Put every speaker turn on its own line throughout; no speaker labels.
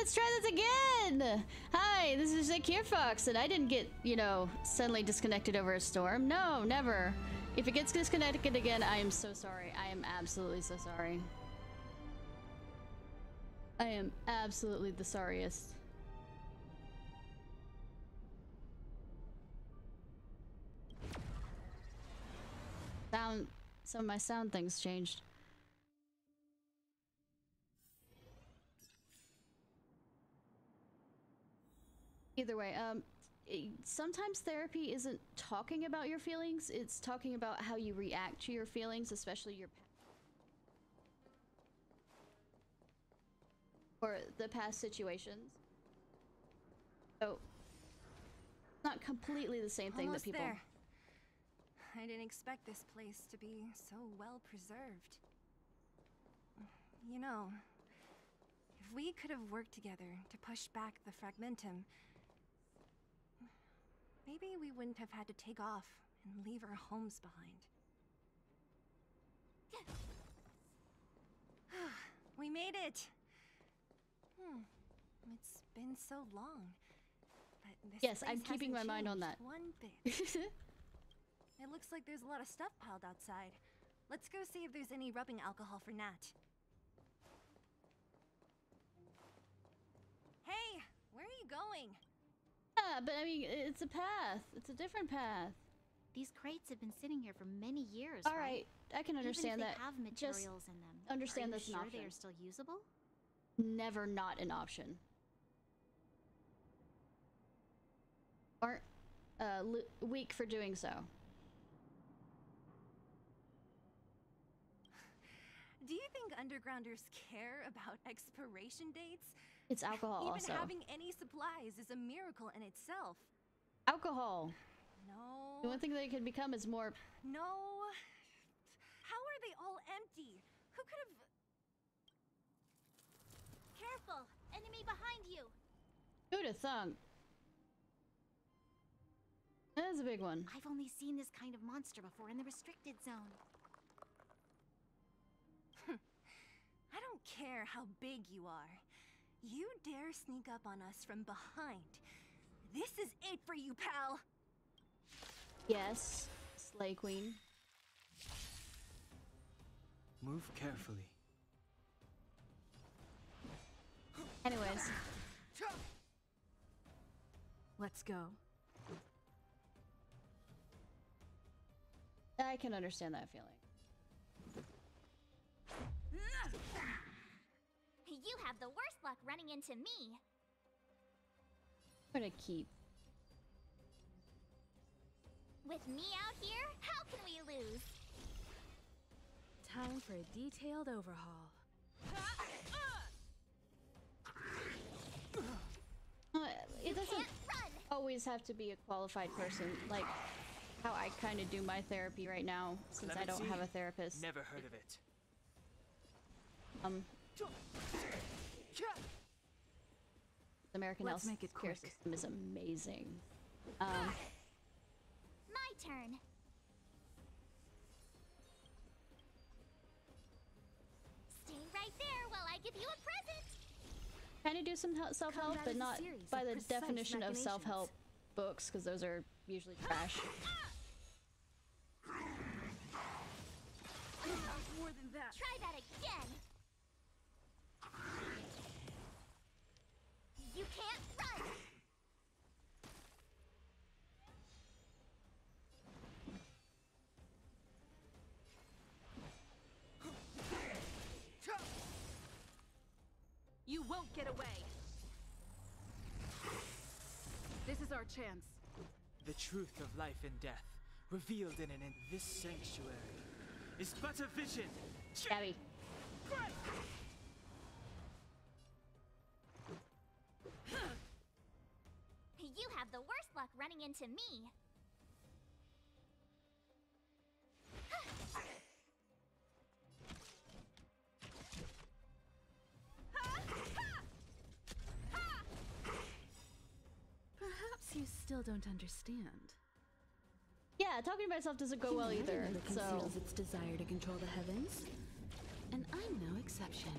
let's try this again! Hi, this is Ciarfox, and I didn't get, you know, suddenly disconnected over a storm. No, never. If it gets disconnected again, I am so sorry. I am absolutely so sorry. I am absolutely the sorriest. Some of my sound things changed. Either way, sometimes therapy isn't talking about your feelings, it's talking about how you react to your feelings, especially your or the past situations. So, not completely the same thing that people...
There. I didn't expect this place to be so well preserved. You know, if we could have worked together to push back the Fragmentum, maybe we wouldn't have had to take off and leave our homes behind. We made it! It's been so long, but this
yes,
place
I'm keeping my mind on that.
One bit. It looks like there's a lot of stuff piled outside. Let's go see if there's any rubbing alcohol for Nat. Hey, where are you going?
Yeah, but I mean, it's a path. It's a different path.
These crates have been sitting here for many years,
All right, I can understand
Even if
that.
They have materials
Just
in them.
Understand
Are you
that's an
sure
option.
they are still usable?
Never not an option. Aren't weak for doing so.
Do you think undergrounders care about expiration dates?
It's alcohol.
Even
also,
having any supplies is a miracle in itself.
Alcohol.
No.
The one thing they could become is more...
No. How are they all empty? Who could have...
Careful! Enemy behind you!
Who'd have thunk? That's a big one.
I've only seen this kind of monster before in the restricted zone.
I don't care how big you are. You dare sneak up on us from behind. This is it for you, pal!
Yes, Slay Queen.
Move carefully.
Anyways.
Let's go.
I can understand that feeling.
You have the worst luck running into me.
I'm gonna keep.
With me out here, how can we lose?
Time for a detailed overhaul.
It doesn't always have to be a qualified person, like how I kind of do my therapy right now, since I don't have a therapist.
Never heard of it.
The American Health Care System is amazing.
My turn. Stay right there while I give you a present.
Kind of do some self-help, but not by the definition of self-help books, because those are usually trash.
More than that.
Try that again. You can't run.
You won't get away. This is our chance.
The truth of life and death, revealed in this sanctuary, is but a vision.
Gabby.
You have the worst luck running into me.
Perhaps you still don't understand.
Yeah, talking to myself doesn't go well either, so...
conceals its desire to control the heavens, and I'm no exception.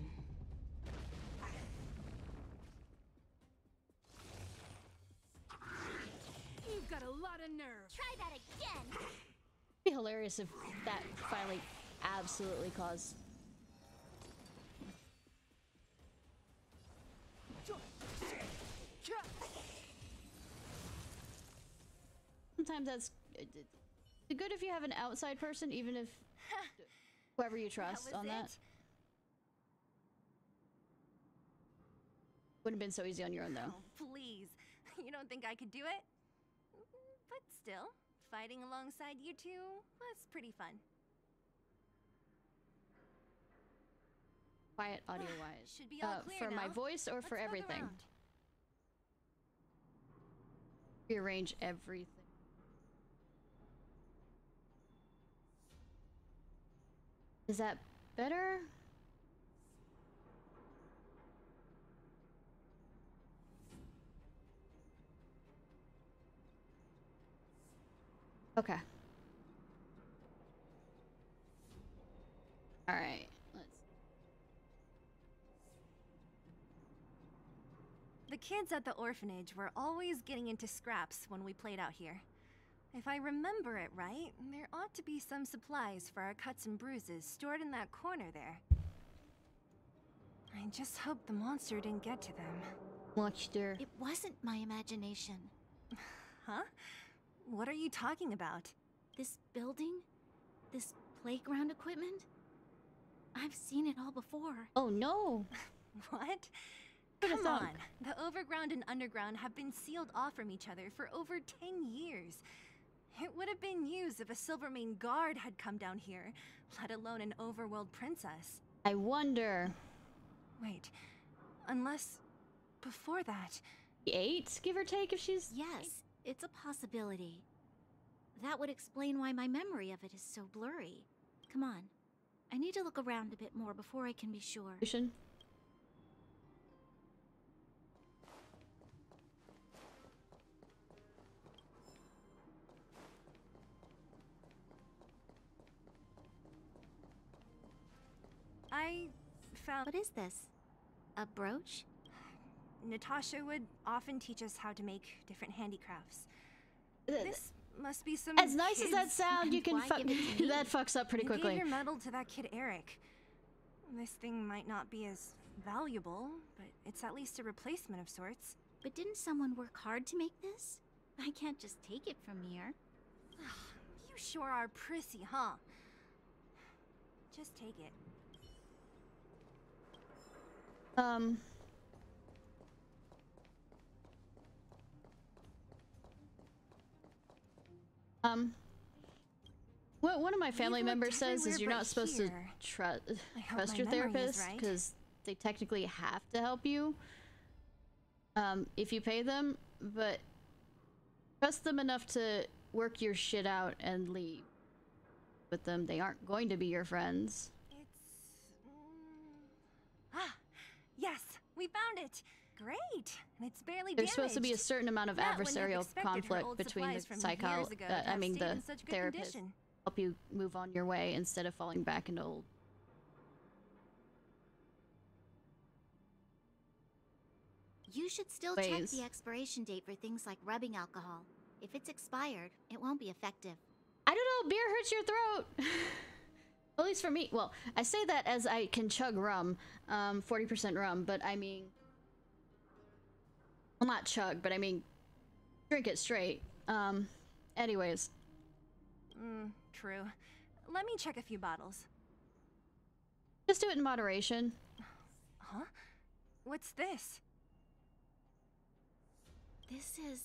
a nerve.
Try that again.
It'd be hilarious if that finally absolutely caused. Sometimes that's good if you have an outside person, even if whoever you trust on that. Wouldn't have been so easy on your own, though.
Oh, please. You don't think I could do it? But still, fighting alongside you two was pretty fun.
Quiet audio-wise.
Should be all clear
for my
now.
voice or for
Let's look
everything?
around.
Rearrange everything. Is that better? Okay. All right. Let's.
The kids at the orphanage were always getting into scraps when we played out here. If I remember it right, there ought to be some supplies for our cuts and bruises stored in that corner there. I just hope the monster didn't get to them.
Monster.
It wasn't my imagination.
Huh? What are you talking about?
This building? This playground equipment? I've seen it all before.
Oh no!
What?
Who'da
Come
thunk?
on. The overground and underground have been sealed off from each other for over 10 years. It would have been used if a Silvermane guard had come down here, let alone an overworld princess.
I wonder.
Wait, unless before that.
8, give or take, if she's.
Yes, it's a possibility. That would explain why my memory of it is so blurry. Come on. I need to look around a bit more before I can be sure.
I found
What is this? A brooch?
Natasha would often teach us how to make different handicrafts.
Th-
This must be some
As nice as that
kid's-
sound, you can
Why
fuck.
give it to me?
That fucks up pretty
You
quickly.
gave your medal to that kid Eric. This thing might not be as valuable, but it's at least a replacement of sorts.
But didn't someone work hard to make this? I can't just take it from here.
You sure are prissy, huh? Just take it.
What one of my family
We've looked
members says is
everywhere
you're
but
not supposed
here.
to trust
I hope
trust
my
your
memory is
therapist
right.
because they technically have to help you if you pay them, but trust them enough to work your shit out and leave with them. They aren't going to be your friends.
It's... Ah! Yes! We found it! Great! And it's barely
There's
damaged.
supposed to be a certain amount of
Not when you've
adversarial
expected her
conflict
old
between the
supplies from years ago to
I
have
mean
stayed
the
in such good
therapist,
condition.
help you move on your way instead of falling back into old.
You should still check
Ways.
the expiration date for things like rubbing alcohol. If it's expired, it won't be effective.
I don't know, beer hurts your throat. At least for me. Well, I say that as I can chug rum, 40% rum, but I mean, well, not chug, but I mean, drink it straight. Anyways.
True. Let me check a few bottles.
Just do it in moderation.
Huh? What's this?
This is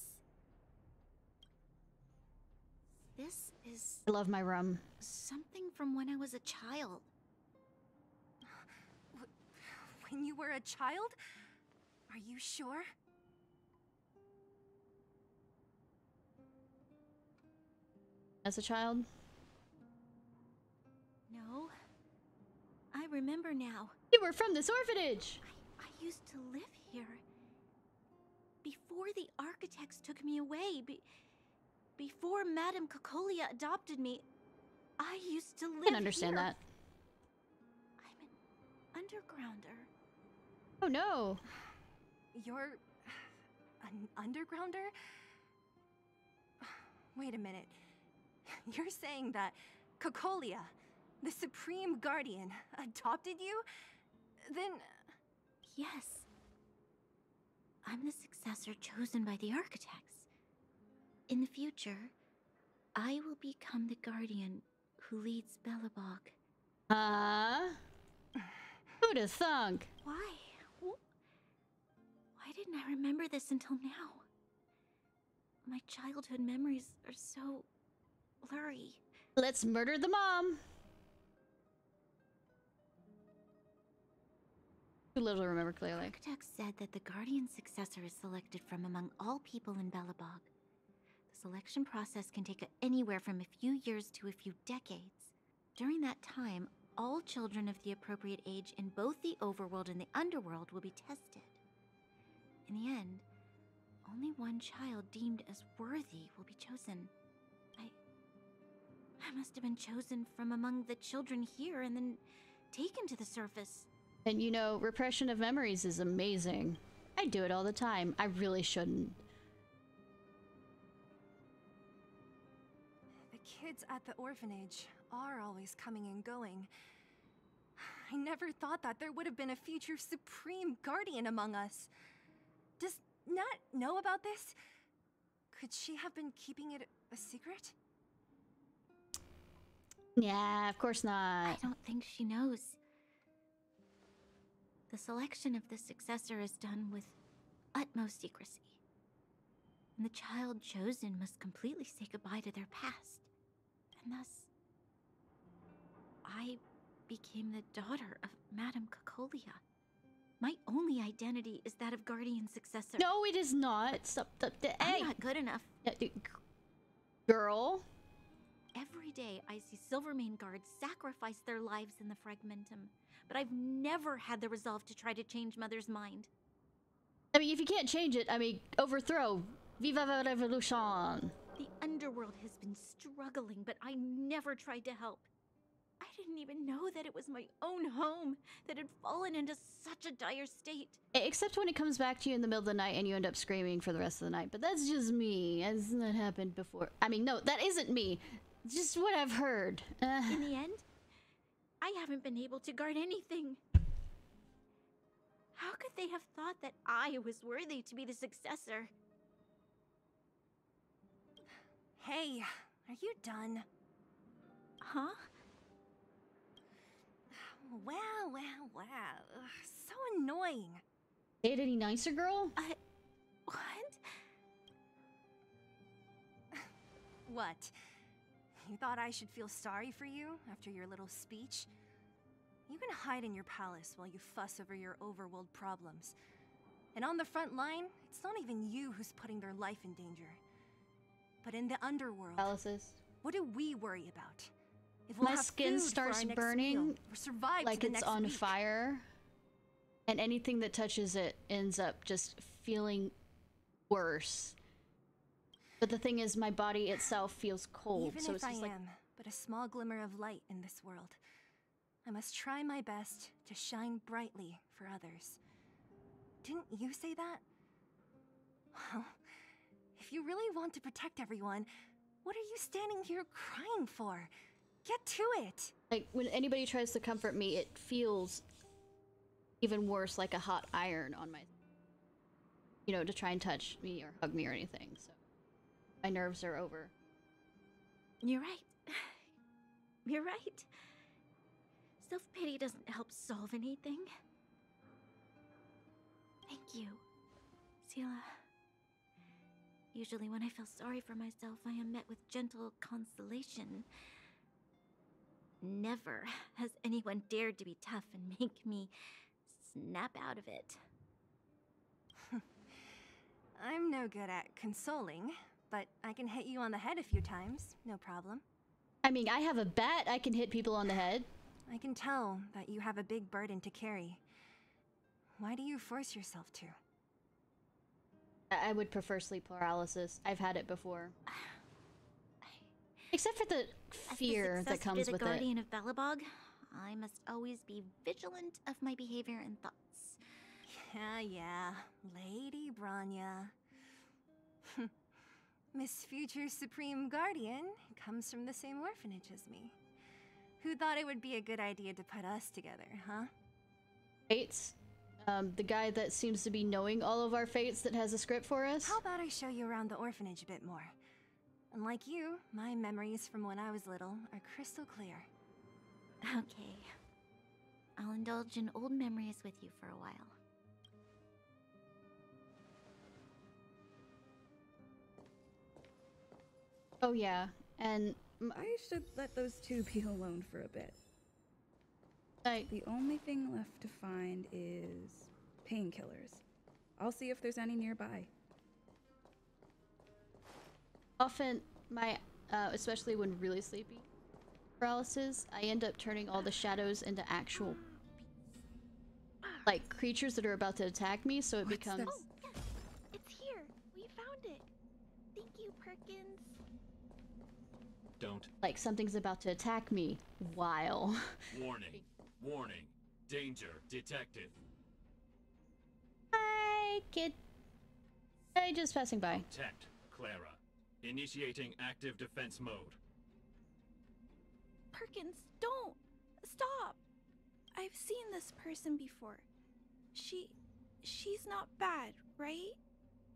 I love my rum.
something from when I was a child.
When you were a child? Are you sure?
As a child?
No. I remember now.
You were from this orphanage!
I used to live here. Before the architects took me away, before Madame Cocolia adopted me, I used to live
I can understand
here.
that.
I'm an undergrounder.
Oh no!
You're... an undergrounder? Wait a minute. You're saying that Cocolia, the Supreme Guardian, adopted you? Then...
Yes. I'm the successor chosen by the architects. In the future, I will become the guardian who leads Belobog.
Who'd have thunk?
Why? Why didn't I remember this until now? My childhood memories are so blurry.
Let's murder the mom. Too little to remember clearly.
Architects said that the guardian successor is selected from among all people in Belobog. The selection process can take anywhere from a few years to a few decades. During that time, all children of the appropriate age in both the overworld and the underworld will be tested. In the end, only one child deemed as worthy will be chosen. I must have been chosen from among the children here and then taken to the surface.
And you know, repression of memories is amazing. I do it all the time. I really shouldn't.
The kids at the orphanage are always coming and going. I never thought that there would have been a future Supreme Guardian among us. Does Nat know about this? Could she have been keeping it a secret?
Yeah, of course not.
I don't think she knows. The selection of the successor is done with utmost secrecy. And the child chosen must completely say goodbye to their past. And thus, I became the daughter of Madame Cocolia. My only identity is that of guardian successor.
No, it is not. Stop.
I'm not good enough.
Girl.
Every day I see Silvermane guards sacrifice their lives in the Fragmentum, but I've never had the resolve to try to change Mother's mind.
I mean, if you can't change it, I mean, overthrow. Viva la revolution.
The underworld has been struggling, but I never tried to help. I didn't even know that it was my own home that had fallen into such a dire state.
Except when it comes back to you in the middle of the night and you end up screaming for the rest of the night. But that's just me. Hasn't that happened before? I mean, no, that isn't me. Just what I've heard.
In the end, I haven't been able to guard anything. How could they have thought that I was worthy to be the successor?
Hey, are you done?
Huh?
Wow. So annoying.
Say it any nicer, girl?
What?
What? You thought I should feel sorry for you after your little speech? You can hide in your palace while you fuss over your overworld problems. And on the front line, it's not even you who's putting their life in danger. But in the underworld,
Palaces.
what do we worry about? If we'll
My
have
skin
food for our
starts
next
burning
meal, or survive
like
to the
it's
next
on
week.
fire. And anything that touches it ends up just feeling worse. But the thing is, my body itself feels cold.
Even
so
if
it's
I
just like,
am but a small glimmer of light in this world, I must try my best to shine brightly for others. Didn't you say that? Well, if you really want to protect everyone, what are you standing here crying for? Get to it!
like when anybody tries to comfort me, it feels even worse, like a hot iron on my, you know, to try and touch me or hug me or anything. So my nerves are over.
You're right. You're right. Self-pity doesn't help solve anything. Thank you, Sila. Usually when I feel sorry for myself, I am met with gentle consolation. Never has anyone dared to be tough and make me snap out of it.
I'm no good at consoling, but I can hit you on the head a few times, no problem.
I mean, I have a bat. I can hit people on the head.
I can tell that you have a big burden to carry. Why do you force yourself to?
I would prefer sleep paralysis. I've had it before. Except for the fear that comes
the
with
guardian
it.
of Belobog, I must always be vigilant of my behavior and thoughts.
Yeah, Lady Branya. Miss Future Supreme Guardian comes from the same orphanage as me. Who thought it would be a good idea to put us together, huh?
Fates? The guy that seems to be knowing all of our fates that has a script for us?
How about I show you around the orphanage a bit more? Unlike you, my memories from when I was little are crystal clear.
Okay. I'll indulge in old memories with you for a while.
Oh yeah, and
I should let those two be alone for a bit.
I
The only thing left to find is painkillers. I'll see if there's any nearby.
often especially when really sleepy paralysis, I end up turning all the shadows into actual like creatures that are about to attack me, so it becomes
Oh, yes! It's here! We found it! Thank you, Perkins.
Don't.
like something's about to attack me while
Warning. Warning. Danger detected.
Hi, kid. Hey, just passing by.
Protect Clara. Initiating active defense mode.
Perkins, don't! Stop! I've seen this person before. She's not bad, right?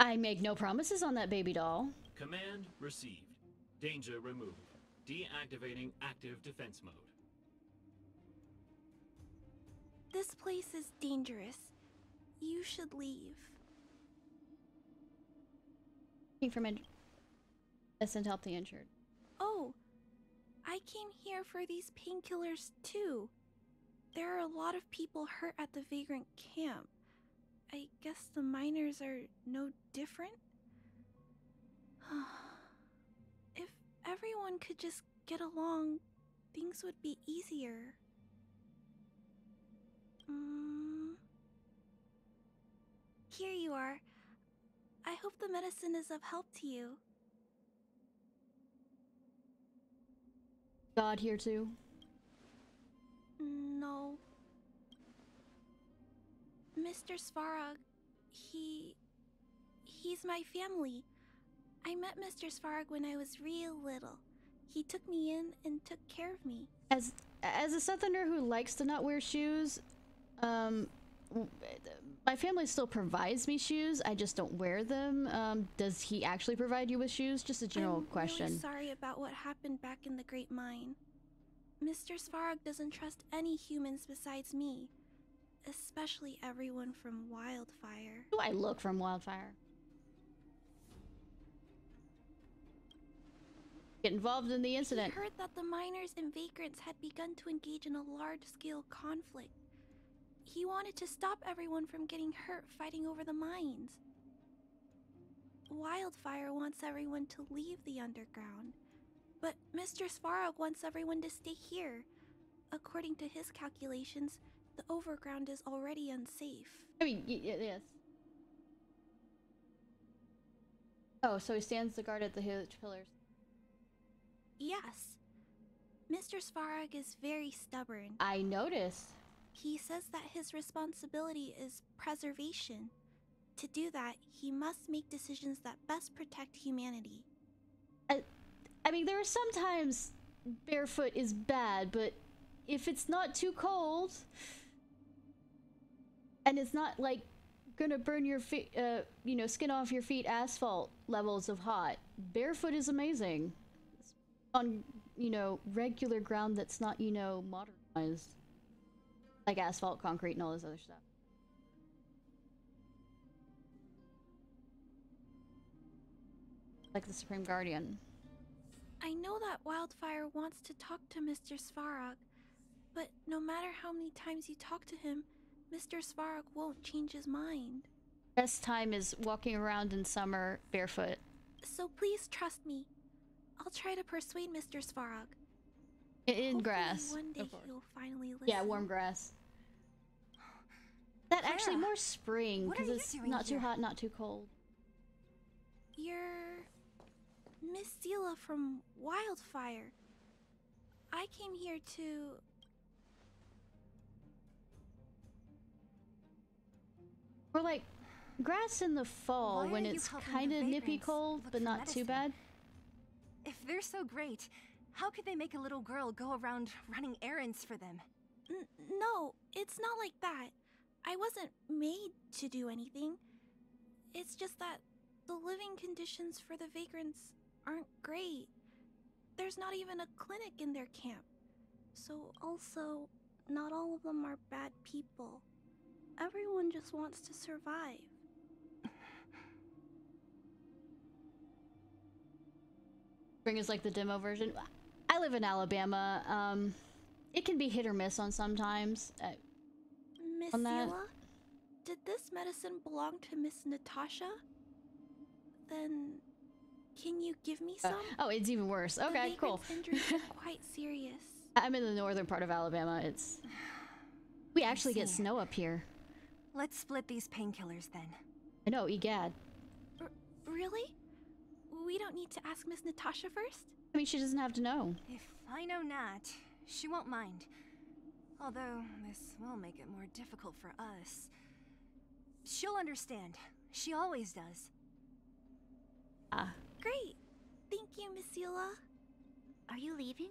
I make no promises on that baby doll.
Command received. Danger removed. Deactivating active defense mode.
This place is dangerous. You should leave.
Looking for medicine to help the injured.
Oh, I came here for these painkillers too. There are a lot of people hurt at the vagrant camp. I guess the miners are no different? If everyone could just get along, things would be easier. Here you are. I hope the medicine is of help to you.
God here too.
No. Mr. Svarog, he's my family. I met Mr. Svarog when I was real little. He took me in and took care of me.
As a southerner who likes to not wear shoes, my family still provides me shoes. I just don't wear them. Does he actually provide you with shoes? Just a general question.
I'm really sorry about what happened back in the Great Mine. Mr. Svarog doesn't trust any humans besides me, especially everyone from Wildfire.
Do I look from Wildfire? Get involved in the incident.
He heard that the miners and vagrants had begun to engage in a large-scale conflict. He wanted to stop everyone from getting hurt fighting over the mines. Wildfire wants everyone to leave the underground, but Mr. Svarog wants everyone to stay here. According to his calculations, the overground is already unsafe.
I mean, yes. Oh, so he stands the guard at the pillars.
Yes. Mr. Svarog is very stubborn.
I noticed.
He says that his responsibility is preservation. To do that, he must make decisions that best protect humanity.
I mean, there are sometimes barefoot is bad, but if it's not too cold and it's not like gonna burn your feet, skin off your feet, asphalt levels of hot, barefoot is amazing. On, regular ground that's not, modernized. Like asphalt, concrete, and all this other stuff. Like the Supreme Guardian.
I know that Wildfire wants to talk to Mr. Svarog, but no matter how many times you talk to him, Mr. Svarog won't change his mind.
Best time is walking around in summer barefoot.
So please trust me. I'll try to persuade Mr. Svarog.
In
Hopefully
grass.
One day he'll finally listen.
Yeah, warm grass. That actually
Clara,
more spring,
what are
because
you
it's
doing
not too
here?
hot, not too cold.
You're Miss Seela from Wildfire. I came here to...
We're like grass in the fall
Why
when
are you
it's
helping
kind
the
of nippy
vagrants
cold,
look
but
for
not too
medicine?
bad.
If they're so great, how could they make a little girl go around running errands for them?
No, it's not like that. I wasn't made to do anything. It's just that the living conditions for the vagrants aren't great. There's not even a clinic in their camp. So also, not all of them are bad people. Everyone just wants to survive.
Spring is like the demo version. I live in Alabama. It can be hit or miss on sometimes.
Miss
On that-
Sela, did this medicine belong to Miss Natasha? Then, can you give me some?
Oh, it's even worse.
The
Okay, cool.
vagrant's injuries are quite serious.
I'm in the northern part of Alabama. We actually get
see.
snow up here.
Let's split these painkillers then.
I know, egad.
Really? We don't need to ask Miss Natasha first?
I mean, she doesn't have to know.
If I know Nat, she won't mind. Although, this will make it more difficult for us. She'll understand. She always does.
Great. Thank you, Miss Sela.
Are you leaving?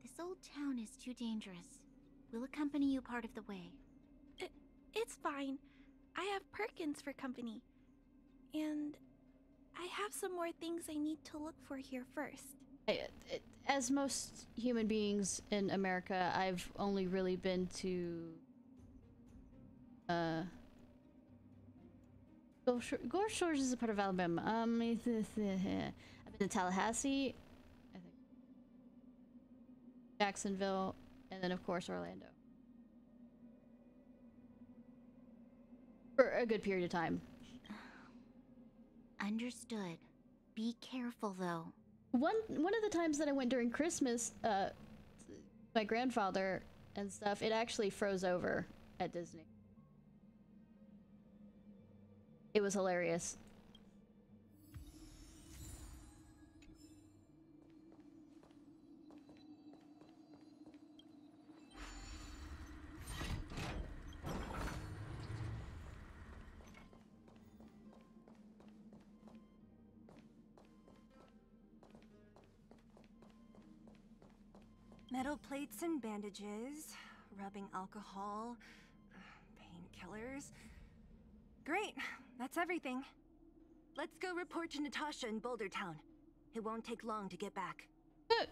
This old town is too dangerous. We'll accompany you part of the way.
It's fine. I have Perkins for company. And I have some more things I need to look for here first.
As most human beings in America, I've only really been to Gulf Shores is a part of Alabama. I've been to Tallahassee, I think, Jacksonville, and then of course Orlando for a good period of time.
Understood. Be careful, though.
One of the times that I went during Christmas, my grandfather and stuff, it actually froze over at Disney. It was hilarious.
Metal plates and bandages, rubbing alcohol, painkillers. Great, that's everything. Let's go report to Natasha in Boulder Town. It won't take long to get back.
Good.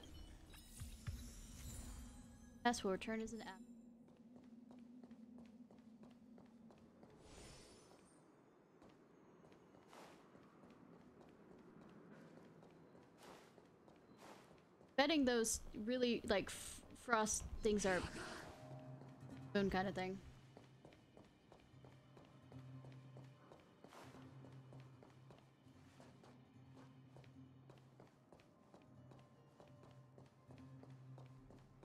That's will return as an app. Betting those really like frost things are moon kind of thing.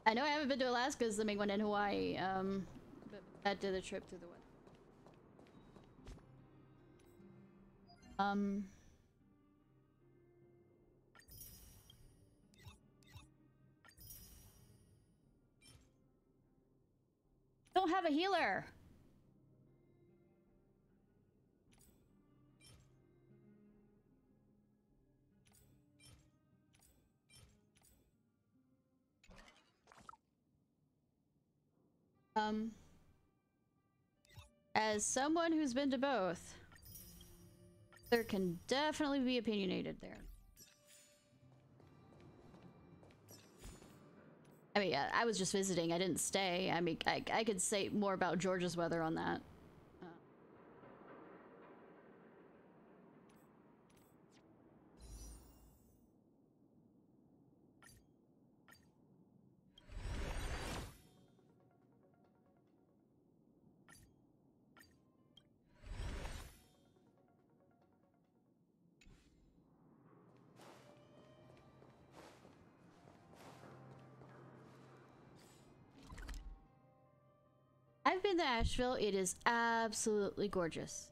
I know I haven't been to Alaska, is the main one in Hawaii, but I did a trip through the west. Don't have a healer. As someone who's been to both, there can definitely be opinionated there. I mean, I was just visiting. I didn't stay. I mean, I could say more about Georgia's weather on that. I've been to Asheville. It is absolutely gorgeous.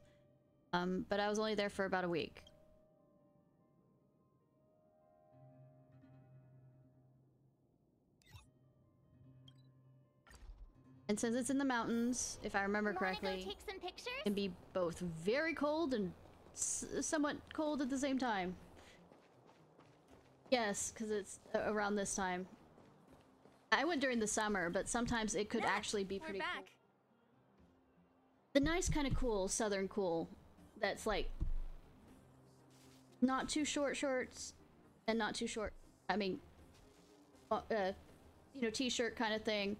But I was only there for about a week. And since it's in the mountains, if I remember correctly,
Wanna go take some pictures?
it can be both very cold and somewhat cold at the same time. Yes, because it's around this time. I went during the summer, but sometimes it could actually be pretty cool. The nice kind of cool, southern cool, that's like not too short shorts and not too short. I mean, you know, t-shirt kind of thing.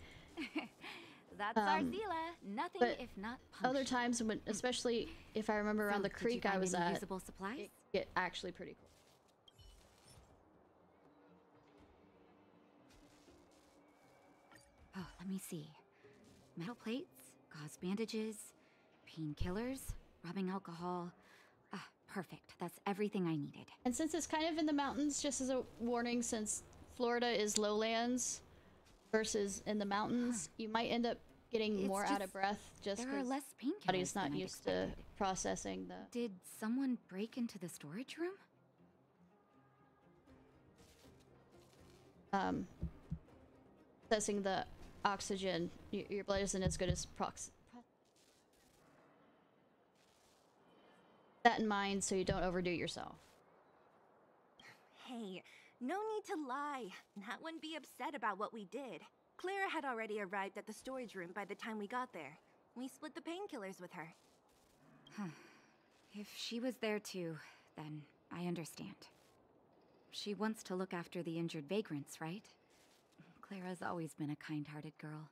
That's our Zila. Nothing if not punctual.
Other times, when, especially if I remember around the creek I was at,
usable supplies?
it get actually pretty cool.
Oh, let me see. Metal plates, gauze bandages, painkillers, rubbing alcohol. Ah, perfect. That's everything I needed.
And since it's kind of in the mountains, just as a warning, since Florida is lowlands versus in the mountains, you might end up getting more out of breath just
there are
because
less painkillers
body's not
than I'd
used to
expected.
processing the...
Did someone break into the storage room?
Processing the oxygen. Your blood isn't as good as that in mind so you don't overdo it yourself.
Hey, no need to lie. Nat wouldn't be upset about what we did. Clara had already arrived at the storage room by the time we got there. We split the painkillers with her.
Huh. If she was there too, then I understand. She wants to look after the injured vagrants, right? Clara's always been a kind-hearted girl.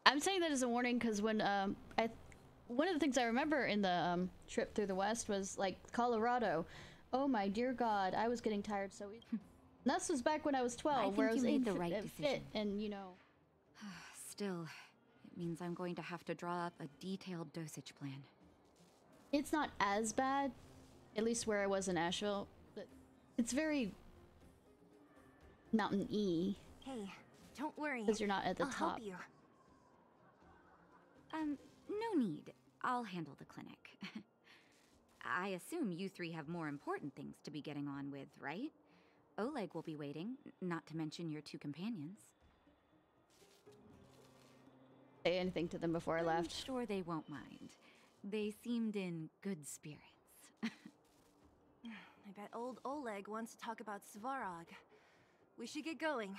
I'm saying that as a warning because when one of the things I remember in the trip through the West was like Colorado. Oh my dear God, I was getting tired so easily. And this was back when I was 12, where I was
made the right
fit
decision.
and you know.
Still, it means I'm going to have to draw up a detailed dosage plan.
It's not as bad, at least where I was in Asheville, but it's very mountain-y.
Hey, don't worry.
Because you're not at the
I'll
top.
help you.
No need. I'll handle the clinic. I assume you three have more important things to be getting on with, right? Oleg will be waiting, not to mention your two companions.
Say anything to them before I left.
I'm sure they won't mind. They seemed in good spirits.
I bet old Oleg wants to talk about Svarog. We should get going.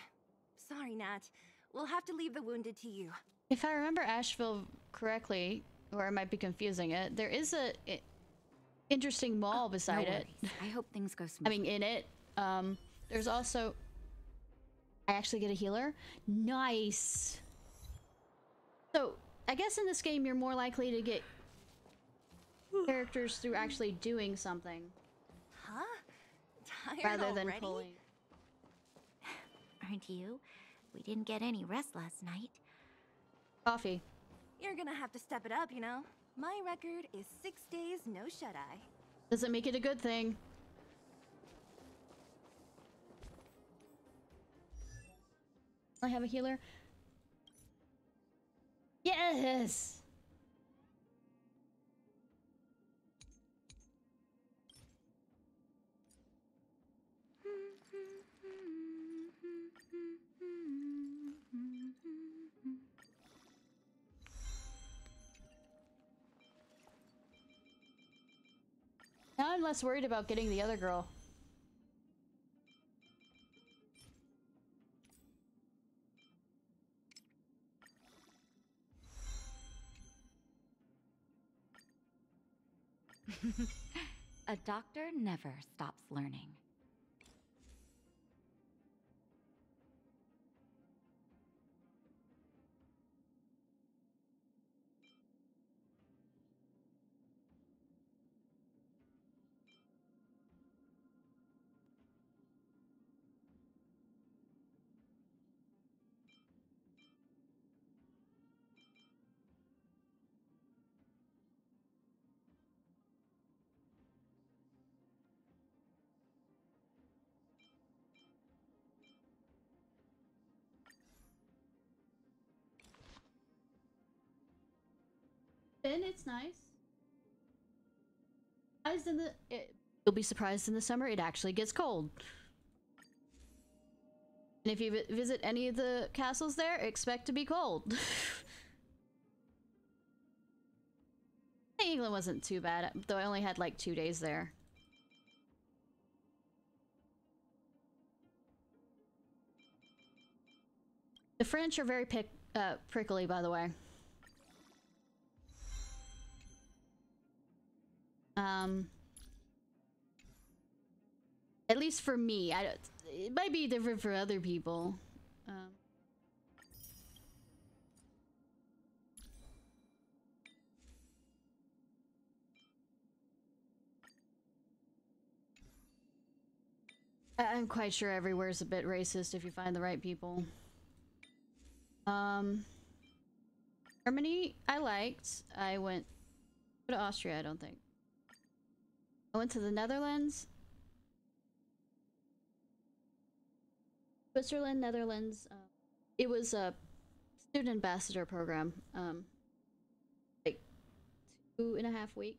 Sorry, Nat. We'll have to leave the wounded to you.
If I remember Asheville correctly, or I might be confusing it, there is a interesting mall beside
no
it.
worries. I hope things go smoothly.
I mean, in it. There's also... I actually get a healer? Nice! So, I guess in this game you're more likely to get characters through actually doing something.
Huh? Tired
rather than
already?
pulling.
Aren't you? We didn't get any rest last night.
Coffee.
You're gonna have to step it up, you know? My record is 6 days, no shut-eye.
Doesn't make it a good thing. I have a healer. Yes! Now I'm less worried about getting the other girl.
A doctor never stops learning.
And it's nice. You'll be surprised in the summer it actually gets cold. And if you visit any of the castles there, expect to be cold. England wasn't too bad, though I only had like 2 days there. The French are very prickly, by the way. At least for me. It might be different for other people. I'm quite sure everywhere's a bit racist if you find the right people. Germany, I liked. I went to Austria, I don't think. I went to the Netherlands. Switzerland, Netherlands. It was a student ambassador program. Like 2.5 weeks.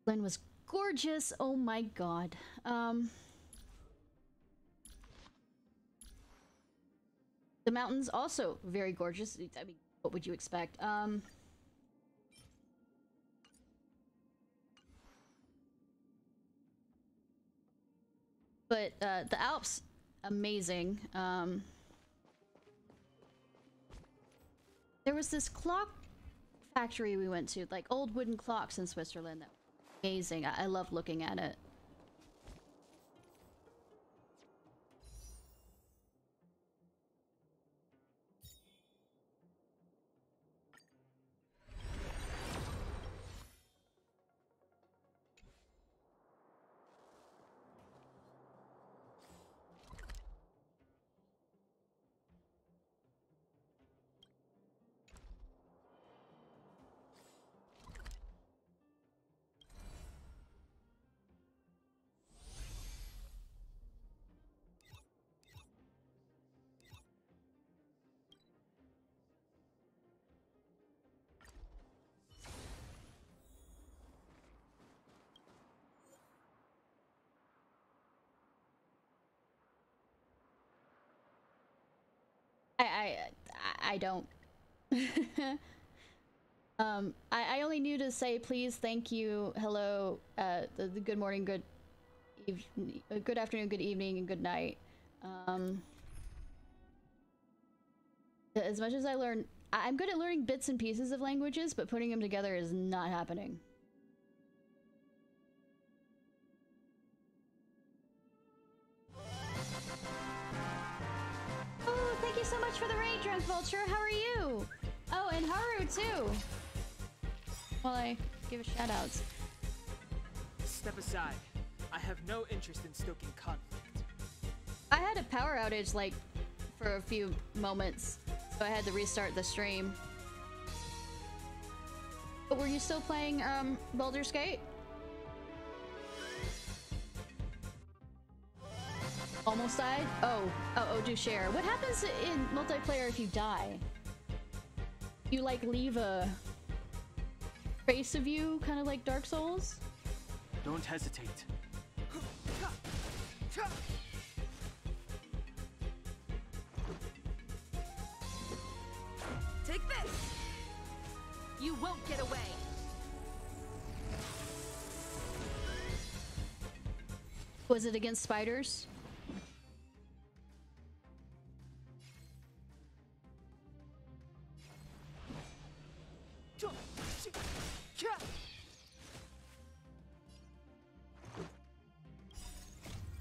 Lynn was gorgeous. Oh my god. The mountains also very gorgeous. I mean, what would you expect? But the Alps, amazing. There was this clock factory we went to, like old wooden clocks in Switzerland. That was amazing. I love looking at it. I don't. I only knew to say please, thank you, hello, the good morning, good afternoon, good evening, and good night. As much as I learn, I'm good at learning bits and pieces of languages, but putting them together is not happening. Oh, thank you so much for the raid, Drunk Vulture. How are you? Oh, and Haru too. While I give shout-outs.
Step aside. I have no interest in stoking conflict.
I had a power outage, like, for a few moments, so I had to restart the stream. But were you still playing, Baldur's Gate? Almost died? Oh, do share. What happens in multiplayer if you die? You, like, leave a trace of you, kind of like Dark Souls?
Don't hesitate.
Take this! You won't get away!
Was it against spiders?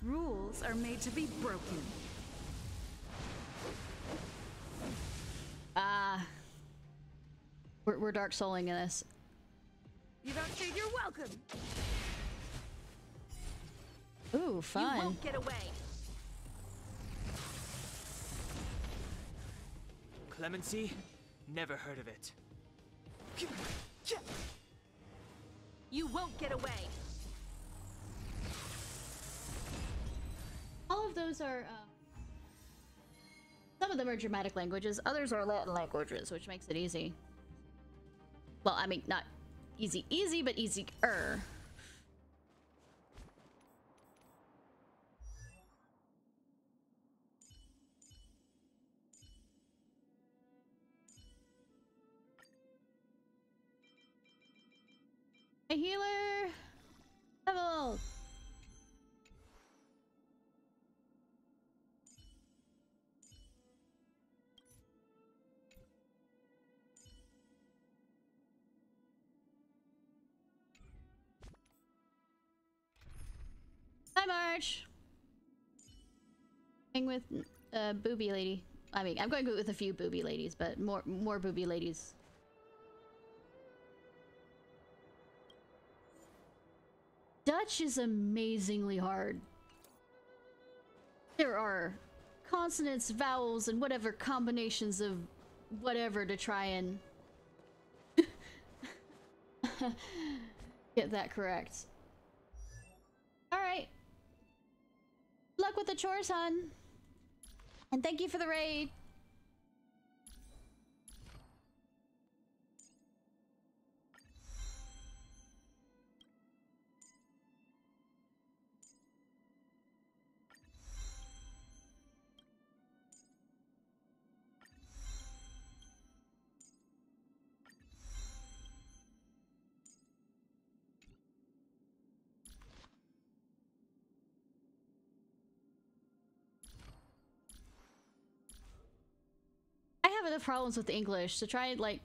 Rules are made to be broken.
We're Dark Souling in this.
You don't say you're welcome.
Ooh, fun.
You won't get away.
Clemency? Never heard of it.
You won't get away.
All of those are, some of them are Germanic languages, others are Latin languages, which makes it easy. Well, I mean, not easy, easy, but easier. A healer level. Hi, March. Going with booby lady. I mean, I'm going with a few booby ladies, but more booby ladies. Dutch is amazingly hard. There are consonants, vowels, and whatever combinations of whatever to try and get that correct. Alright. Luck with the chores, hon. And thank you for the raid. I have enough problems with English to try and, like...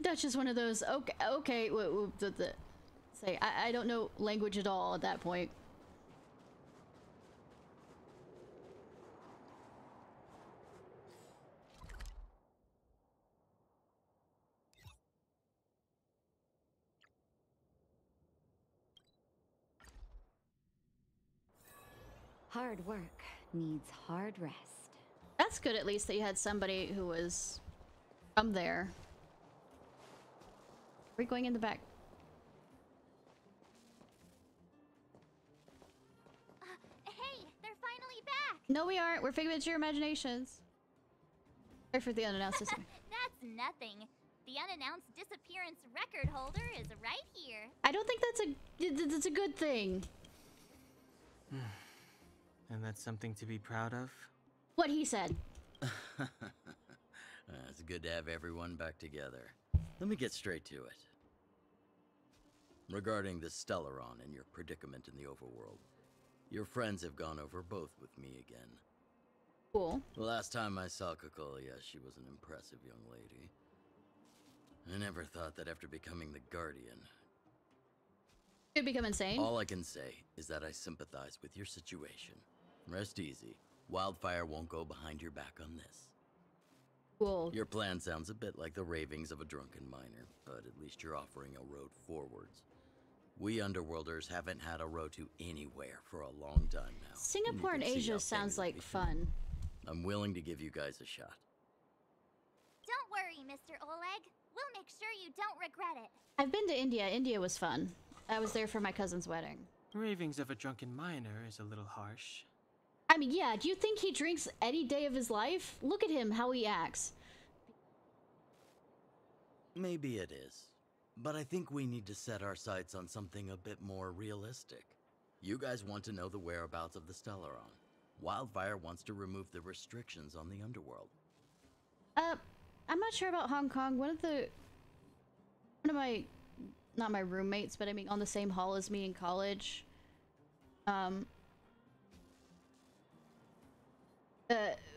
Dutch is one of those, okay, say, I don't know language at all at that point.
Hard work needs hard rest.
That's good, at least, that you had somebody who was from there. We're going in the back.
Hey, they're finally back!
No, we aren't. We're figments of your imaginations. Sorry for the unannounced disappearance.
That's nothing. The unannounced disappearance record holder is right here.
I don't think that's a good thing.
And that's something to be proud of?
What he said.
It's good to have everyone back together. Let me get straight to it. Regarding the Stellaron and your predicament in the overworld, your friends have gone over both with me again.
Cool.
The last time I saw Kokolia, she was an impressive young lady. I never thought that after becoming the Guardian...
You'd become insane?
All I can say is that I sympathize with your situation. Rest easy. Wildfire won't go behind your back on this.
Cool.
Your plan sounds a bit like the ravings of a drunken miner, but at least you're offering a road forwards. We Underworlders haven't had a road to anywhere for a long time now.
Singapore and Asia sounds like fun.
I'm willing to give you guys a shot.
Don't worry, Mr. Oleg. We'll make sure you don't regret it.
I've been to India. India was fun. I was there for my cousin's wedding.
Ravings of a drunken miner is a little harsh.
I mean, yeah, do you think he drinks any day of his life? Look at him, how he acts.
Maybe it is. But I think we need to set our sights on something a bit more realistic. You guys want to know the whereabouts of the Stellaron. Wildfire wants to remove the restrictions on the underworld.
I'm not sure about Hong Kong. One of my, not my roommates, but I mean on the same hall as me in college,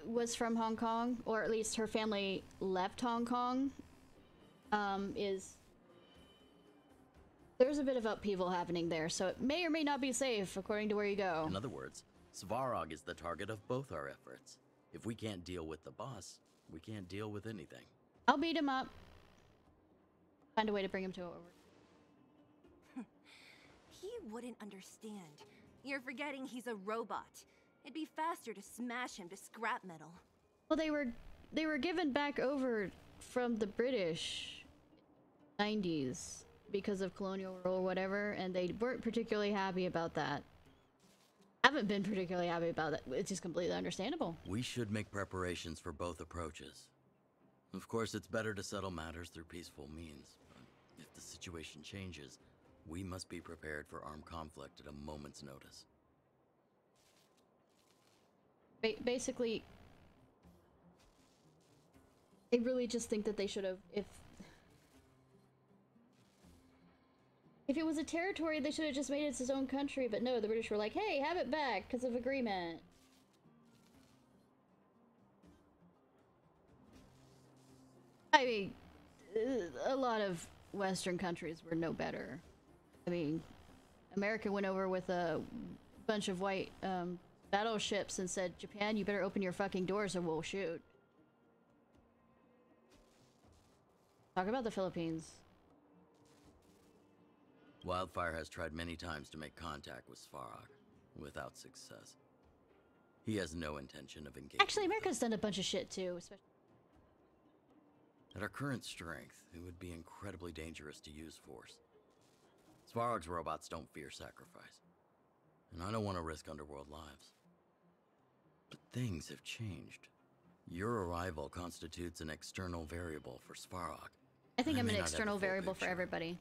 was from Hong Kong, or at least her family left Hong Kong. There's a bit of upheaval happening there, so it may or may not be safe according to where you go.
In other words, Svarog is the target of both our efforts. If we can't deal with the boss, we can't deal with anything.
I'll beat him up. Find a way to bring him to it.
He wouldn't understand. You're forgetting he's a robot. It'd be faster to smash him to scrap metal.
Well, they were given back over from the British 90s because of colonial rule or whatever, and they weren't particularly happy about that. Haven't been particularly happy about it. It's just completely understandable.
We should make preparations for both approaches. Of course, it's better to settle matters through peaceful means, but if the situation changes, we must be prepared for armed conflict at a moment's notice.
Basically, I really just think that they should have, if it was a territory, they should have just made it its own country, but no, the British were like, hey, have it back, because of agreement. I mean, a lot of Western countries were no better. I mean, America went over with a bunch of white battleships and said, Japan, you better open your fucking doors or we'll shoot. Talk about the Philippines.
Wildfire has tried many times to make contact with Svarog, without success. He has no intention of engaging.
Actually, America's done a bunch of shit too, especially.
At our current strength, it would be incredibly dangerous to use force. Svarog's robots don't fear sacrifice, and I don't want to risk underworld lives. But things have changed. Your arrival constitutes an external variable for Svarog.
I think I'm an
may not have the
external
full
variable for
picture,
everybody.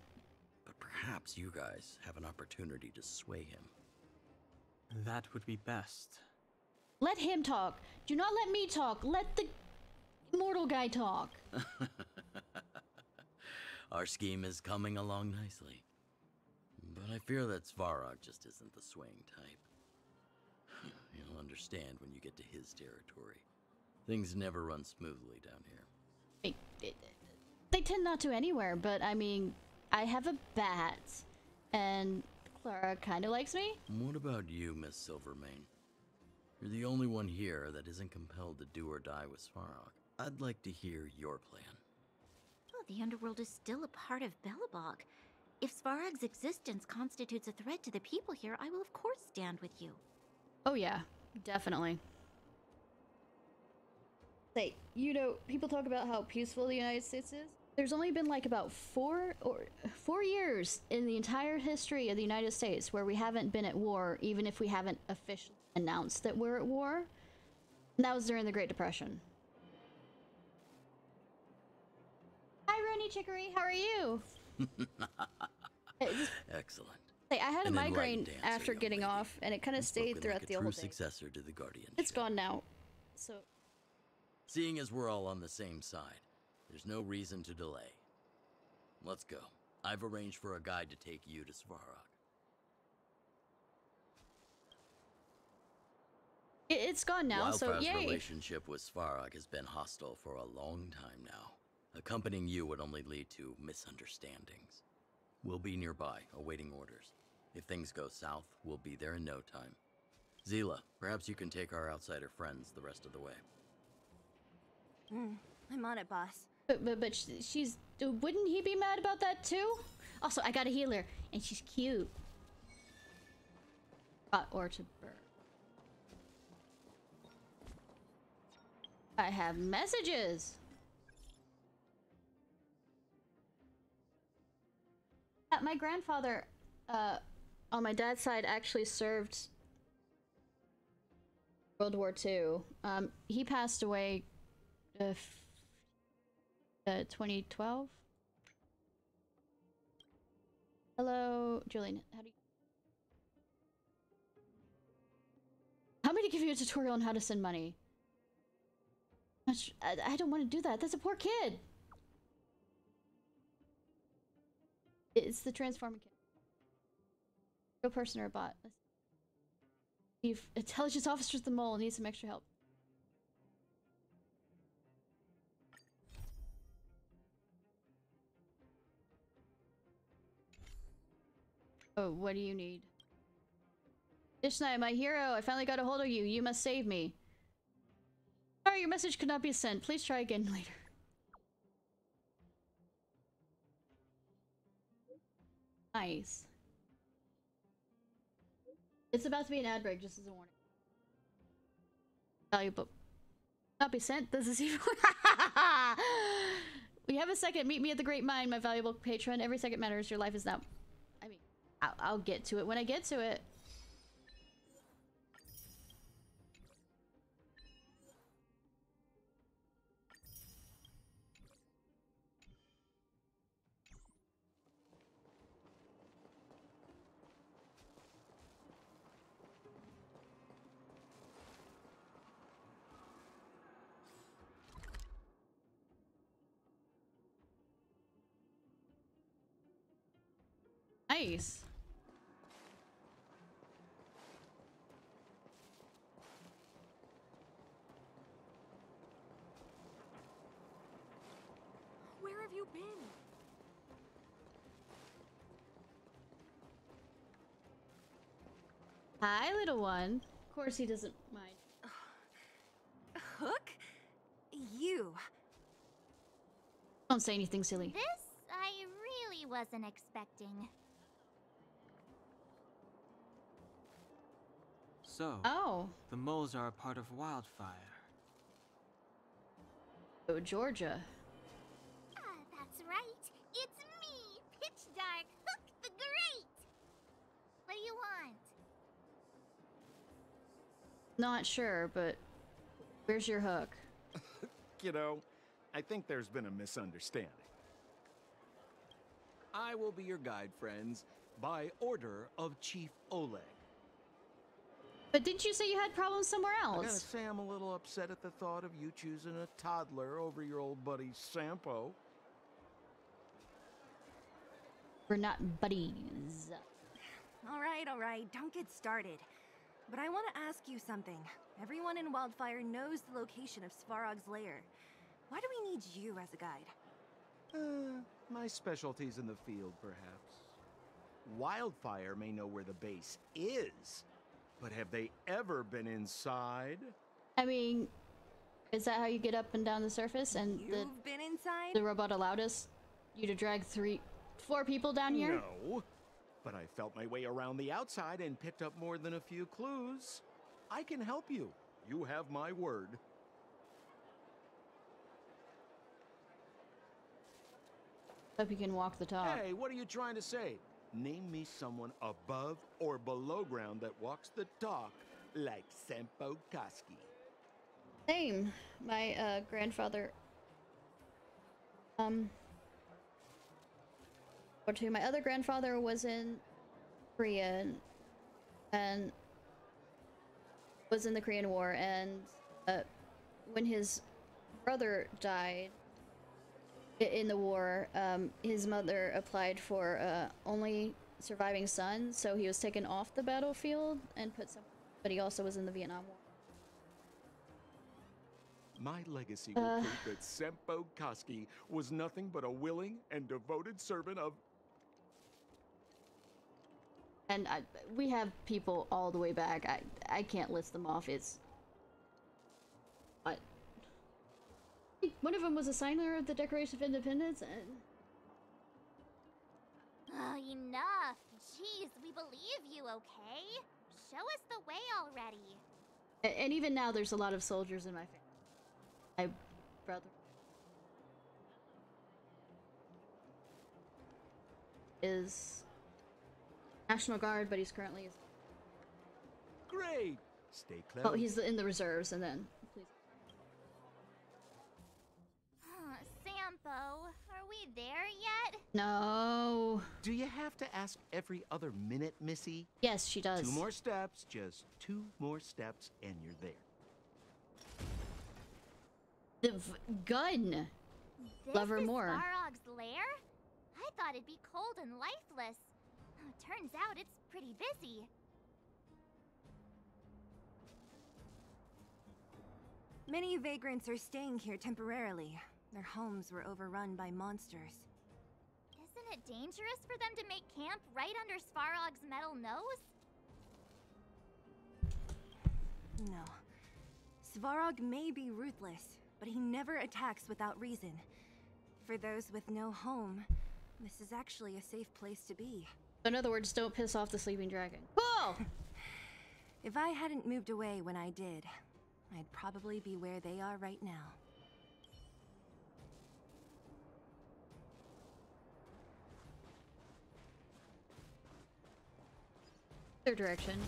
but perhaps you guys have an opportunity to sway him.
That would be best.
Let him talk. Do not let me talk. Let the immortal guy talk.
Our scheme is coming along nicely. But I fear that Svarog just isn't the swaying type. You'll understand when you get to his territory. Things never run smoothly down here.
They tend not to anywhere, but I mean, I have a bat, and Clara kind of likes me.
What about you, Miss Silvermane? You're the only one here that isn't compelled to do or die with Svarog. I'd like to hear your plan.
Well, the underworld is still a part of Belobog. If Svarog's existence constitutes a threat to the people here, I will of course stand with you.
Oh yeah, definitely. Say, you know, people talk about how peaceful the United States is. There's only been like about 4 years in the entire history of the United States where we haven't been at war, even if we haven't officially announced that we're at war. And that was during the Great Depression. Hi, Roni Chicory, how are you?
Excellent.
Say, I had a
An
migraine
enlightened answer,
after
young
getting
lady.
off, and it kind of
You've
stayed
spoken
throughout
like
the
a
whole
true
day.
successor to the Guardianship.
It's gone now. So,
Seeing as we're all on the same side, there's no reason to delay. Let's go. I've arranged for a guide to take you to Svarog.
it's gone now, so
Wildfire's
yay!
relationship with Svarog has been hostile for a long time now. Accompanying you would only lead to misunderstandings. We'll be nearby, awaiting orders. If things go south, we'll be there in no time. Zila, perhaps you can take our outsider friends the rest of the way.
I'm on it, boss.
But she's... Wouldn't he be mad about that too? Also, I got a healer, and she's cute. Or to burn. I have messages! My grandfather, on my dad's side, actually served World War II. He passed away 2012. Hello, Julian. How many give you a tutorial on how to send money? I don't want to do that. That's a poor kid. It's the transforming kid. Real person or a bot? You've intelligence officer's the mole. Needs some extra help. Oh, what do you need? Ishnai, my hero, I finally got a hold of you. You must save me. Sorry, your message could not be sent. Please try again later. Nice. It's about to be an ad break, just as a warning. Valuable. Not be sent? This is even. We have a second. Meet me at the Great Mine, my valuable patron. Every second matters. Your life is now. I mean, I'll get to it when I get to it. nice.
Where have you been?
Hi, little one. Of course he doesn't mind.
Hook? You.
Don't say anything silly.
This I really wasn't expecting.
So,
Oh.
the moles are a part of Wildfire.
Oh, Georgia.
That's right. It's me, Pitch Dark Hook the Great. What do you want?
Not sure, but where's your hook?
Kiddo, I think there's been a misunderstanding. I will be your guide, friends, by order of Chief Oleg.
But didn't you say you had problems somewhere
I gotta
else?
say I'm a little upset at the thought of you choosing a toddler over your old buddy Sampo.
We're not buddies.
All right, don't get started. But I want to ask you something. Everyone in Wildfire knows the location of Svarog's lair. Why do we need you as a guide?
My specialty's in the field, perhaps. Wildfire may know where the base is, but have they ever been inside?
I mean, is that how you get up and down the surface? And
You've been inside?
the robot allowed you to drag 4 people down here?
No, but I felt my way around the outside and picked up more than a few clues. I can help you. You have my word.
Hope you can walk the talk.
Hey, what are you trying to say? Name me someone above or below ground that walks the talk like Sampo Koski.
Same. My grandfather. My other grandfather was in Korea and was in the Korean War, and when his brother died in the war, his mother applied for only surviving son, so he was taken off the battlefield and but he also was in the Vietnam War.
My legacy will prove that Sampo Koski was nothing but a willing and devoted servant of...
And we have people all the way back. I can't list them off. It's... But... One of them was a signer of the Declaration of Independence, and...
Oh, enough. Jeez, we believe you, okay? Show us the way already.
And even now, there's a lot of soldiers in my family. My brother is National Guard, but he's currently...
Great! Stay clever.
Oh, he's in the reserves, and then... Please.
Sampo, are we there yet?
No.
Do you have to ask every other minute, Missy?
Yes, she does.
2 more steps, just 2 more steps, and you're there.
The gun. Love her more.
This is Svarog's lair? I thought it'd be cold and lifeless. Turns out it's pretty busy.
Many vagrants are staying here temporarily. Their homes were overrun by monsters.
Isn't it dangerous for them to make camp right under Svarog's metal nose?
No. Svarog may be ruthless, but he never attacks without reason. For those with no home, this is actually a safe place to be.
In other words, don't piss off the sleeping dragon. Cool!
If I hadn't moved away when I did, I'd probably be where they are right now.
Their direction.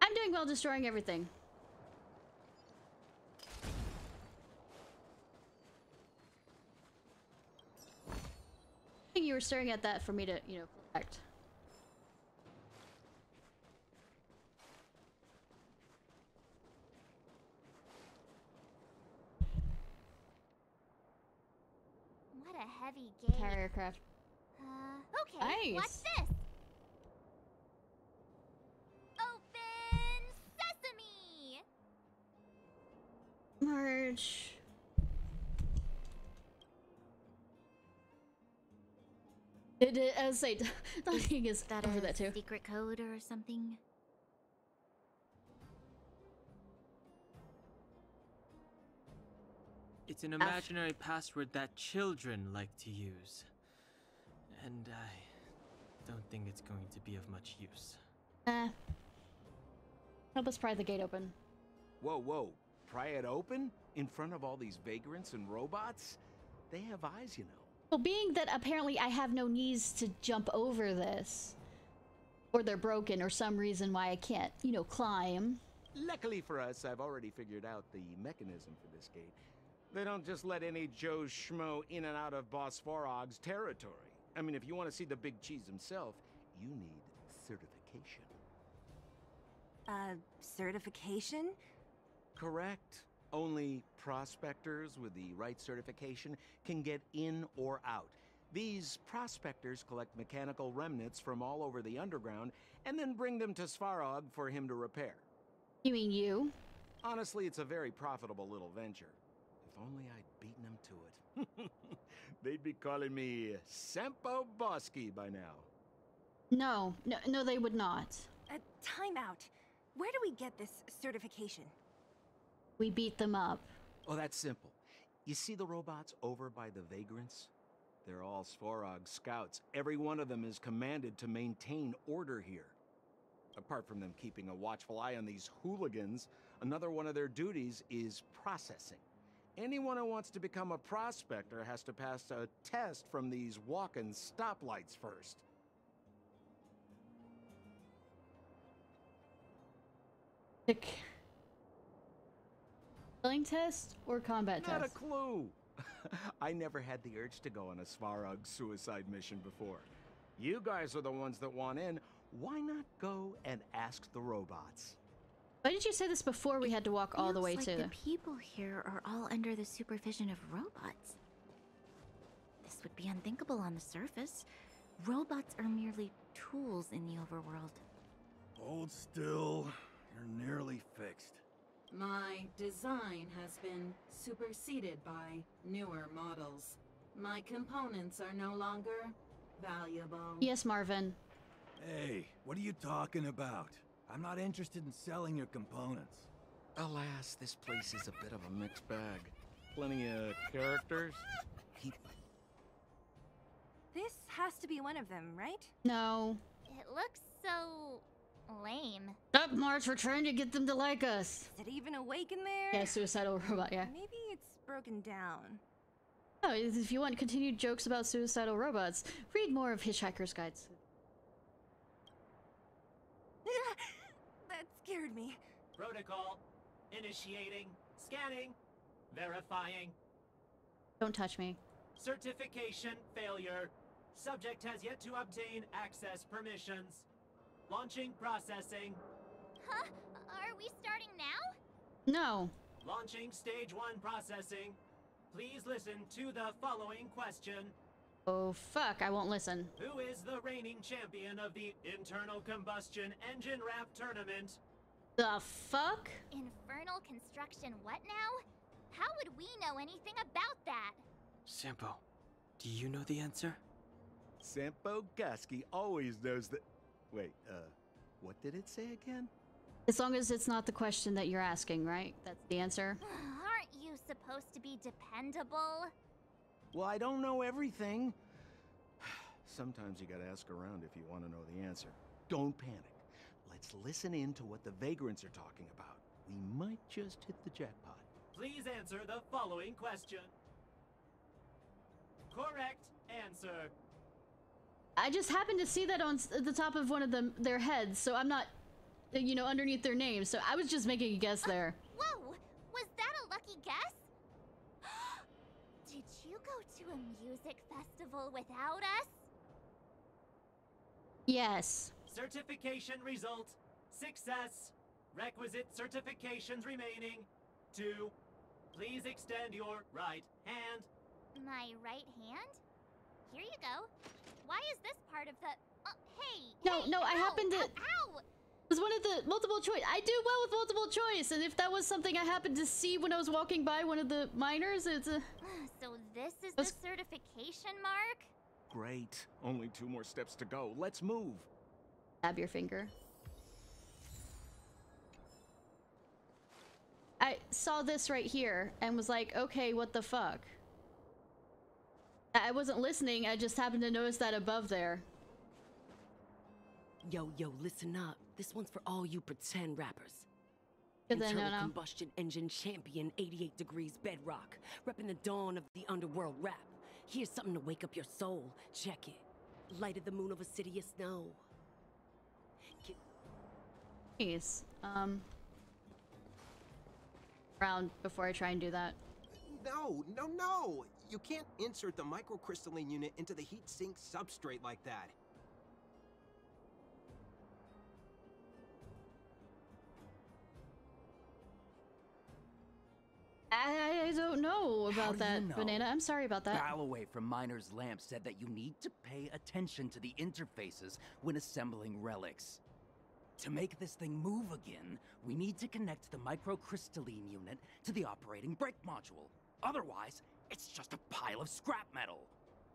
I'm doing well destroying everything. were staring at that for me to, you know, collect.
What a heavy gate.
Carrier craft.
Okay,
Nice.
what's this? Open sesame!
March. I was like, nothing is
That
over
a
that too.
secret code or something?
It's an imaginary password that children like to use. And I don't think it's going to be of much use.
Help us pry the gate open.
Whoa, whoa. Pry it open? In front of all these vagrants and robots? They have eyes, you know.
Well, being that apparently I have no knees to jump over this, or they're broken, or some reason why I can't, you know, climb.
Luckily for us, I've already figured out the mechanism for this gate. They don't just let any Joe Schmo in and out of Boss Farog's territory. I mean, if you want to see the big cheese himself, you need certification.
Certification?
Correct. Only prospectors with the right certification can get in or out. These prospectors collect mechanical remnants from all over the underground and then bring them to Svarog for him to repair.
You mean you?
Honestly, it's a very profitable little venture. If only I'd beaten them to it. They'd be calling me Sempo Bosky by now.
No, they would not.
Time out. Where do we get this certification?
We beat them up.
Oh, that's simple. You see the robots over by the vagrants? They're all Svarog scouts. Every one of them is commanded to maintain order here. Apart from them keeping a watchful eye on these hooligans, another one of their duties is processing. Anyone who wants to become a prospector has to pass a test from these walk-in stoplights first.
Pick. Killing test or combat
Not
test?
a clue. I never had the urge to go on a Svarog suicide mission before. You guys are the ones that want in. Why not go and ask the robots?
Why did you say this before we had to walk all the way
Feels
to
like the people here are all under the supervision of robots. This would be unthinkable on the surface. Robots are merely tools in the overworld.
Hold still. You're nearly fixed.
My design has been superseded by newer models. My components are no longer valuable.
Yes, Marvin.
Hey, what are you talking about? I'm not interested in selling your components.
Alas, this place is a bit of a mixed bag. Plenty of characters.
This has to be one of them, right?
No.
It looks so lame.
Up, March, we're trying to get them to like us.
Is it even awake in there?
Yeah, suicidal robot, yeah.
Maybe it's broken down.
Oh, if you want continued jokes about suicidal robots, read more of Hitchhiker's Guides.
That scared me.
Protocol. Initiating. Scanning. Verifying.
Don't touch me.
Certification failure. Subject has yet to obtain access permissions. Launching processing.
Huh? Are we starting now?
No.
Launching stage 1 processing. Please listen to the following question.
Oh, fuck, I won't listen.
Who is the reigning champion of the internal combustion engine ramp tournament?
The fuck?
Infernal construction what now? How would we know anything about that?
Sampo, do you know the answer?
Sempo Bosky always knows that. Wait, what did it say again?
As long as it's not the question that you're asking, right? That's the answer?
Aren't you supposed to be dependable?
Well, I don't know everything. Sometimes you gotta ask around if you want to know the answer. Don't panic. Let's listen in to what the vagrants are talking about. We might just hit the jackpot.
Please answer the following question. Correct answer.
I just happened to see that on the top of one of their heads, so I'm not, you know, underneath their names, so I was just making a guess there.
Whoa! Was that a lucky guess? Did you go to a music festival without us?
Yes.
Certification result. Success. Requisite certifications remaining. 2. Please extend your right hand.
My right hand? Here you go. Why is this part of the... hey!
No,
hey,
no, I
ow,
happened to...
Ow!
It was one of the multiple choice. I do well with multiple choice, and if that was something I happened to see when I was walking by one of the miners, it's a...
So this is the certification mark?
Great. Only 2 more steps to go. Let's move.
Stab your finger. I saw this right here and was like, okay, what the fuck? I wasn't listening, I just happened to notice that above there.
Yo, listen up. This one's for all you pretend rappers.
But then,
Internal
no.
combustion engine champion, 88 degrees bedrock. Repping the dawn of the underworld rap. Here's something to wake up your soul. Check it. Light of the moon over city of snow.
Jeez. Round before I try and do that.
No! You can't insert the microcrystalline unit into the heat sink substrate like that.
I don't know about that,
you know?
Banana. I'm sorry about that.
Ballaway from Miner's Lamp said that you need to pay attention to the interfaces when assembling relics. To make this thing move again, we need to connect the microcrystalline unit to the operating brake module. Otherwise, it's just a pile of scrap metal.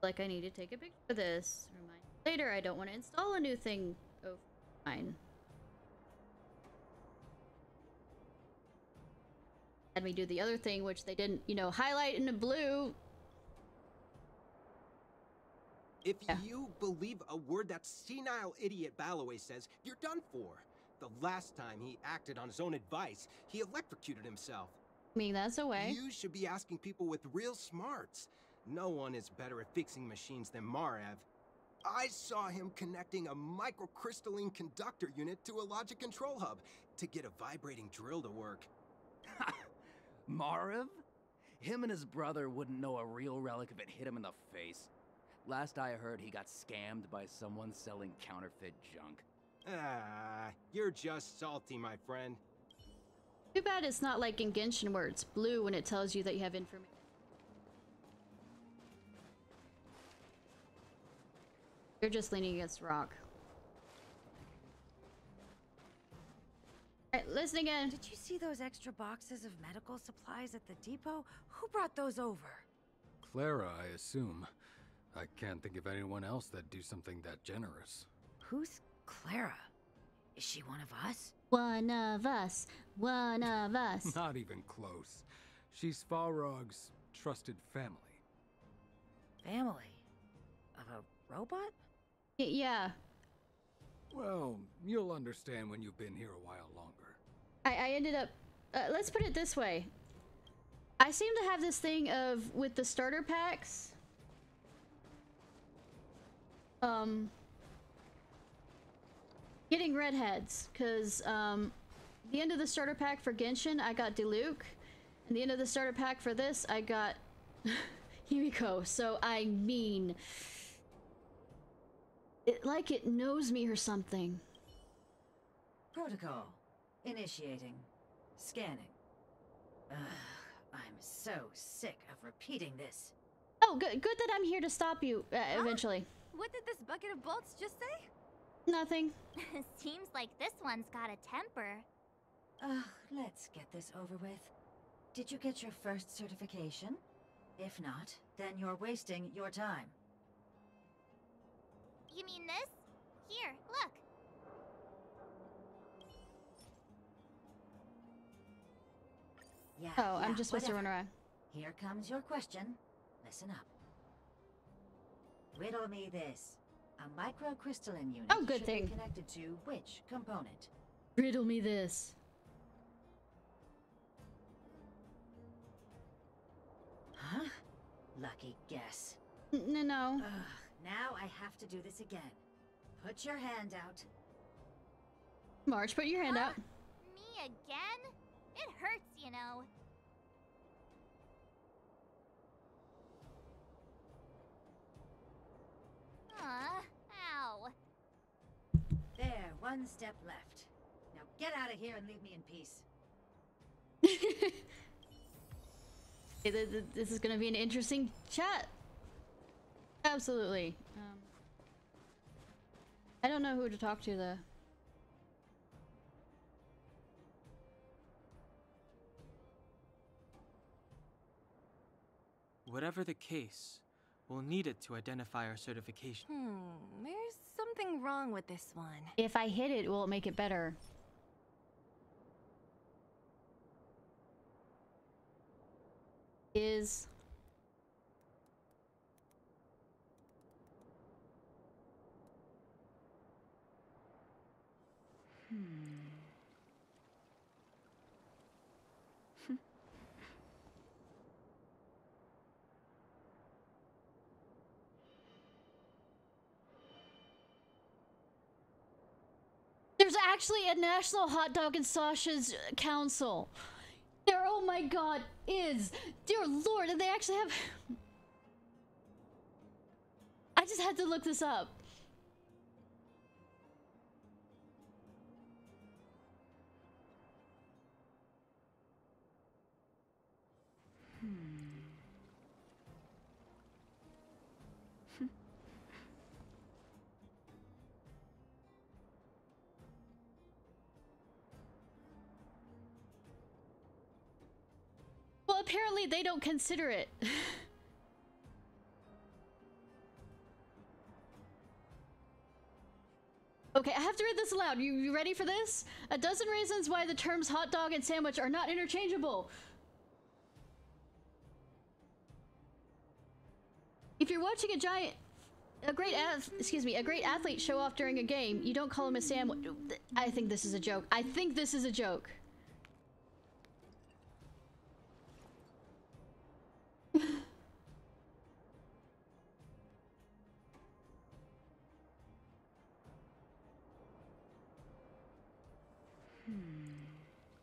Like I need to take a picture of this. Remind later, I don't want to install a new thing. Oh, fine. Had me do the other thing, which they didn't, highlight in the blue.
If you believe a word that senile idiot Balloway says, you're done for. The last time he acted on his own advice, he electrocuted himself.
I mean, that's a way.
You should be asking people with real smarts. No one is better at fixing machines than Marev. I saw him connecting a microcrystalline conductor unit to a logic control hub to get a vibrating drill to work.
Marev? Him and his brother wouldn't know a real relic if it hit him in the face. Last I heard, he got scammed by someone selling counterfeit junk.
Ah, you're just salty, my friend.
Too bad it's not like in Genshin where it's blue when it tells you that you have information. You're just leaning against rock. Alright, listen again.
Did you see those extra boxes of medical supplies at the depot? Who brought those over?
Clara, I assume. I can't think of anyone else that'd do something that generous.
Who's Clara? Is she one of us?
One of us. One of us.
Not even close. She's Farog's trusted family.
Family? Of a robot?
Yeah.
Well, you'll understand when you've been here a while longer.
I ended up... let's put it this way. I seem to have this thing of, with the starter packs... getting redheads, because, the end of the starter pack for Genshin, I got Diluc, and the end of the starter pack for this, I got Himiko, so I mean... like it knows me or something.
Protocol. Initiating. Scanning. Ugh, I'm so sick of repeating this.
Oh, good that I'm here to stop you, eventually.
What did this bucket of bolts just say?
Nothing.
Seems like this one's got a temper.
Let's get this over with. Did you get your first certification? If not, then you're wasting your time.
You mean this? Here, look.
Yeah,
oh, I'm just supposed to run around.
Here comes your question. Listen up. Riddle me this. A microcrystalline unit
good
should
thing.
be connected to which component?
Riddle me this.
Huh? Lucky guess.
No.
Now I have to do this again. Put your hand out.
March, put your hand out.
Me again? It hurts, you know. Ow.
one step left. Now get out of here and leave me in peace.
This is gonna be an interesting chat. Absolutely. I don't know who to talk to though.
Whatever the case, we'll need it to identify our certification.
There's something wrong with this one.
If I hit it, will it make it better? Is... There's actually a National Hot Dog and Sausage Council. There, oh my god, is. Dear lord, and they actually have... I just had to look this up. Well, apparently they don't consider it. Okay, I have to read this aloud. You ready for this? A dozen reasons why the terms hot dog and sandwich are not interchangeable. If you're watching a great athlete show off during a game, you don't call him a sandwich. I think this is a joke. I think this is a joke.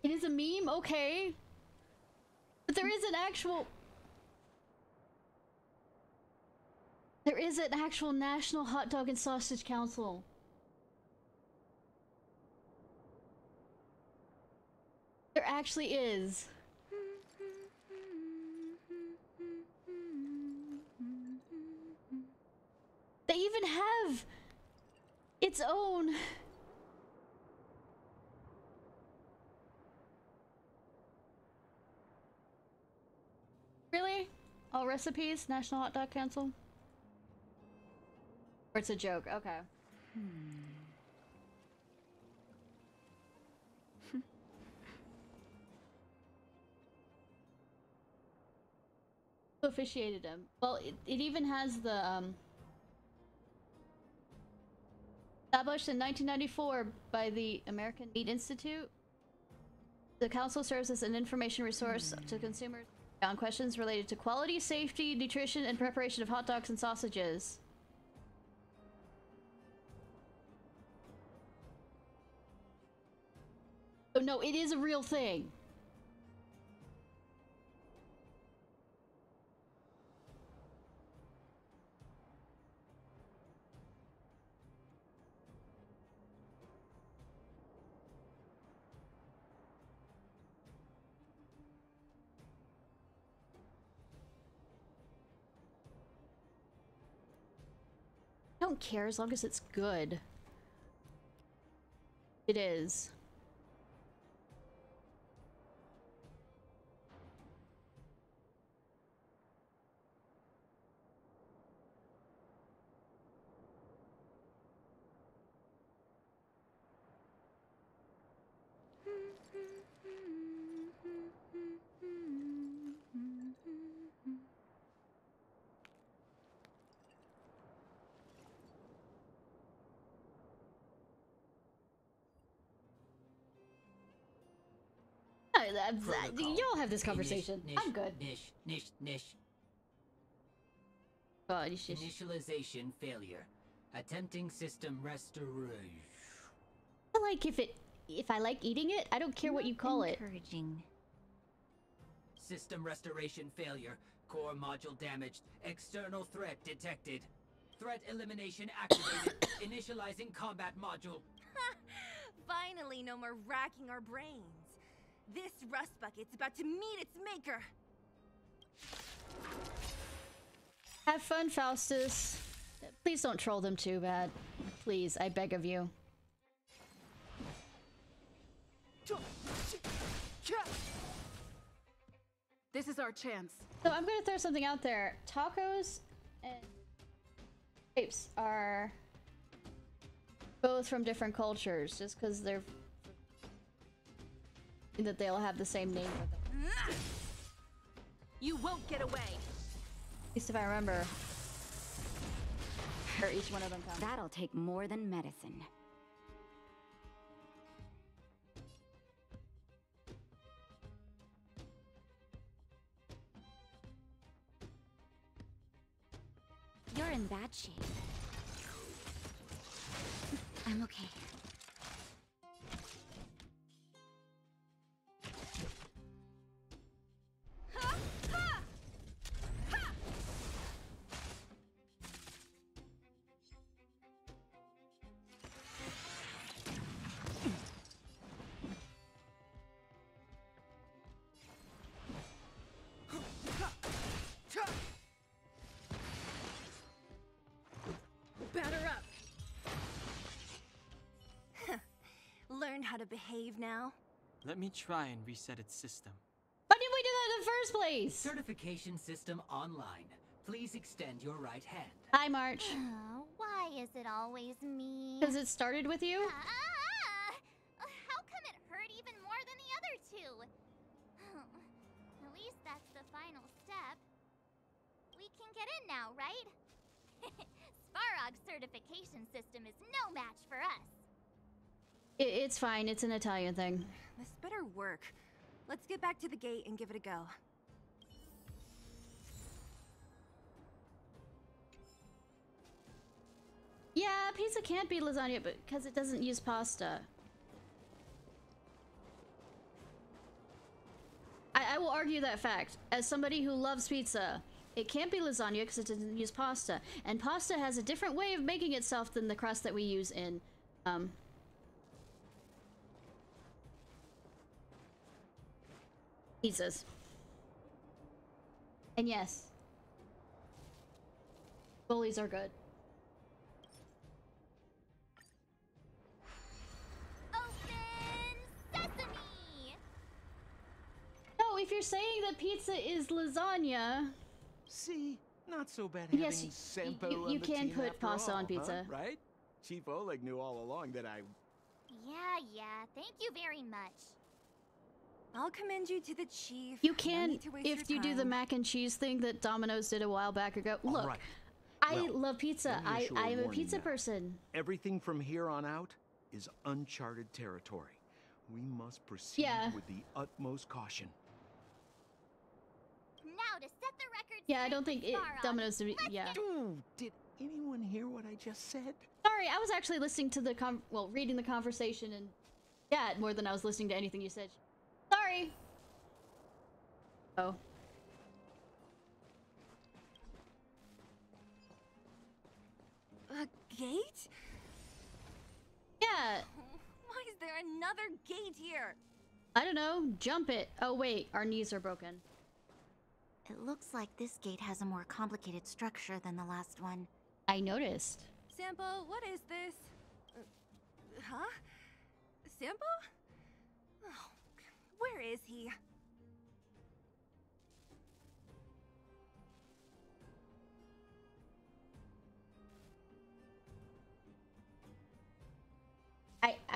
It is a meme, okay. But there is an actual... There is an actual National Hot Dog and Sausage Council. There actually is. They even have its own... Really? All recipes? National Hot Dog Council? Or it's a joke, okay. Who officiated him? Well, it even has the, established in 1994 by the American Meat Institute. The council serves as an information resource to consumers on questions related to quality, safety, nutrition, and preparation of hot dogs and sausages. Oh no, it is a real thing. I don't care as long as it's good. It is. Y'all have this conversation. I'm good.
Nish.
God,
Initialization failure. Attempting system restoration.
I like if I like eating it, I don't care what you call it.
Encouraging.
System restoration failure. Core module damaged. External threat detected. Threat elimination activated. Initializing combat module.
Finally, no more racking our brains. This rust bucket's about to meet its maker.
Have fun, Faustus. Please don't troll them too bad. Please, I beg of you.
This is our chance.
So I'm gonna throw something out there. Tacos and grapes are both from different cultures, just because they're that they'll have the same name for them.
You won't get away.
At least if I remember where each one of them comes.
That'll take more than medicine.
You're in bad shape. I'm okay.
Batter up. Learned how to behave now.
Let me try and reset its system.
Why didn't we do that in the first place?
Certification system online. Please extend your right hand.
Hi, March.
Why is it always me?
Because it started with you?
How come it hurt even more than the other two? At least that's the final step. We can get in now, right? Svarog's certification system is no match for us.
It's fine. It's an Italian thing.
This better work. Let's get back to the gate and give it a go.
Yeah, pizza can't be lasagna because it doesn't use pasta. I will argue that fact. As somebody who loves pizza, it can't be lasagna because it doesn't use pasta. And pasta has a different way of making itself than the crust that we use in, pizzas. And yes, bullies are good. No, if you're saying that pizza is lasagna...
See? Not so bad
yes,
having Sampo
you
on the
can
team
put
after
pasta
all,
on pizza.
huh? Right? Chief Oleg knew all along that I...
Yeah, thank you very much.
I'll commend you to the chief.
You
No
can,
need to waste
if
your
you do the
time.
mac and cheese thing that Domino's did a while back ago. Look,
right.
I
Well,
love pizza.
let me issue a
I'm a
warning
pizza
now.
person.
Everything from here on out is uncharted territory. We must proceed
Yeah.
with the utmost caution.
Now to set the record
Yeah, I don't think it,
Svarog.
Domino's did, yeah.
Ooh, did anyone hear what I just said?
Sorry, I was actually listening to the reading the conversation and chat more than I was listening to anything you said. Sorry. Oh.
A gate?
Yeah.
Why is there another gate here?
I don't know. Jump it. Oh wait, our knees are broken.
It looks like this gate has a more complicated structure than the last one.
I noticed.
Sampo, what is this? Huh? Sampo? Oh, where is he?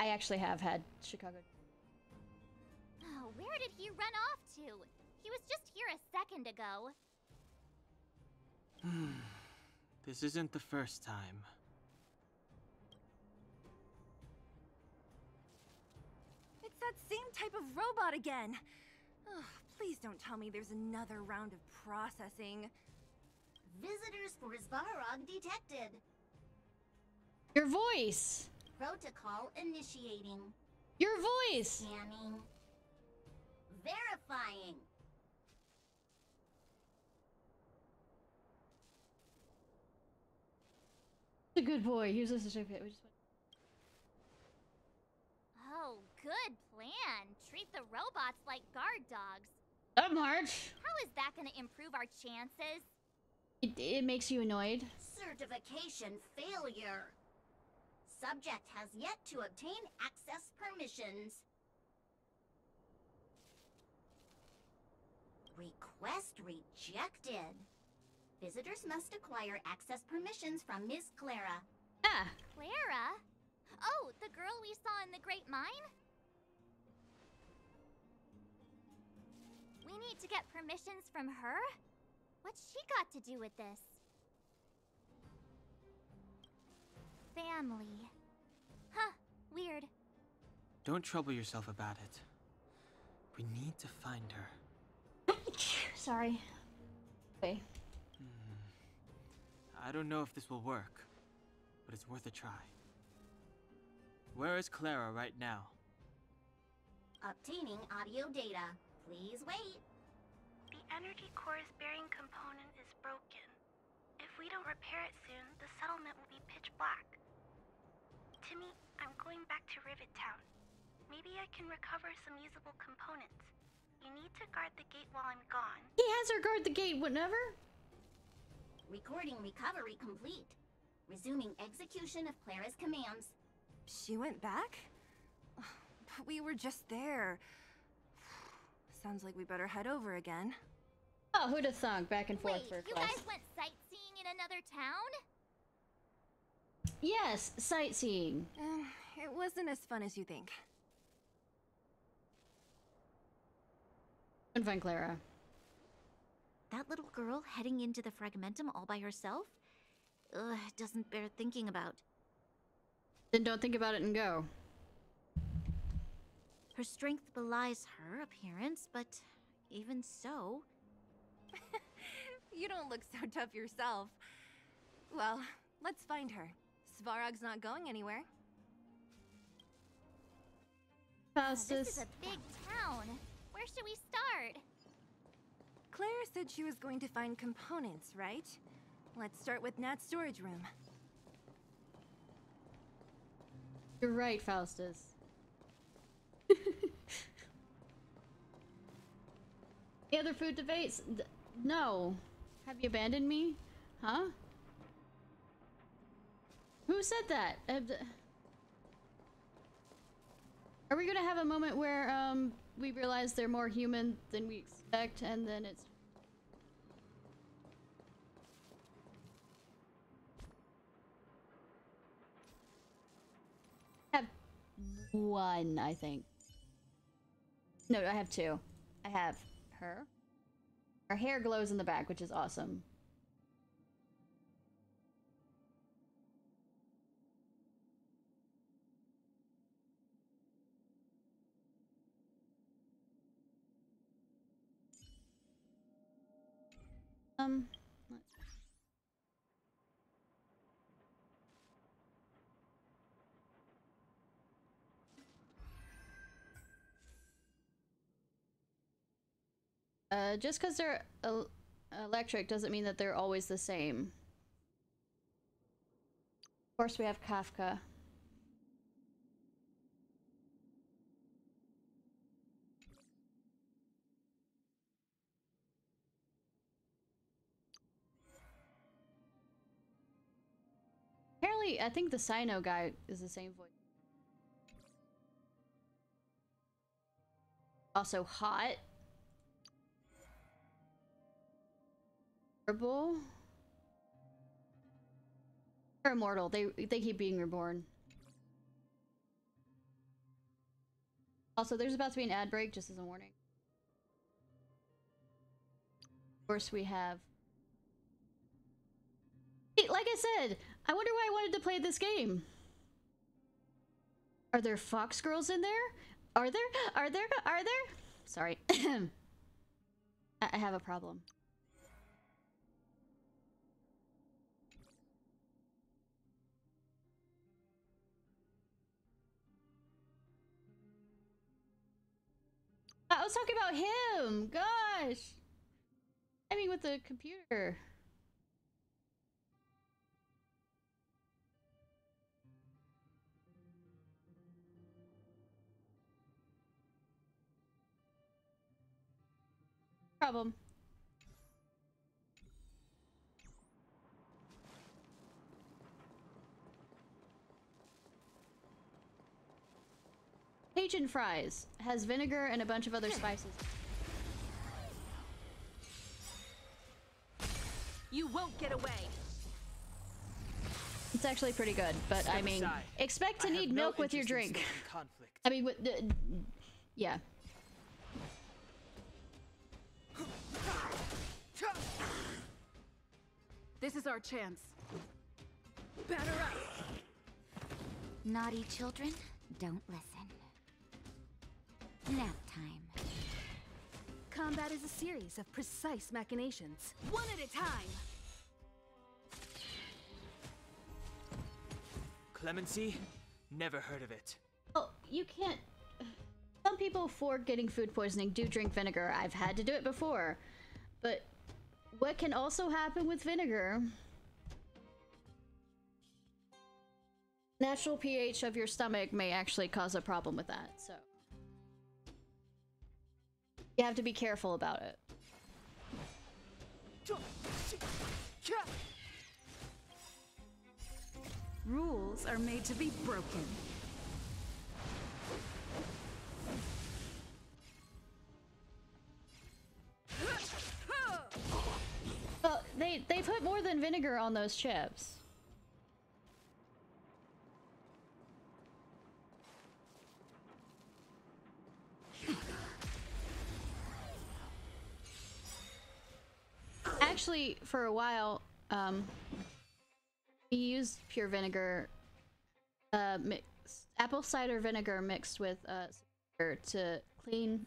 I actually have had Chicago.
Oh, where did he run off to? He was just here a second ago.
This isn't the first time.
It's that same type of robot again. Oh, please don't tell me there's another round of processing.
Visitors for Svarog detected.
Your voice.
Protocol initiating.
Your voice.
Scanning. Verifying.
A good boy. Here's a certificate. We just went.
Oh, good plan. Treat the robots like guard dogs.
Up, March.
How is that gonna improve our chances?
It makes you annoyed.
Certification failure. Subject has yet to obtain access permissions. Request rejected. Visitors must acquire access permissions from Miss Clara.
Ah.
Clara? Oh, the girl we saw in the Great Mine? We need to get permissions from her? What's she got to do with this? Family. Huh, weird.
Don't trouble yourself about it. We need to find her.
Sorry. Okay.
I don't know if this will work, but it's worth a try. Where is Clara right now?
Obtaining audio data. Please wait.
The energy core's bearing component is broken. If we don't repair it soon, the settlement will be pitch black. Timmy, I'm going back to Rivet Town. Maybe I can recover some usable components. You need to guard the gate while I'm gone.
He has her guard the gate whenever?
Recording recovery complete. Resuming execution of Clara's commands.
She went back? But we were just there. Sounds like we better head over again.
Oh, who'd have thunk? Back and forth
Wait,
for a
you
class.
guys went sightseeing in another town?
Yes, sightseeing.
It wasn't as fun as you think.
Couldn't find Clara.
That little girl heading into the Fragmentum all by herself? Ugh, doesn't bear thinking about.
Then don't think about it and go.
Her strength belies her appearance, but even so...
You don't look so tough yourself. Well, let's find her. Svarog's not going anywhere.
Faustus.
This is a big town. Where should we start?
Clara said she was going to find components, right? Let's start with Nat's storage room.
You're right, Faustus. Any other food debates? No. Have you abandoned me? Huh? Who said that? Are we gonna have a moment where we realize they're more human than we expect, and then it's... I have one, I think. No, I have two. I have her. Her hair glows in the back, which is awesome. Just because they're electric doesn't mean that they're always the same. Of course, we have Kafka. Apparently, I think the Sino guy is the same voice. Also hot. Horrible. They're immortal. They keep being reborn. Also, there's about to be an ad break, just as a warning. Of course, we have... Like I said, I wonder why I wanted to play this game. Are there fox girls in there? Are there? Are there? Are there? Sorry. I have a problem. I was talking about him! Gosh! I mean, with the computer. Problem. Cajun fries has vinegar and a bunch of other spices.
You won't get away.
It's actually pretty good, but
Step
I mean,
aside.
expect to
I have
need
no
milk with your
interest in
drink.
stoking conflict.
I mean, with yeah.
This is our chance.
Batter up!
Naughty children, don't listen. Nap time.
Combat is a series of precise machinations. One at a time!
Clemency? Never heard of it.
Well, you can't. Some people for getting food poisoning do drink vinegar. I've had to do it before. But what can also happen with vinegar? Natural pH of your stomach may actually cause a problem with that, so you have to be careful about it.
Rules are made to be broken.
Well, they put more than vinegar on those chips. Actually, for a while, we used pure vinegar, apple cider vinegar mixed with to clean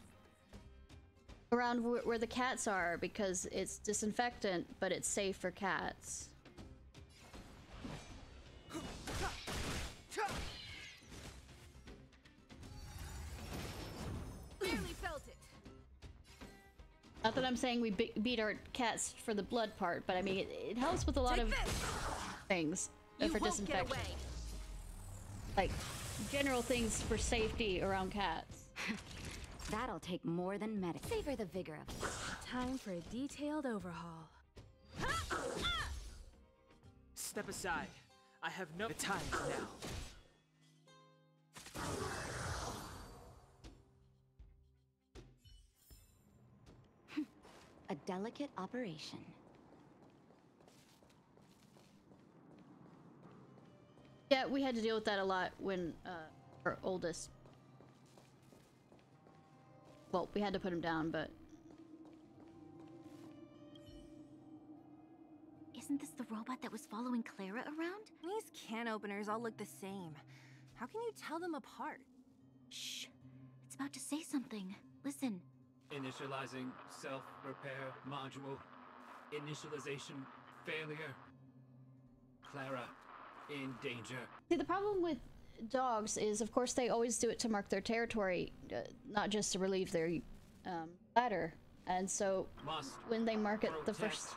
around where the cats are, because it's disinfectant, but it's safe for cats.
Barely felt it.
Not that I'm saying we beat our cats for the blood part, but I mean, it helps with a lot of things for disinfection. Like, general things for safety around cats.
That'll take more than medic. Savor the vigor of it.
Time for a detailed overhaul.
Step aside. I have no time now.
A delicate operation.
Yeah, we had to deal with that a lot when our oldest. Well, we had to put him down, but
Isn't this the robot that was following Clara around?
These can openers all look the same. How can you tell them apart?
Shh. It's about to say something. Listen.
Initializing self-repair module. Initialization failure. Clara in danger.
see, the problem with dogs is, of course, they always do it to mark their territory, not just to relieve their ladder. And so, when they mark it the first,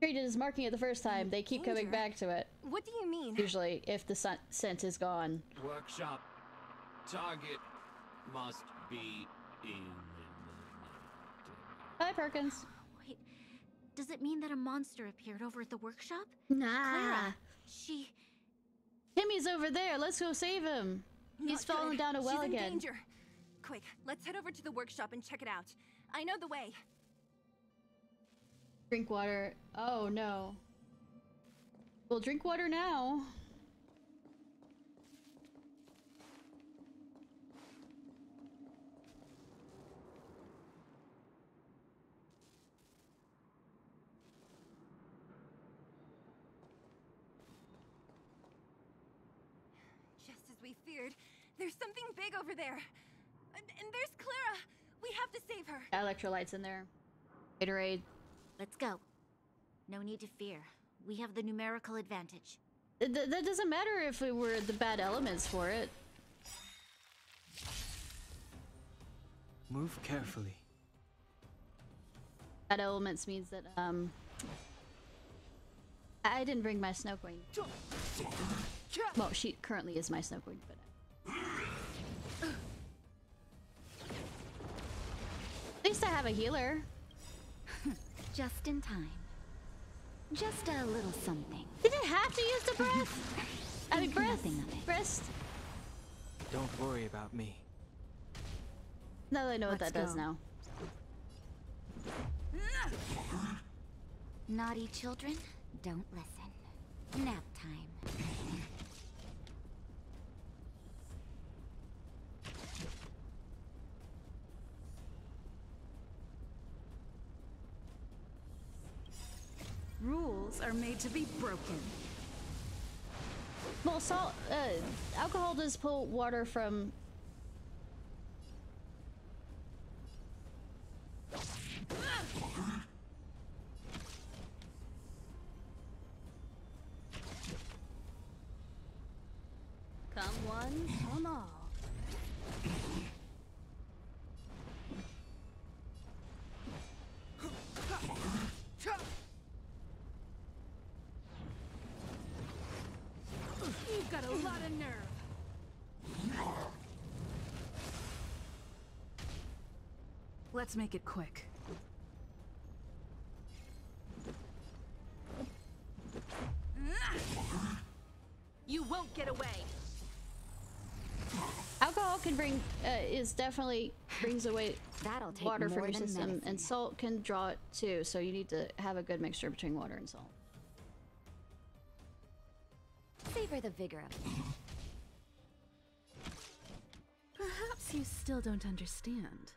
treated as marking it the first time, they keep coming back to it.
What do you mean?
Usually, if the scent is gone.
Workshop. Target must be in.
Hi, Perkins.
Wait, does it mean that a monster appeared over at the workshop?
Nah.
Clara,
Timmy's over there. Let's go save him. He's fallen down a well
She's
again.
in danger. Quick, let's head over to the workshop and check it out. I know the way.
Drink water. Oh no. We'll drink water now.
Just as we feared, there's something big over there. And there's Clara. We have to save her.
Electrolytes in there. Gatorade.
Let's go. No need to fear. We have the numerical advantage.
That doesn't matter if it were the bad elements for it.
Move carefully.
Bad elements means that, I didn't bring my snow queen. Well, she currently is my snow queen, but... At least I have a healer.
Just in time. Just a little something.
Did it have to use the breath? I mean, breath.
Nothing of it.
Breast.
Don't worry about me.
Now that I know what that
Let's
does
go.
now.
Naughty children, don't listen. Nap time.
Rules are made to be broken.
Well, salt, alcohol does pull water from.
Come one, come all. You've got a lot of nerve. Let's make it quick. You won't get away.
Alcohol can bring is definitely brings away
That'll take
water from
more
your
than
system,
medicine.
and salt can draw it too. So you need to have a good mixture between water and salt.
Savor the vigor of it.
Perhaps you still don't understand.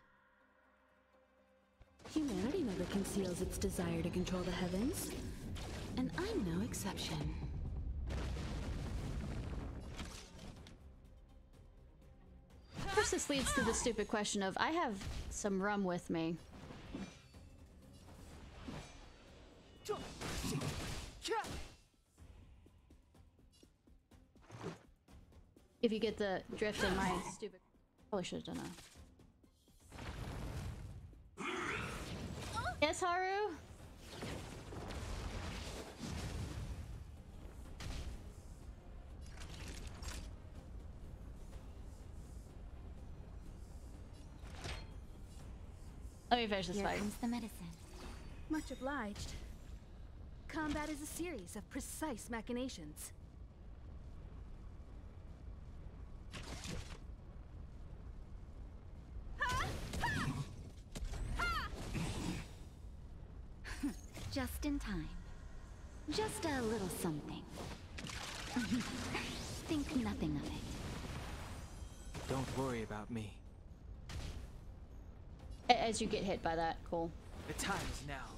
Humanity never conceals its desire to control the heavens, and I'm no exception.
Of course, this leads to the stupid question of, I have some rum with me. If you get the drift in my stupid... Probably should have done a... Yes, Haru? Let me finish this
Here
fight.
comes the medicine.
Much obliged. Combat is a series of precise machinations.
Just in time. Just a little something. Think nothing of it.
Don't worry about me.
As you get hit by that, cool.
The time is now.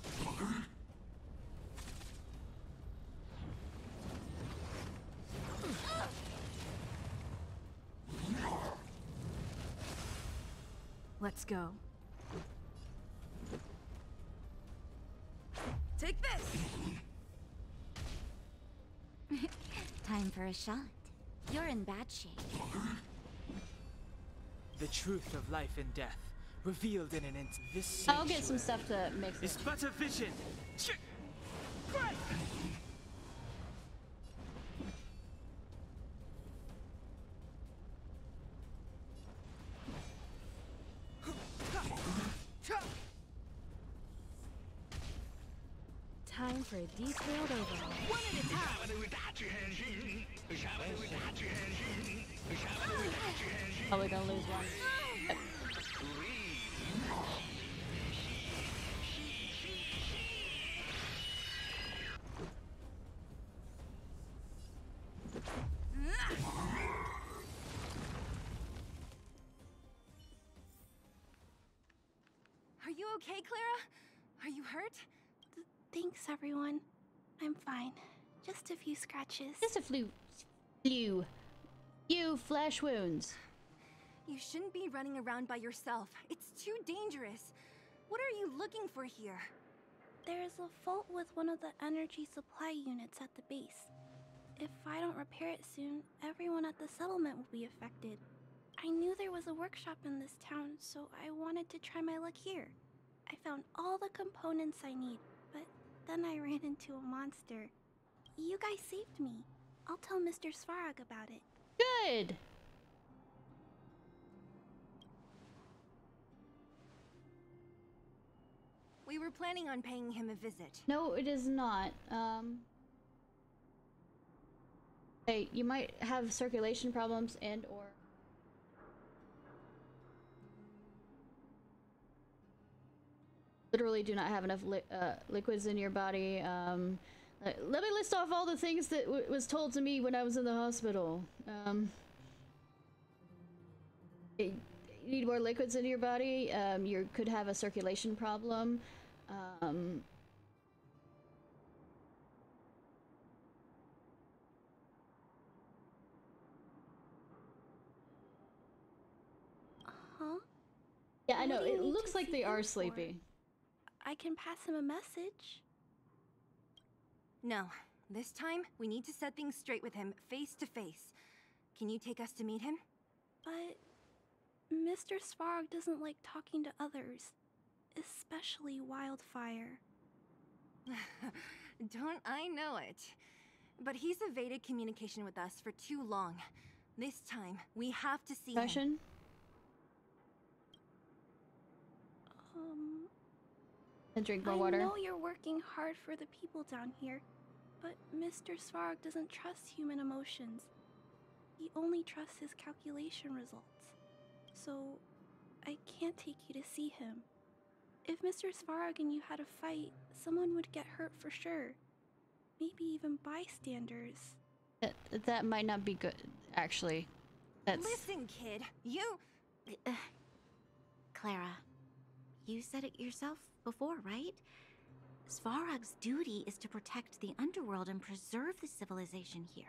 Let's go. Take this!
Time for a shot. You're in bad shape.
The truth of life and death, revealed in an instant. This
I'll get some stuff to mix
It's but a vision.
Time for a detailed overhaul. One at a time!
Probably gonna lose one.
Are you okay, Clara? Are you hurt?
Thanks, everyone. I'm fine. Just a few scratches.
Just a few flesh wounds.
You shouldn't be running around by yourself. It's too dangerous. What are you looking for here?
There's a fault with one of the energy supply units at the base. If I don't repair it soon, everyone at the settlement will be affected. I knew there was a workshop in this town, so I wanted to try my luck here. I found all the components I need, but then I ran into a monster. You guys saved me. I'll tell Mr. Svarog about it.
Good!
We were planning on paying him a visit.
No, it is not. Hey, you might have circulation problems and or literally do not have enough liquids in your body. Let me list off all the things that was told to me when I was in the hospital. You need more liquids in your body. You could have a circulation problem.
Huh?
Yeah, I know.
What do you
It
need
looks
to
like
see
they
him
are
for?
sleepy.
I can pass him a message.
No, this time we need to set things straight with him face to face. Can you take us to meet him?
But Mr. Svarog doesn't like talking to others, especially Wildfire.
Don't I know it? But he's evaded communication with us for too long. This time, we have to see him.
And drink more
I
water.
know you're working hard for the people down here, but Mr. Svarog doesn't trust human emotions. He only trusts his calculation results. So, I can't take you to see him. If Mr. Svarog and you had a fight, someone would get hurt for sure. Maybe even bystanders.
That might not be good, actually. That's...
Listen, kid, you...
Clara, you said it yourself before, right? Svarog's duty is to protect the underworld and preserve the civilization here.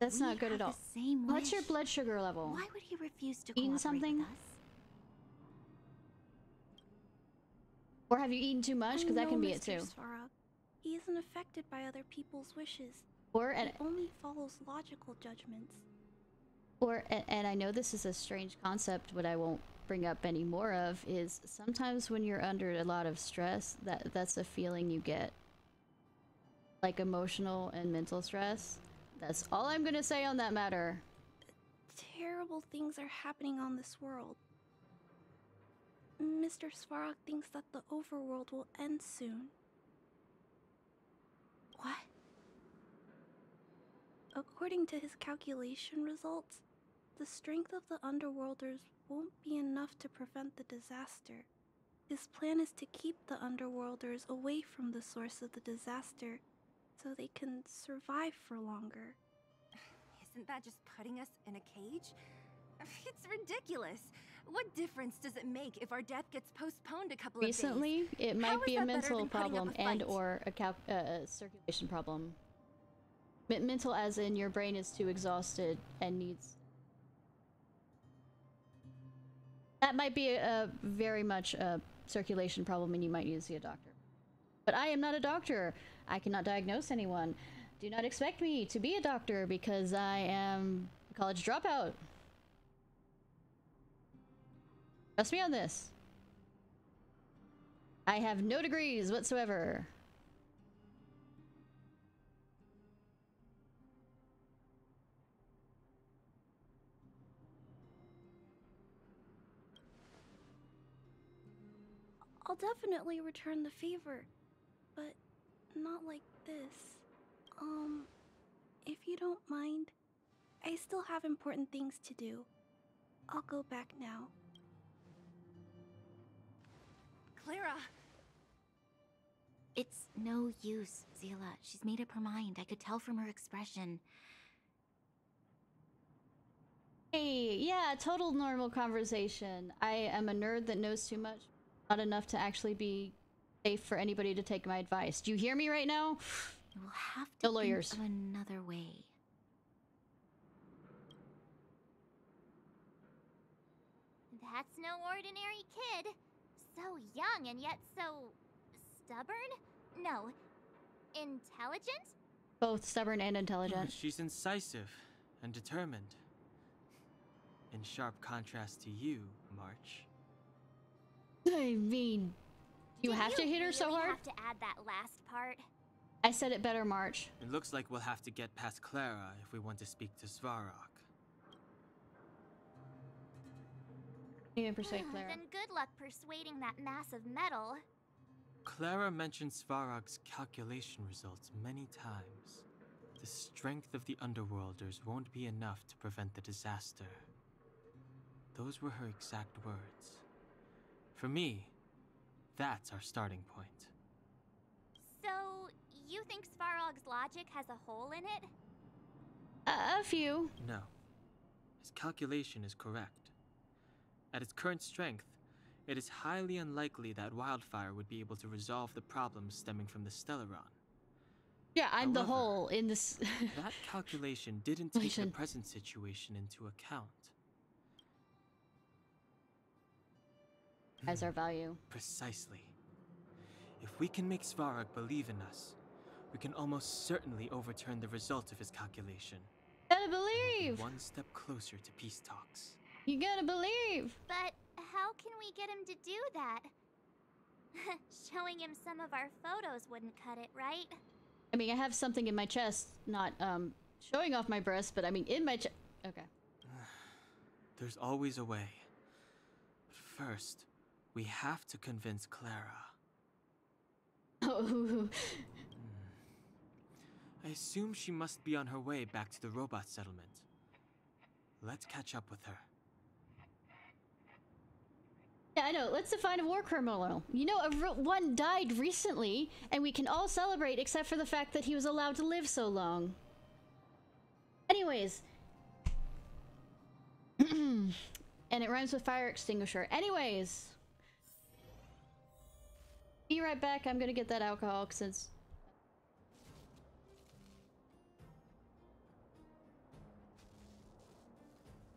That's not good at all.
Same
What's your
wish.
blood sugar level?
Why would he refuse to
Eating
cooperate
something?
with us?
Or have you eaten too much? Because that can be it too.
Svarog. He isn't affected by other people's wishes.
Or
he only follows logical judgments.
Or, and I know this is a strange concept, what I won't bring up any more of, is sometimes when you're under a lot of stress, that's a feeling you get. Like emotional and mental stress. That's all I'm gonna say on that matter.
Terrible things are happening on this world. Mr. Svarog thinks that the overworld will end soon.
What?
According to his calculation results, the strength of the Underworlders won't be enough to prevent the disaster. His plan is to keep the Underworlders away from the source of the disaster, so they can survive for longer.
Isn't that just putting us in a cage? It's ridiculous. What difference does it make if our death gets postponed a couple of days?
Recently, it
How
might
is
be a
that better
mental
than putting up
problem
a
and
fight?
or a circulation problem. Mental as in your brain is too exhausted and needs... That might be a very much a circulation problem and you might need to see a doctor. But I am not a doctor. I cannot diagnose anyone. Do not expect me to be a doctor because I am a college dropout. Trust me on this. I have no degrees whatsoever.
I'll definitely return the favor, but not like this. If you don't mind, I still have important things to do. I'll go back now.
Clara!
It's no use, Zila. She's made up her mind. I could tell from her expression.
Hey, yeah, total normal conversation. I am a nerd that knows too much. Not enough to actually be safe for anybody to take my advice. Do you hear me right now?
We'll have to
No lawyers.
think of another way.
That's no ordinary kid. So young and yet so stubborn? No, intelligent?
Both stubborn and intelligent.
She's incisive and determined. In sharp contrast to you, March.
I mean, you have to hit her so hard?
Have to add that last part.
I said it better, March.
It looks like we'll have to get past Clara if we want to speak to Svarog.
You can persuade Clara.
Then good luck persuading that mass of metal.
Clara mentioned Svarog's calculation results many times. The strength of the Underworlders won't be enough to prevent the disaster. Those were her exact words. For me, that's our starting point.
So, you think Svarog's logic has a hole in it?
A few.
No. His calculation is correct. At its current strength, it is highly unlikely that Wildfire would be able to resolve the problems stemming from the Stellaron.
Yeah, I'm the
However,
hole in this.
That calculation didn't take the present situation into account.
As our value.
Precisely. If we can make Svarog believe in us, we can almost certainly overturn the result of his calculation.
Gotta believe!
One step closer to peace talks.
You gotta believe!
But how can we get him to do that? Showing him some of our photos wouldn't cut it, right?
I mean, I have something in my chest, not showing off my breast, but I mean in my chest. Okay.
There's always a way. But first, we have to convince Clara.
Oh.
I assume she must be on her way back to the robot settlement. Let's catch up with her.
Yeah, I know. Let's define a war criminal. You know, one died recently, and we can all celebrate except for the fact that he was allowed to live so long. Anyways. And it rhymes with fire extinguisher. Anyways. Be right back. I'm gonna get that alcohol since...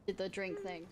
did the drink thing.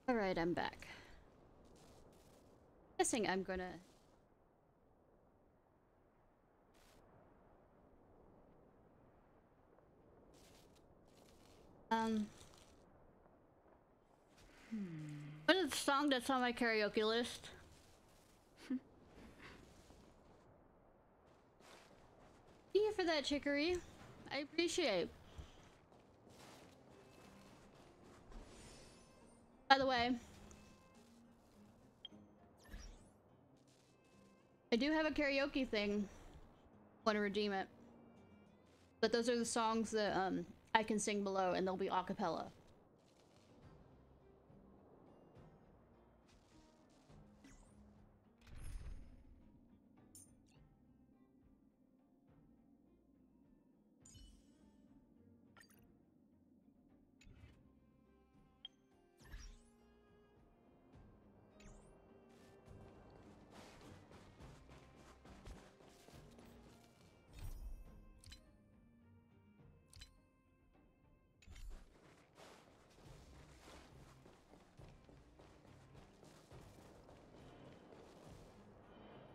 Alright, I'm back. Guessing I'm gonna... What is the song that's on my karaoke list? Thank you for that, Chicory. I appreciate. By the way, I do have a karaoke thing. Want to redeem it. But those are the songs that I can sing below, and they'll be a cappella.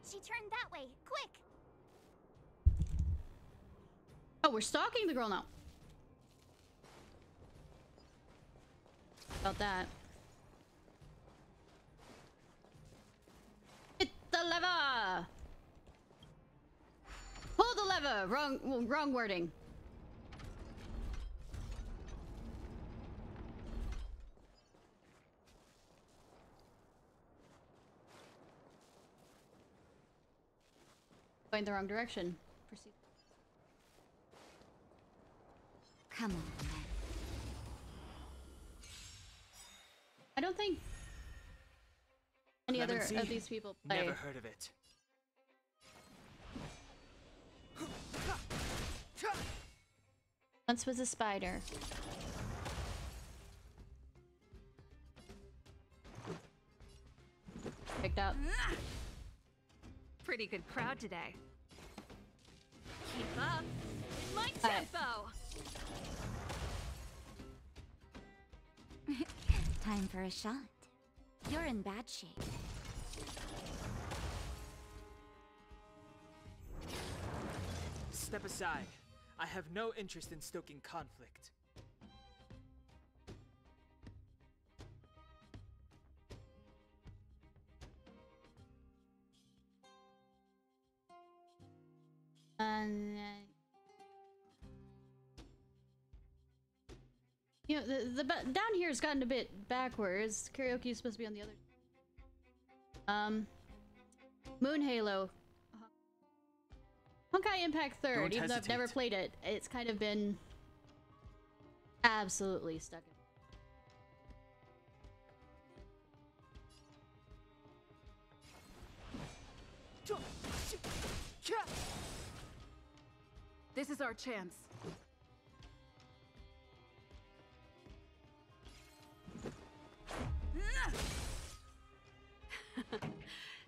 She turned that way. Quick!
Oh, we're stalking the girl now. About that. Hit the lever! Pull the lever! Wrong wording. Going the wrong direction. Proceed.
Come on, then.
I don't think any
Clemency?
other of these people play.
Never heard of it.
Once was a spider. Picked up.
Pretty good crowd today. Keep up. My
Alright.
tempo.
Time for a shot. You're in bad shape.
Step aside. I have no interest in stoking conflict.
You know, the down here has gotten a bit backwards. Karaoke is supposed to be on the other. Moon Halo. Honkai Impact 3rd,
Don't
even though I've never
hesitate.
played it, it's kind of been absolutely stuck in.
This is our chance.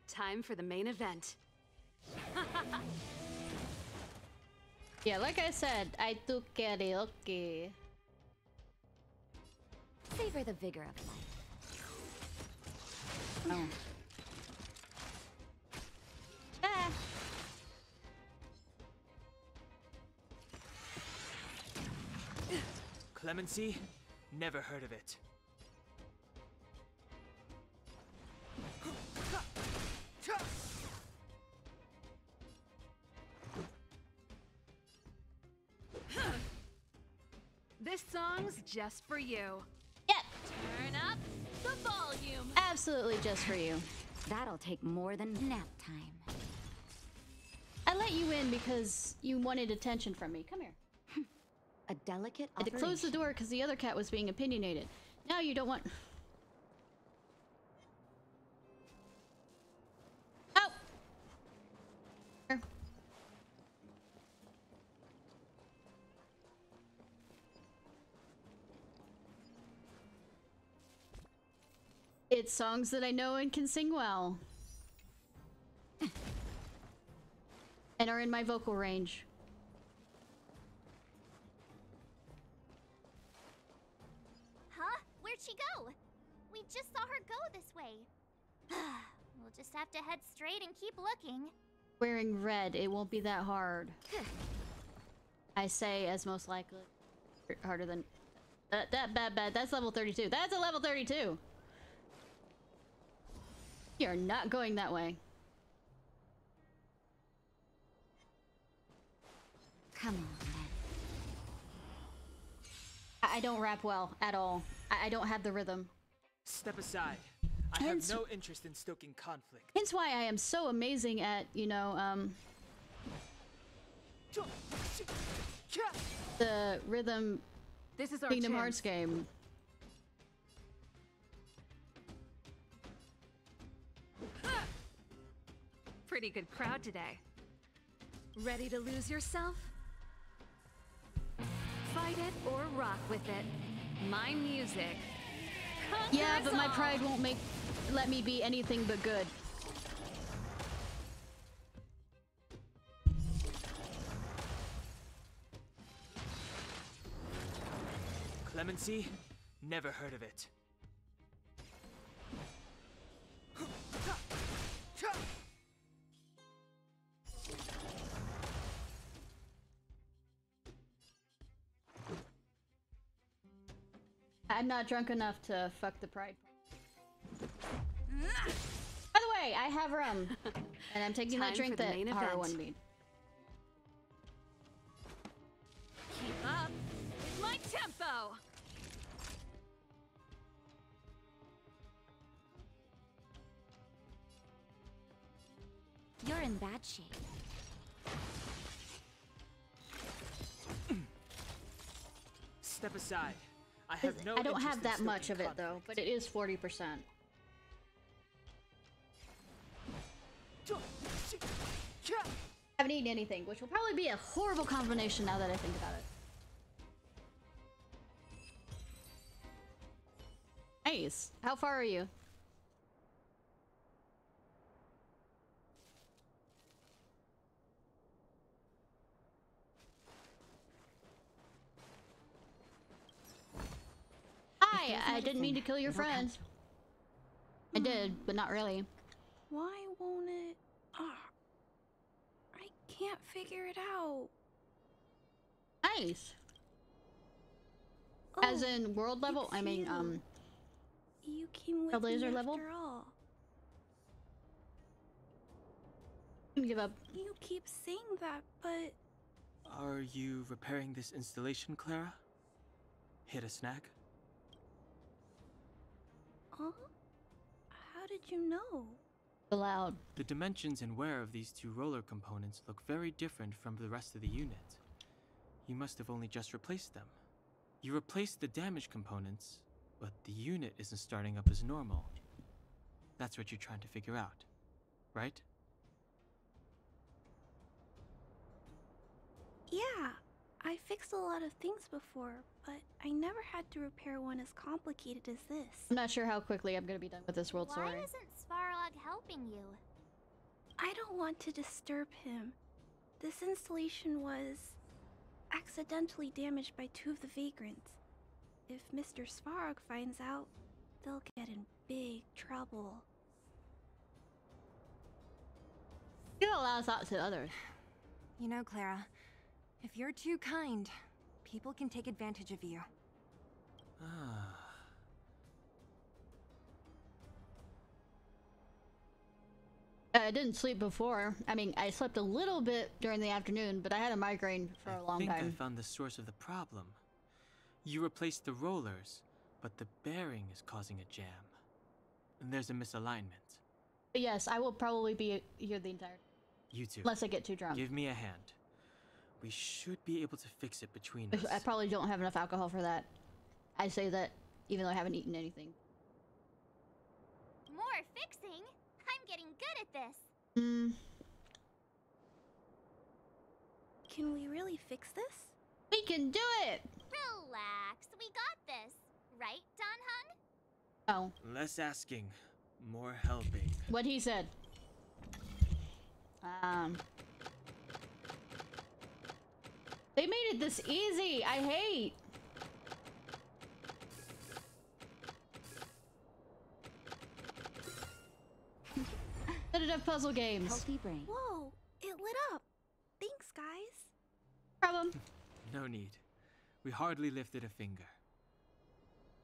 Time for the main event.
Yeah, like I said, I do karaoke.
Savor the vigor of life.
Oh. Ah.
Clemency? Never heard of it.
This song's just for you.
Yep.
Turn up the volume.
Absolutely just for you.
That'll take more than nap time.
I let you in because you wanted attention from me. Come here.
A delicate
I had to close the door because the other cat was being opinionated. Now you don't want... Oh! Here. It's songs that I know and can sing well. And are in my vocal range.
Huh? Where'd she go? We just saw her go this way. We'll just have to head straight and keep looking.
Wearing red, it won't be that hard. I say as most likely harder than Bad. That's level 32. That's a level 32. You're not going that way.
Come on, then.
I don't rap well at all. I don't have the rhythm.
Step aside. I have no interest in stoking conflict.
Hence why I am so amazing at, you know, the rhythm
This is our
Kingdom
chance.
Hearts game.
Pretty good crowd today. Ready to lose yourself? Fight it or rock with it. My music.
Yeah, but my
all.
pride won't let me be anything but good.
Clemency? Never heard of it.
I'm not drunk enough to fuck the pride. By the way, I have rum, and I'm taking that
Time
drink
for the
that
main
Haru
event.
wanted me.
Keep up with my tempo.
You're in bad shape.
Step aside. I have no
I don't
interest
have
in
that much of
stoking
it though, but it is 40%. Haven't eaten anything, which will probably be a horrible combination now that I think about it. Nice. How far are you? Hi, I didn't mean to kill your friend. I did, but not really.
Why won't it? I can't figure it out.
Nice. As
Oh,
in world level?
it's
I mean,
you came with
Trailblazer
me
level?
after all.
Give up.
You keep saying that, but
Are you repairing this installation, Clara? Hit a snag?
huh? How did you know?
Allowed.
The dimensions and wear of these two roller components look very different from the rest of the unit. You must have only just replaced them. You replaced the damaged components, but the unit isn't starting up as normal. That's what you're trying to figure out, right?
Yeah, I fixed a lot of things before, but I never had to repair one as complicated as this.
I'm not sure how quickly I'm gonna be done with this world
Why
story.
isn't Svarog helping you?
I don't want to disturb him. This installation was accidentally damaged by two of the vagrants. If Mr. Svarog finds out, they'll get in big trouble.
You don't allow that to others.
You know, Clara, if you're too kind, people can take advantage of you.
Ah.
I didn't sleep before. I mean, I slept a little bit during the afternoon, but I had a migraine for a long
I think I
time.
found the source of the problem. You replaced the rollers, but the bearing is causing a jam. And there's a misalignment.
But yes, I will probably be here the entire.
You two.
Unless I get too drunk.
Give me a hand. We should be able to fix it between us.
I probably don't have enough alcohol for that. I say that even though I haven't eaten anything.
More fixing? I'm getting good at this.
Can we really fix this?
We can do it!
Relax, we got this. Right, Don Hung?
Oh.
Less asking, more helping.
What he said. They made it this easy. I hate. Competitive puzzle games.
Healthy brain.
Whoa, it lit up. Thanks, guys.
Problem.
No need. We hardly lifted a finger.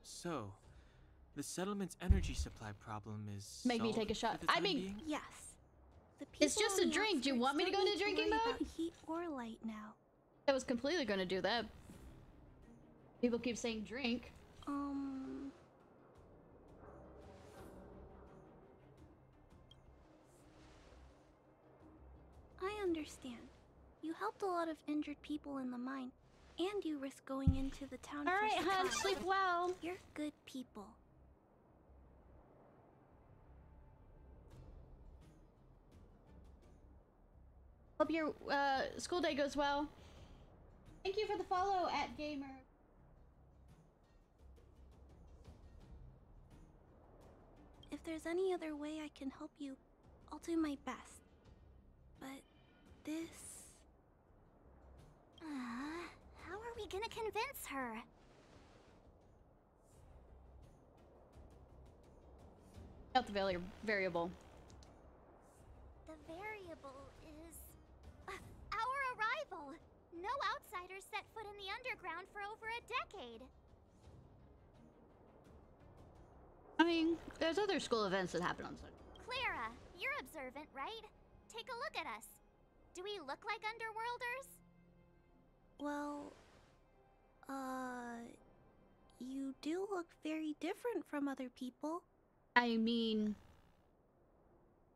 So, the settlement's energy supply problem is
Make me
solved
take a shot.
for the
I
time
mean,
being?
Yes. The
It's
people
just
on
a
the
drink. Do you
outskirts
want me to
don't
go into
need
drinking
worry
mode?
about heat or light now.
I was completely gonna do that. People keep saying drink.
I understand. You helped a lot of injured people in the mine, and you risked going into the town for
Alright, hun,
supplies.
sleep well.
You're good people.
Hope your school day goes well. Thank you for the follow at Gamer.
If there's any other way I can help you, I'll do my best. But this...
How are we gonna convince her?
Out the variable.
The variable is... our arrival! No outsiders set foot in the underground for over a decade.
I mean, there's other school events that happen on Sunday.
Clara, you're observant, right? Take a look at us. Do we look like underworlders?
Well... You do look very different from other people.
I mean...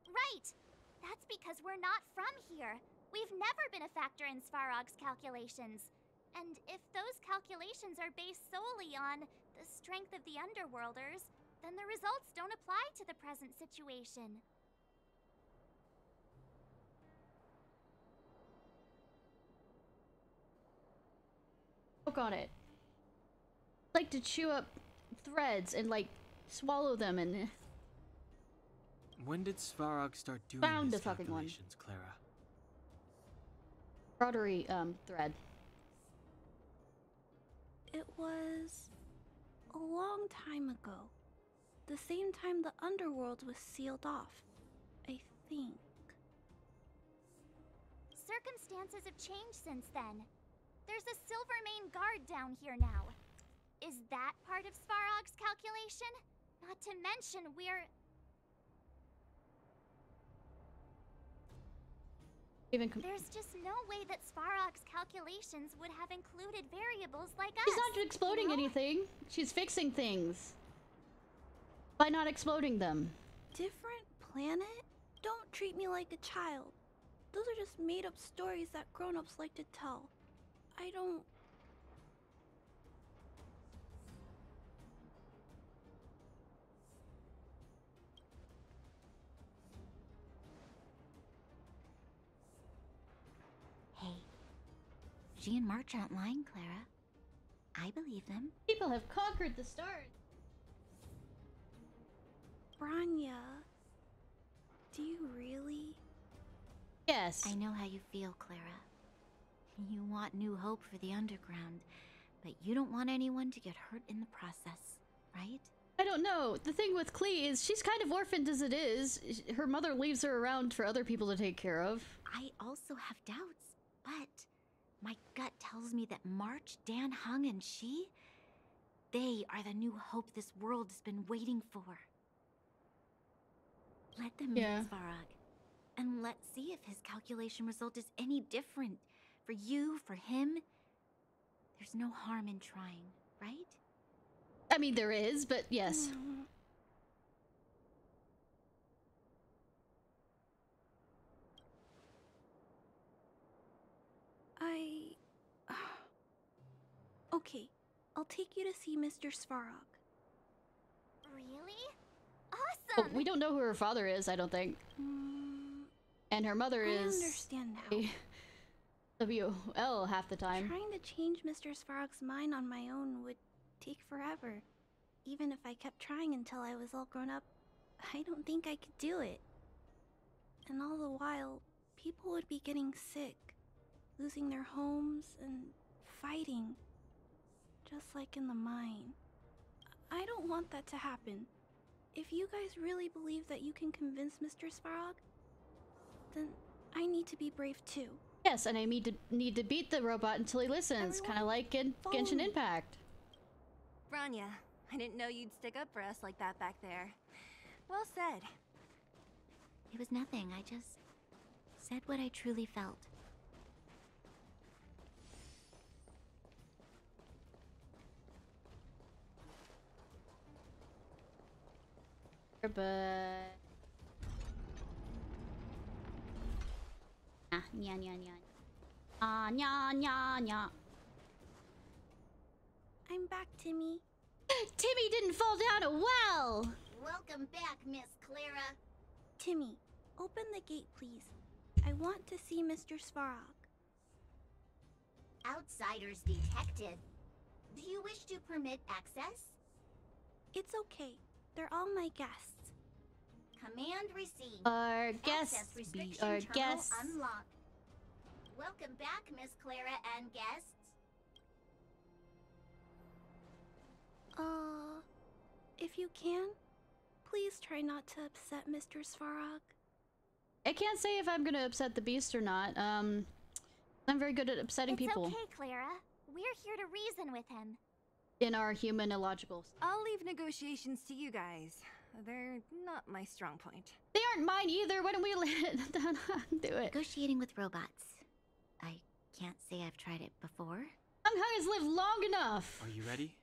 Right! That's because we're not from here. We've never been a factor in Svarog's calculations. And if those calculations are based solely on the strength of the Underworlders, then the results don't apply to the present situation.
Poke on it. Like to chew up threads and like swallow them and...
When did Svarog start doing
Found
these
the fucking one.
calculations, Clara?
Broderie, thread.
It was... a long time ago. The same time the underworld was sealed off, I think.
Circumstances have changed since then. There's a Silvermane guard down here now. Is that part of Svarog's calculation? Not to mention we're... There's just no way that Svarog's calculations would have included variables like us.
She's not exploding anything. She's fixing things. By not exploding them.
Different planet? Don't treat me like a child. Those are just made-up stories that grown-ups like to tell. I don't...
Hey, she and March aren't lying, Clara. I believe them.
People have conquered the stars.
Branya, do you really?
Yes.
I know how you feel, Clara. You want new hope for the underground, but you don't want anyone to get hurt in the process, right?
I don't know. The thing with Klee is she's kind of orphaned as it is. Her mother leaves her around for other people to take care of.
I also have doubts, but my gut tells me that March, Dan Hung, and she, they are the new hope this world has been waiting for. Let them meet Svarog, and let's see if his calculation result is any different. For you, for him, there's no harm in trying, right?
I mean, there is, but yes.
Okay, I'll take you to see Mr. Svarog.
Really?
Oh, we don't know who her father is, I don't think. And her mother
I
is...
understand now.
WL half the time.
Trying to change Mr. Svarog's mind on my own would take forever. Even if I kept trying until I was all grown up, I don't think I could do it. And all the while, people would be getting sick, losing their homes, and fighting. Just like in the mine. I don't want that to happen. If you guys really believe that you can convince Mr. Svarog, then I need to be brave too.
Yes, and I need to beat the robot until he listens, kind of like in Genshin Impact.
Branya, I didn't know you'd stick up for us like that back there. Well said.
It was nothing. I just said what I truly felt.
But nya nya nya. Nya nya nya.
I'm back, Timmy.
Timmy didn't fall down a well.
Welcome back, Miss Clara.
Timmy, open the gate, please. I want to see Mr. Svarog.
Outsiders detected. Do you wish to permit access?
It's okay. They're all my guests.
Command received.
Our guests
Access
be
restriction
our
terminal
guests.
unlocked. Welcome back, Miss Clara and guests.
If you can, please try not to upset Mr. Svarog.
I can't say if I'm gonna upset the beast or not. I'm very good at upsetting people.
It's okay, Clara. We're here to reason with him.
In our human illogical.
I'll leave negotiations to you guys. They're not my strong point.
They aren't mine either. Why don't we let them do it?
Negotiating with robots. I can't say I've tried it before.
Honkai has lived long enough.
Are you ready?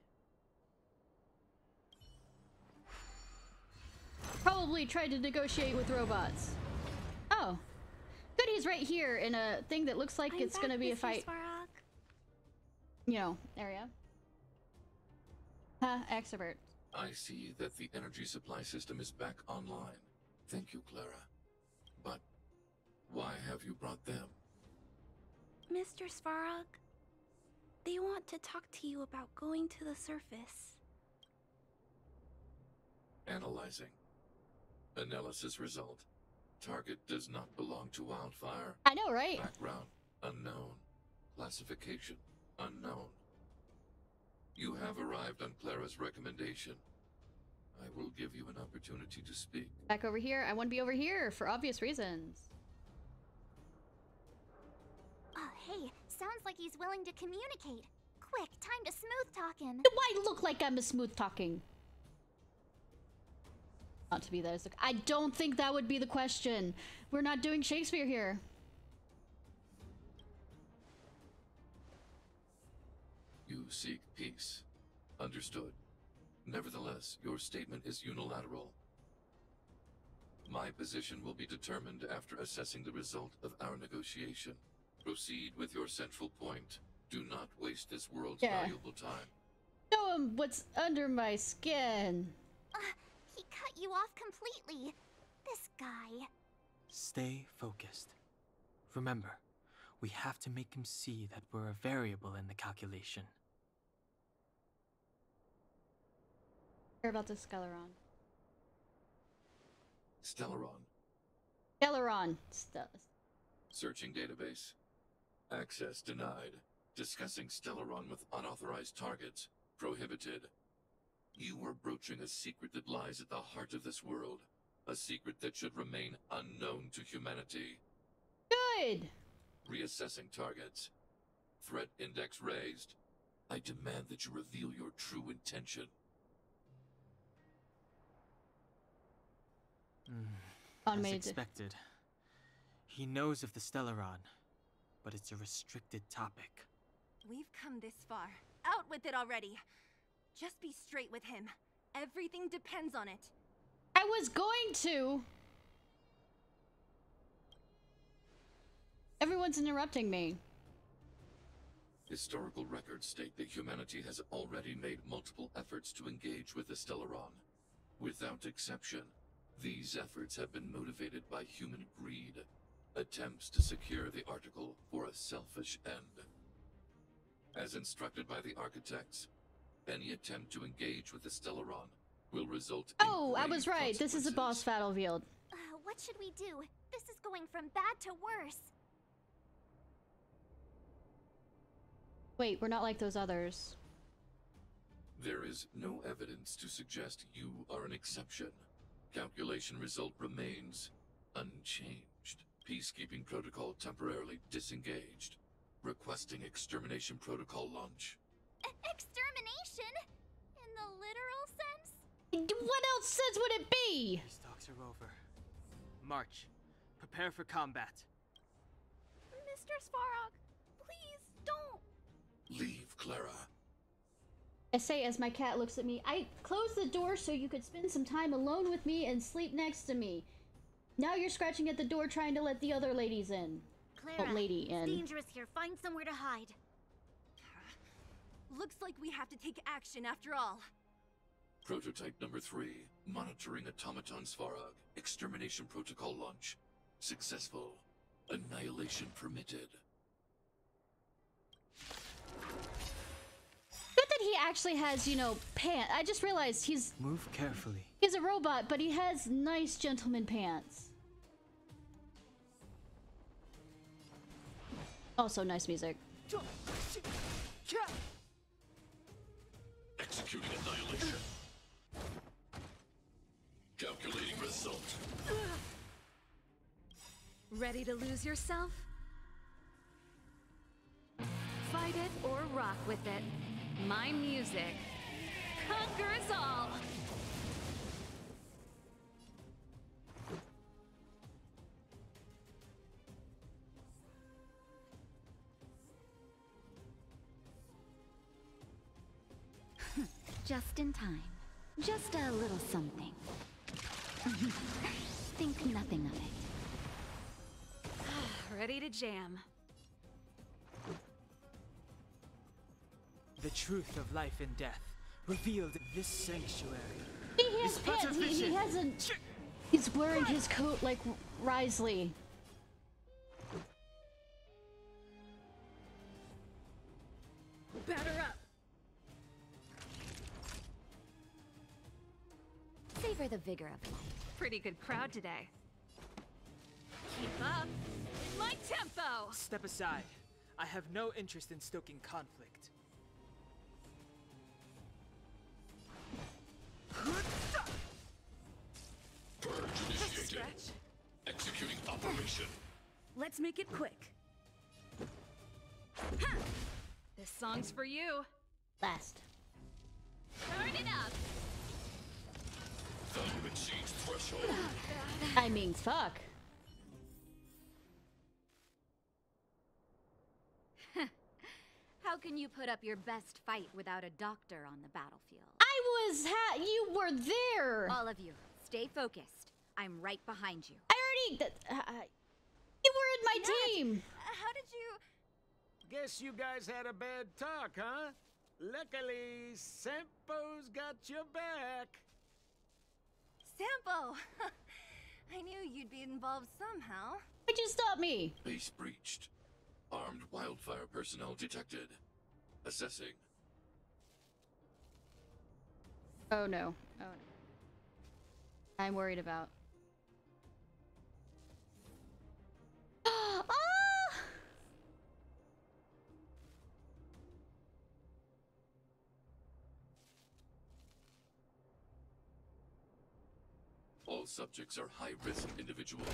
Probably tried to negotiate with robots. Oh. Good, he's right here in a thing that looks like it's gonna be a fight.
Svarog.
You know, area. Huh, extrovert.
I see that the energy supply system is back online. Thank you, Clara. But why have you brought them?
Mr. Svarog, they want to talk to you about going to the surface.
Analyzing. Analysis result. Target does not belong to Wildfire.
I know, right?
Background unknown. Classification unknown. You have arrived on Clara's recommendation. I will give you an opportunity to speak.
Back over here. I want to be over here for obvious reasons.
Oh, hey, sounds like he's willing to communicate. Quick, time to smooth talk him.
Do I look like I'm a smooth talking? Not to be that. I don't think that would be the question. We're not doing Shakespeare here.
You seek peace. Understood. Nevertheless, your statement is unilateral. My position will be determined after assessing the result of our negotiation. Proceed with your central point. Do not waste this world's valuable time.
Show him what's under my skin.
He cut you off completely. This guy.
Stay focused. Remember, we have to make him see that we're a variable in the calculation.
Care about the Stellaron.
Stellaron.
Stellaron.
Searching database. Access denied. Discussing Stellaron with unauthorized targets. Prohibited. You are broaching a secret that lies at the heart of this world. A secret that should remain unknown to humanity.
Good!
Reassessing targets. Threat index raised. I demand that you reveal your true intention.
As expected. He knows of the Stellaron, but it's a restricted topic.
We've come this far. Out with it already. Just be straight with him. Everything depends on it.
I was going to. Everyone's interrupting me.
Historical records state that humanity has already made multiple efforts to engage with the Stellaron. Without exception, these efforts have been motivated by human greed, attempts to secure the article for a selfish end. As instructed by the architects, any attempt to engage with the Stellaron will result in
I was right. This is a boss battlefield.
What should we do? This is going from bad to worse.
Wait, we're not like those others.
There is no evidence to suggest you are an exception. Calculation result remains unchanged. Peacekeeping protocol temporarily disengaged. Requesting extermination protocol launch.
Extermination? In the literal nonsense?
What else sense would it be?
These talks are over. March. Prepare for combat.
Mr. Svarog, please don't.
Leave, Clara.
I say as my cat looks at me, I closed the door so you could spend some time alone with me and sleep next to me. Now you're scratching at the door trying to let the other ladies in.
Clara,
lady in.
it's dangerous here. Find somewhere to hide.
Looks like we have to take action after all.
Prototype number 3. Monitoring automaton Svarog. Extermination protocol launch. Successful. Annihilation permitted.
Good that he actually has, you know, pants. I just realized he's...
Move carefully.
He's a robot, but he has nice gentleman pants. Also nice music.
Executing annihilation. Calculating result.
Ready to lose yourself? Fight it or rock with it. My music conquers all.
Just in time. Just a little something. Think nothing of it.
Ready to jam.
The truth of life and death revealed in this sanctuary.
He has pants. He hasn't. He's wearing his coat like Risley.
Batter up.
Savor the vigor of life.
Pretty good crowd today. Keep up. My tempo.
Step aside. I have no interest in stoking conflict.
Purge initiated. Executing operation.
Let's make it quick. This song's for you.
Last.
Turn it up.
Value exceeds threshold.
I mean, fuck.
How can you put up your best fight without a doctor on the battlefield?
You were there.
All of you, stay focused. I'm right behind you.
I already. You were in my team.
How did you...
Guess you guys had a bad talk, huh? Luckily, Sampo's got your back.
Sampo! I knew you'd be involved somehow.
Why'd you stop me?
Base breached. Armed wildfire personnel detected. Assessing.
Oh no. Oh no. I'm worried about. Ah!
All subjects are high-risk individuals.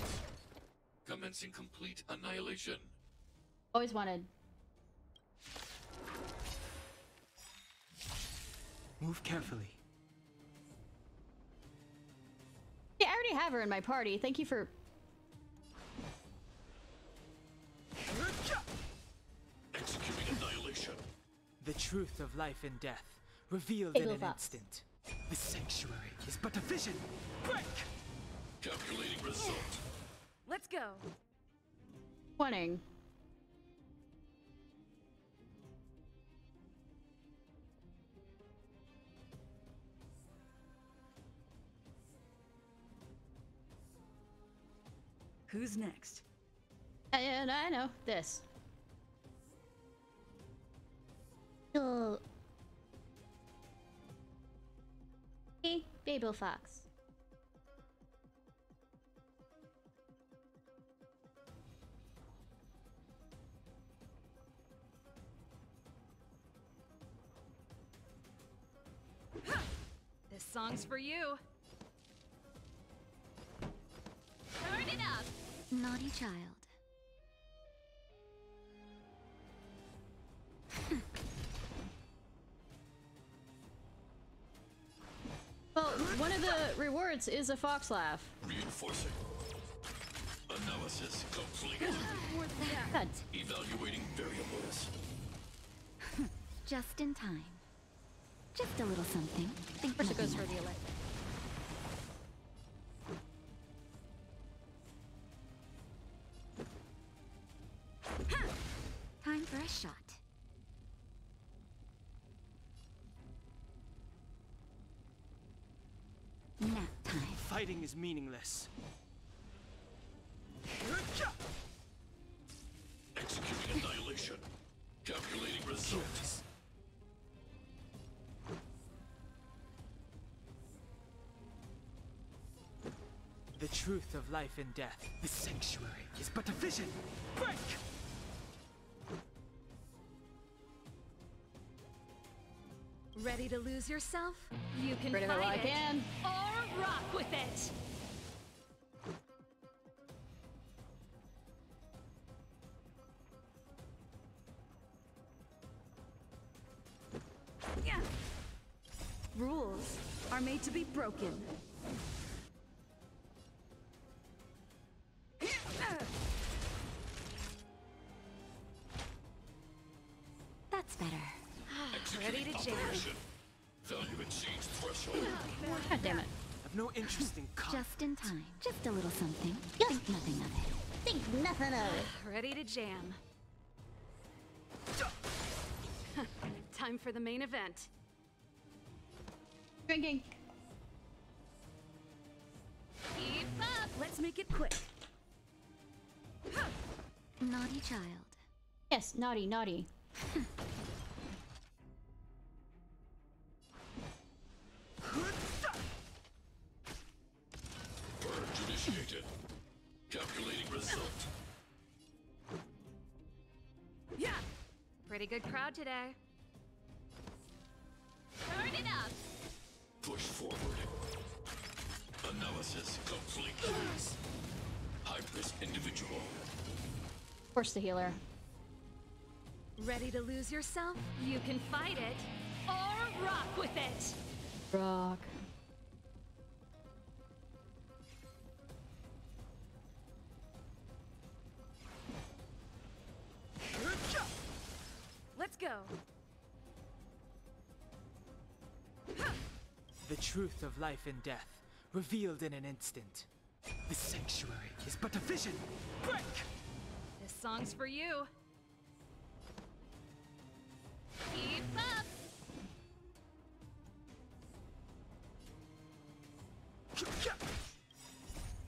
Commencing complete annihilation.
Always wanted.
Move carefully.
Yeah, I already have her in my party. Thank you for...
Executing annihilation.
The truth of life and death revealed in an instant. The sanctuary is but a vision. Break!
Calculating result.
Let's go.
Warning.
Who's next?
And I know this. Hey, Babel Fox.
This song's for you. Turn it up.
Naughty child.
of the rewards is a fox laugh.
Reinforcing. Analysis complete.
Good.
Evaluating variables.
Just in time. Just a little something. Think
First it goes
nothing
for
of
the elect.
Time for a shot. Nap time.
Fighting is meaningless.
Executing annihilation. Calculating results.
The truth of life and death. The sanctuary is but a vision. Break!
Ready to lose yourself? You can
Ready
fight
while I
it
can.
or rock with it. Yeah. Rules are made to be broken.
That's better.
Ready to jam.
Value exceeds threshold.
God damn it.
I've no interest in
Just in time. Just a little something. Think nothing of it.
Think nothing of it.
Ready to jam. Time for the main event.
Drinking.
Keep up. Let's make it quick.
Naughty child.
Yes, naughty, naughty.
Purge initiated. Calculating result.
Yeah. Pretty good crowd today. Turn it up.
Push forward. Analysis complete. High risk individual.
Force the healer.
Ready to lose yourself? You can fight it or rock with it.
Rock.
Let's go.
The truth of life and death, revealed in an instant. The sanctuary is but a vision. Break!
This song's for you. Keep up.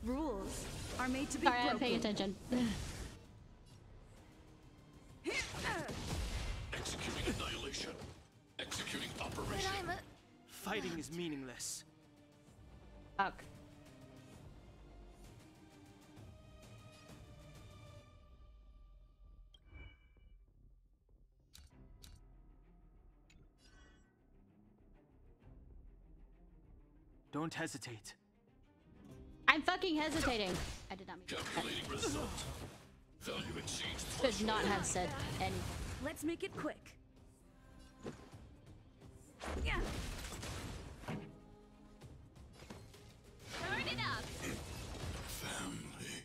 Rules are made to be
Sorry,
broken.
I'm paying attention.
Executing annihilation. Executing operation.
Fighting is meaningless.
Fuck.
Don't hesitate.
I'm fucking hesitating. I did not mean
Calculating result. Value exceeds
Could
threshold.
not have said anything.
Let's make it quick. Yeah. Turn it up.
Family.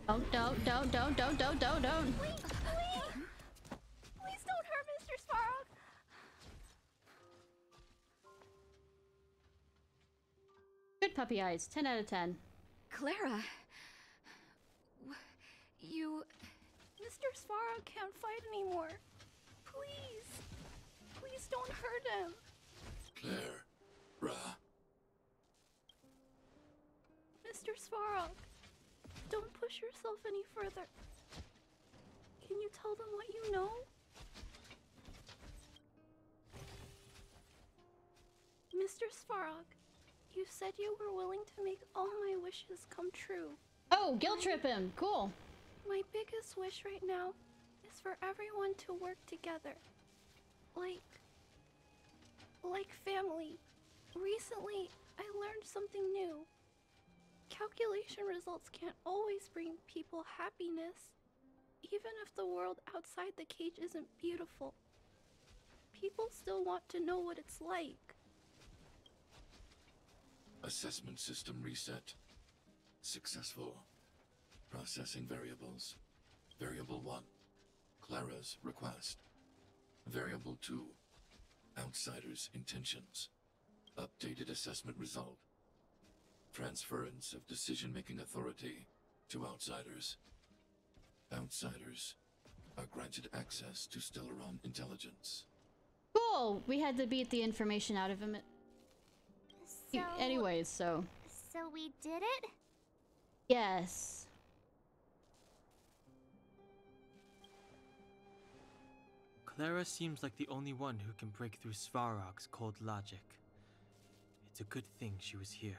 Don't.
Please don't hurt Mr. Svarog.
Good puppy eyes. 10 out of 10.
Clara. You...
Mr. Svarog can't fight anymore. Please. Please don't hurt him.
Clara.
Mr. Svarog, don't push yourself any further. Can you tell them what you know? Mr. Svarog, you said you were willing to make all my wishes come true.
Oh, guilt trip him. Cool.
My biggest wish right now is for everyone to work together. Like family. Recently, I learned something new. Calculation results can't always bring people happiness, even if the world outside the cage isn't beautiful. People still want to know what it's like.
Assessment system reset. Successful. Processing variables. Variable 1. Clara's request. Variable 2. Outsider's intentions. Updated assessment result. Transference of decision-making authority to outsiders. Outsiders are granted access to Stellaron intelligence.
Cool! We had to beat the information out of him. Anyways, so...
So we did it?
Yes.
Clara seems like the only one who can break through Svarog's cold logic. It's a good thing she was here.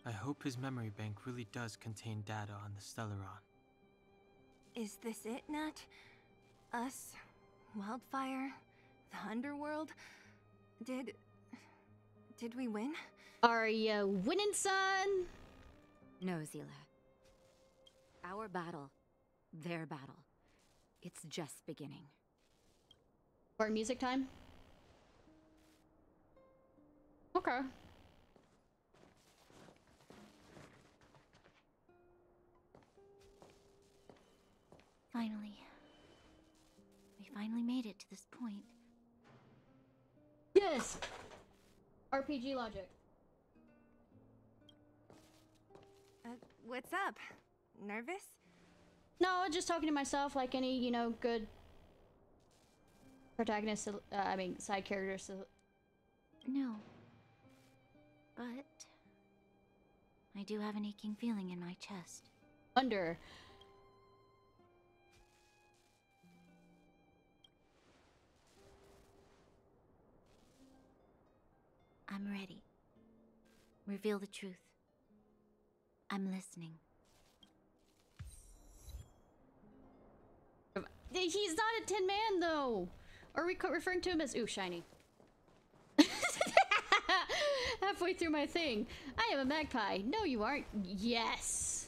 I hope his memory bank really does contain data on the Stellaron.
Is this it, Nat? Us? Wildfire? The underworld? Did we win?
Are you winning, son?
No, Zila. Our battle, their battle, it's just beginning.
Or music time? Okay.
Finally. We finally made it to this point.
Yes! RPG logic.
What's up? Nervous?
No, just talking to myself like any, you know, good protagonist, side character.
No. But I do have an aching feeling in my chest.
Under.
I'm ready. Reveal the truth. I'm listening.
He's not a Tin Man, though. Are we referring to him as... Ooh, shiny. Halfway through my thing. I am a magpie. No, you aren't. Yes.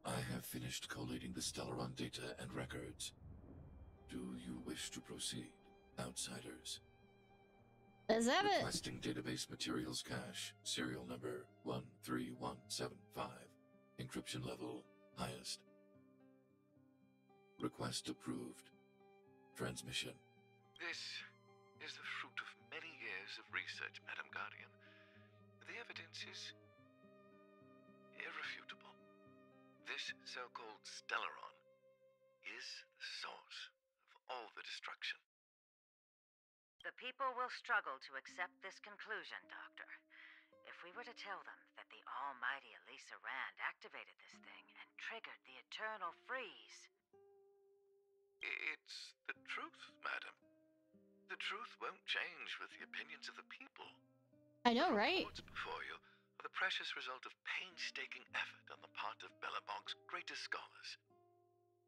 I have finished collating the Stellaron data and records. Do you wish to proceed, outsiders?
Let's have it.
Requesting database materials cache, serial number 13175. Encryption level highest. Request approved. Transmission.
This is the fruit of many years of research, Madam Guardian. The evidence is irrefutable. This so-called Stellaron is the source of all the destruction.
The people will struggle to accept this conclusion, Doctor. If we were to tell them that the almighty Elisa Rand activated this thing and triggered the eternal freeze...
It's the truth, madam. The truth won't change with the opinions of the people.
I know, right?
What's before you are the precious result of painstaking effort on the part of Belobog's greatest scholars.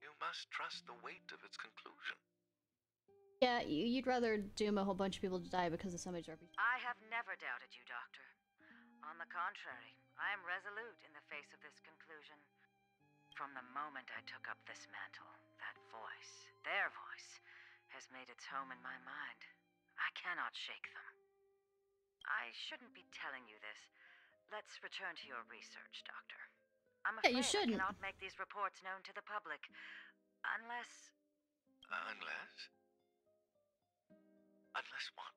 You must trust the weight of its conclusion.
Yeah, you'd rather doom a whole bunch of people to die because of somebody's RPG.
I have never doubted you, Doctor. On the contrary, I am resolute in the face of this conclusion. From the moment I took up this mantle, that voice, their voice, has made its home in my mind. I cannot shake them. I shouldn't be telling you this. Let's return to your research, Doctor. I'm afraid
you shouldn't.
I cannot make these reports known to the public, unless...
Unless? Unless what?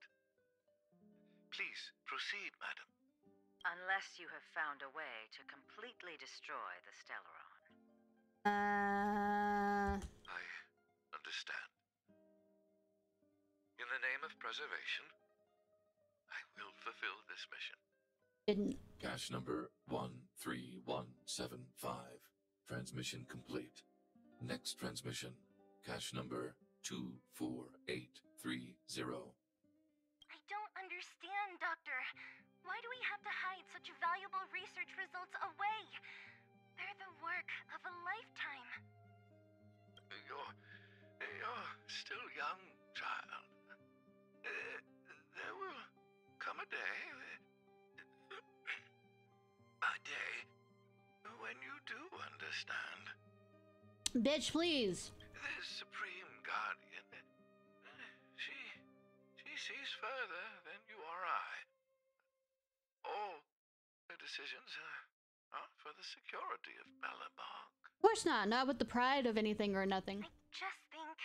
Please, proceed, madam.
Unless you have found a way to completely destroy the Stellaron.
I understand. In the name of preservation, I will fulfill this mission.
Didn't.
Cache number 13175. Transmission complete. Next transmission. Cache number 24830.
I don't understand, Doctor. Why do we have to hide such valuable research results away? They're the work of a lifetime.
still young, child. There will come a day when you do understand.
Bitch, please.
This Supreme Guardian, she sees further than you or I. All the decisions are for the security of Belobog.
Of course not. Not with the pride of anything or nothing.
Just think,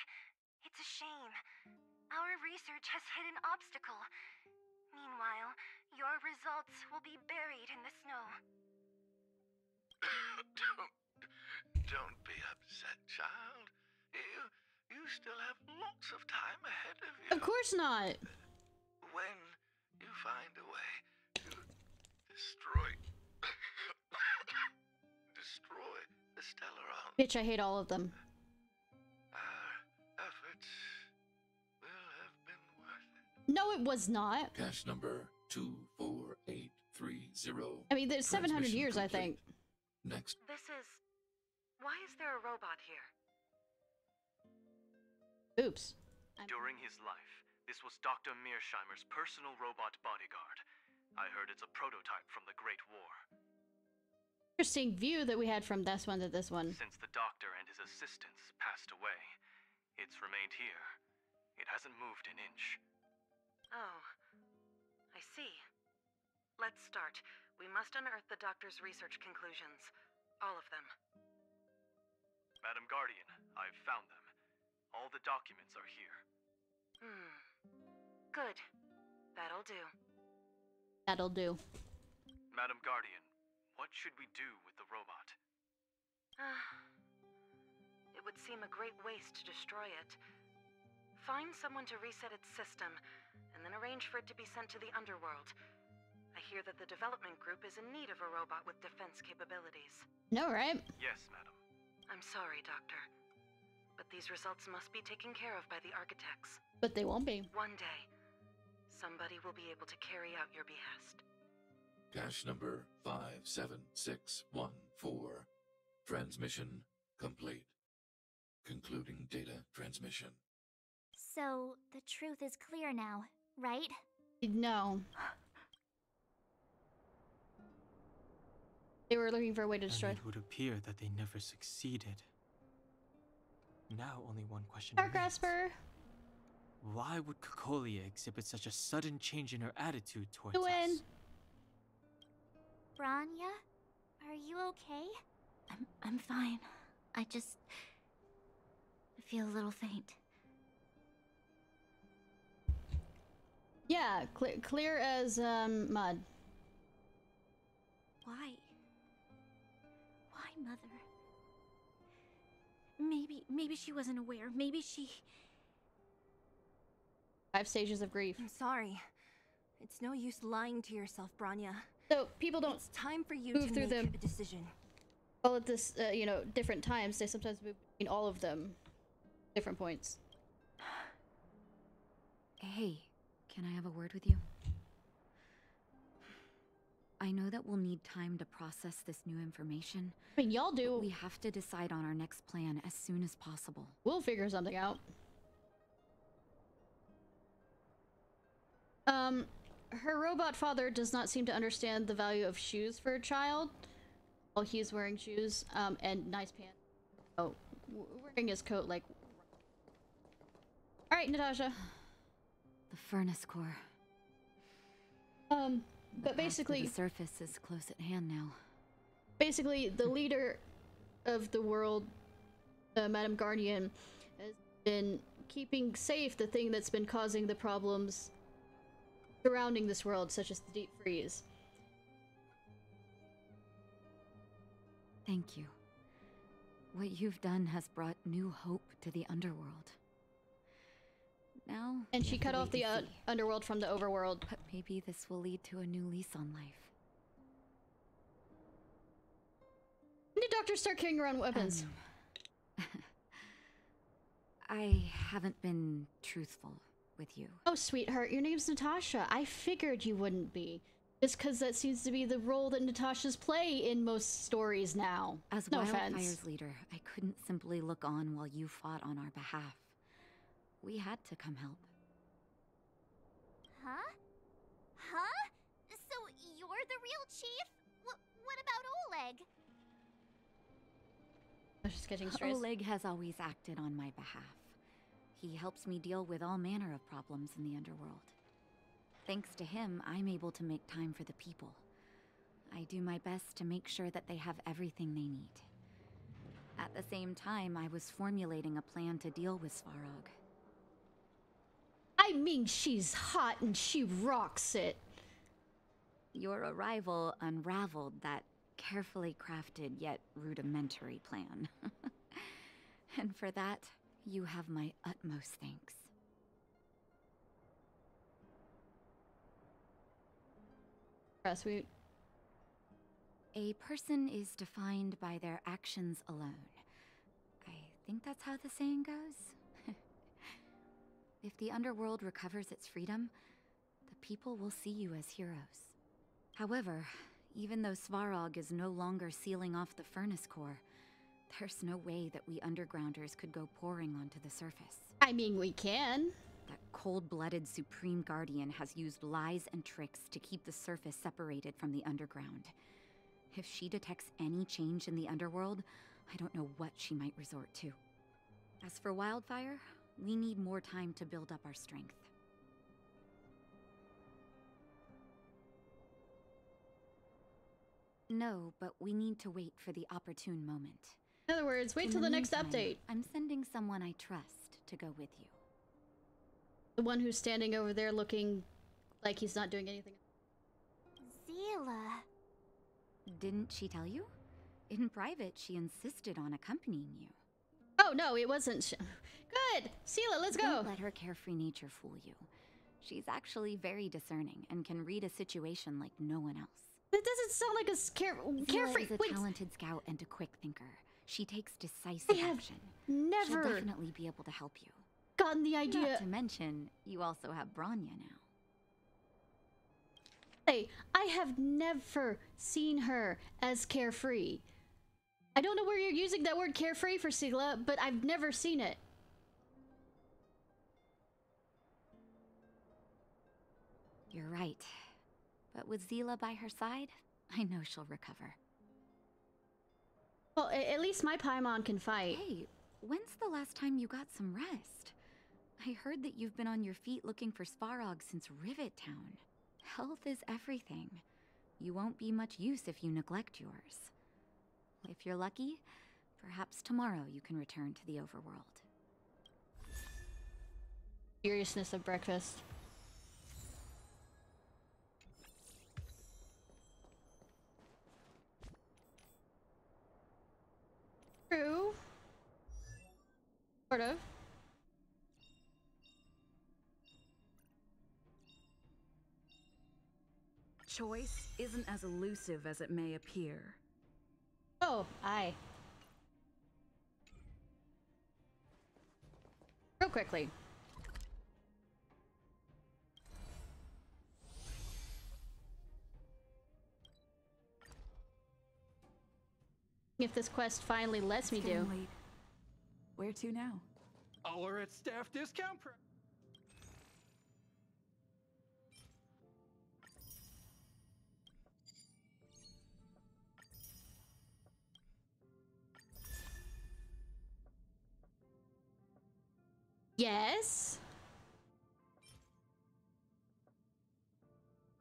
it's a shame. Our research has hit an obstacle. Meanwhile, your results will be buried in the snow.
Don't be upset, child. You still have lots of time ahead of you.
Of course not.
When you find a way to destroy the Stellaron.
Bitch, I hate all of them.
Our efforts will have been worth it.
No, it was not.
Cache number 24830.
I mean, there's 700 years, I think.
Next.
Why is there a robot here?
Oops.
During his life, this was Dr. Mearsheimer's personal robot bodyguard. I heard it's a prototype from the Great War.
Interesting view that we had from this one to this one.
Since the doctor and his assistants passed away, it's remained here. It hasn't moved an inch.
Oh, I see. Let's start. We must unearth the doctor's research conclusions. All of them.
Madam Guardian, I've found them. All the documents are here.
Good. That'll do.
That'll do.
Madam Guardian, what should we do with the robot?
It would seem a great waste to destroy it. Find someone to reset its system, and then arrange for it to be sent to the underworld. I hear that the development group is in need of a robot with defense capabilities.
No, right?
Yes, madam.
I'm sorry, Doctor. But these results must be taken care of by the architects.
But they won't be.
One day, somebody will be able to carry out your behest.
Cache number 57614. Transmission complete. Concluding data transmission.
So, the truth is clear now, right?
No. They were looking for a way to destroy.
And it would appear that they never succeeded. Now only one question
Dark
remains.
Grasper.
Why would Cocolia exhibit such a sudden change in her attitude towards
Win.
us?
Branya? Are you okay?
I'm fine. I feel a little faint.
Yeah, clear as mud.
Why? Why, Mother? Maybe she wasn't aware. Maybe she...
5 stages of grief.
I'm sorry. It's no use lying to yourself, Branya.
So people don't.
It's time for you
move
to
through
make
them
a decision.
All at this, different times. They sometimes move between all of them, different points.
Hey, can I have a word with you? I know that we'll need time to process this new information.
I mean, y'all do.
We have to decide on our next plan as soon as possible.
We'll figure something out. Her robot father does not seem to understand the value of shoes for a child. While he's wearing shoes, and nice pants. Oh, wearing his coat like... Alright, Natasha.
The furnace core.
But basically...
The surface is close at hand now.
Basically, the leader of the world, Madam Guardian, has been keeping safe the thing that's been causing the problems surrounding this world, such as the deep freeze.
Thank you. What you've done has brought new hope to the underworld. Now...
And she cut off the underworld from the overworld.
But maybe this will lead to a new lease on life.
When did doctors start carrying around weapons?
I haven't been truthful with you.
Oh, sweetheart, your name's Natasha. I figured you wouldn't be. Just because that seems to be the role that Natashas play in most stories now.
As
no
Wildfire's
offense.
leader, I couldn't simply look on while you fought on our behalf. we had to come help.
Huh? Huh? So you're the real chief? What about Oleg?
I was just getting stressed.
Oleg has always acted on my behalf. He helps me deal with all manner of problems in the underworld. Thanks to him, I'm able to make time for the people. I do my best to make sure that they have everything they need. At the same time, I was formulating a plan to deal with Svarog.
I mean, she's hot and she rocks it.
Your arrival unraveled that carefully crafted yet rudimentary plan. And for that, you have my utmost thanks.
Sweet.
A person is defined by their actions alone. I think that's how the saying goes. If the underworld recovers its freedom, the people will see you as heroes. However, even though Svarog is no longer sealing off the furnace core, there's no way that we undergrounders could go pouring onto the surface.
I mean, we can.
That cold-blooded Supreme Guardian has used lies and tricks to keep the surface separated from the underground. If she detects any change in the underworld, I don't know what she might resort to. As for Wildfire, we need more time to build up our strength. No, but we need to wait for the opportune moment.
In other words, wait till the next update.
I'm sending someone I trust to go with you.
The one who's standing over there looking like he's not doing anything.
Zila.
Didn't she tell you? In private, she insisted on accompanying you.
Oh, no, it wasn't. Good! Sela, let's go!
Don't let her carefree nature fool you. She's actually very discerning and can read a situation like no one else.
That doesn't sound like a carefree.
Zila is a talented scout and a quick thinker. She takes decisive action.
Never
She'll definitely be able to help you.
Gotten the idea.
Not to mention, you also have Branya now.
Hey, I have never seen her as carefree. I don't know where you're using that word carefree for, Sela, but I've never seen it.
You're right. But with Zila by her side, I know she'll recover.
Well, at least my Paimon can fight.
Hey, when's the last time you got some rest? I heard that you've been on your feet looking for Svarog since Rivet Town. Health is everything. You won't be much use if you neglect yours. If you're lucky, perhaps tomorrow you can return to the overworld.
Seriousness of breakfast. True. Sort of.
Choice isn't as elusive as it may appear.
Oh, aye. Real quickly. If this quest finally lets me do.
Late. Where to now?
Our at staff discount price.
Yes.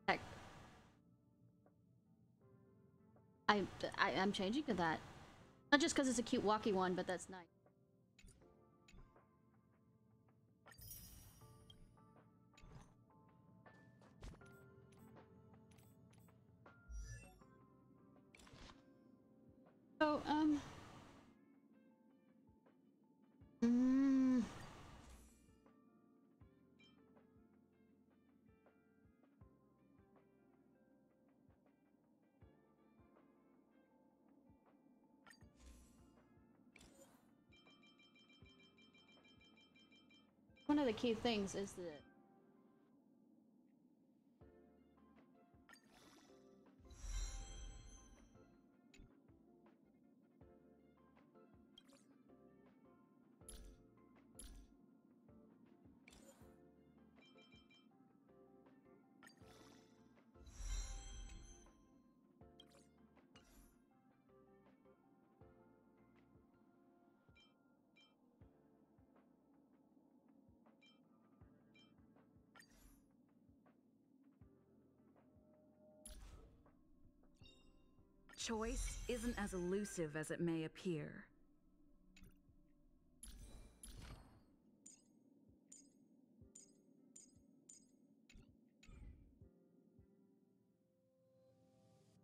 Heck. I'm changing to that. Not just because it's a cute walkie one, but that's nice. So, one of the key things is that
Choice isn't as elusive as it may appear.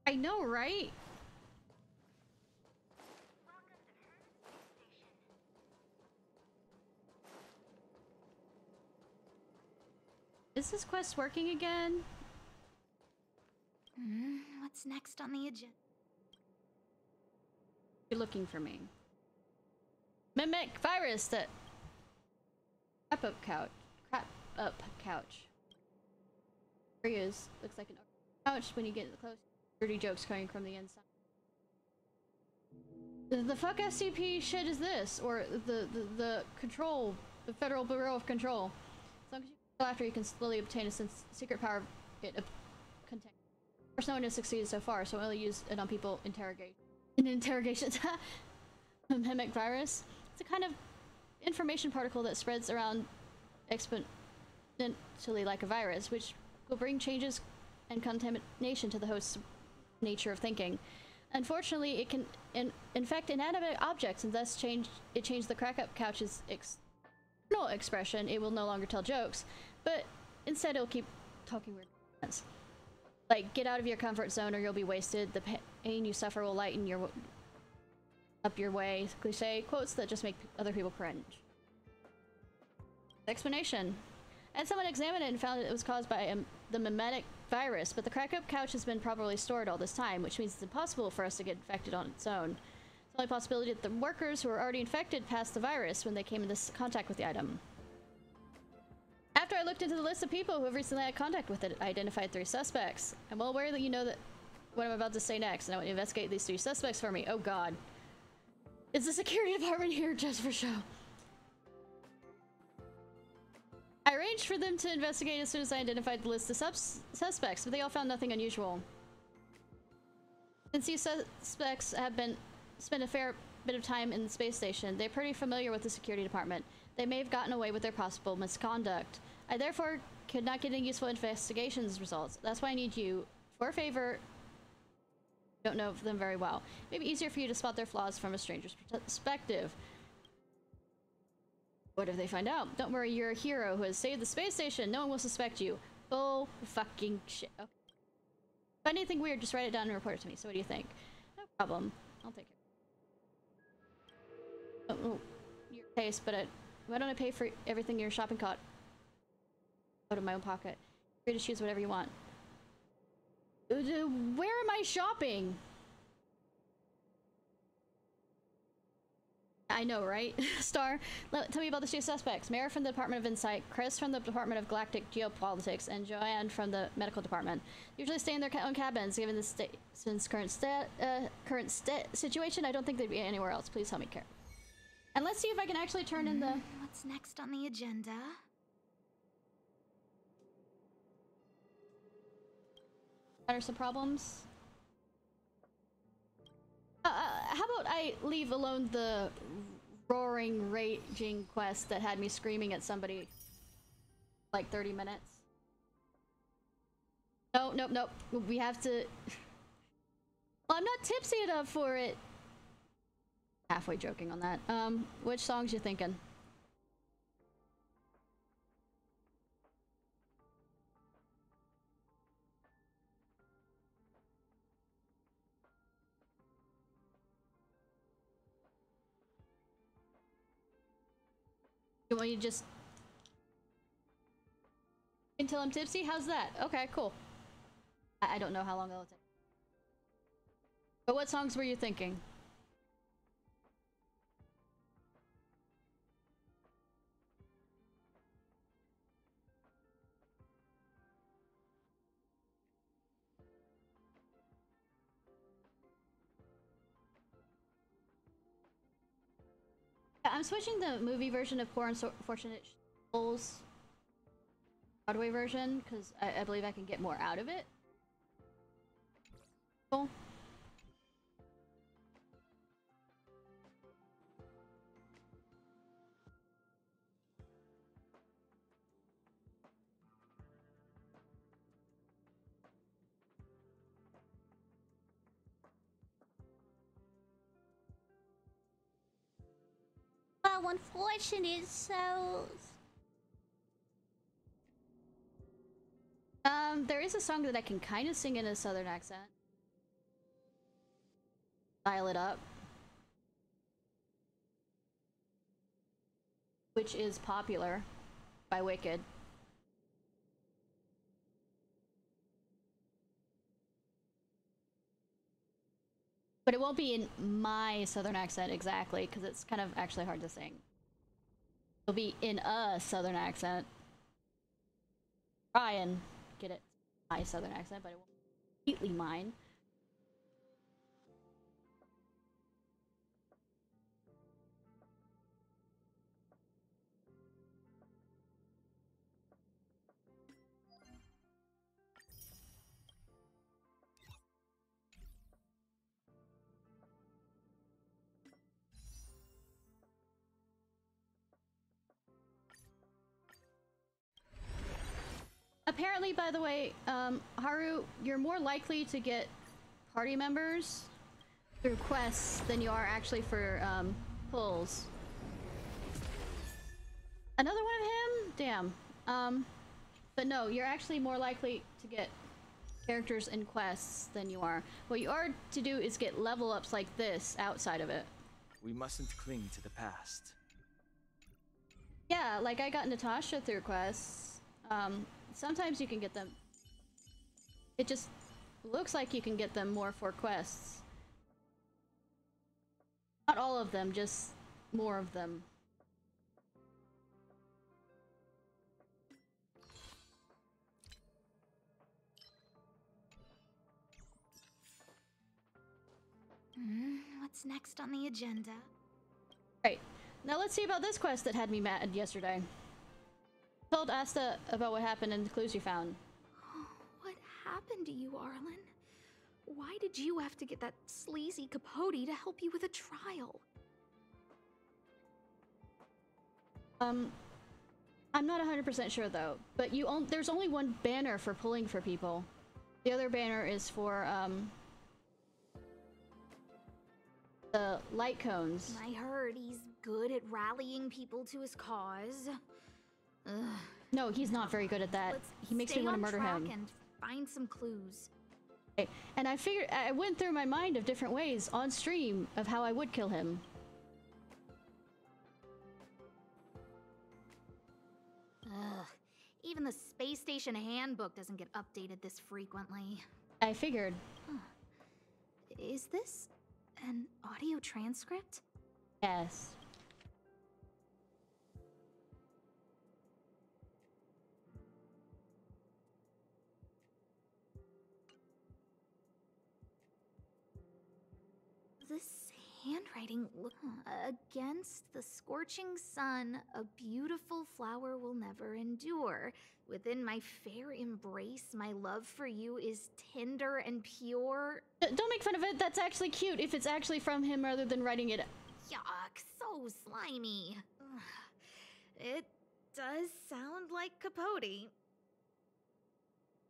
I know, right? Is this quest working again?
What's next on the agenda?
You're looking for me. Mimic virus that crap up couch. There he is. Looks like an couch when you get close. Dirty jokes coming from the inside. The fuck SCP shit is this? Or the control, the Federal Bureau of Control. As long as you go after, you can slowly obtain a secret power of contain. Of course, no one has succeeded so far, so I only use it on people in interrogations. Mimic virus. It's a kind of information particle that spreads around exponentially like a virus, which will bring changes and contamination to the host's nature of thinking. Unfortunately, it can infect inanimate objects and thus change the crack-up couch's external expression. It will no longer tell jokes, but instead it'll keep talking weird nonsense. Like, get out of your comfort zone or you'll be wasted. The pain you suffer will lighten up your way. Cliche quotes that just make other people cringe. Explanation. And someone examined it and found it was caused by the mimetic virus, but the crack-up couch has been properly stored all this time, which means it's impossible for us to get infected on its own. It's the only possibility that the workers who were already infected passed the virus when they came into contact with the item. After I looked into the list of people who have recently had contact with it, I identified 3 suspects. I'm well aware that you know that what I'm about to say next, and I want to investigate these 3 suspects for me. Oh god. Is the security department here just for show? I arranged for them to investigate as soon as I identified the list of suspects, but they all found nothing unusual. Since these suspects have spent a fair bit of time in the space station, they're pretty familiar with the security department. They may have gotten away with their possible misconduct. I therefore could not get any useful investigations results. That's why I need you, for a favor. Don't know them very well. Maybe easier for you to spot their flaws from a stranger's perspective. What if they find out? Don't worry, you're a hero who has saved the space station. No one will suspect you. Bull fucking shit. Okay. If anything weird, just write it down and report it to me. So what do you think? No problem. I'll take it. Oh, your taste, but why don't I pay for everything in your shopping cart out of my own pocket? You're free to choose whatever you want. Where am I shopping? I know, right? Star, tell me about the 2 suspects. Mara from the Department of Insight, Chris from the Department of Galactic Geopolitics, and Joanne from the Medical Department. Usually stay in their own cabins. Given the station's current situation, I don't think they'd be anywhere else. Please help me care. And let's see if I can actually turn in the...
What's next on the agenda?
Are some problems? How about I leave alone the roaring, raging quest that had me screaming at somebody like 30 minutes? No, nope, nope. We have to... Well, I'm not tipsy enough for it. Halfway joking on that. Which songs you thinking? You want you just until I'm tipsy? How's that? Okay, cool. I don't know how long that'll take. But what songs were you thinking? I'm switching the movie version of Poor Unfortunate Souls Broadway version because I believe I can get more out of it. Cool.
how unfortunate souls.
There is a song that I can kind of sing in a southern accent. Dial it up. Which is Popular by Wicked. But it won't be in my southern accent exactly, because it's kind of actually hard to sing. It'll be in a southern accent. Try and get it my southern accent, but it won't be completely mine. Apparently, by the way, Haru, you're more likely to get party members through quests than you are actually for pulls. Another one of him? Damn. But no, you're actually more likely to get characters in quests than you are. What you are to do is get level ups like this outside of it.
We mustn't cling to the past.
Yeah, like I got Natasha through quests. Sometimes you can get them. It just looks like you can get them more for quests. Not all of them, just more of them.
What's next on the agenda?
Right. Now let's see about this quest that had me mad yesterday. Told Asta about what happened and the clues you found.
What happened to you, Arlen? Why did you have to get that sleazy Capote to help you with a trial?
I'm not 100% sure though, but there's only one banner for pulling for people. The other banner is for the light cones.
I heard he's good at rallying people to his cause. Ugh.
No, he's not very good at that. He makes me want to murder him.
And find some clues.
Okay. And I went through my mind of different ways on stream of how I would kill him.
Ugh. Even the space station handbook doesn't get updated this frequently.
I figured.
Huh. Is this an audio transcript?
Yes.
This handwriting look against the scorching sun, a beautiful flower will never endure. Within my fair embrace, my love for you is tender and pure.
Don't make fun of it. That's actually cute if it's actually from him rather than writing it.
Yuck, so slimy. Ugh. It does sound like Capote.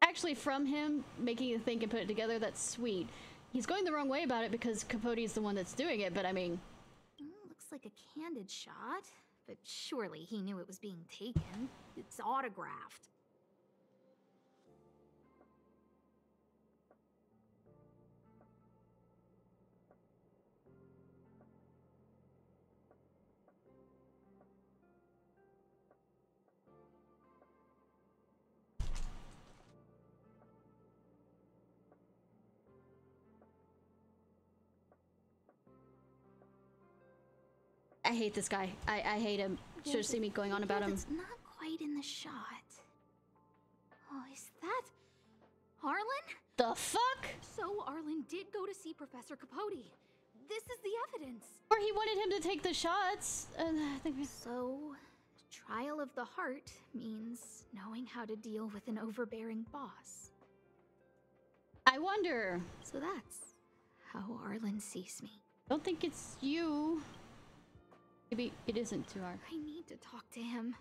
Actually from him, making you think and put it together, that's sweet. He's going the wrong way about it because Capote is the one that's doing it, but I mean...
Looks like a candid shot, but surely he knew it was being taken. It's autographed.
I hate this guy. I hate him. Should have seen me going on about him.
It's not quite in the shot. Oh, is that Arlen?
The fuck?
So Arlen did go to see Professor Capote. This is the evidence.
Or he wanted him to take the shots.
So, trial of the heart means knowing how to deal with an overbearing boss.
I wonder.
So that's how Arlen sees me.
Don't think it's you. Maybe it isn't too hard.
I need to talk to him.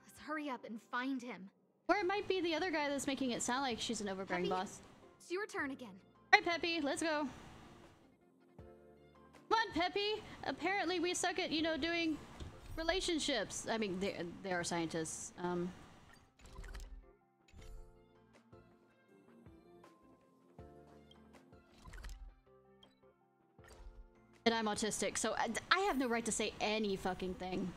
Let's hurry up and find him.
Or it might be the other guy that's making it sound like she's an overbearing boss.
It's your turn again.
Alright, Peppy, let's go. Come on. Peppy? Apparently we suck at, you know, doing relationships. I mean, they are scientists. And I'm autistic, so I have no right to say any fucking thing.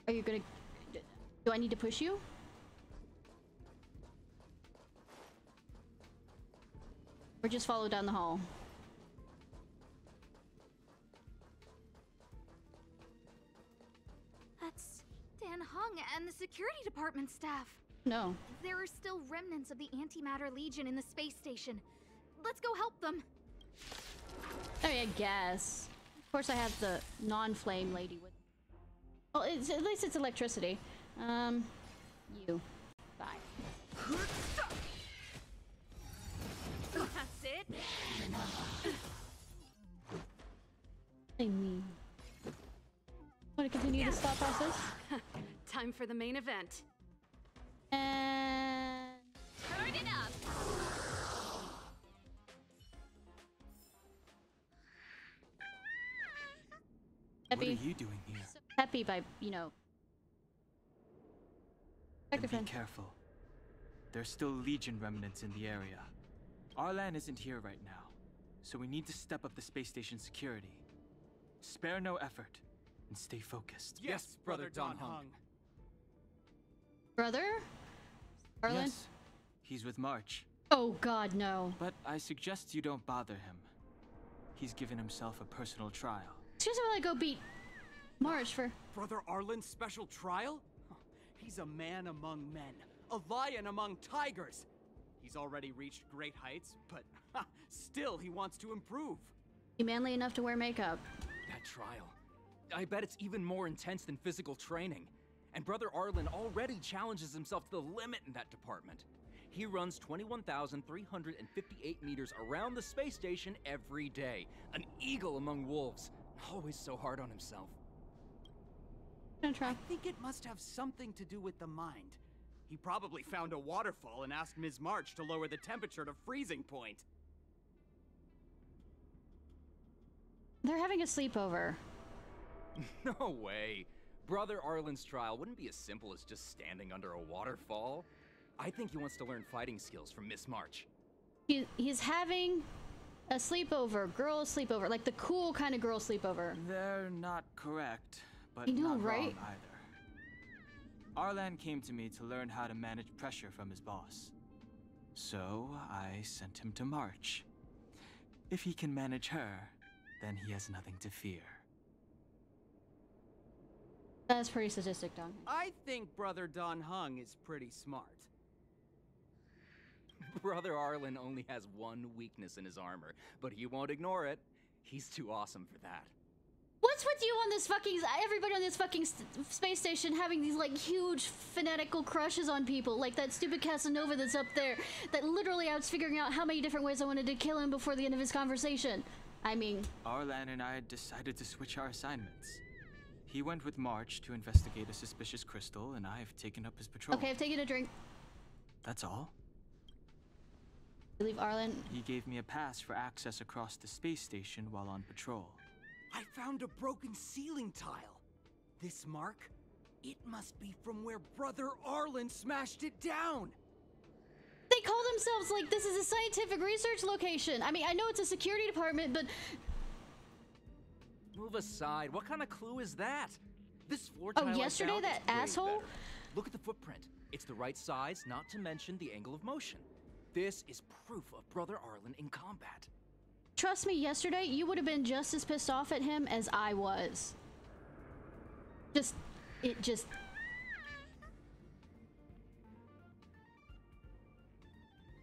Are you gonna... Do I need to push you? Or just follow down the hall?
That's Dan Hung and the security department staff.
No.
There are still remnants of the Antimatter Legion in the space station. Let's go help them.
I mean, I guess. Of course I have the non-flame lady with... Well, at least it's electricity. You. Bye.
That's it.
I mean... Want to continue the stop process?
Time for the main event.
And...
Turn it up.
What are
Peppy.
you doing here?
So happy by, you know...
And be careful. There's still Legion remnants in the area. Arlan isn't here right now, so we need to step up the space station security. Spare no effort, and stay focused.
Yes, Brother Don Hung.
Brother? Arlan?
Yes, he's with March.
Oh god, no.
But I suggest you don't bother him. He's given himself a personal trial.
Excuse me while I go beat March for...
Brother Arlen's special trial? He's a man among men, a lion among tigers. He's already reached great heights, but still he wants to improve.
You manly enough to wear makeup.
That trial. I bet it's even more intense than physical training. And Brother Arlen already challenges himself to the limit in that department. He runs 21,358 meters around the space station every day. An eagle among wolves. Always so hard on himself.
I think it must have something to do with the mind. He probably found a waterfall and asked Ms. March to lower the temperature to freezing point.
They're having a sleepover.
No way. Brother Arlen's trial wouldn't be as simple as just standing under a waterfall. I think he wants to learn fighting skills from Miss March.
He's having a sleepover, girl sleepover, like the cool kind of girl sleepover.
They're not correct, but
You know,
not
right?
wrong either. Arlan came to me to learn how to manage pressure from his boss. So I sent him to March. If he can manage her, then he has nothing to fear.
That's pretty sadistic, Don.
I think Brother Don Hung is pretty smart.
Brother Arlen only has one weakness in his armor, but he won't ignore it. He's too awesome for that.
What's with you on this fucking... Everybody on this fucking space station having these, like, huge fanatical crushes on people? Like that stupid Casanova that's up there. That literally I was figuring out how many different ways I wanted to kill him before the end of his conversation. I mean...
Arlan and I decided to switch our assignments. He went with March to investigate a suspicious crystal, and I've taken up his patrol.
Okay, I've taken a drink.
That's all.
You leave Arlan...
He gave me a pass for access across the space station while on patrol.
I found a broken ceiling tile. This mark? It must be from where Brother Arlen smashed it down.
They call themselves like this is a scientific research location. I mean, I know it's a security department, but...
Move aside. What kind of clue is that? This floor
Oh,
tile I
yesterday
found
that
is way
asshole?
better. Look at the footprint. It's the right size, not to mention the angle of motion. This is proof of Brother Arlen in combat.
Trust me, yesterday you would have been just as pissed off at him as I was. It just...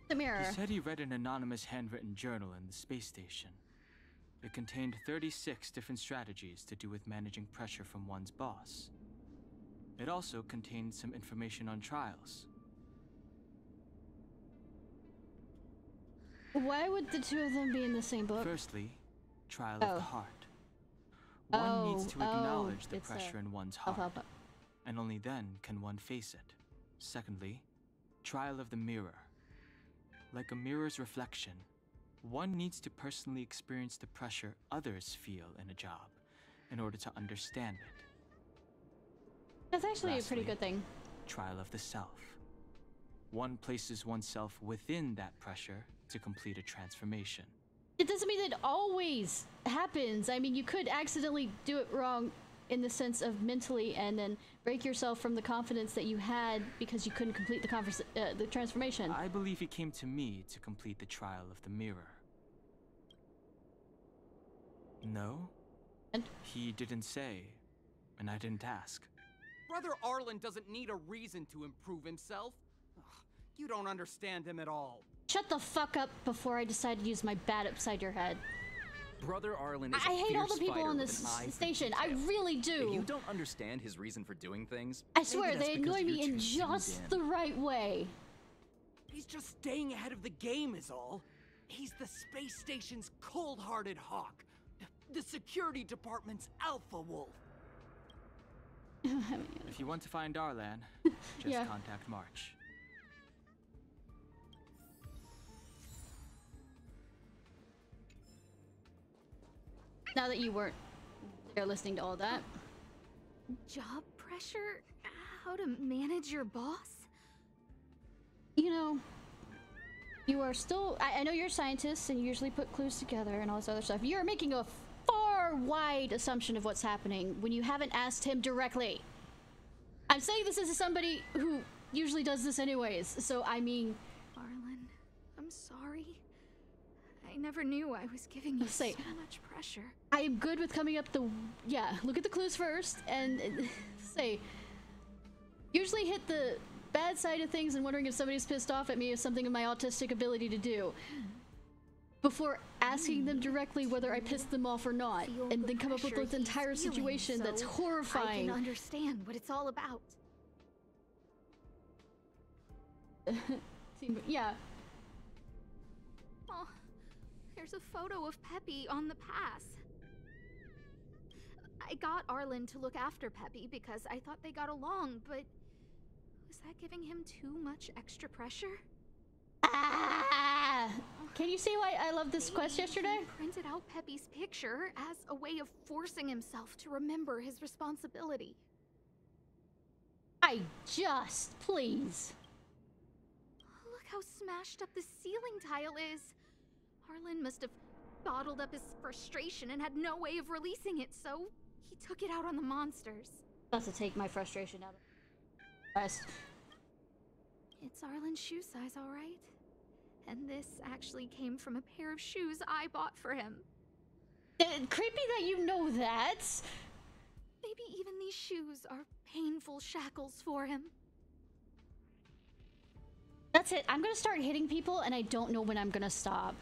The mirror.
He said he read an anonymous handwritten journal in the space station. It contained 36 different strategies to do with managing pressure from one's boss. It also contained some information on trials.
Why would the two of them be in the same book?
Firstly, trial of the heart. One needs to acknowledge the pressure in one's heart, and only then can one face it. Secondly, trial of the mirror. Like a mirror's reflection, one needs to personally experience the pressure others feel in a job in order to understand it.
That's actually
Lastly,
a pretty good thing.
Trial of the self. One places oneself within that pressure to complete a transformation.
It doesn't mean that it always happens. I mean, you could accidentally do it wrong in the sense of mentally and then break yourself from the confidence that you had because you couldn't complete the transformation.
I believe he came to me to complete the trial of the mirror. No?
And?
He didn't say, and I didn't ask.
Brother Arlen doesn't need a reason to improve himself. Ugh, you don't understand him at all.
Shut the fuck up before I decide to use my bat upside your head.
Brother Arlen is
I
a
hate all the
fierce
people
fighter
on
with
this
an eye for
station. I
detail.
really do.
If you don't understand his reason for doing things,
I swear,
maybe that's
they
because
annoy me
you're
in
too
just
zoomed
the
in.
right way.
He's just staying ahead of the game is all. He's the space station's cold-hearted hawk. The security department's alpha wolf.
If you want to find Arlan, just contact March.
Now that you weren't there listening to all that.
Job pressure? How to manage your boss?
You know, you are still... I know you're scientists and you usually put clues together and all this other stuff. You're making a far wide assumption of what's happening when you haven't asked him directly. I'm saying this as somebody who usually does this anyways, so I mean...
Arlen, I'm sorry. I never knew I was giving you so much pressure.
I am good with coming up the... Yeah, look at the clues first and say... Usually hit the bad side of things and wondering if somebody's pissed off at me is something of my autistic ability to do. Before asking them directly whether I pissed them off or not, and then come up with this entire situation that's horrifying.
I can understand what it's all about.
Yeah.
Oh, there's a photo of Peppy on the pass. I got Arlen to look after Peppy because I thought they got along, but was that giving him too much extra pressure?
Ah! Can you see why I loved this quest yesterday?
He printed out Peppy's picture as a way of forcing himself to remember his responsibility.
Please.
Look how smashed up the ceiling tile is. Arlen must have bottled up his frustration and had no way of releasing it, so he took it out on the monsters.
About to take my frustration out of the rest.
It's Arlen's shoe size, all right? And this actually came from a pair of shoes I bought for him.
Creepy that you know that.
Maybe even these shoes are painful shackles for him.
That's it. I'm gonna start hitting people and I don't know when I'm gonna stop.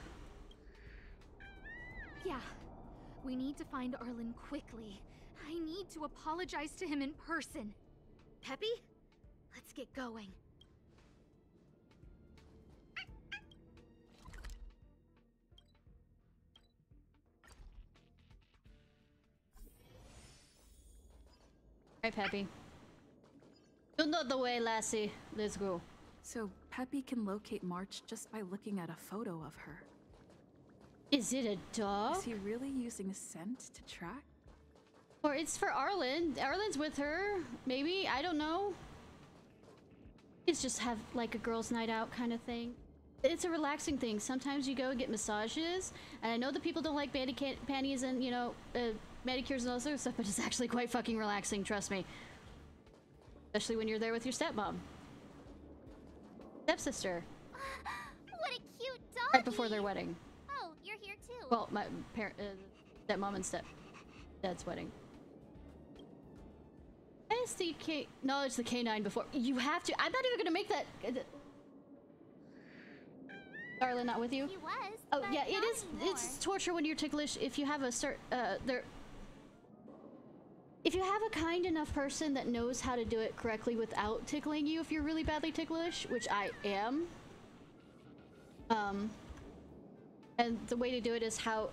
Yeah. We need to find Arlen quickly. I need to apologize to him in person. Peppy? Let's get going.
Alright, Peppy. You know the way, lassie. Let's go.
So, Peppy can locate March just by looking at a photo of her.
Is it a dog?
Is he really using scent to track?
Or it's for Arlen. Arlen's with her. Maybe. I don't know. It's just have like a girls' night out kind of thing. It's a relaxing thing. Sometimes you go and get massages. And I know that people don't like panties and, you know, manicures and all this other stuff, but it's actually quite fucking relaxing, trust me. Especially when you're there with your stepmom. Stepsister.
What a cute dog!
Right before their wedding.
Oh, you're here too.
Well, my stepmom and stepdad's wedding. Is the acknowledge the canine before you have to. I'm not even gonna make that. Arlen, not with you.
He was.
Oh
but
yeah, it
not
is.
anymore.
It's torture when you're ticklish. If you have a if you have a kind enough person that knows how to do it correctly without tickling you, if you're really badly ticklish, which I am. And the way to do it is how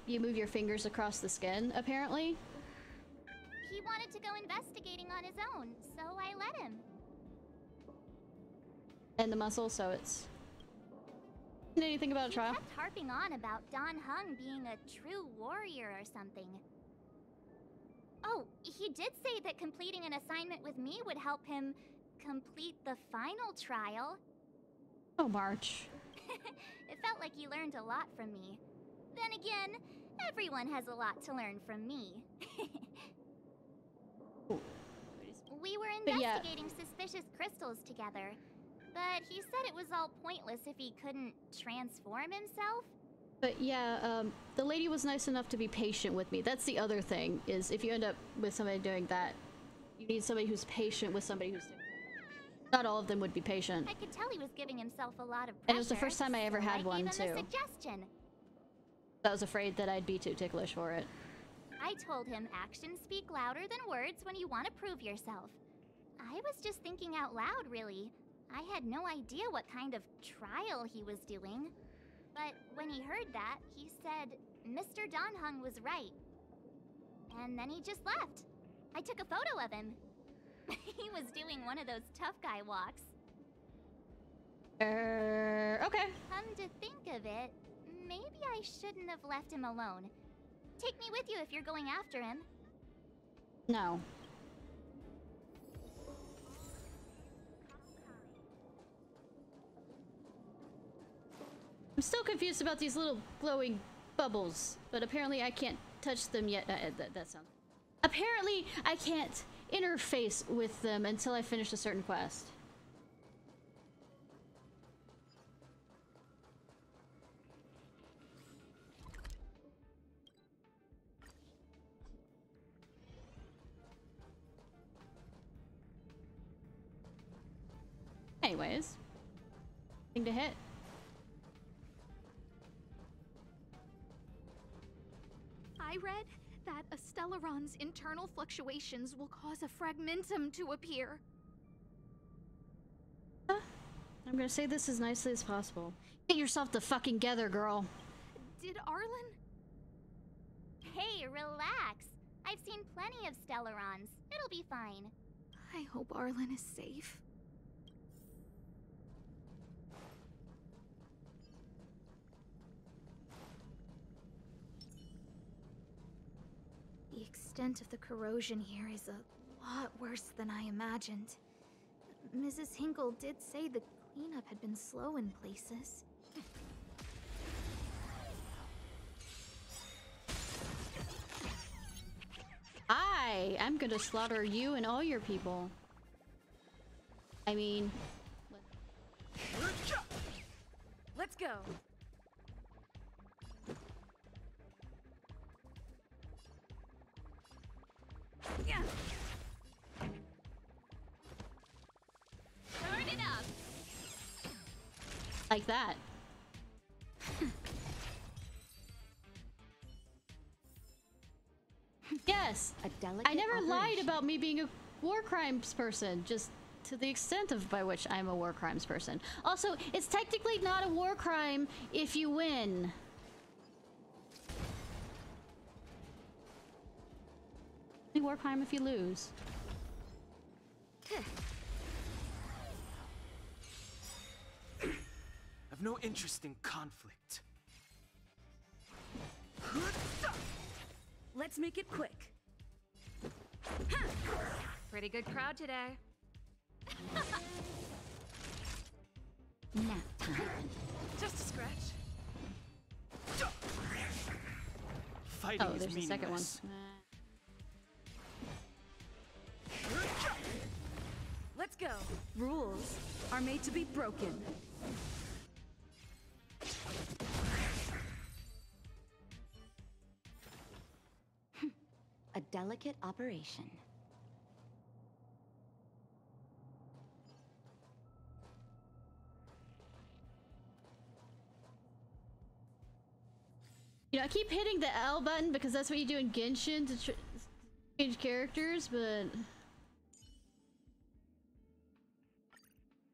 you move your fingers across the skin, apparently.
He wanted to go investigating on his own, so I let him.
And the muscle, so it's... Anything about a trial?
He kept harping on about Don Hung being a true warrior or something. Oh, he did say that completing an assignment with me would help him complete the final trial.
Oh, March.
It felt like he learned a lot from me. Then again, everyone has a lot to learn from me. We were investigating suspicious crystals together, but he said it was all pointless if he couldn't transform himself.
But yeah, the lady was nice enough to be patient with me. That's the other thing, is if you end up with somebody doing that, you need somebody who's patient with somebody who's... Not all of them would be patient.
I could tell he was giving himself a lot of pressure.
And it was the first time I ever had one, too.
I gave him a suggestion.
I was afraid that I'd be too ticklish for it.
I told him actions speak louder than words when you want to prove yourself. I was just thinking out loud, really. I had no idea what kind of trial he was doing. But when he heard that, he said Mr. Don Hung was right. And then he just left. I took a photo of him. He was doing one of those tough guy walks.
Okay.
Come to think of it, maybe I shouldn't have left him alone. Take me with you if you're going after him.
No. I'm still confused about these little glowing bubbles, but apparently I can't touch them yet. That sounds... Apparently I can't interface with them until I finish a certain quest. Anyways, thing to hit.
I read that a Stellaron's internal fluctuations will cause a fragmentum to appear.
I'm gonna say this as nicely as possible. Get yourself the fucking together, girl.
Did Arlen?
Hey, relax. I've seen plenty of Stellarons. It'll be fine.
I hope Arlen is safe. The extent of the corrosion here is a lot worse than I imagined. Mrs. Hinkle did say the cleanup had been slow in places.
I'm gonna slaughter you and all your people. I mean...
Let's go. Yeah.
Turn it up.
Like that. Yes, I never lied about me being a war crimes person, just to the extent of by which I'm a war crimes person. Also, it's technically not a war crime if you win. It's a war crime if you lose.
I've no interest in conflict.
Let's make it quick.
Pretty good crowd today.
Nap time.
Just a scratch.
Fighting is
there's the second one.
Let's go. Rules are made to be broken.
A delicate operation.
You know, I keep hitting the L button because that's what you do in Genshin to change characters, but...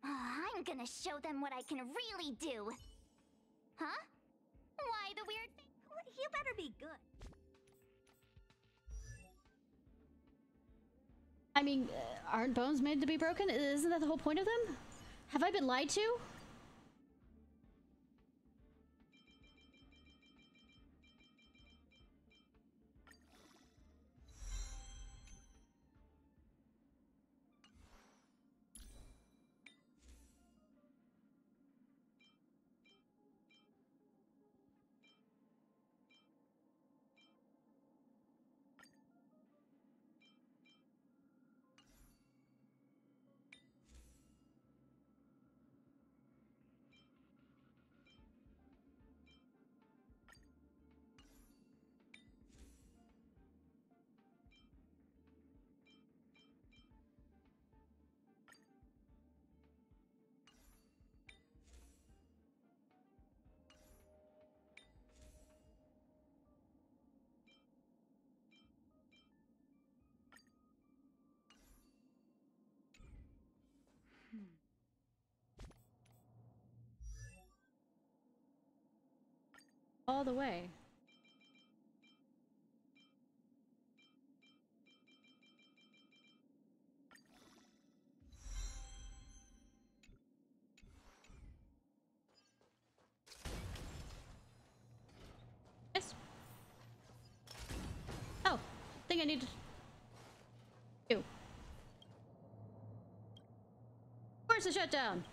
I'm gonna show them what I can really do. Huh? Why the weird thing?
You better be good.
I mean, aren't bones made to be broken? Isn't that the whole point of them? Have I been lied to? All the way. Yes. Oh, think I need to do. Where's the shutdown?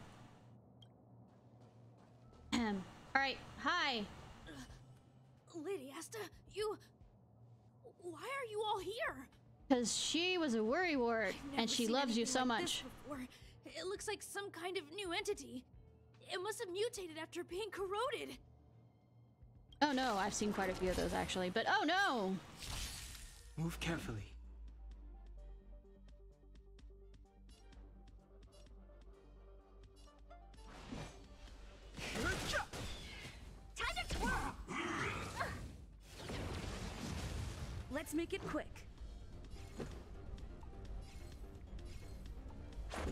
All right. Hi.
Lady Asta, you... Why are you all here?
Because she was a worrywart, and she loves you so much.
It looks like some kind of new entity. It must have mutated after being corroded.
Oh no, I've seen quite a few of those actually, but oh no!
Move carefully.
Time to twirl! Let's make it quick.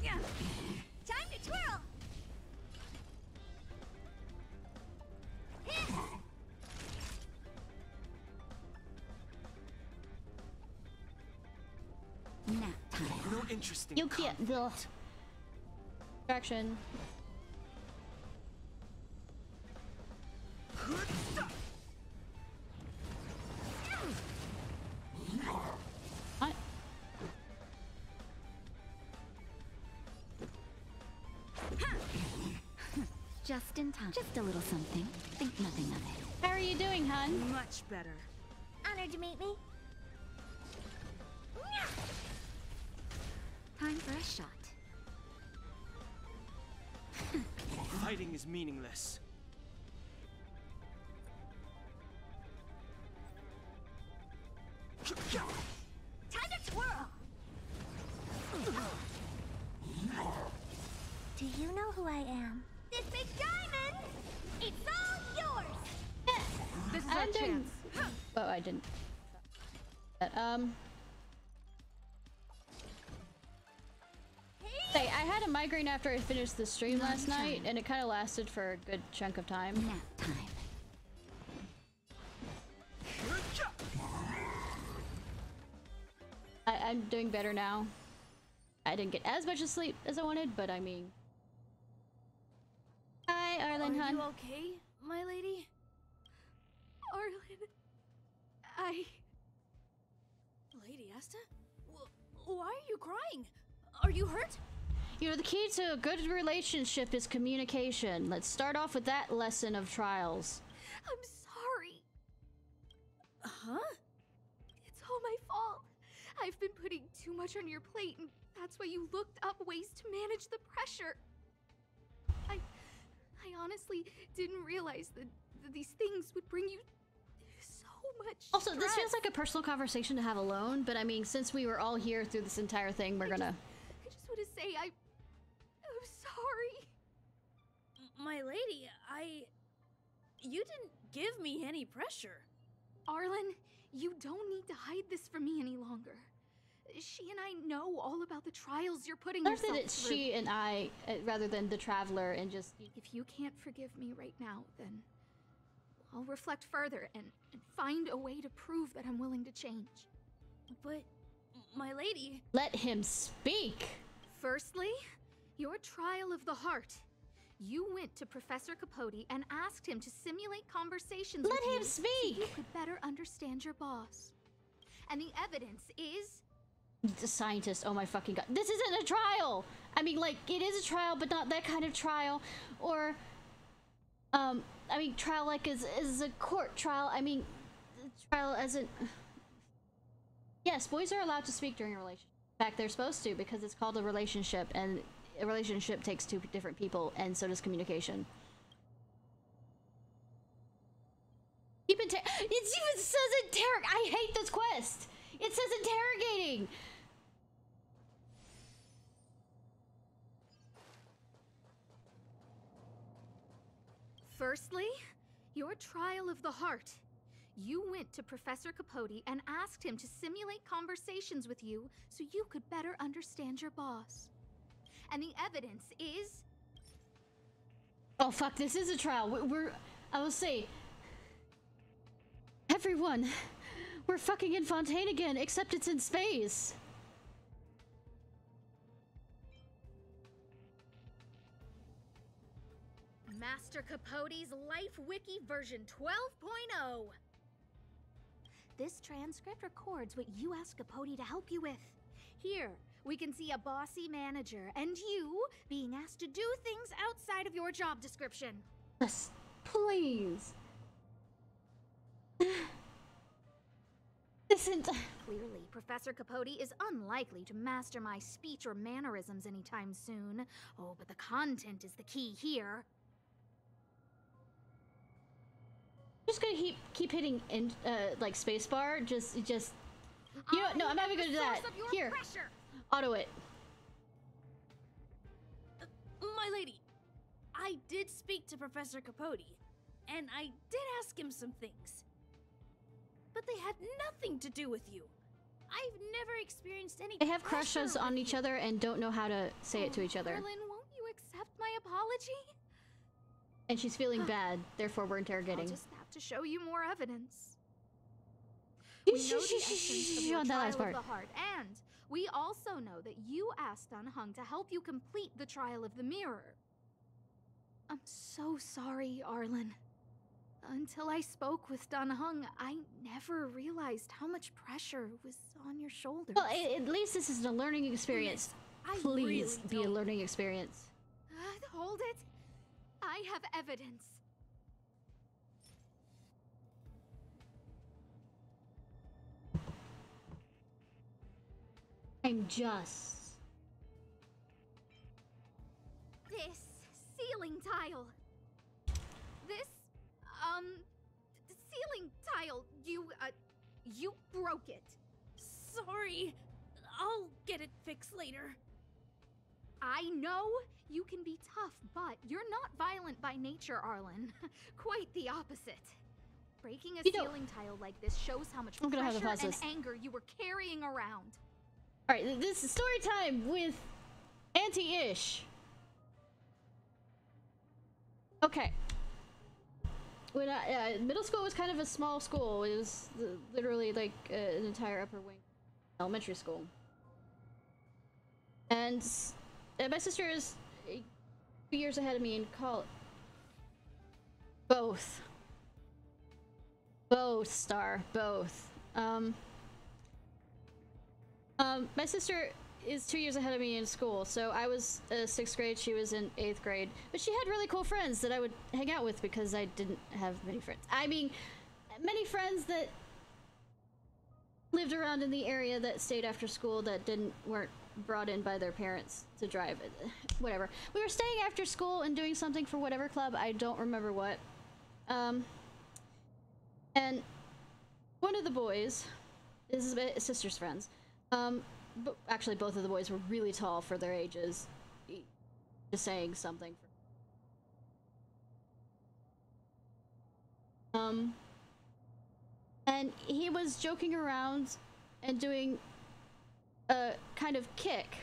Yeah.
Time to twirl!
Nap time.
No interesting.
You get the distraction. What?
Just in time. Just a little something. Think nothing of it.
How are you doing, hon?
Much better.
Honored to meet me.
Time for a shot.
Fighting is meaningless.
Time to twirl! Do you know who I am? This big diamond! It's all yours!
Yes!
This is our chance.
Oh, I didn't. Say, I had a migraine after I finished the stream last night, and it kind of lasted for a good chunk of time.
Nap time.
I'm doing better now. I didn't get as much sleep as I wanted, but I mean... Hi, Arlen,
Are
hon.
you okay, my lady? Arlen... Lady Asta? Why are you crying? Are you hurt?
You know, the key to a good relationship is communication. Let's start off with that lesson of trials.
I'm sorry. Huh? It's all my fault. I've been putting too much on your plate, and that's why you looked up ways to manage the pressure. I honestly didn't realize that these things would bring you so much
Also, this
stress.
feels like a personal conversation to have alone, but I mean, since we were all here through this entire thing, we're gonna...
I just want to say I'm sorry. My lady, you didn't give me any pressure. Arlen, you don't need to hide this from me any longer. She and I know all about the trials you're putting
I
yourself
that it's
through.
she and I, rather than the traveler, and just...
If you can't forgive me right now, then
I'll reflect further and find a way to prove that I'm willing to change.
But, my lady...
Let him speak!
Firstly, your trial of the heart. You went to Professor Capote and asked him to simulate conversations with you.
Let him speak!
So you could better understand your boss. And the evidence is...
The scientist, oh my fucking god. This isn't a trial! I mean, like, it is a trial, but not that kind of trial. Or, I mean, trial like is a court trial. I mean, trial as in... Yes, boys are allowed to speak during a relationship. In fact, they're supposed to, because it's called a relationship, and a relationship takes two different people, and so does communication. It even says interrogate. I hate this quest. It says interrogating.
Firstly, your trial of the heart. You went to Professor Capote and asked him to simulate conversations with you so you could better understand your boss. And the evidence is...
Oh fuck, this is a trial. I will say... Everyone, we're fucking in Fontaine again, except it's in space.
Master Capote's Life Wiki version 12.0. This transcript records what you asked Capote to help you with. Here, we can see a bossy manager and you being asked to do things outside of your job description.
Yes, please.
Clearly, Professor Capote is unlikely to master my speech or mannerisms anytime soon. Oh, but the content is the key here.
I'm just gonna keep hitting like spacebar. Just you know what? No, I'm not even gonna do that. Here, auto it.
My lady, I did speak to Professor Capote, and I did ask him some things. But they had nothing to do with you. I've never experienced any
They have crushes on each other and don't know how to say it to each other.
Arlen, won't you accept my apology?
And she's feeling bad, therefore we're interrogating.
I'll just have to show you more evidence. We know the essence of your trial of the heart, and we also know that you asked Dunhung to help you complete the trial of the mirror. I'm so sorry, Arlen. Until I spoke with Dunhung, I never realized how much pressure was on your shoulders.
Well, at least this is a learning experience.
Yes,
Please
really
be a learning experience.
Hold it. I have evidence.
I'm just...
This ceiling tile. This, ceiling tile. You broke it.
Sorry. I'll get it fixed later.
I know you can be tough, but you're not violent by nature, Arlen. Quite the opposite. Breaking a ceiling tile like this shows how much pressure and anger you were carrying around.
Alright, this is story time with Auntie Ish. Okay. When middle school was kind of a small school. It was literally like an entire upper wing elementary school. And my sister is a few years ahead of me in college. Both, Star, both. My sister is 2 years ahead of me in school, so I was 6th grade, she was in 8th grade. But she had really cool friends that I would hang out with because I didn't have many friends. I mean, many friends that lived around in the area that stayed after school that weren't brought in by their parents to drive. Whatever. We were staying after school and doing something for whatever club, I don't remember what. And one of the boys, this is my sister's friends, but actually both of the boys were really tall for their ages. Just saying something. And he was joking around and doing a kind of kick.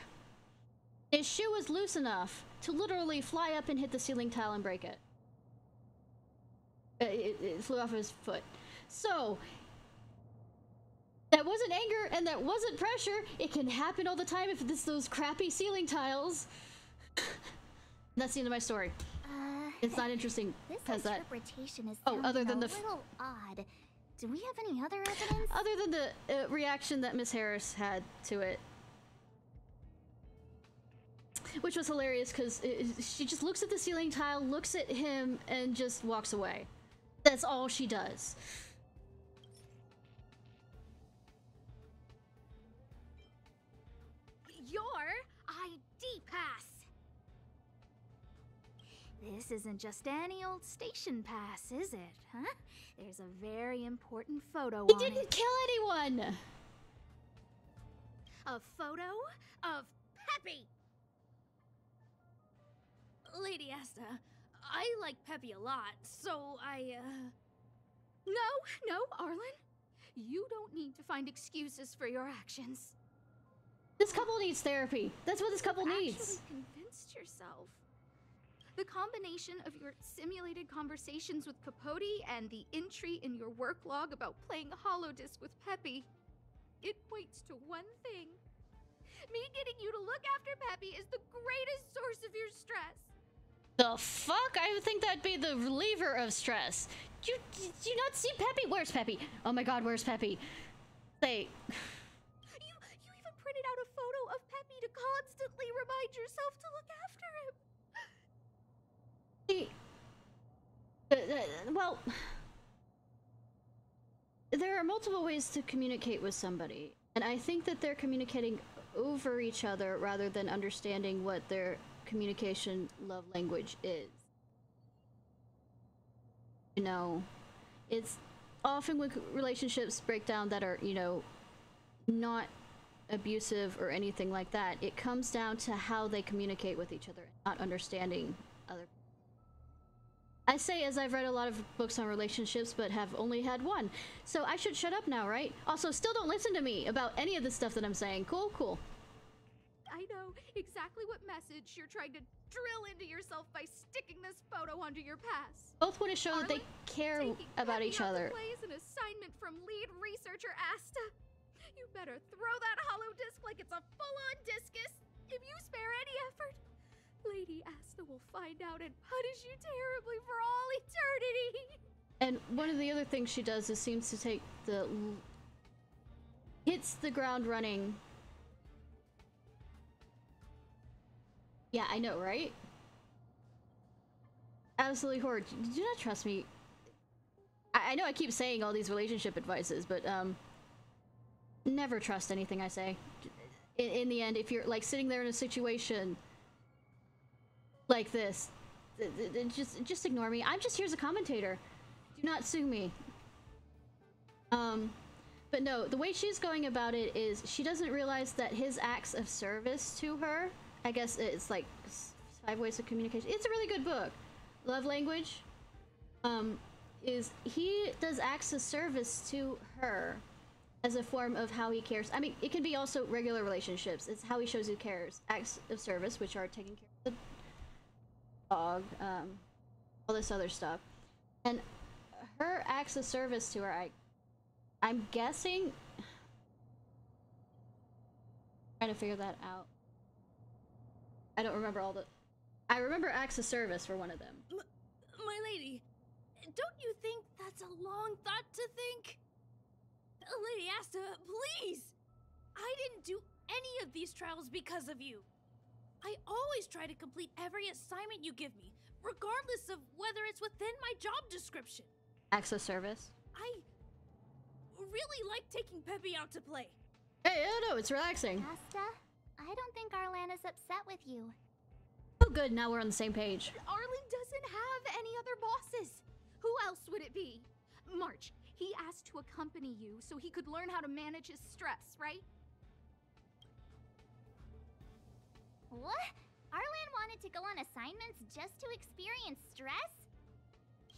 His shoe was loose enough to literally fly up and hit the ceiling tile and break it. It flew off his foot. So that wasn't anger and that wasn't pressure. It can happen all the time if it's those crappy ceiling tiles. That's the end of my story. It's not interesting.
This interpretation is
other than
a
the
little odd. Do we have any other evidence?
Other than the reaction that Miss Harris had to it. Which was hilarious because she just looks at the ceiling tile, looks at him, and just walks away. That's all she does.
Your ID pass. This isn't just any old station pass, is it? Huh? There's a very important photo on it.
He didn't kill anyone!
A photo of Peppy! Lady Asta, I like Peppy a lot, so No, Arlen. You don't need to find excuses for your actions.
This couple needs therapy. That's what this couple needs.
Actually convinced yourself. The combination of your simulated conversations with Capote and the entry in your work log about playing Holodisc with Peppy, it points to one thing. Me getting you to look after Peppy is the greatest source of your stress.
The fuck? I would think that'd be the reliever of stress. Do you not see Peppy? Where's Peppy? Oh my god, where's Peppy? Say...
You even printed out a photo of Peppy to constantly remind yourself to look after him.
Well... There are multiple ways to communicate with somebody. And I think that they're communicating over each other rather than understanding what their communication love language is. You know, it's often when relationships break down that are, you know, not abusive or anything like that, it comes down to how they communicate with each other, not understanding other people. I say as I've read a lot of books on relationships but have only had one, so I should shut up now, right? Also, still don't listen to me about any of the stuff that I'm saying. Cool.
I know exactly what message you're trying to drill into yourself by sticking this photo onto your pass.
Both want to show that they care about each other.
Plays an assignment from lead researcher Asta. You better throw that holodisc like it's a full-on discus. If you spare any effort, Lady Asta will find out and punish you terribly for all eternity.
And one of the other things she does is seems to take hits the ground running. Yeah, I know, right? Absolutely horrid. Do not trust me. I know I keep saying all these relationship advices, but never trust anything I say. In the end, if you're like sitting there in a situation like this, just ignore me. I'm just here as a commentator. Do not sue me. But no, the way she's going about it is she doesn't realize that his acts of service to her, I guess it's like 5 Ways of Communication. It's a really good book. Love language. Is he does acts of service to her as a form of how he cares. I mean, it can be also regular relationships. It's how he shows he cares. Acts of service, which are taking care of the dog, all this other stuff. And her acts of service to her, I'm guessing... trying to figure that out. I don't remember all the... I remember acts of service for one of them.
My lady, don't you think that's a long thought to think? Lady Asta, please! I didn't do any of these trials because of you. I always try to complete every assignment you give me, regardless of whether it's within my job description.
Acts of service?
I really like taking Peppy out to play.
Hey, no, it's relaxing.
Asta, I don't think Arlan is upset with you.
Oh good, now we're on the same page.
Arlen doesn't have any other bosses. Who else would it be? March, he asked to accompany you so he could learn how to manage his stress, right?
What? Arlan wanted to go on assignments just to experience stress?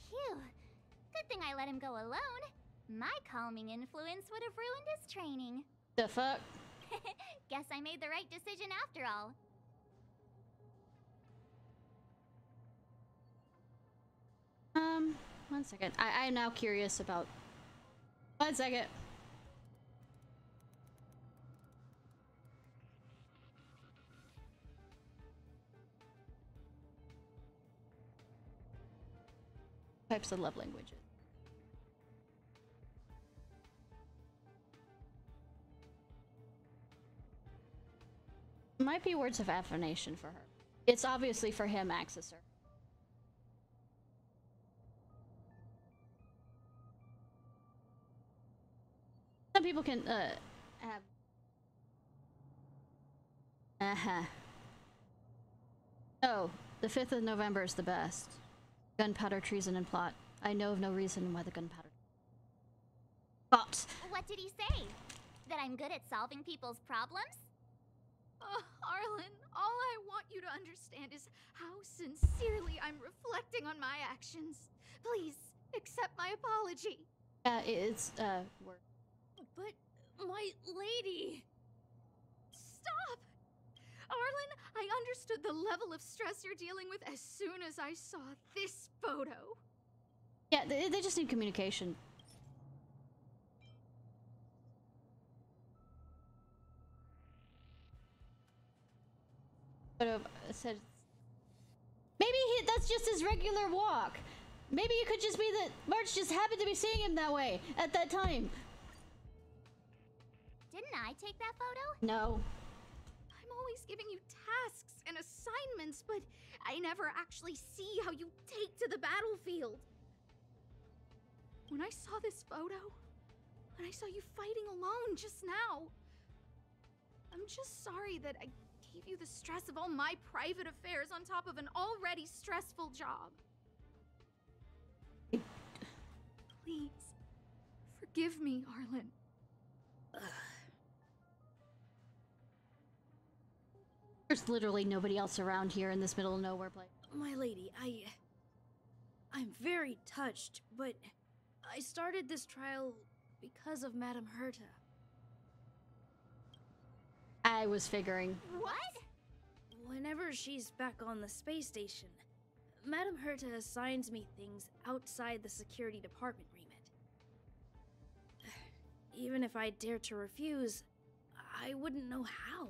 Phew. Good thing I let him go alone. My calming influence would have ruined his training.
The fuck?
Guess I made the right decision after all.
One second. I am now curious about... One second. Types of love languages. Might be words of affirmation for her. It's obviously for him, accessor. Some people can have Oh, the 5th of November is the best. Gunpowder, treason, and plot. I know of no reason why the gunpowder. But
What did he say? That I'm good at solving people's problems?
Oh, Arlen, all I want you to understand is how sincerely I'm reflecting on my actions. Please, accept my apology.
It's work.
But, my lady... Stop! Arlen, I understood the level of stress you're dealing with as soon as I saw this photo.
Yeah, they just need communication. But said maybe that's just his regular walk. Maybe it could just be that March just happened to be seeing him that way at that time.
Didn't I take that photo?
No.
I'm always giving you tasks and assignments, but I never actually see how you take to the battlefield. When I saw this photo, and I saw you fighting alone just now, I'm just sorry that I gave you the stress of all my private affairs on top of an already stressful job. Please, forgive me, Arlen.
There's literally nobody else around here in this middle of nowhere place.
My lady, I'm very touched, but I started this trial because of Madame Herta.
I was figuring.
What?
Whenever she's back on the space station, Madame Herta assigns me things outside the security department remit. Even if I dare to refuse, I wouldn't know how.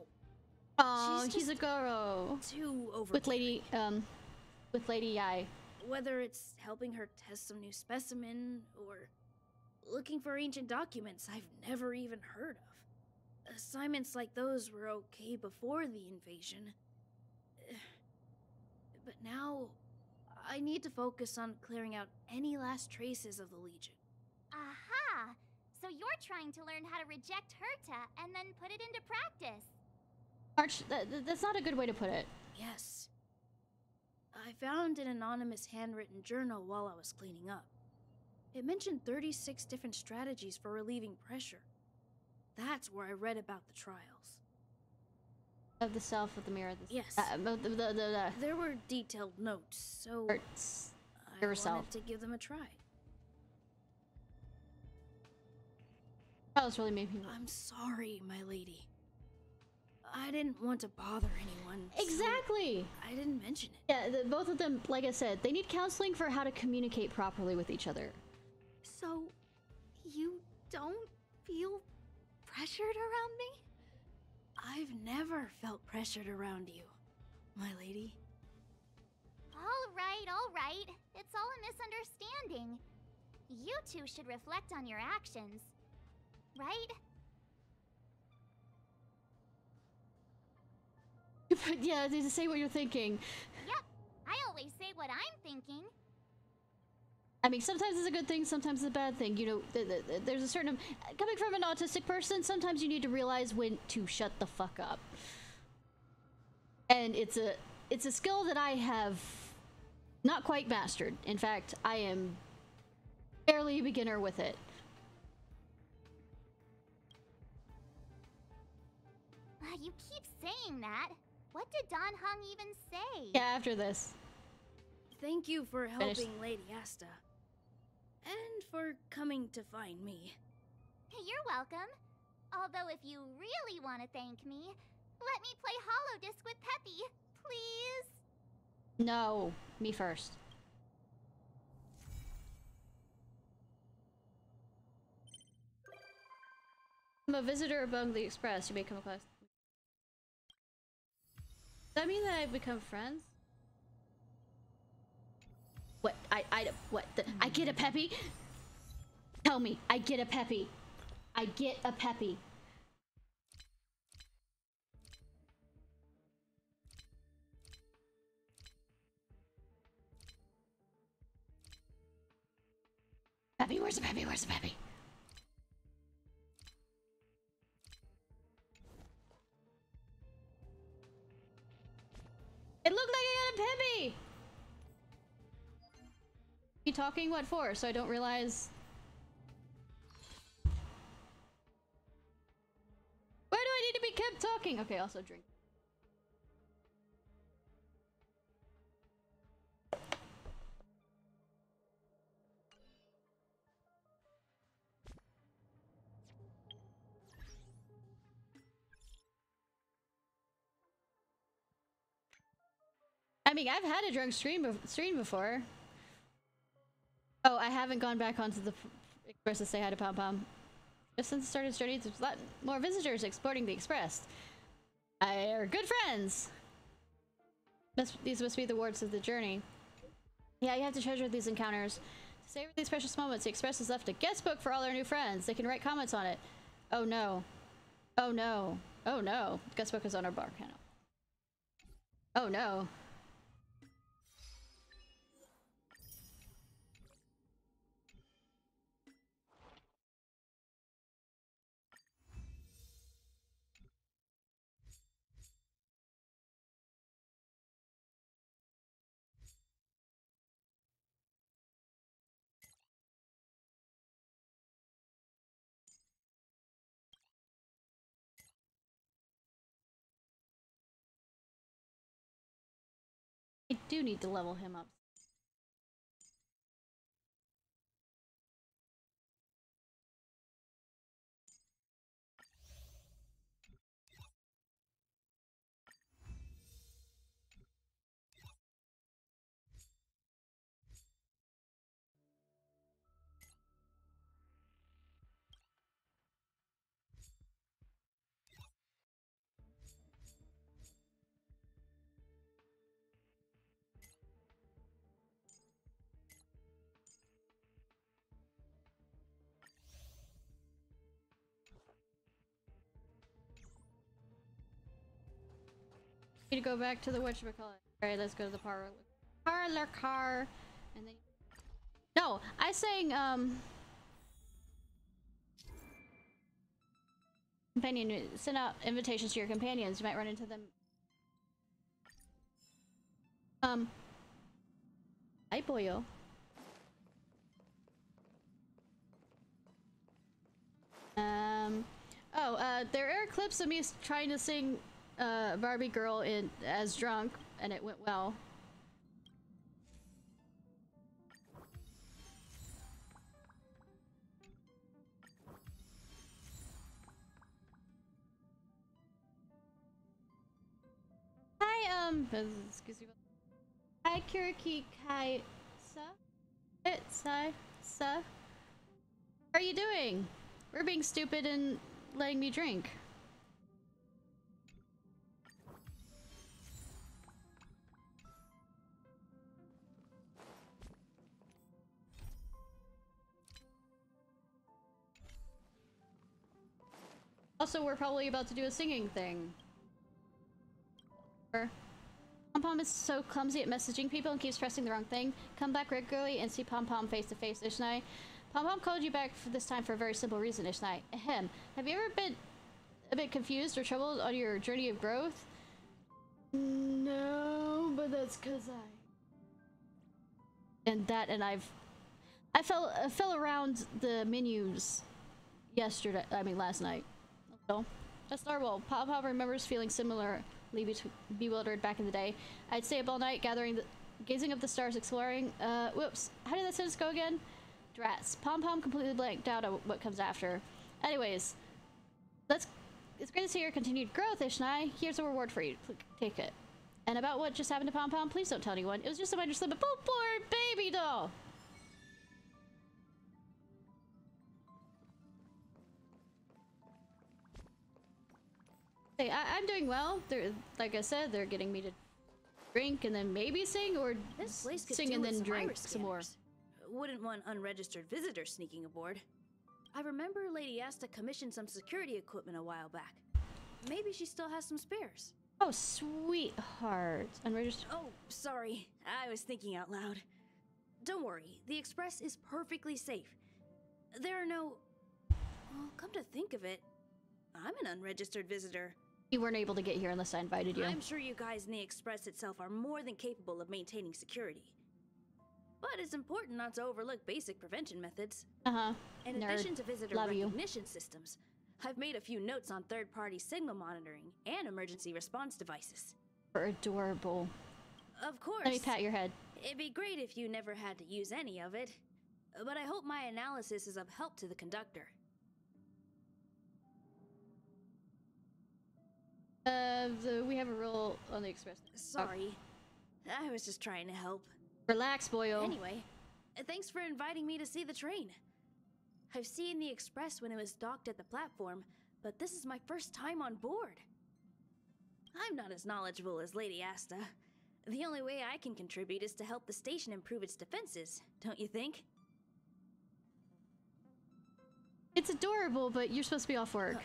Oh, he's a girl.
Too over.
With Lady I.
Whether it's helping her test some new specimen, or looking for ancient documents I've never even heard of. Assignments like those were okay before the invasion. But now, I need to focus on clearing out any last traces of the Legion.
Aha! So you're trying to learn how to reject Herta and then put it into practice.
Arch, that's not a good way to put it.
Yes. I found an anonymous handwritten journal while I was cleaning up. It mentioned 36 different strategies for relieving pressure. That's where I read about the trials.
Of the self, of the mirror.
Yes.
The
There were detailed notes, so I wanted to give them a try.
That was really made me.
I'm sorry, my lady. I didn't want to bother anyone.
Exactly.
So I didn't mention it.
Yeah, both of them, like I said, they need counseling for how to communicate properly with each other.
So, you don't feel pressured around me?
I've never felt pressured around you, my lady.
All right. It's all a misunderstanding. You two should reflect on your actions, right?
Yeah, to say what you're thinking.
Yep, I always say what I'm thinking.
I mean, sometimes it's a good thing, sometimes it's a bad thing. You know, there's a certain... Coming from an autistic person, sometimes you need to realize when to shut the fuck up. And it's a skill that I have not quite mastered. In fact, I am barely a beginner with it.
You keep saying that. What did Don Hung even say?
Yeah, after this.
Thank you for helping Lady Asta. And for coming to find me.
You're welcome. Although if you really want to thank me, let me play Holodisc with Peppy, please.
No, me first. I'm a visitor among the Express. You may come across. Does that mean that I've become friends? What? What? I get a peppy? Tell me, I get a peppy. I get a peppy. Peppy, where's the peppy? Where's the peppy? It looked like I got a peppy! You talking? What for? So I don't realize. Why do I need to be kept talking? Okay, also drink. I mean, I've had a drunk stream before. Oh, I haven't gone back onto the Express to say hi to Pom Pom. Just since it started there's a lot more visitors exploring the Express. Are good friends. These must be the wards of the journey. Yeah, you have to treasure these encounters. To savor these precious moments, the Express has left a guest book for all our new friends. They can write comments on it. Oh no. Oh no. Oh no. The guest book is on our bar panel. Oh no. I do need to level him up. Need to go back to the whatchamacallit. Alright, let's go to the parlor car. And then. No, I sang, companion, send out invitations to your companions. You might run into them. Hi, boyo. There are clips of me trying to sing Barbie Girl as drunk, and it went well. Hi, excuse me. Hi, Kiriki Kai Sa. How are you doing? We're being stupid and letting me drink. Also, we're probably about to do a singing thing. Pom Pom is so clumsy at messaging people and keeps pressing the wrong thing. Come back regularly and see Pom Pom face to face, Ishnai. Pom Pom called you back for this time for a very simple reason, Ishnai. Ahem. Have you ever been a bit confused or troubled on your journey of growth? No, but that's cause I fell around the menus yesterday. I mean, last night. So that's normal. Pom Pom remembers feeling similarly bewildered back in the day. I'd stay up all night gazing up the stars, exploring. Whoops. How did that sentence go again? Drats. Pom Pom completely blanked out on what comes after. Anyways, it's great to see your continued growth, Ishnai. Here's a reward for you. Take it. And about what just happened to Pom Pom, please don't tell anyone. It was just a minor slip. Oh, poor baby doll. Hey, I'm doing well. They're, like I said, they're getting me to drink and then maybe sing, or
This place could
sing
do
and
with
then
some
drink
iris
some more.
scanners. Wouldn't want unregistered visitors sneaking aboard. I remember Lady Asta commissioned some security equipment a while back. Maybe she still has some spares.
Oh, sweetheart. Unregistered.
Oh, sorry. I was thinking out loud. Don't worry. The Express is perfectly safe. There are no... Well, come to think of it, I'm an unregistered visitor.
You weren't able to get here unless I invited you.
I'm sure you guys in the Express itself are more than capable of maintaining security. But it's important not to overlook basic prevention methods.
Uh-huh.
In
Nerd.
addition to visitor
Love you.
recognition systems, I've made a few notes on third-party signal monitoring and emergency response devices.
You're adorable.
Of course.
Let me pat your head.
It'd be great if you never had to use any of it. But I hope my analysis is of help to the conductor.
We have a rule on the Express.
Sorry. I was just trying to help.
Relax, boyo.
Anyway, thanks for inviting me to see the train. I've seen the Express when it was docked at the platform, but this is my first time on board. I'm not as knowledgeable as Lady Asta. The only way I can contribute is to help the station improve its defenses, don't you think?
It's adorable, but you're supposed to be off work.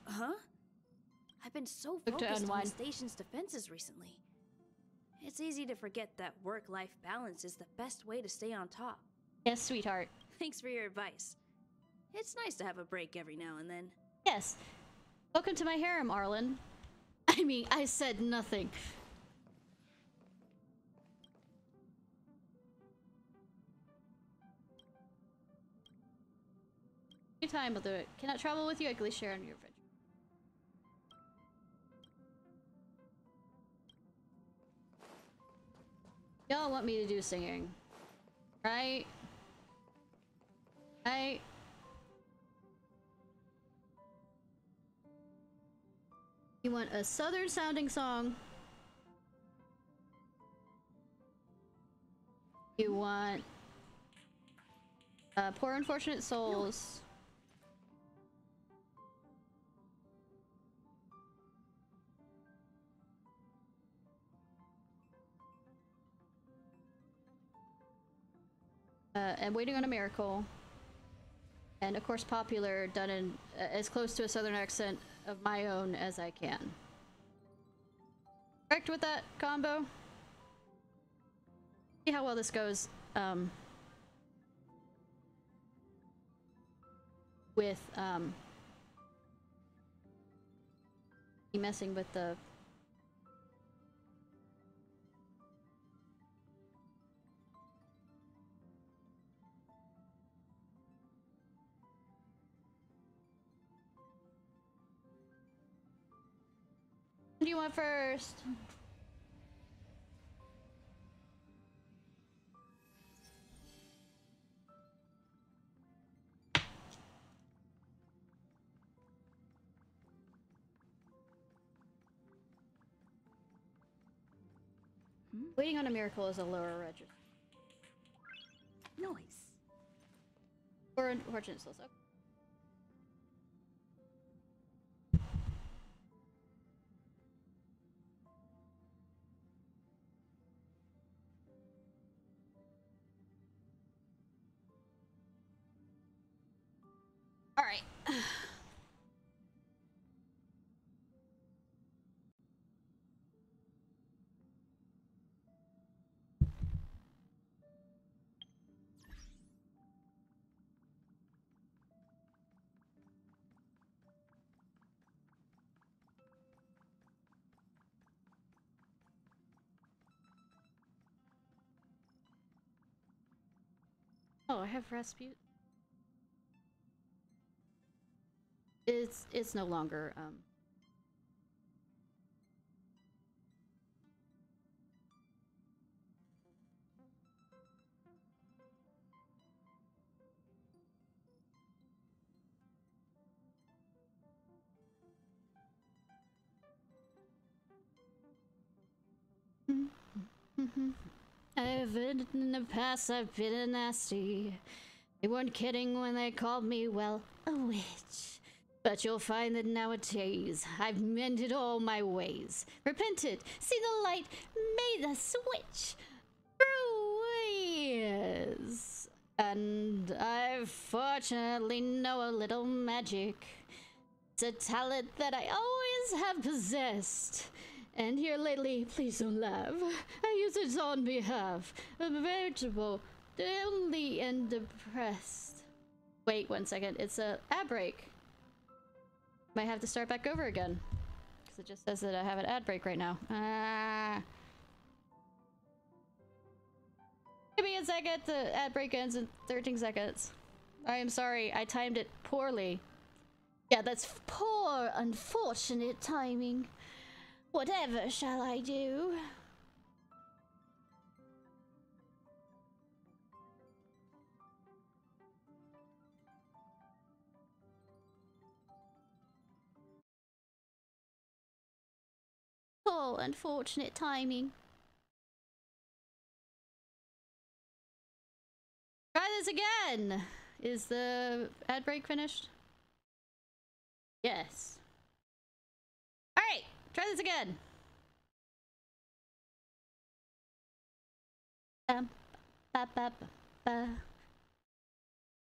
Huh? I've been so
Look to
focused on the
unwind.
station's defenses recently. It's easy to forget that work-life balance is the best way to stay on top.
Yes, sweetheart.
Thanks for your advice. It's nice to have a break every now and then.
Yes. Welcome to my harem, Arlen. I mean, I said nothing. Time, I'll do it. Cannot travel with you, I can at least share on your adventure. Y'all want me to do singing, right? Right? You want a southern sounding song? You want Poor Unfortunate Souls? And Waiting on a Miracle, and of course Popular, done in as close to a southern accent of my own as I can. Correct with that combo? See how well this goes with messing with the What do you want first? Waiting on a Miracle is a lower register.
Noise.
Or Unfortunate Souls. Okay. All right. Oh, I have Rasputin. It's no longer I've been in the past, I've been a nasty. They weren't kidding when they called me, well, a witch. But you'll find that nowadays I've mended all my ways, repented, see the light, made the switch. Yes. And I fortunately know a little magic. It's a talent that I always have possessed. And here lately, please don't laugh, I use it on behalf of a vegetable, lonely and depressed. Wait 1 second, it's a ad break. Might have to start back over again. Because it just says that I have an ad break right now. Give me a second, the ad break ends in 13 seconds. I am sorry, I timed it poorly. Yeah, that's poor, unfortunate timing. Whatever shall I do? Poor, unfortunate timing. Try this again! Is the ad break finished? Yes. Alright, try this again. Ba, ba, ba, ba,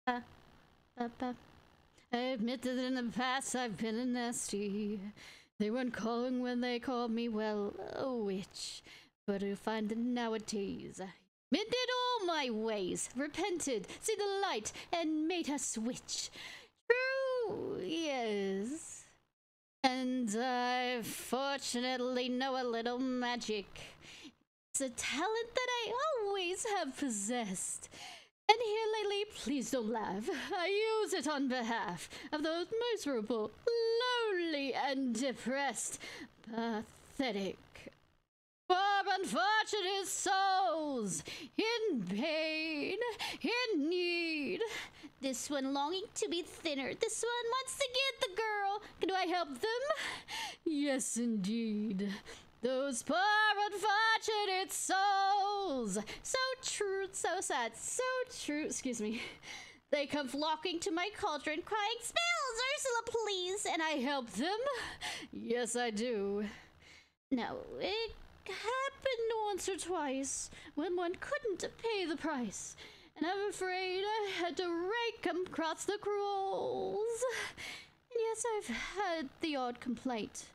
ba, ba, ba. I admit that in the past I've been a nasty. They weren't calling when they called me, well, a witch. But I find that nowadays I mended all my ways, repented, see the light, and made a switch. True, yes. And I fortunately know a little magic. It's a talent that I always have possessed. And here lately, please don't laugh, I use it on behalf of those miserable, lonely, and depressed, pathetic, poor unfortunate souls, in pain, in need. This one longing to be thinner, this one wants to get the girl. Do I help them? Yes, indeed. Those poor unfortunate souls. So true, so sad, so true. Excuse me. They come flocking to my cauldron crying, "Spells, Ursula, please!" And I help them. Yes, I do. Now, it happened once or twice when one couldn't pay the price. And I'm afraid I had to rake 'em across the cruels. And yes, I've had the odd complaint.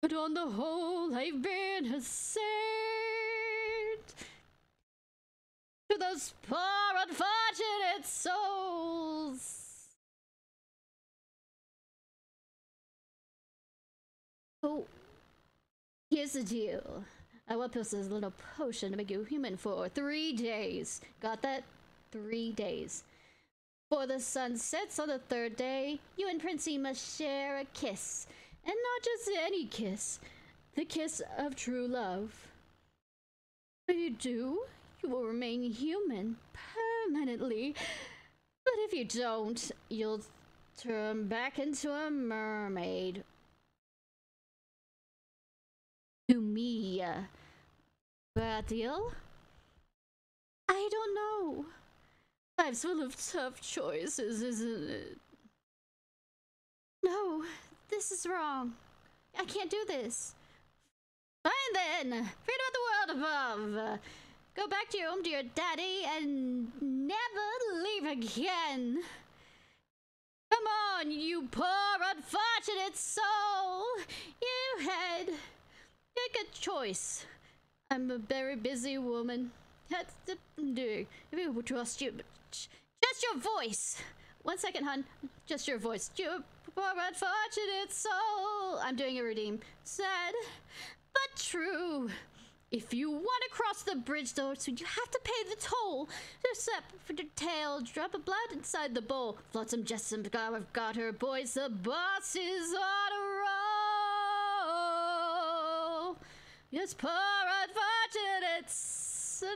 But on the whole, I've been a saint to those poor unfortunate souls. Oh, here's the deal. I will post this little potion to make you human for 3 days. Got that? 3 days. Before the sun sets on the 3rd day, you and Princey must share a kiss. And not just any kiss, the kiss of true love. If you do, you will remain human permanently. But if you don't, you'll turn back into a mermaid. To me. Bad deal? I don't know. Life's full of tough choices, isn't it? No. This is wrong. I can't do this. Fine then. Forget about the world above. Go back to your home to your daddy and never leave again. Come on, you poor unfortunate soul. You had make a choice. I'm a very busy woman. That's the do. If you trust you, just your voice. 1 second, hun. Just your voice. You poor unfortunate soul. I'm doing a redeem. Sad, but true. If you want to cross the bridge, though, so you have to pay the toll. Just up for the tail, drop a blood inside the bowl. Flotsam Jetsam, I've got her, boys. The boss is on a roll. Yes, poor unfortunate soul.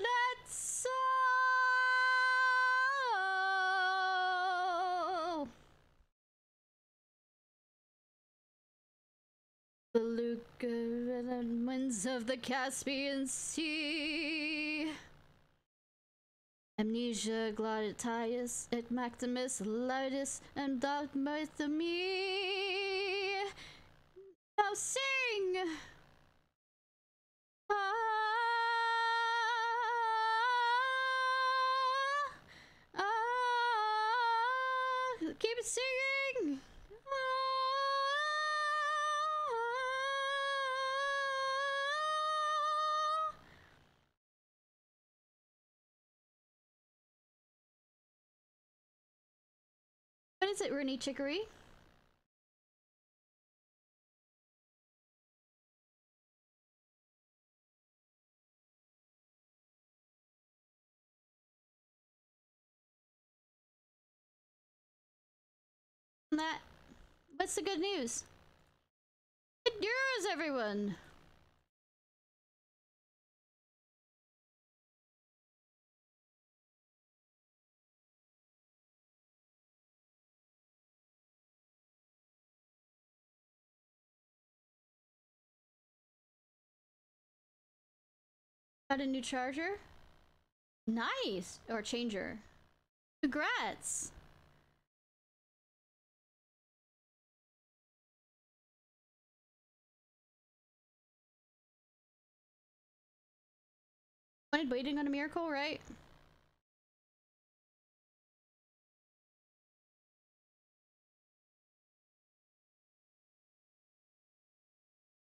Beluga and the winds of the Caspian Sea. Amnesia, Glottitis, et Maximus, Laudis, and Dogmathemy. Now sing! Keep it singing! What is it, Rooney Chicory? That. What's the good news? Good news, everyone! Got a new charger? Nice! Or changer. Congrats! Wanted waiting on a miracle, right?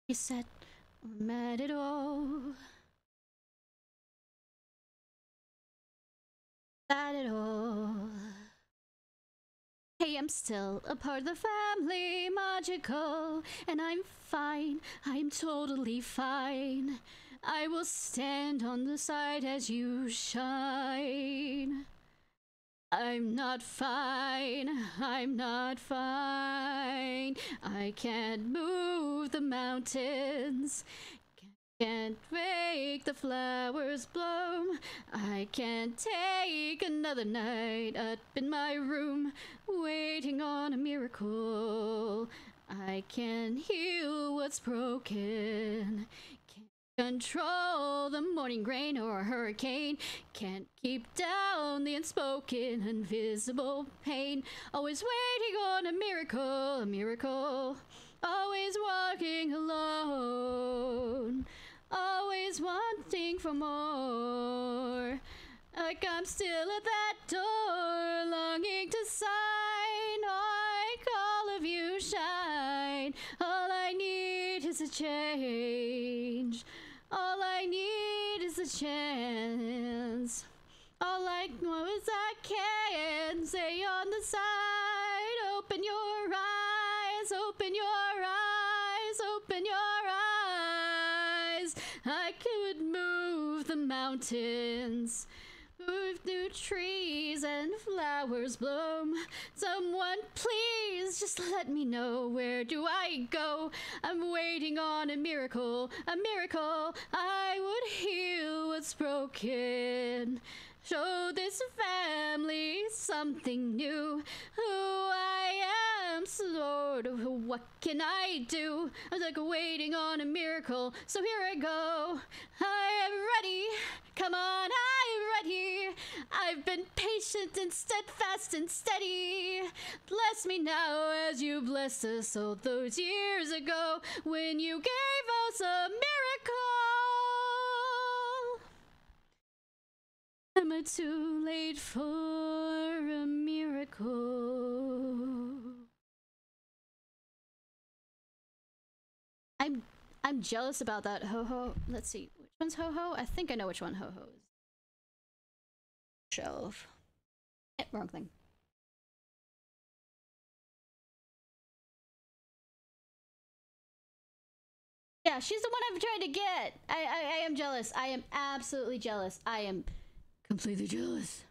He said, we're mad at all. Mad at all. Hey, I'm still a part of the family, magical, and I'm fine, I'm totally fine. I will stand on the side as you shine. I'm not fine, I'm not fine. I can't move the mountains. Can't make the flowers bloom. I can't take another night up in my room waiting on a miracle. I can heal what's broken. Can't control the morning rain or a hurricane. Can't keep down the unspoken, invisible pain. Always waiting on a miracle, a miracle. Always walking alone. Always wanting for more. Like I'm still at that door, longing to sign. Like all of you shine. All I need is a change. All I need is a chance. All I know is I can say on the side. Open your eyes, open your eyes, open your eyes. I could move the mountains, move new trees and flowers bloom. Someone please just let me know, where do I go? I'm waiting on a miracle, a miracle. I would heal what's broken. Show this family something new. Who I am, Lord, what can I do? I'm like waiting on a miracle, so here I go. I am ready, come on, I'm ready. I've been patient and steadfast and steady. Bless me now as you blessed us all those years ago when you gave us a miracle. Am I too late for a miracle? I'm jealous about that Ho-Ho. Let's see, which one's Ho-Ho? I think I know which one Ho-Ho is. Shelf. Wrong thing. Yeah, she's the one I'm trying to get. I am jealous. I am absolutely jealous. I am completely jealous.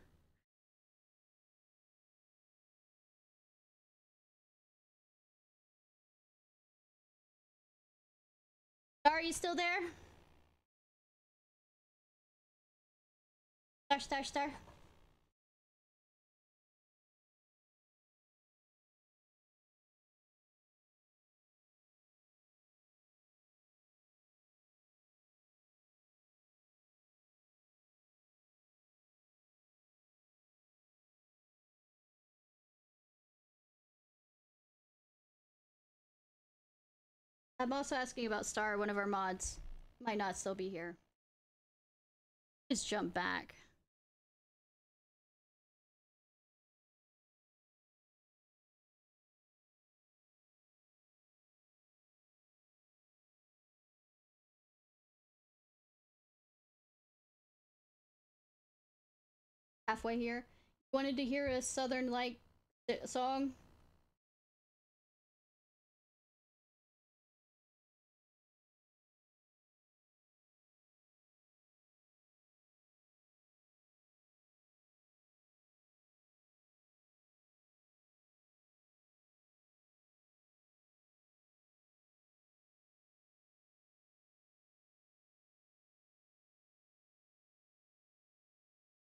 Are you still there? Star. I'm also asking about Star, one of our mods. Might not still be here. Just jump back. Halfway here. Wanted to hear a southern like song?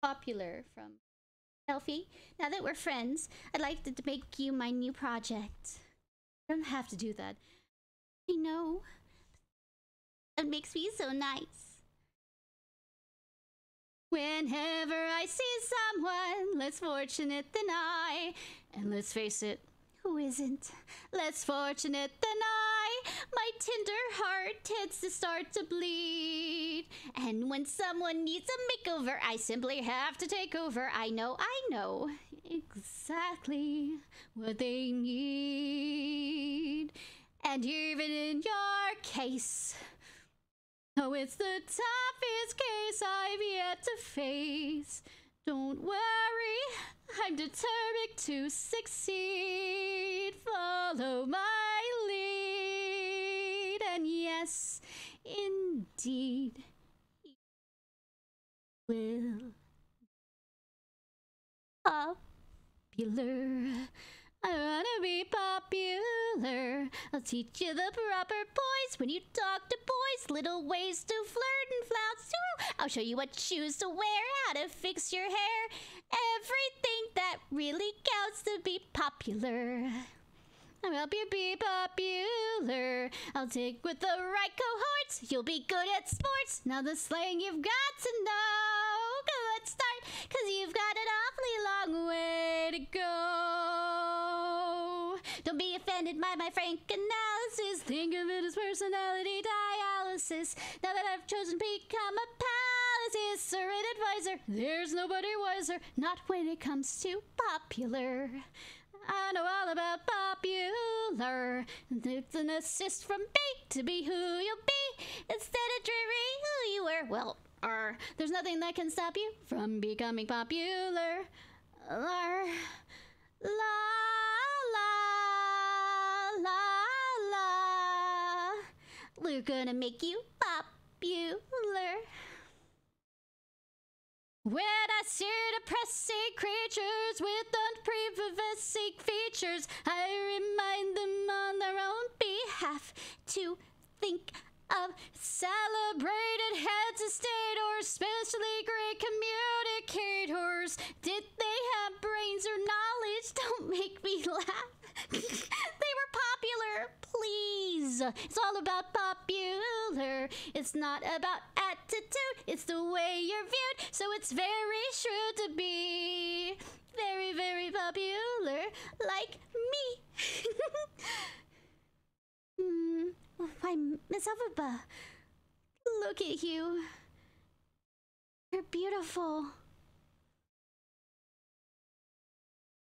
Popular from
Selfie, now that we're friends, I'd like to make you my new project.
You don't have to do that.
I know. It makes me so nice.
Whenever I see someone less fortunate than I, and let's face it, who isn't less fortunate than I? My tender heart tends to start to bleed. And when someone needs a makeover, I simply have to take over. I know exactly what they need. And even in your case, oh, it's the toughest case I've yet to face. Don't worry, I'm determined to succeed. Follow my lead, and yes, indeed, will popular. I wanna be popular. I'll teach you the proper poise when you talk to boys. Little ways to flirt and flounce too. I'll show you what shoes to wear, how to fix your hair. Everything that really counts to be popular. I'll help you be popular. I'll take with the right cohorts. You'll be good at sports. Now the slang you've got to know. Good start, cause you've got an awfully long way to go. Don't be offended by my frank analysis. Think of it as personality dialysis. Now that I've chosen to become a palace or an advisor, there's nobody wiser. Not when it comes to popular. I know all about popular. It's an assist from me to be who you'll be instead of dreaming who you were. Well, there's nothing that can stop you from becoming popular. La la la la. We're gonna make you popular. When I see depressing creatures with unprevailing features, I remind them on their own behalf to think of celebrated heads of state or especially great communicators. Did they have brains or knowledge? Don't make me laugh. They were popular, please. It's all about popular. It's not about attitude, it's the way you're viewed. So it's very sure to be very, very popular, like me. Why, Miss Elphaba, look at you. You're beautiful.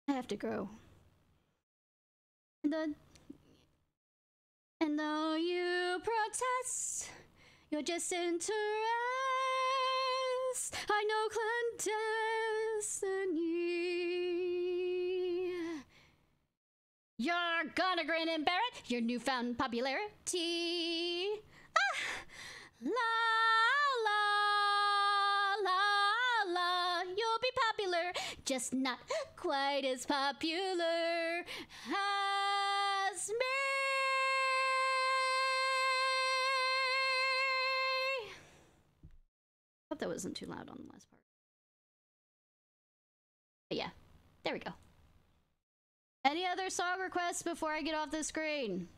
I have to grow. And though you protest your just interest, I know clandestiny. You're gonna grin and bear it, your newfound popularity. La la la la. You'll be popular, just not quite as popular as me. Hope that wasn't too loud on the last part. But yeah, there we go. Any other song requests before I get off the screen?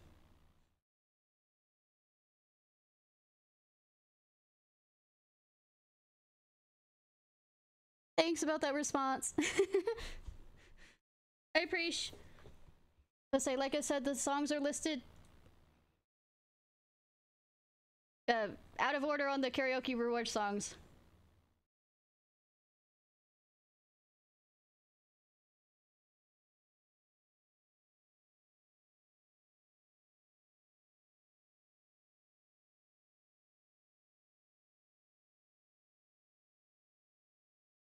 Thanks about that response. I appreciate. Like I said, the songs are listed Out of order on the karaoke reward songs.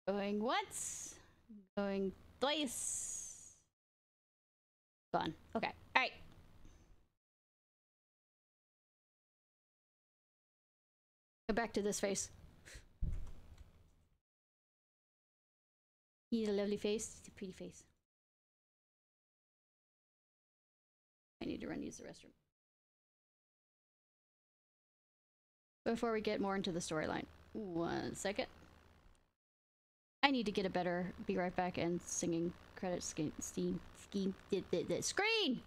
Going once, going twice. Gone. Okay. All right. Go back to this face. He's a lovely face. He's a pretty face. I need to run use the restroom. Before we get more into the storyline. 1 second. I need to get a better be right back and singing credit scheme screen.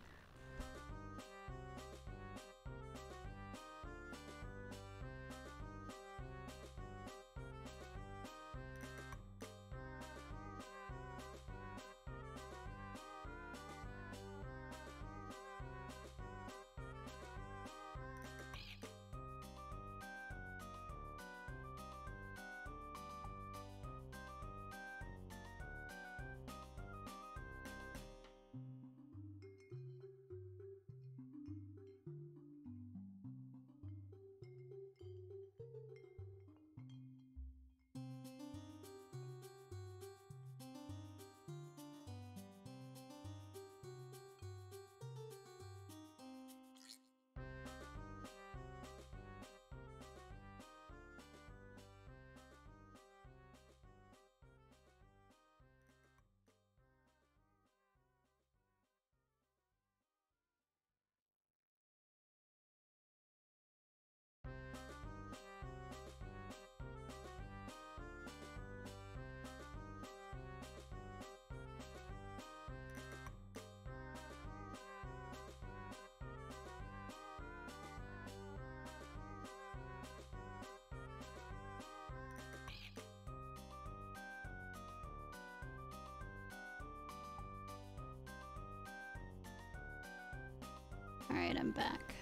All right, I'm back.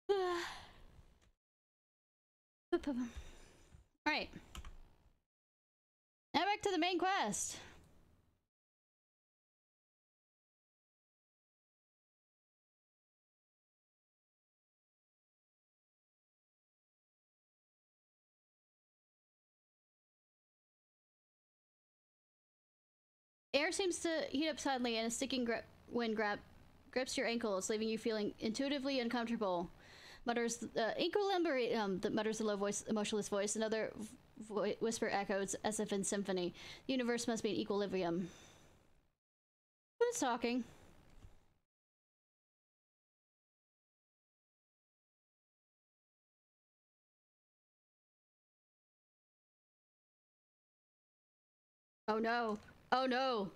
All right. Now back to the main quest. Air seems to heat up suddenly, and a sticking wind grips your ankles, leaving you feeling intuitively uncomfortable. Mutters equilibrium. That mutters a low voice, emotionless voice. Another whisper echoes as if in symphony. The universe must be in equilibrium. Who's talking? Oh no! Oh no!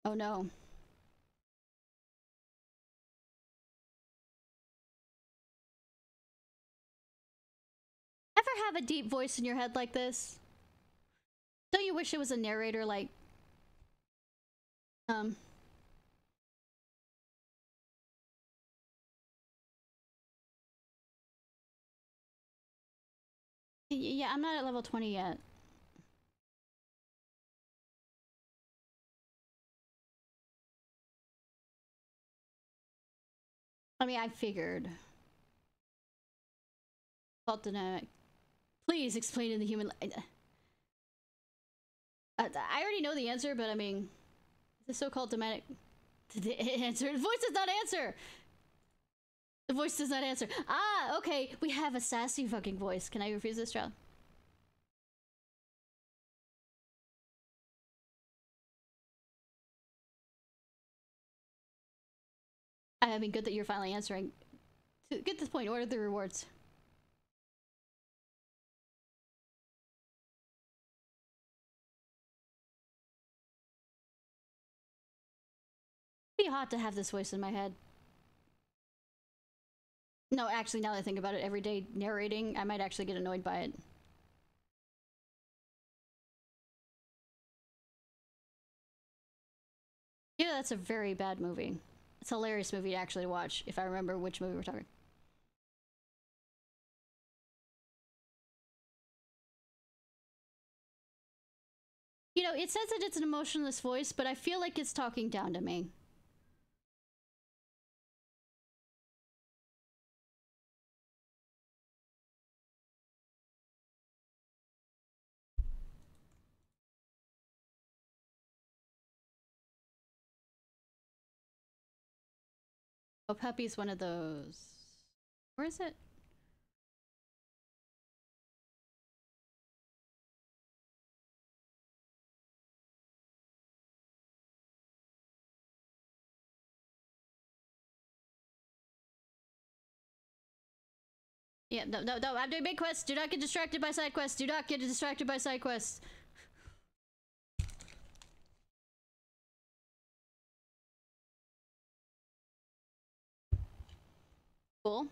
Oh no. Ever have a deep voice in your head like this? Don't you wish it was a narrator like... Yeah, I'm not at level 20 yet. I mean, I figured. Fault dynamic. Please explain in the human... I already know the answer, but I mean... The so-called dynamic... Answer. The voice does not answer! The voice does not answer. Ah, okay. We have a sassy fucking voice. Can I refuse this job? I mean, good that you're finally answering. To get to this point, what are the rewards? It'd be hot to have this voice in my head. No, actually, now that I think about it, every day narrating, I might actually get annoyed by it. Yeah, that's a very bad movie. It's a hilarious movie to actually watch, if I remember which movie we're talking. You know, it says that it's an emotionless voice, but I feel like it's talking down to me. Oh, Puppy's one of those. Where is it? Yeah, no, I'm doing big quests. Do not get distracted by side quests. Do not get distracted by side quests. Cool.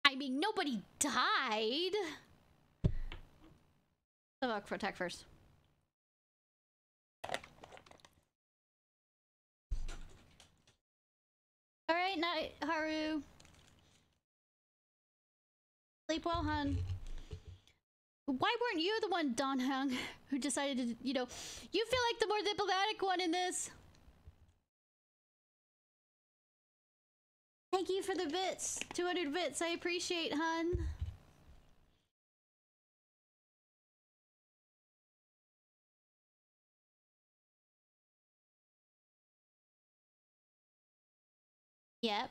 I mean, nobody died. So I'll attack first. Alright, night, Haru. Sleep well, hun. Why weren't you the one, Don Hung, who decided to, you know, you feel like the more diplomatic one in this. Thank you for the bits. 200 bits, I appreciate, hun. Yep.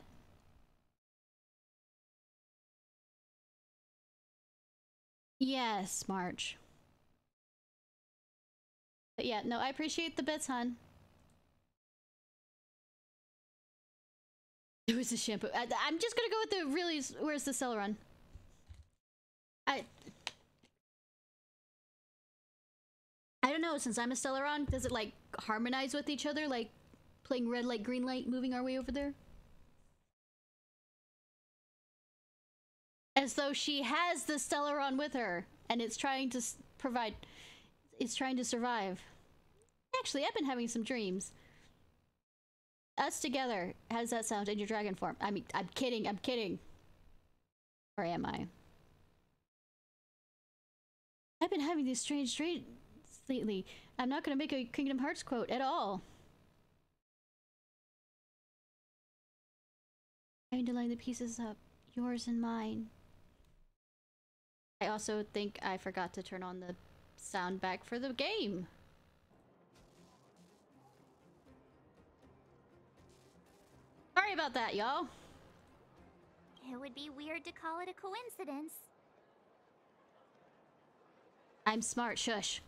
Yes, March. But yeah, no, I appreciate the bits, hun. It was a shampoo. I'm just gonna go with the really. Where's the Celeron? I don't know. Since I'm a Celeron, does it like harmonize with each other, like playing red light, green light, moving our way over there? As though she has the Celeron with her, and it's trying to provide. It's trying to survive. Actually, I've been having some dreams. Us together. How does that sound in your dragon form? I mean, I'm kidding. I'm kidding. Or am I? I've been having these strange dreams lately. I'm not gonna make a Kingdom Hearts quote at all. Trying to line the pieces up. Yours and mine. I also think I forgot to turn on the sound back for the game. Sorry about that, y'all.
It would be weird to call it a coincidence.
I'm smart, shush.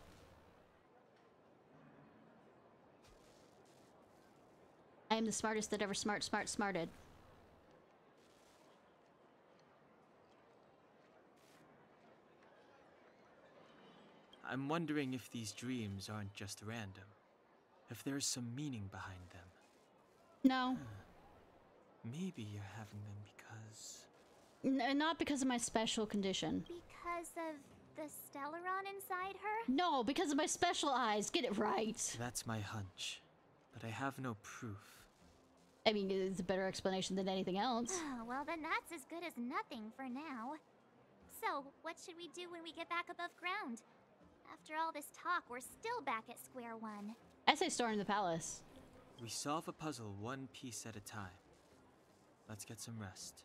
I am the smartest that ever smarted.
I'm wondering if these dreams aren't just random. If there's some meaning behind them.
No.
Maybe you're having them because...
Not because of my special condition.
Because of the Stellaron inside her?
No, because of my special eyes. Get it right.
That's my hunch. But I have no proof.
I mean, it's a better explanation than anything else.
Well, then that's as good as nothing for now. So, what should we do when we get back above ground? After all this talk, we're still back at square one.
I say storm the palace.
We solve a puzzle one piece at a time. Let's get some rest.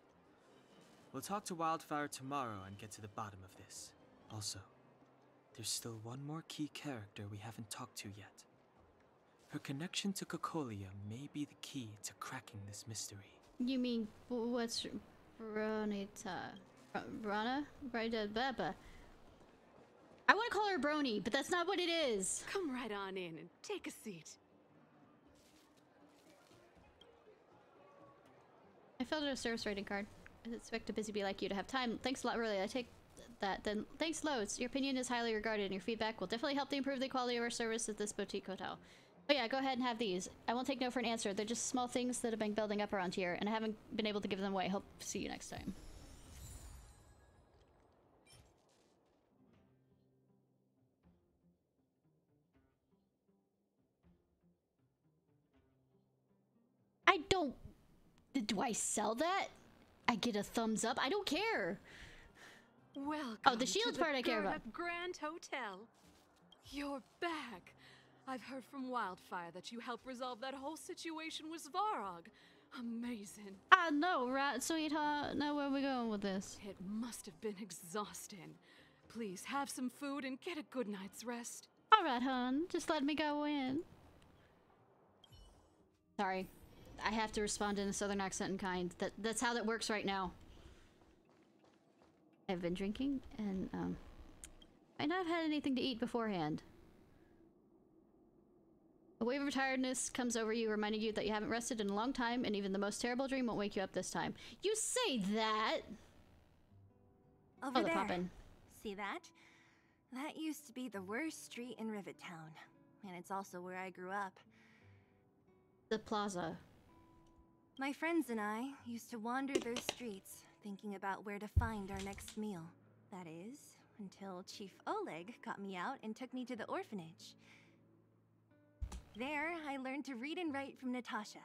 We'll talk to Wildfire tomorrow and get to the bottom of this. Also, there's still one more key character we haven't talked to yet. Her connection to Cocolia may be the key to cracking this mystery.
You mean, what's... Bronita... Brana? Baba. I want to call her Brony, but that's not what it is.
Come right on in and take a seat.
I filled out a service rating card. I expect a busy bee like you to have time. Thanks a lot, really. I take that. Then thanks loads. Your opinion is highly regarded, and your feedback will definitely help to improve the quality of our service at this boutique hotel. Oh yeah, go ahead and have these. I won't take no for an answer. They're just small things that have been building up around here, and I haven't been able to give them away. Hope to see you next time. Do I sell that? I get a thumbs up. I don't care.
Welcome.
Oh, the shield part I care about.
Grand Hotel. You're back. I've heard from Wildfire that you helped resolve that whole situation with Svarog. Amazing.
I know, right, sweetheart? Now where are we going with this?
It must have been exhausting. Please have some food and get a good night's rest.
All right, hon. Just let me go in. Sorry. I have to respond in a southern accent and kind. That's how that works right now. I've been drinking and might not have had anything to eat beforehand. A wave of tiredness comes over you, reminding you that you haven't rested in a long time, and even the most terrible dream won't wake you up this time. You say that!
Over
the
there.
poppin'.
See that? That used to be the worst street in Rivet Town. And it's also where I grew up.
The plaza.
My friends and I used to wander those streets, thinking about where to find our next meal. That is, until Chief Oleg got me out and took me to the orphanage. There, I learned to read and write from Natasha.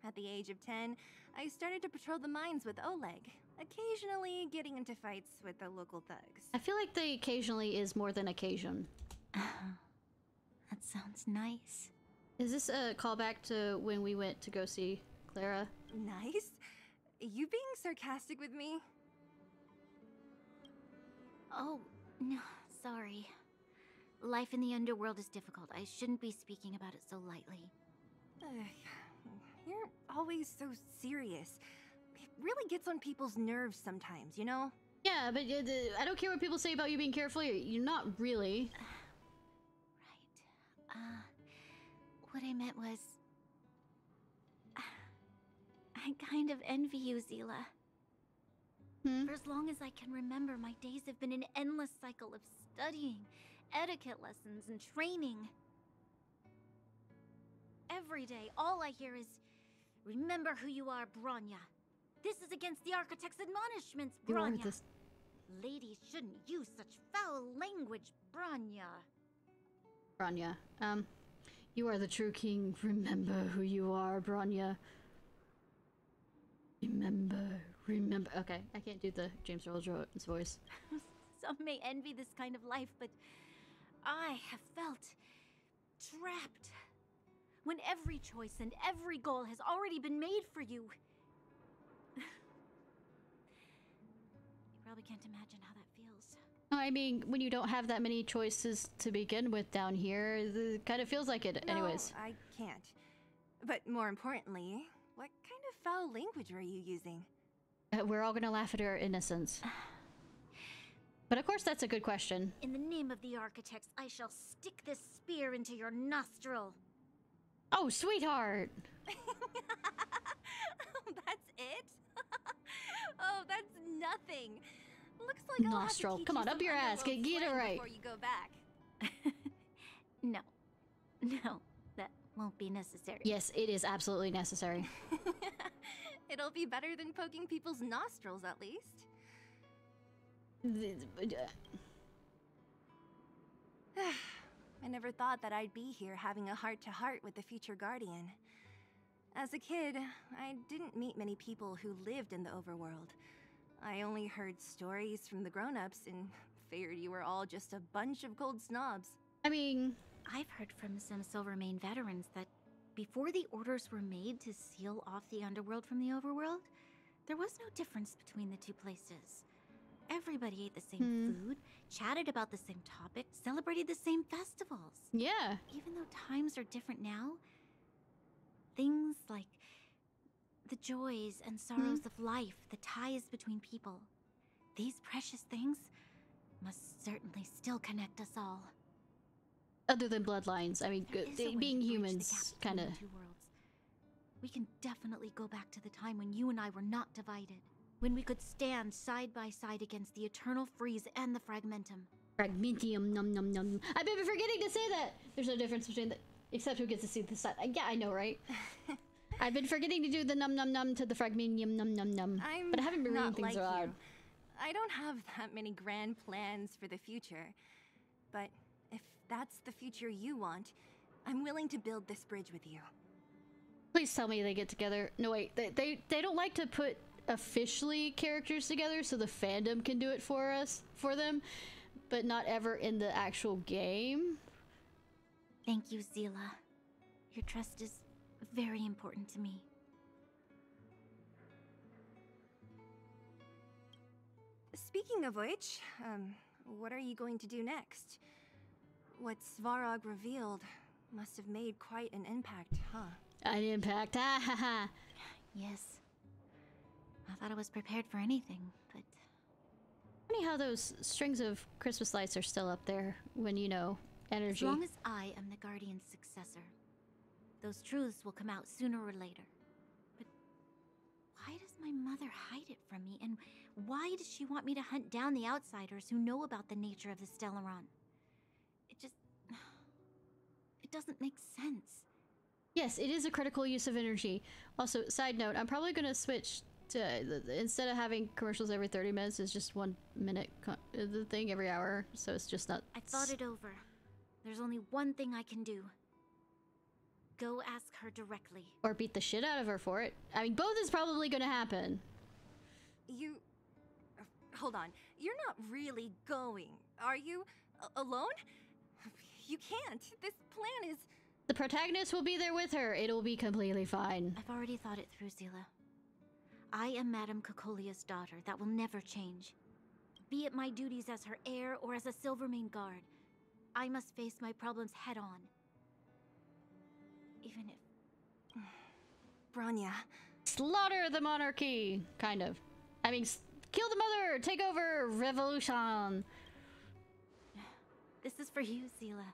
At the age of 10, I started to patrol the mines with Oleg, occasionally getting into fights with the local thugs.
I feel like the occasionally is more than occasion.
That sounds nice.
Is this a callback to when we went to go see Clara?
Nice? You being sarcastic with me?
Oh, no, sorry. Life in the underworld is difficult. I shouldn't be speaking about it so lightly.
You're always so serious. It really gets on people's nerves sometimes, you know?
Yeah, but I don't care what people say about you being careful. You're not really.
What I meant was... I kind of envy you, Zila. For as long as I can remember, my days have been an endless cycle of studying, etiquette lessons, and training. Every day, all I hear is, remember who you are, Bronya. This is against the Architect's admonishments, Bronya. Ladies shouldn't use such foul language, Bronya.
Bronya. You are the true king. Remember who you are, Bronya. Remember. Okay, I can't do the James Earl Jones voice.
Some may envy this kind of life, but I have felt trapped. When every choice and every goal has already been made for you. You probably can't imagine how that feels.
I mean, when you don't have that many choices to begin with down here, it kind of feels like it anyways.
No, I can't. But more importantly, what kind of foul language are you using?
We're all gonna laugh at her innocence. But of course that's a good question.
In the name of the Architects, I shall stick this spear into your nostril.
Oh, sweetheart!
That's it? Oh, that's nothing. Looks like I'll have to teach
Come on,
you
up
some
your ass.
underworld
Get it
slang
right.
before you go back.
No, that won't be necessary.
Yes, it is absolutely necessary.
It'll be better than poking people's nostrils, at least. I never thought that I'd be here having a heart-to-heart with the future Guardian. As a kid, I didn't meet many people who lived in the overworld. I only heard stories from the grown-ups and figured you were all just a bunch of cold snobs.
I mean...
I've heard from some Silvermane veterans that before the orders were made to seal off the underworld from the overworld, there was no difference between the two places. Everybody ate the same food, chatted about the same topics, celebrated the same festivals.
Yeah.
Even though times are different now, things like the joys and sorrows of life, the ties between people, these precious things must certainly still connect us all.
Other than bloodlines, I mean, being humans, kind of.
We can definitely go back to the time when you and I were not divided. When we could stand side by side against the Eternal Freeze and the Fragmentum.
Fragmentium, num num num. I've been forgetting to say that! There's no difference between the... Except who gets to see the side. Yeah, I know, right? I've been forgetting to do the num num num to the Fragmentium num num num. But I haven't been reading things aloud.
I don't have that many grand plans for the future. But if that's the future you want, I'm willing to build this bridge with you.
Please tell me they get together. No, wait. They don't like to put officially characters together so the fandom can do it for them, but not ever in the actual game.
Thank you, Zila. Your trust is very important to me.
Speaking of which, what are you going to do next? What Svarog revealed must have made quite an impact, huh?
An impact, ah ha ha.
Yes. I thought I was prepared for anything, but...
Funny how those strings of Christmas lights are still up there when, you know, energy.
As long as I am the Guardian's successor, those truths will come out sooner or later. But why does my mother hide it from me? And why does she want me to hunt down the outsiders who know about the nature of the Stellaron? It just... it doesn't make sense.
Yes, it is a critical use of energy. Also, side note, I'm probably going to switch to, instead of having commercials every 30 minutes, it's just 1 minute the thing every hour, so it's just not...
I thought it over. There's only one thing I can do. Go ask her directly.
Or beat the shit out of her for it. I mean, both is probably going to happen.
You... hold on. You're not really going, are you? Alone? You can't. This plan is...
The protagonist will be there with her. It'll be completely fine.
I've already thought it through, Zila. I am Madame Cocolia's daughter. That will never change. Be it my duties as her heir or as a Silvermane guard, I must face my problems head on. Even if...
Bronya.
Slaughter the monarchy! Kind of. I mean, kill the mother! Take over! Revolution!
This is for you, Zila.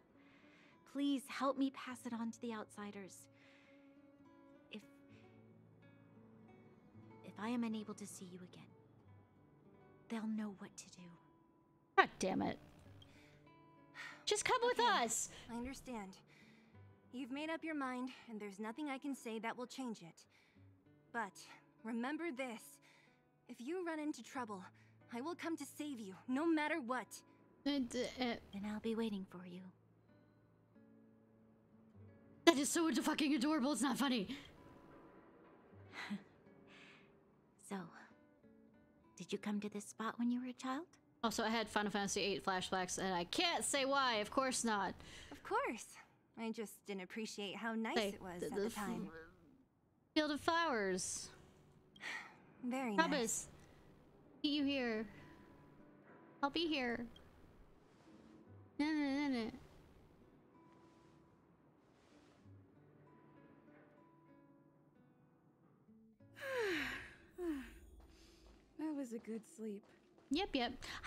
Please help me pass it on to the outsiders. If I am unable to see you again, they'll know what to do.
God damn it. Just come with us!
I understand. You've made up your mind, and there's nothing I can say that will change it. But remember this. If you run into trouble, I will come to save you, no matter what.
Then I'll be waiting for you.
That is so fucking adorable, it's not funny.
So, did you come to this spot when you were a child?
Also, I had Final Fantasy VIII flashbacks, and I can't say why. Of course not.
Of course. I just didn't appreciate how nice it was at the time.
Field of Flowers.
Very
Promise.
nice.
Meet you here. I'll be here. No.
That was a good sleep.
Yep.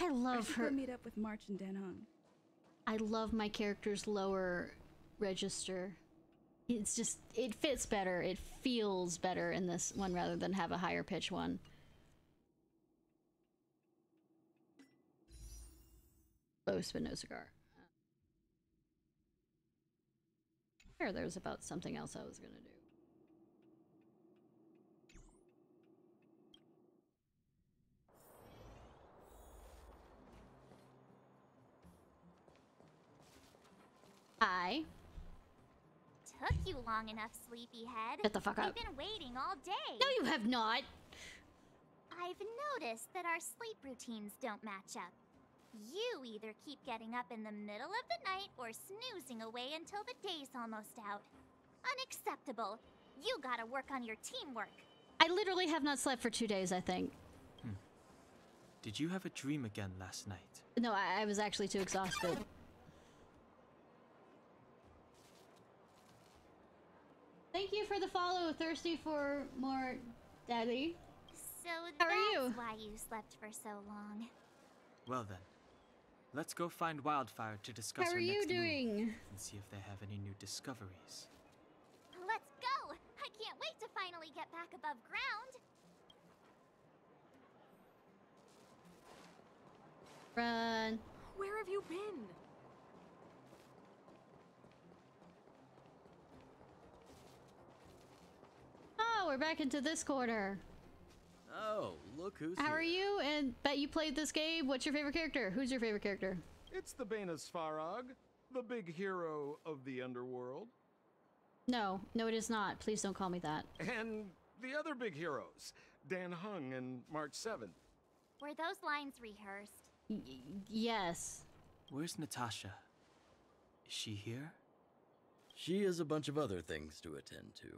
I love her.
Go meet up with March and Danhong.
I love my character's lower register. It's just, it fits better. It feels better in this one rather than have a higher pitch one. Close but no cigar. There was about something else I was gonna do. Hi.
Took you long enough, sleepyhead.
Shut the fuck up.
We've been waiting all day.
No, you have not.
I've noticed that our sleep routines don't match up. You either keep getting up in the middle of the night or snoozing away until the day's almost out. Unacceptable. You gotta work on your teamwork.
I literally have not slept for 2 days, I think.
Did you have a dream again last night?
No, I was actually too exhausted. Thank you for the follow. Thirsty for more, Daddy.
So
how are you?
That's why you slept for so long.
Well then, let's go find Wildfire to discuss
How
her
are you
next
doing?
move and see if they have any new discoveries.
Let's go! I can't wait to finally get back above ground.
Run.
Where have you been?
Oh, we're back into this corner.
Oh, look who's
How
here.
are you? And bet you played this game. What's your favorite character? Who's your favorite character?
It's the Bane of Svarog, the big hero of the underworld.
No, no, it is not. Please don't call me that.
And the other big heroes, Dan Hung and March 7th.
Were those lines rehearsed?
Yes.
Where's Natasha? Is she here?
She has a bunch of other things to attend to,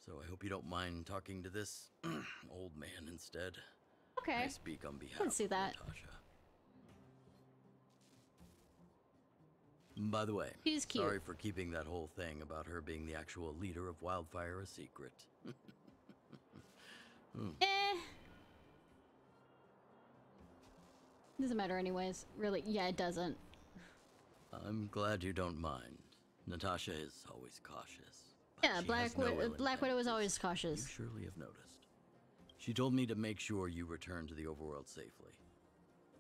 so I hope you don't mind talking to this old man instead.
Okay.
I speak on behalf
Let's see
of
that.
Natasha. By the way,
she's cute.
Sorry for keeping that whole thing about her being the actual leader of Wildfire a secret.
Doesn't matter anyways. Really, yeah, it doesn't.
I'm glad you don't mind. Natasha is always cautious.
Yeah, Black Widow is always cautious.
You surely have noticed. She told me to make sure you return to the overworld safely.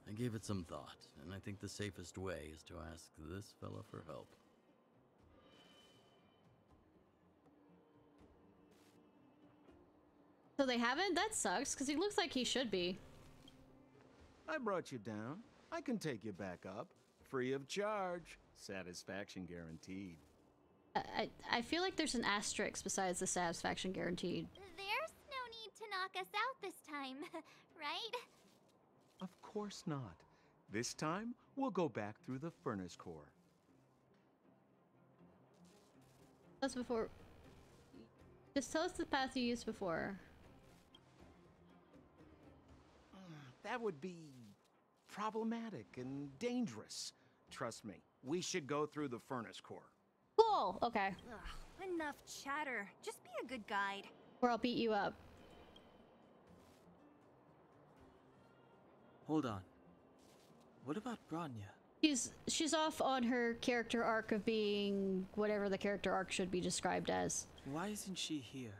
I gave it some thought, and I think the safest way is to ask this fella for help.
So they haven't? That sucks, because he looks like he should be.
I brought you down. I can take you back up. Free of charge. Satisfaction guaranteed.
I feel like there's an asterisk besides the satisfaction guaranteed.
There's no need to knock us out this time, right?
Of course not. This time, we'll go back through the furnace core.
That's before. Just tell us the path you used before.
That would be problematic and dangerous. Trust me, we should go through the furnace core.
Cool, okay.
Ugh, enough chatter. Just be a good guide.
Or I'll beat you up.
Hold on. What about Branya?
She's off on her character arc of being whatever the character arc should be described as.
Why isn't she here?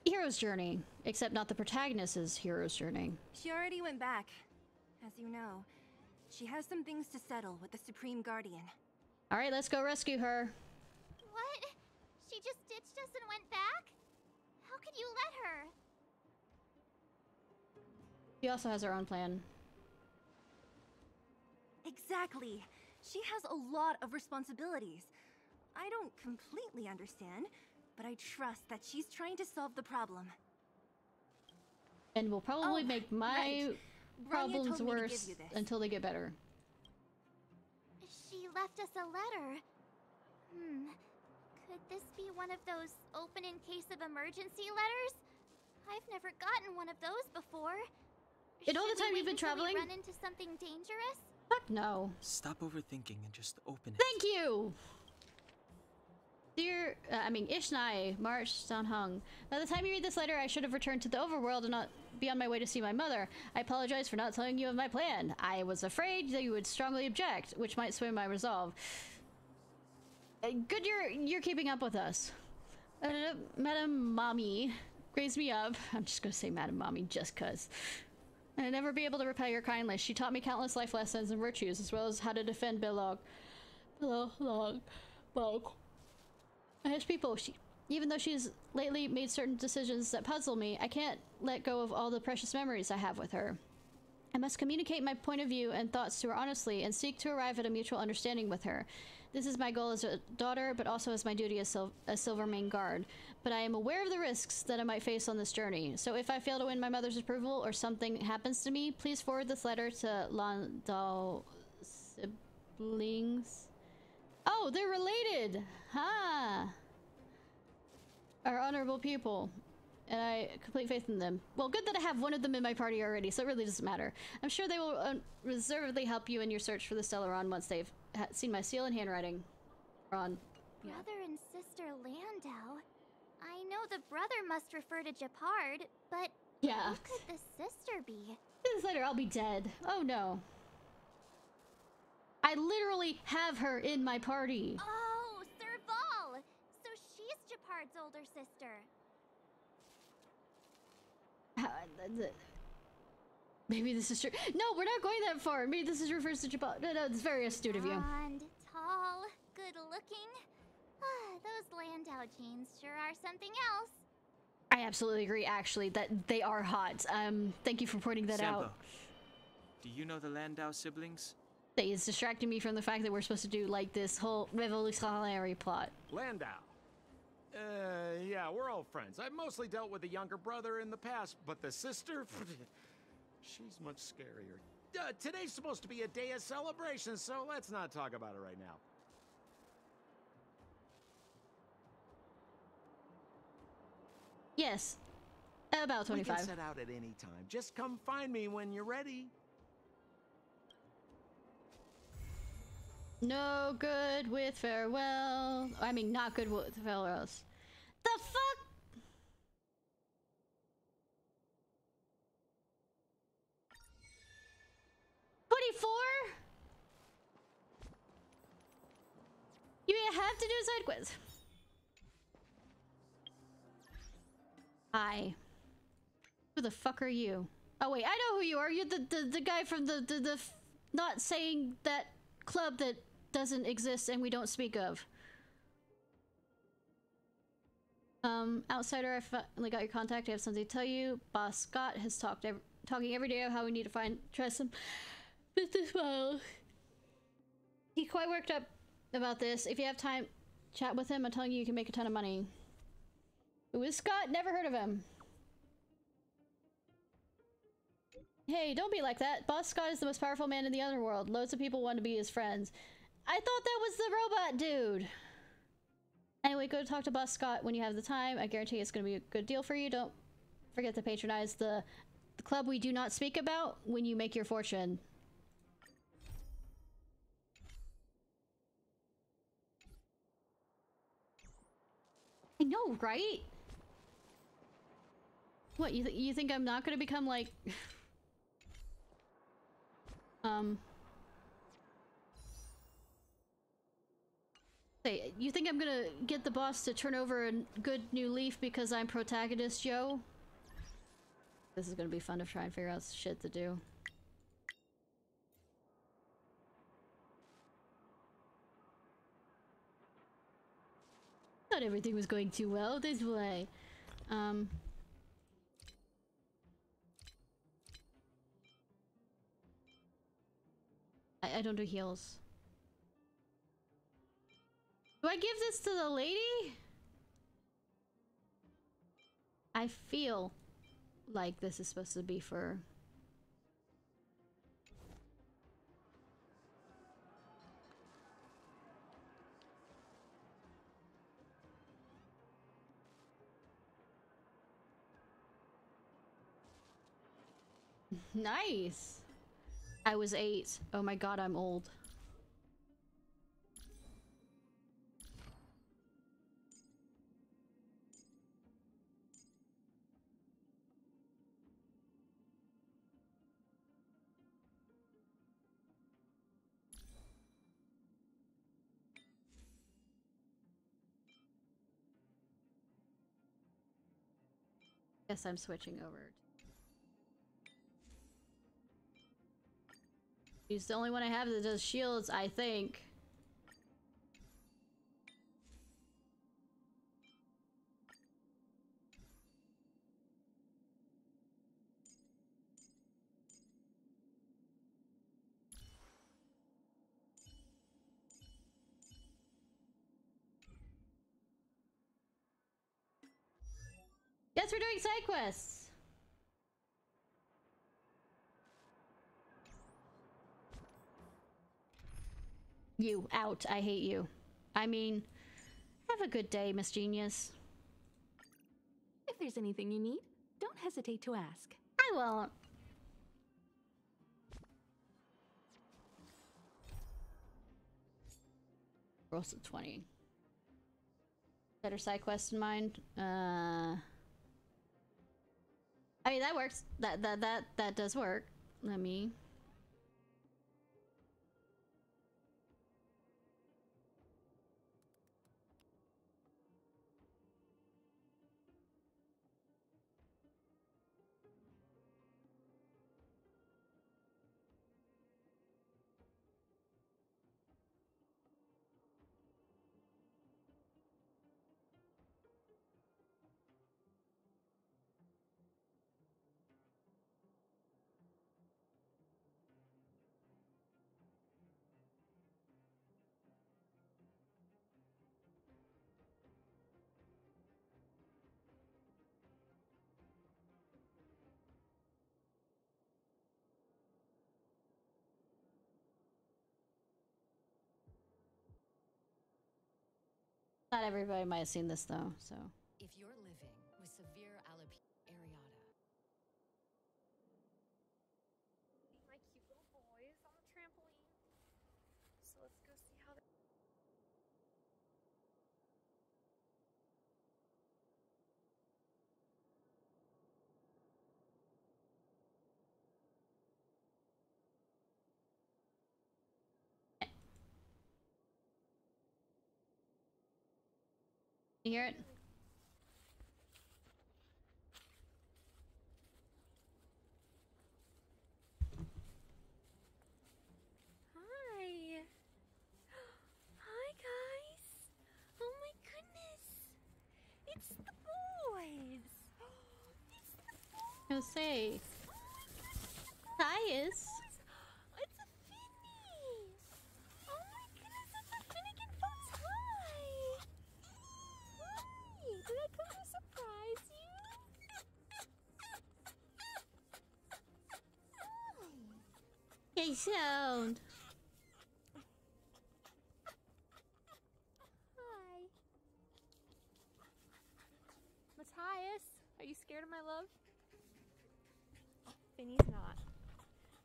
Hero's journey, except not the protagonist's hero's journey.
She already went back. As you know, she has some things to settle with the Supreme Guardian.
All right, let's go rescue her.
What? She just ditched us and went back? How could you let her?
She also has her own plan.
Exactly. She has a lot of responsibilities. I don't completely understand, but I trust that she's trying to solve the problem.
And will probably make my problems worse until they get better.
She left us a letter. Could this be one of those open in case of emergency letters? I've never gotten one of those before.
In all the time you've been traveling?
Run into something dangerous?
Fuck no.
Stop overthinking and just open it.
Thank you! Dear, Ishnai, March, Hung. By the time you read this letter, I should have returned to the overworld and not be on my way to see my mother. I apologize for not telling you of my plan. I was afraid that you would strongly object, which might sway my resolve. Good you're keeping up with us. Madam Mommy raised me up. I'm just gonna say Madam Mommy just cuz. I'd never be able to repay her kindness. She taught me countless life lessons and virtues, as well as how to defend Belog. As people, even though she's lately made certain decisions that puzzle me, I can't let go of all the precious memories I have with her. I must communicate my point of view and thoughts to her honestly and seek to arrive at a mutual understanding with her. This is my goal as a daughter, but also as my duty as Silvermane Guard. But I am aware of the risks that I might face on this journey. So if I fail to win my mother's approval or something happens to me, please forward this letter to Landau siblings. Oh, they're related! Ha! Are honorable people. And I complete faith in them. Well, good that I have one of them in my party already, so it really doesn't matter. I'm sure they will reservedly help you in your search for the Stellaron once they've seen my seal and handwriting. Ron. Yeah.
Brother and sister Landau. I know the brother must refer to Japard, but
yeah.
Who could the sister be?
This later, I'll be dead. Oh no. I literally have her in my party.
Oh, Serval! So she's Japard's older sister.
Maybe this is true. No, we're not going that far. Maybe this is refers to Japard. No, it's very astute of you.
Blonde, tall, good looking. Those Landau genes sure are something else.
I absolutely agree, actually, that they are hot. Thank you for pointing that out.
Do you know the Landau siblings?
It's distracting me from the fact that we're supposed to do, like, this whole revolutionary plot.
Landau. Yeah, we're old friends. I've mostly dealt with the younger brother in the past, but the sister, she's much scarier. Today's supposed to be a day of celebration, so let's not talk about it right now.
Yes. About 25.
We can set out at any time. Just come find me when you're ready.
No good with farewell. I mean, not good with farewells. The fuck? You have to do a side quiz. Hi. Who the fuck are you? Oh wait, I know who you are. You're the guy from the not saying that club that doesn't exist and we don't speak of. Outsider, I finally got your contact. I have something to tell you. Boss Scott has talking every day of how we need to trust him. Business model. He's quite worked up about this. If you have time, chat with him. I'm telling you, you can make a ton of money. Who is Scott? Never heard of him. Hey, don't be like that. Boss Scott is the most powerful man in the underworld. Loads of people want to be his friends. I thought that was the robot dude. Anyway, go talk to Boss Scott when you have the time. I guarantee it's going to be a good deal for you. Don't forget to patronize the club we do not speak about when you make your fortune. I know, right? What, you think I'm not going to become like... Say, you think I'm gonna get the boss to turn over a good new leaf because I'm protagonist Joe? This is gonna be fun to try and figure out shit to do. Not everything was going too well this way. I don't do heals. Do I give this to the lady? I feel like this is supposed to be for... Nice! I was 8. Oh my god, I'm old. Guess I'm switching over. He's the only one I have that does shields, I think. Yes, we're doing side quests. You out. I hate you. I mean, have a good day, Miss Genius.
If there's anything you need, don't hesitate to ask.
I won't. Rolls of 20. Better side quest in mind. I mean, that works. That does work. Let me... Not everybody might have seen this though, so.
If you're living with severe alopecia areata,
My cute little boys on the trampoline. So let's go see how they.
You hear it?
Hi. Hi, guys. Oh my goodness. It's the boys. It's the boys.
Go say. Caius.
It's a Finny. Oh my goodness, it's a Finnegan Fox. Hi. Hi. Did I come to surprise you?
Hey, sound.
Hi. Matthias, are you scared of my love? Finny's not.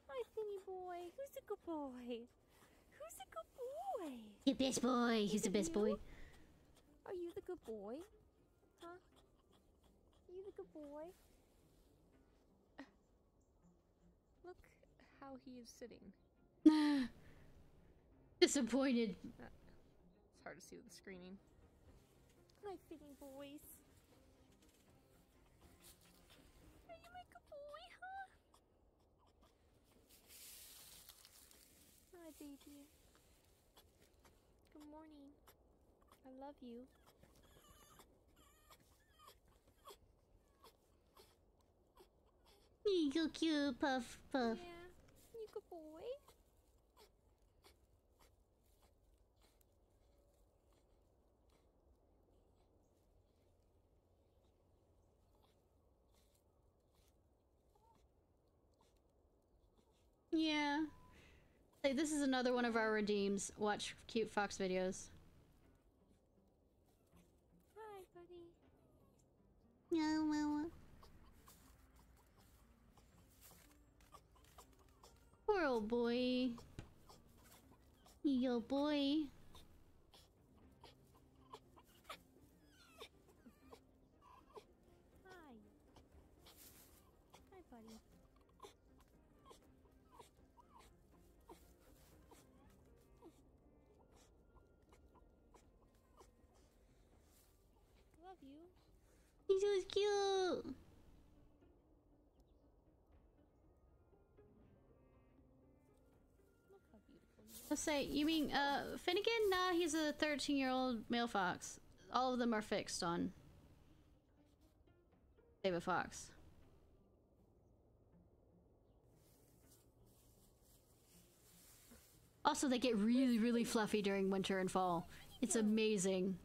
Hi, Finny boy. Who's a good boy? Who's a good boy?
The best boy. He's the best boy.
Are you the good boy? Huh? Are you the good boy? Look how he is sitting.
Disappointed.
It's hard to see with the screening. Hi, Finny boys. Are you my good boy, huh? Hi, baby. Good morning. I love you.
You go cute, puff, puff.
Yeah, you good boy.
Yeah. Hey, this is another one of our redeems. Watch cute fox videos.
Hi, buddy.
Yeah, well. Poor old boy. Yo, boy.
Hi. Hi, buddy. Love you.
He's so cute.
Look how beautiful you are.
Let's say, you mean, Finnegan? Nah, he's a 13-year-old male fox. All of them are fixed on Save a Fox. Also, they get really, really fluffy during winter and fall. It's amazing.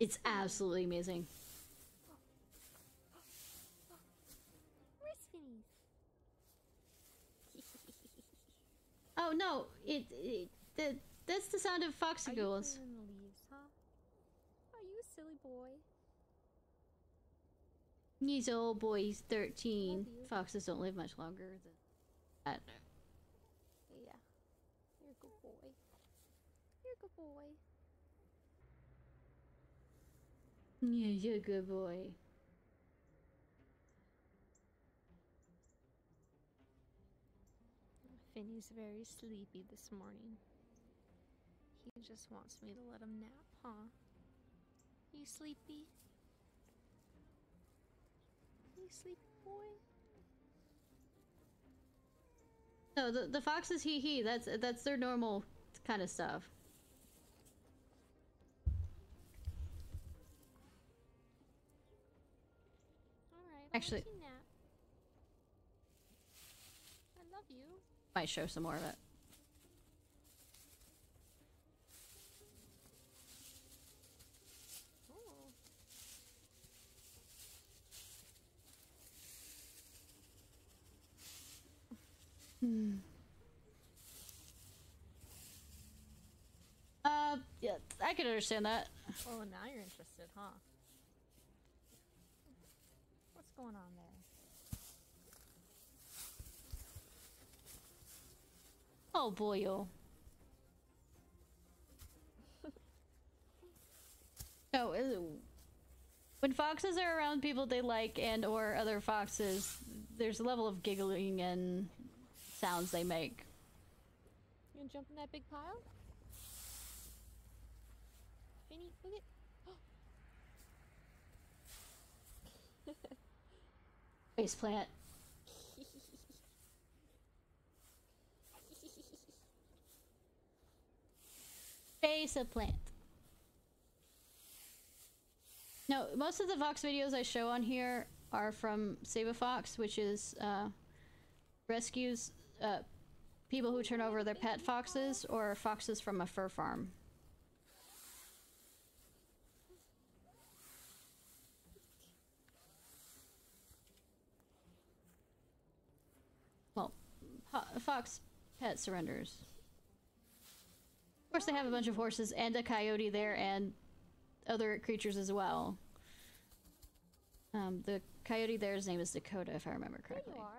It's absolutely amazing.
Where's Finny?
Oh no, that's the sound of foxy ghouls.
Are you playing in the leaves, huh? Are you a silly boy?
He's an old boy, he's 13.
Love you.
Foxes don't live much longer than that.
Yeah. You're a good boy. You're a good boy.
Yeah, you're a good boy.
Finny's very sleepy this morning. He just wants me to let him nap, huh? You sleepy? You sleepy boy?
No, the foxes he. That's their normal kind of stuff.
Alright,
Actually,
I'll let you nap. I love you.
might show some more of it.
Oh.
I could understand that.
Oh, now you're interested, huh? What's going on there?
Oh boy, oh. No, when foxes are around people they like and or other foxes, there's a level of giggling and sounds they make.
You gonna jump in that big pile? Finny, look at.
Face plant. Face a plant. No, most of the fox videos I show on here are from Save a Fox, which is rescues people who turn over their pet foxes or foxes from a fur farm. Well, fox pet surrenders. Of course, they have a bunch of horses and a coyote there and other creatures as well. The coyote there's name is Dakota, if I remember correctly.
There you are.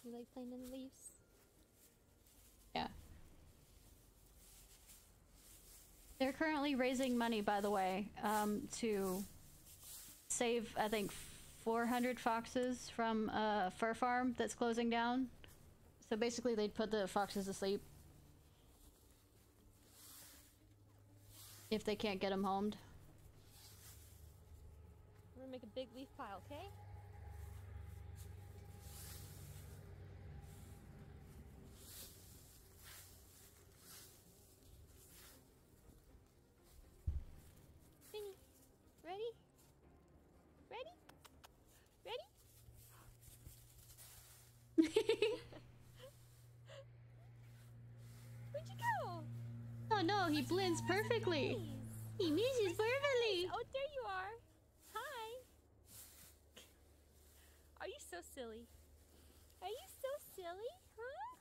You like playing in the leaves?
Yeah. They're currently raising money, by the way, to save, I think, 400 foxes from a fur farm that's closing down. So basically they'd put the foxes to sleep if they can't get them homed.
We're gonna make a big leaf pile, okay? Finny, ready? Ready? Ready? Where'd you go?
Oh no, he blends perfectly. He meshes perfectly.
Oh, there you are. Hi. Are you so silly? Are you so silly, huh?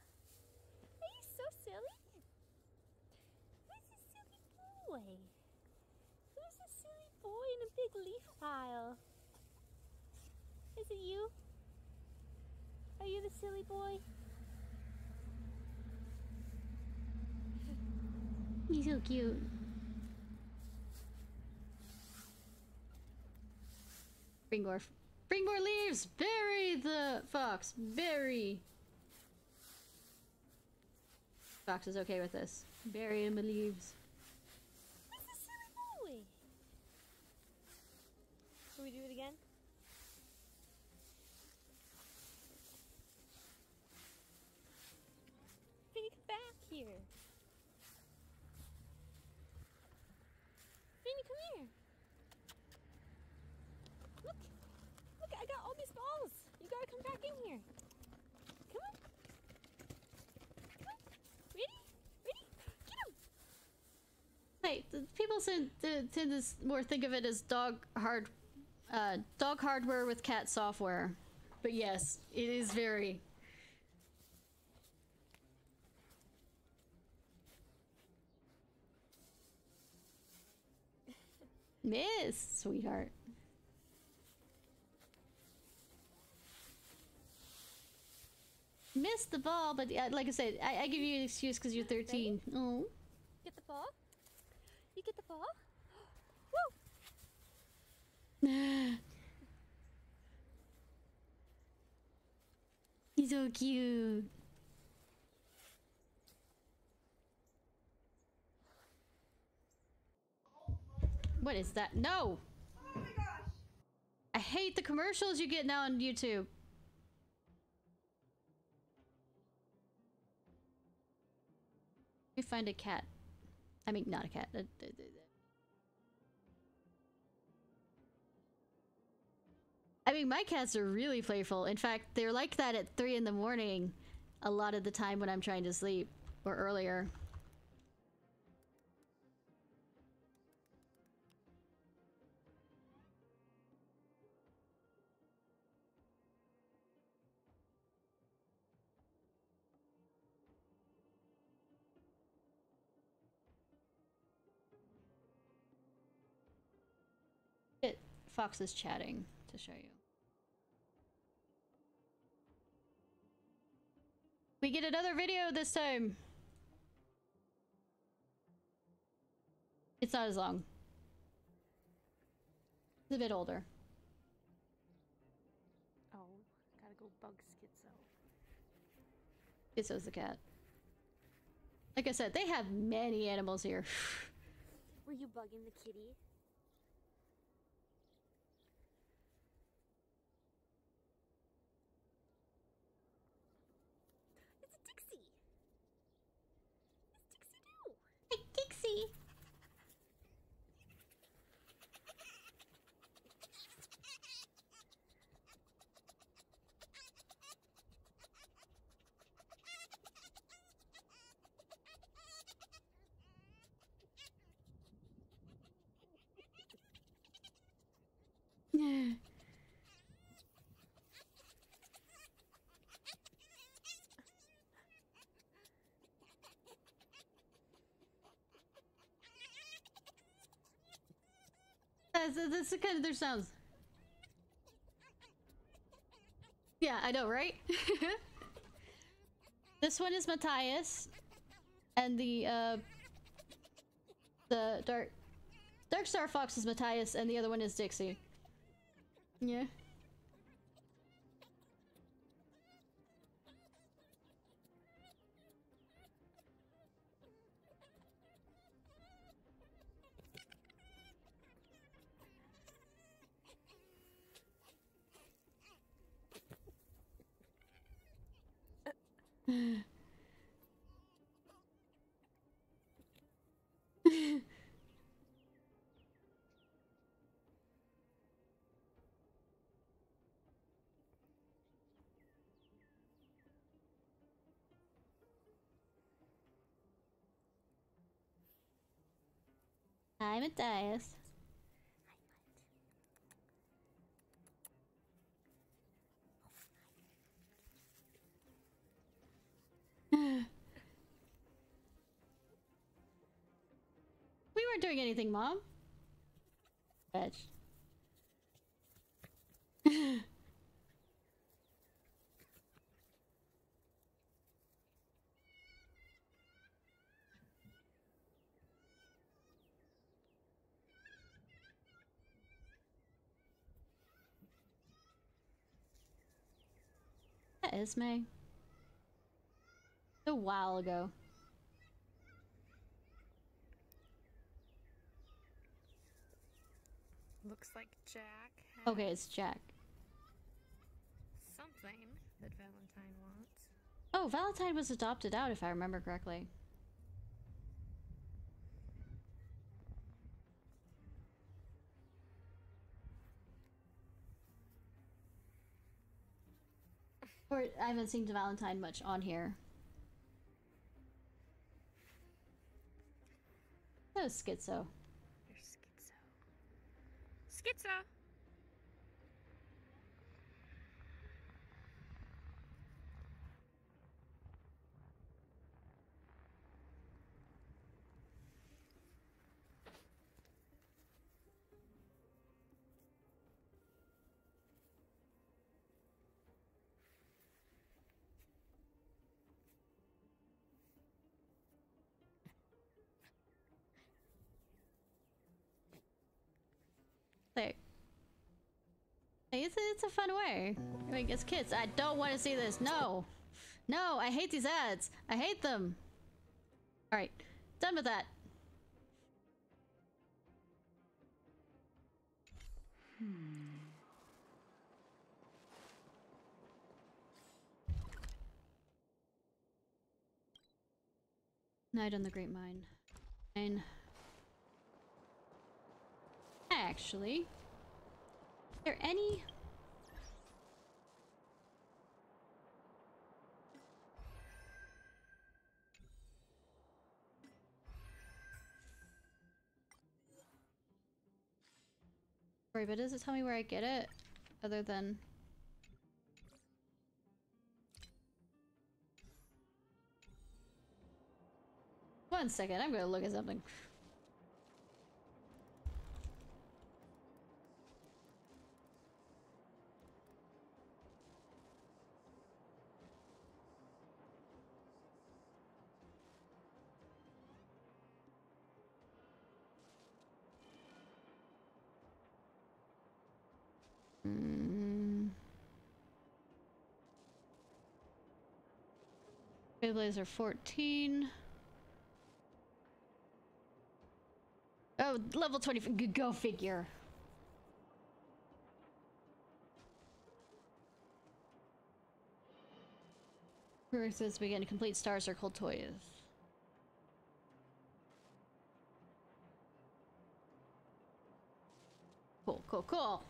Are you so silly? Who's a silly boy? Who's a silly boy in a big leaf pile? Is it you? Are you the silly boy?
He's so cute. Bring more leaves! Bury the fox! Bury! Fox is okay with this. Bury him in leaves.
Who's the silly boy? Can we do it again? Finny, come back here. Finny, come here. Look, I got all these balls. You gotta come back in here. Come on. Come on. Ready? Ready? Get him.
Hey, people tend to more think of it as dog hardware with cat software. But yes, it is very... Miss, sweetheart. Missed the ball, but like I said, I give you an excuse because you're 13.
Ready?
Oh.
Get the ball. You get the ball. Woo!
He's so cute. What is that? No! Oh my gosh! I hate the commercials you get now on YouTube. Let me find a cat. I mean, not a cat. I mean, my cats are really playful. In fact, they're like that at 3 in the morning a lot of the time when I'm trying to sleep, or earlier. Fox is chatting to show you. We get another video this time. It's not as long. It's a bit older.
Oh, gotta go bug Schizo.
Schizo's the cat. Like I said, they have many animals here.
Were you bugging the kitty? It's a Dixie! It's Dixie too!
Hey, Dixie!
That's the kind of their sounds. Yeah, I know, right? This one is Matthias, and the Dark Ciarfox is Matthias, and the other one is Dixie. Yeah. Hi, Matthias. We weren't doing anything, Mom. Fetch. That is May. A while ago.
Looks like Jack has
Okay, it's Jack.
something that Valentine wants.
Oh, Valentine was adopted out, if I remember correctly. Or I haven't seen Valentine much on here. That was Schizo.
You're Schizo. Schizo!
Hey, it's a fun way. Like, as kids, I don't want to see this. No. No, I hate these ads. I hate them. Alright, done with that. Night on the Great Mine. Mine. Actually, is there any... Sorry, but does it tell me where I get it? Other than... One second, I'm gonna look at something. Beyblades are 14. Oh, level 20. Go figure. Says begin to complete Star Circle toys. Cool, cool, cool.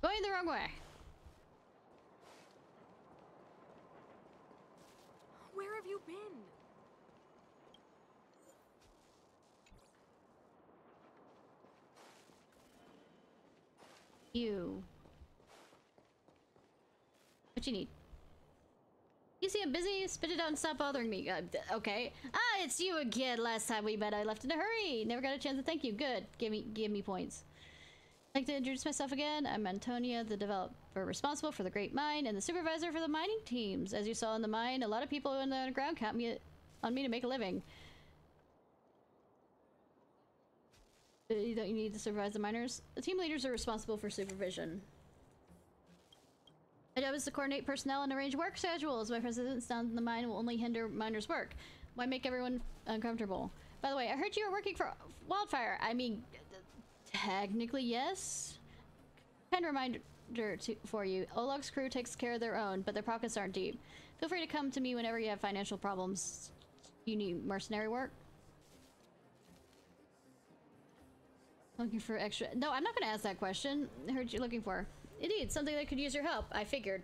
Going the wrong way.
Where have you been?
You. What you need? You see I'm busy? Spit it out and stop bothering me. Okay. Ah, it's you again. Last time we met, I left in a hurry. Never got a chance to thank you. Good. Give me points. I'd like to introduce myself again. I'm Antonia, the developer responsible for the Great Mine and the supervisor for the mining teams. As you saw in the mine, a lot of people in the underground count on me to make a living. You don't need to supervise the miners? The team leaders are responsible for supervision. My job is to coordinate personnel and arrange work schedules. My presence down in the mine will only hinder miners' work. Why make everyone uncomfortable? By the way, I heard you were working for Wildfire. I mean, technically, yes. Kind of reminder for you. Olog's crew takes care of their own, but their pockets aren't deep. Feel free to come to me whenever you have financial problems. You need mercenary work? Looking for extra... No, I'm not going to ask that question. I heard you're looking for. Indeed, something that could use your help, I figured.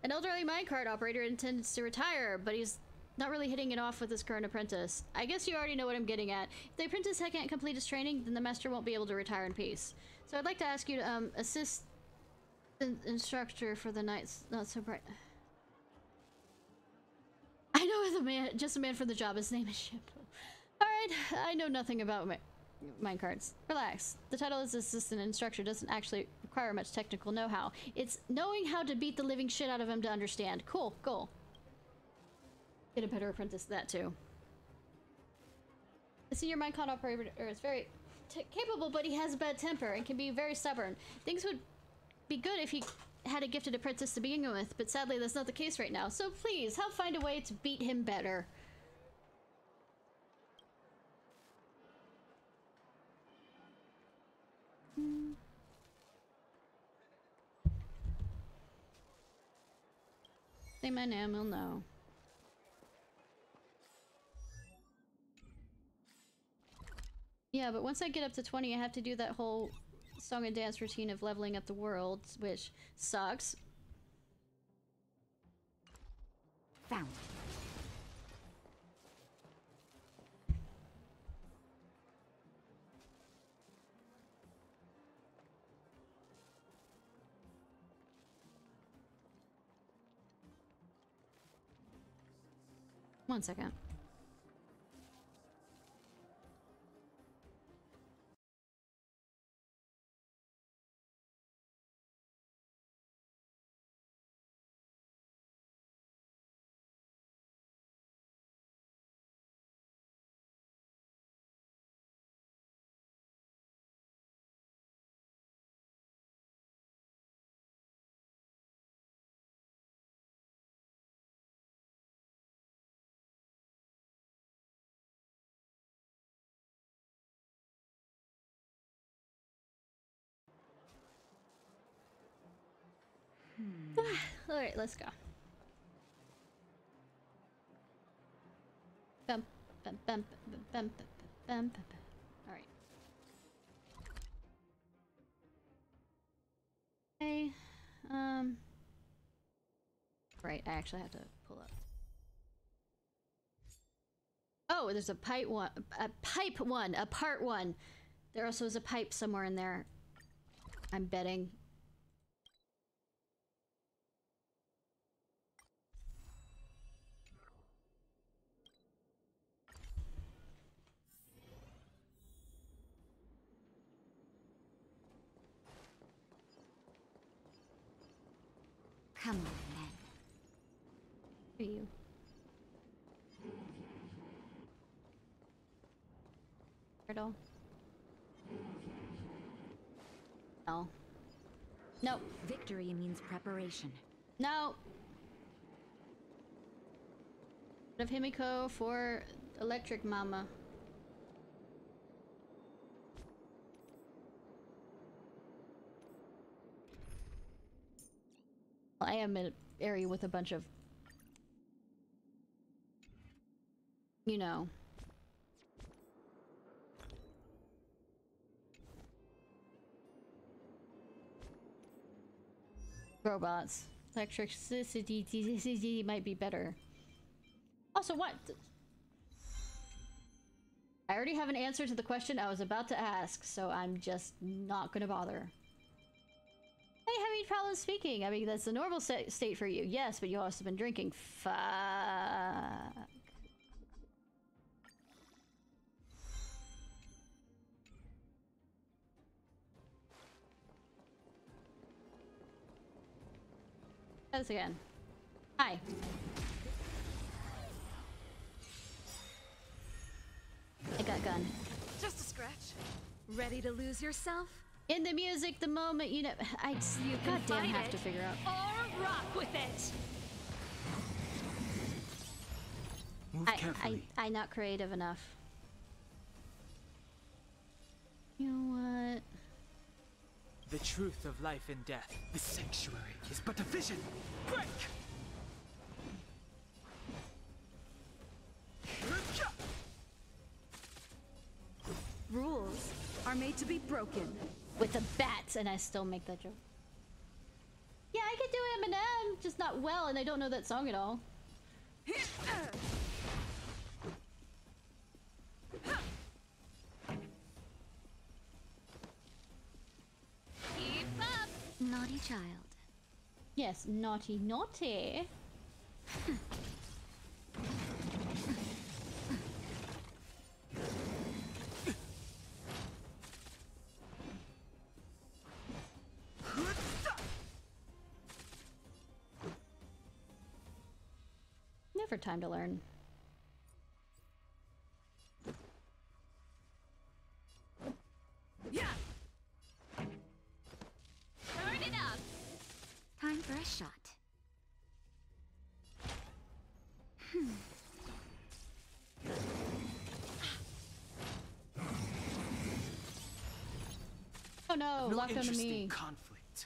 An elderly minecart operator intends to retire, but he's not really hitting it off with his current apprentice. I guess you already know what I'm getting at. If the apprentice can't complete his training, then the master won't be able to retire in peace. So I'd like to ask you to assist the instructor for the night's not so bright... I know the man, just a man for the job. His name is Shampoo. Alright, I know nothing about minecarts. Relax. The title as assistant instructor doesn't actually require much technical know-how. It's knowing how to beat the living shit out of him to understand. Cool, goal. Get a better apprentice to that too. The senior minecart operator is very capable, but he has a bad temper and can be very stubborn. Things would be good if he had a gifted apprentice to begin with, but sadly that's not the case right now. So please, help find a way to beat him better. Say my name, he'll know. Yeah, but once I get up to 20, I have to do that whole song and dance routine of leveling up the world, which sucks.
Found.
One second. All right, let's go. Bum, bum, bum, bum, bum, bum, bum. All right. Okay. Right, I actually have to pull up. Oh, there's a part one. There also is a pipe somewhere in there. I'm betting.
Come on, then.
For you. title. No. Nope.
Victory means preparation.
No. Of Himiko for Electric Mama. I am in an area with a bunch of, you know, robots. Electricity might be better. Also, what? I already have an answer to the question I was about to ask, so I'm just not gonna bother. Hey, having problems speaking? I mean, that's the normal state for you. Yes, but you've also been drinking. Fuck. Try this again. Hi. I got a gun.
Just a scratch. Ready to lose yourself?
In the music, the moment, you know, you goddamn have to figure out.
Or rock with it.
Move carefully.
I'm not creative enough. You know what?
The truth of life and death. The sanctuary is but a vision. Break!
Rules are made to be broken.
With the bats, and I still make that joke. Yeah, I can do Eminem, just not well, and I don't know that song at all.
Keep up.
Naughty child.
Yes, naughty, naughty. Never time to learn.
Yeah. Turn it up.
Time for a shot.
Oh no, locked onto me.
Conflict.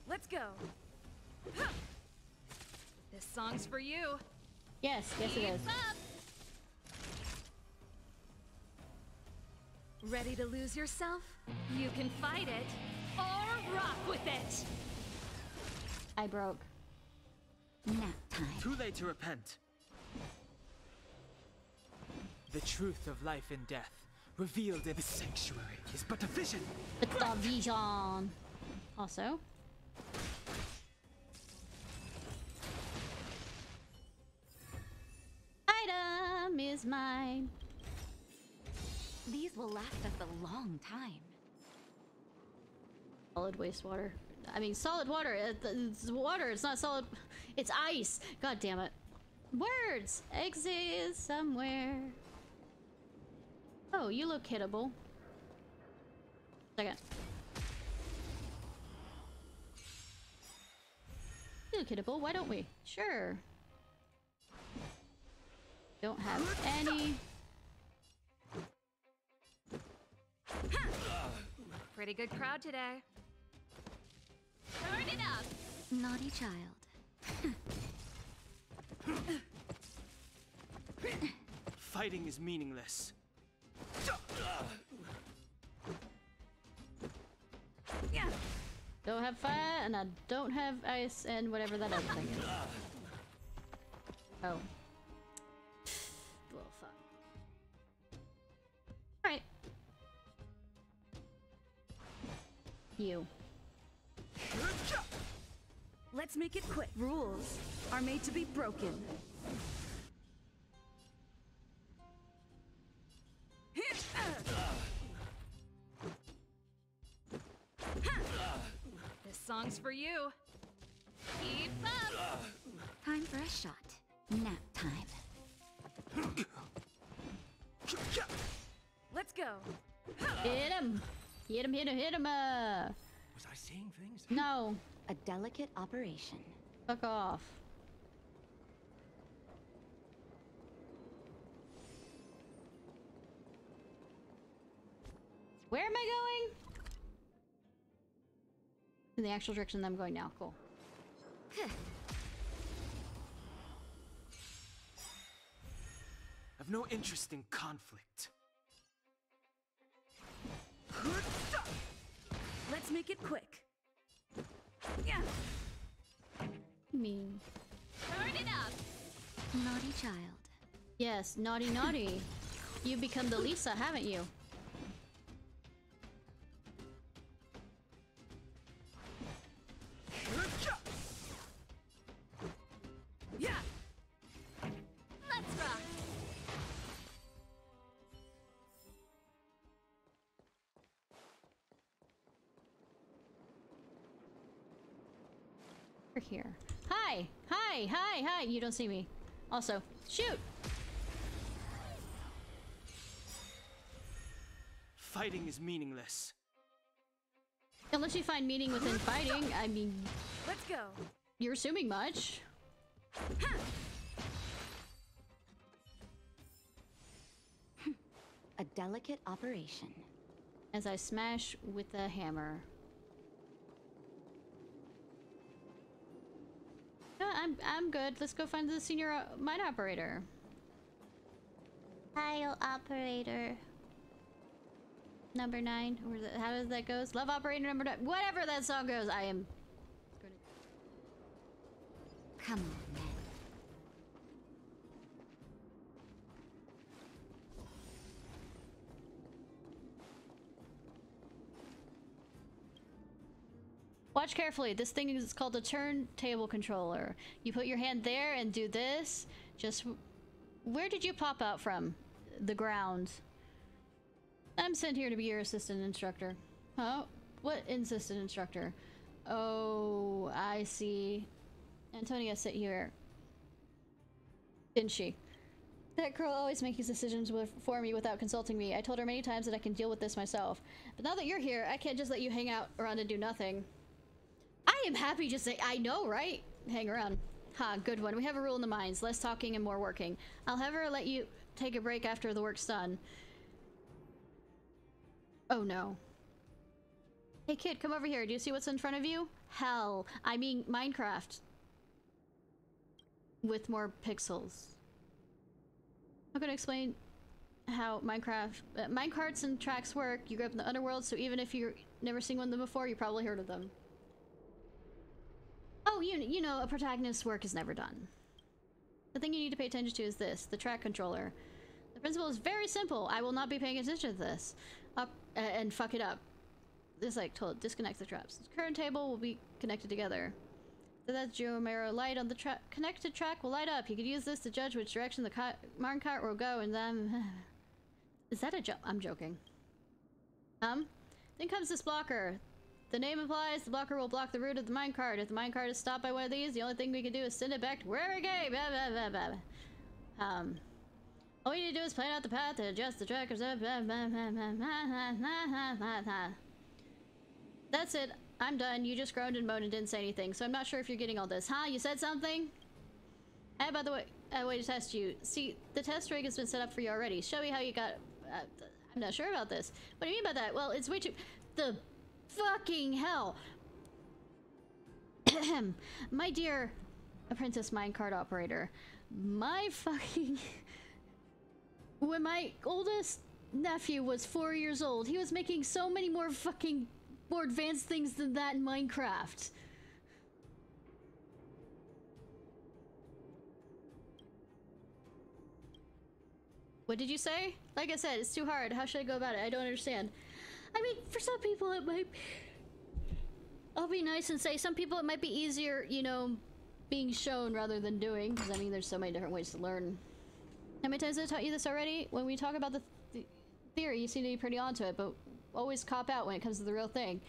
Let's go. This song's for you.
Yes, yes it is.
Up. Ready to lose yourself? You can fight it or rock with it.
I broke.
Nap time.
Too late to repent. The truth of life and death, revealed in the sanctuary, is but a vision.
It's a vision. Also. Item is mine.
These will last us a long time.
Solid wastewater. I mean, solid water. It's water. It's not solid. It's ice. God damn it. Words. Exit somewhere. Oh, you look hittable. Second. You look hittable. Why don't we? Sure. Don't have any.
Pretty good crowd today. Turn it up.
Naughty child.
Fighting is meaningless.
Yeah.
Don't have fire, and I don't have ice, and whatever that other thing is. Oh. Well, fuck. Alright. You.
Let's make it quick. Rules are made to be broken.
This song's for you. Keep up.
Time for a shot. Nap time.
Let's go.
Hit him! Hit him, hit him, hit him!
Was I seeing things?
No.
A delicate operation.
Fuck off. Where am I going? In the actual direction that I'm going now. Cool.
I've no interest in conflict.
Let's make it quick. Yeah.
Me.
Turn it up.
Naughty child.
Yes, naughty, naughty. You've become the Lisa, haven't you?
Yeah.
Let's rock.
We're here. Hi! Hi! Hi! Hi! You don't see me. Also, shoot!
Fighting is meaningless.
Unless you find meaning within fighting, I mean...
Let's go.
You're assuming much.
A delicate operation.
As I smash with the hammer. No, I'm good. Let's go find the senior mine operator.
Tile operator.
Number 9. Or how does that go? Love operator number 9. Whatever that song goes, I am...
Come on, men.
Watch carefully. This thing is called a turntable controller. You put your hand there and do this. Just... Where did you pop out from? The ground. I'm sent here to be your assistant instructor. Huh? What assistant instructor? Oh, I see. Antonia sit here. Didn't she? That girl always makes decisions for me without consulting me. I told her many times that I can deal with this myself. But now that you're here, I can't just let you hang out around and do nothing. I am happy to say, I know, right? Hang around. Ha, good one. We have a rule in the mines. Less talking and more working. I'll have her let you take a break after the work's done. Oh no. Hey kid, come over here. Do you see what's in front of you? Hell. I mean Minecraft. With more pixels. I'm gonna explain how Minecraft... minecarts and tracks work. You grew up in the underworld, so even if you've never seen one of them before, you probably heard of them. Oh, you know, a protagonist's work is never done. The thing you need to pay attention to is this, the track controller. The principle is very simple. I will not be paying attention to this. Up and fuck it up. This like told disconnect the traps. The current table will be connected together. So that geometry light on the connected track will light up. You could use this to judge which direction the minecart will go, and then... Is that a joke? I'm joking. Then comes this blocker. The name implies the blocker will block the route of the minecart. If the minecart is stopped by one of these, the only thing we can do is send it back to wherever it came. All we need to do is plan out the path to adjust the trackers. That's it. I'm done. You just groaned and moaned and didn't say anything, so I'm not sure if you're getting all this. Huh? You said something? Hey, by the way, I way to test you. See, the test rig has been set up for you already. Show me how you got... I'm not sure about this. What do you mean by that? Well, it's way too... The fucking hell! My dear apprentice minecart operator, my fucking... When my oldest nephew was 4 years old, he was making so many more fucking... more advanced things than that in Minecraft. What did you say? Like I said, it's too hard. How should I go about it? I don't understand. I mean, for some people it might... I'll be nice and say some people it might be easier, you know, being shown rather than doing. Because, I mean, there's so many different ways to learn. How many times have I taught you this already? When we talk about the theory, you seem to be pretty onto it, but always cop out when it comes to the real thing.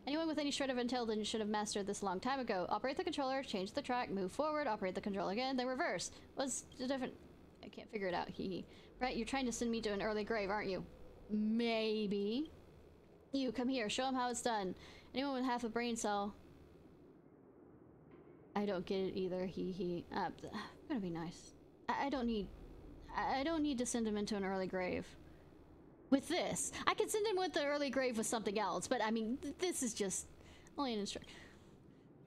Anyone with any shred of intelligence should have mastered this a long time ago. Operate the controller, change the track, move forward, operate the controller again, then reverse. What's the different... I can't figure it out, hee hee. Right, you're trying to send me to an early grave, aren't you? Maybe. You, come here. Show him how it's done. Anyone with half a brain cell. I don't get it either. I'm gonna be nice. I don't need to send him into an early grave. With this. I could send him with the early grave with something else, but I mean, this is just only an instruction.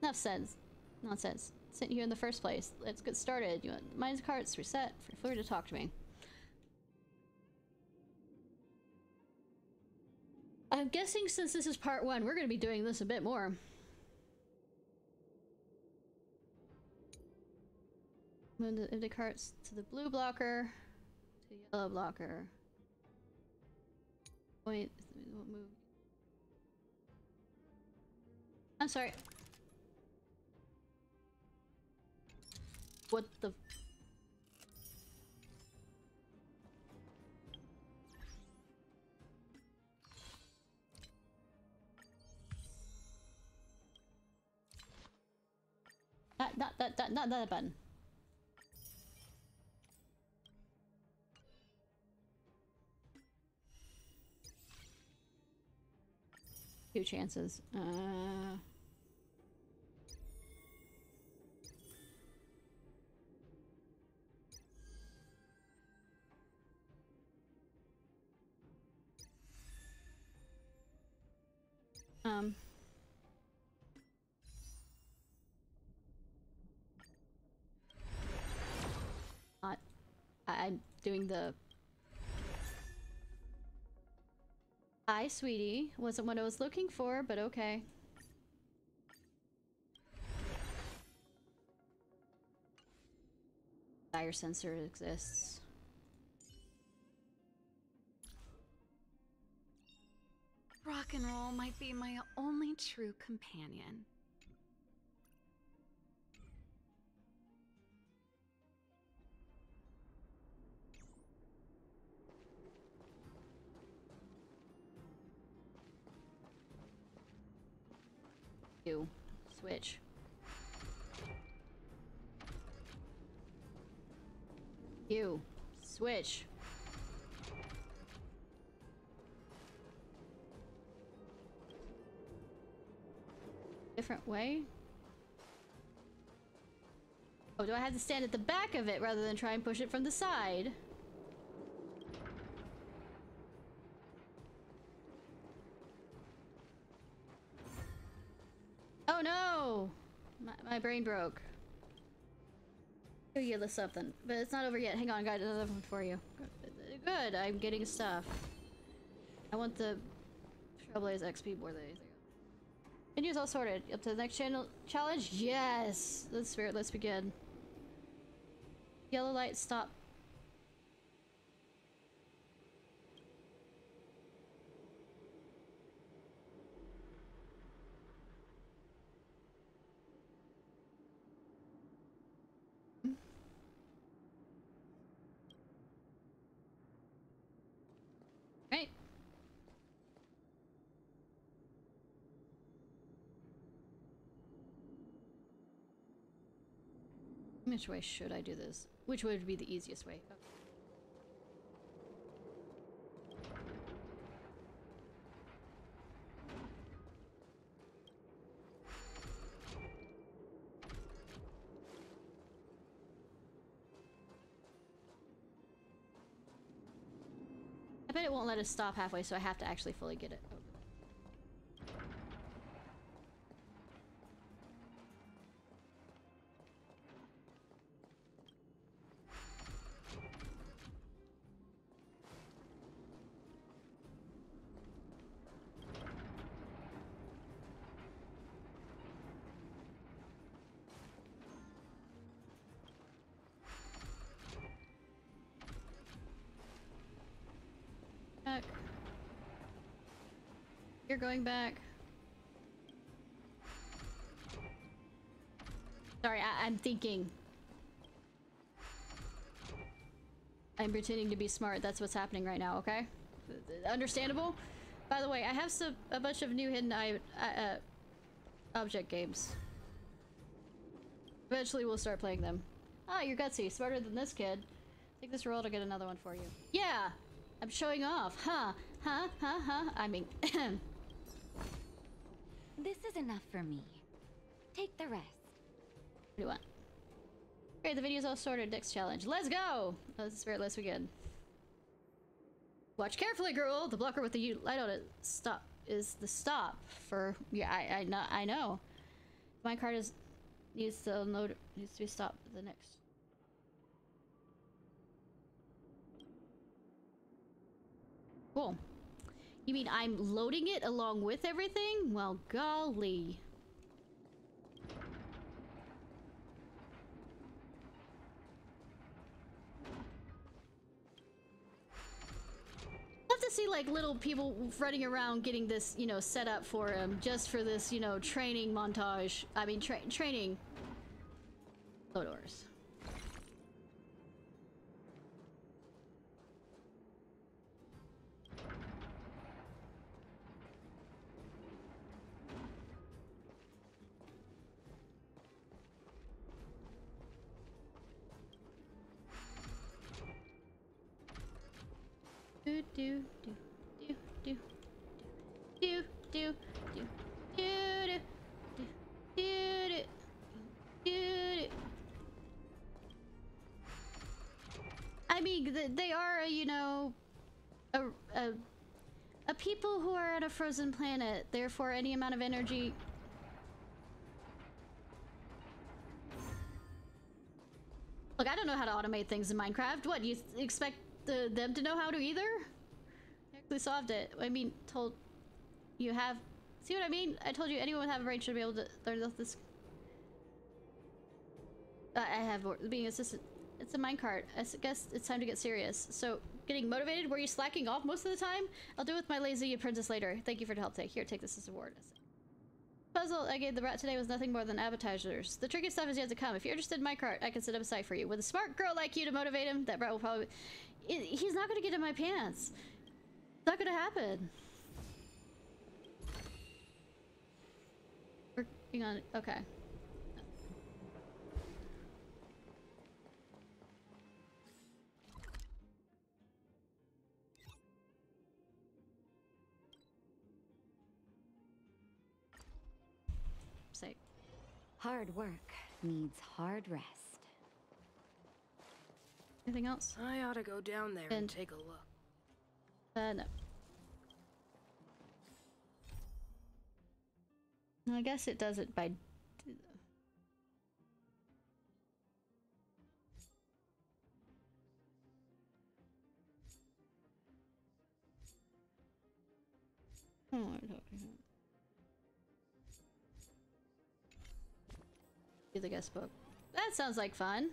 Enough sense. Nonsense. Sent you in the first place. Let's get started. You want mind carts reset? Feel free to talk to me. I'm guessing since this is part 1, we're gonna be doing this a bit more. Move the empty carts to the blue blocker, to the yellow blocker. Wait, move. I'm sorry. What the? Not that button. Two chances. I'm doing the... Hi, sweetie. Wasn't what I was looking for, but okay. Fire sensor exists.
Rock and roll might be my only true companion.
You switch. You switch. Different way? Oh, do I have to stand at the back of it rather than try and push it from the side? Oh no! My brain broke. You list something, but it's not over yet. Hang on, I got another one for you. Good, I'm getting stuff. I want the Trailblaze XP more than anything. Menus all sorted. Up to the next channel challenge? Yes! Let's begin. Yellow light, stop. Right. Which way should I do this? Which way would be the easiest way? Okay. I bet it won't let us stop halfway, so I have to actually fully get it. Oh. Back. You're going back. Sorry, I'm thinking. I'm pretending to be smart. That's what's happening right now, okay? Understandable? By the way, I have a bunch of new hidden object games. Eventually we'll start playing them. Ah, you're gutsy. Smarter than this kid. Take this roll to get another one for you. Yeah! I'm showing off, huh? Huh? Huh? Huh? I mean,
This is enough for me. Take the rest.
what do you want? Great, the video's all sorted. Next challenge. Let's go! Let's spiritless again. Watch carefully, girl. The blocker with the light on it stop is the stop for. Yeah, I know. My card needs to be stopped. The next. Cool. You mean I'm loading it along with everything? Well, golly. Love to see like little people running around getting this, you know, set up for him just for this, you know, training montage. I mean, training. Doors. Do do do do do do do do do do do do. I mean, they are, you know, a people who are on a frozen planet. Therefore, any amount of energy. Look, I don't know how to automate things in Minecraft. What, you expect them to know how to either? I actually solved it. I mean, told you have. See what I mean? I told you anyone with have a brain should be able to learn this. I have being assistant. It's a minecart. I guess it's time to get serious. So, getting motivated? Were you slacking off most of the time? I'll do it with my lazy apprentice later. Thank you for the help today. Here, take this as a reward. Puzzle I gave the rat today was nothing more than appetizers. The tricky stuff is yet to come. If you're interested in minecart, I can set up a site for you. With a smart girl like you to motivate him, that rat will probably... He's not gonna get in my pants. It's not gonna happen. Working on... Okay. Sake.
Hard work needs hard rest.
Anything else?
I ought to go down there and take a look.
No. I guess it does it by... Oh, I'm talking about. Do the guest book. That sounds like fun.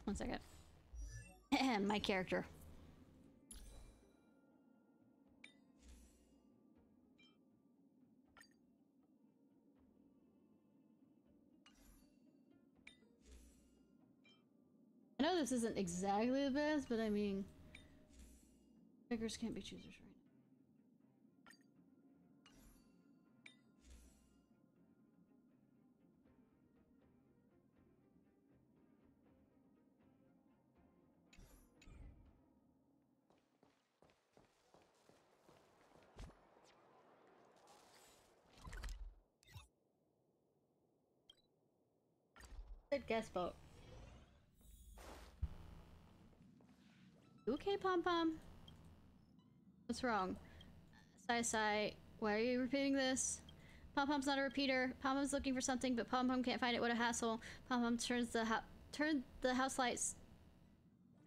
One second. My character. I know this isn't exactly the best, but I mean, beggars can't be choosers, right? Good guest boat. You okay, Pom Pom? What's wrong? Sigh. Why are you repeating this? Pom Pom's not a repeater. Pom Pom's looking for something, but Pom Pom can't find it. What a hassle. Pom Pom turned the house lights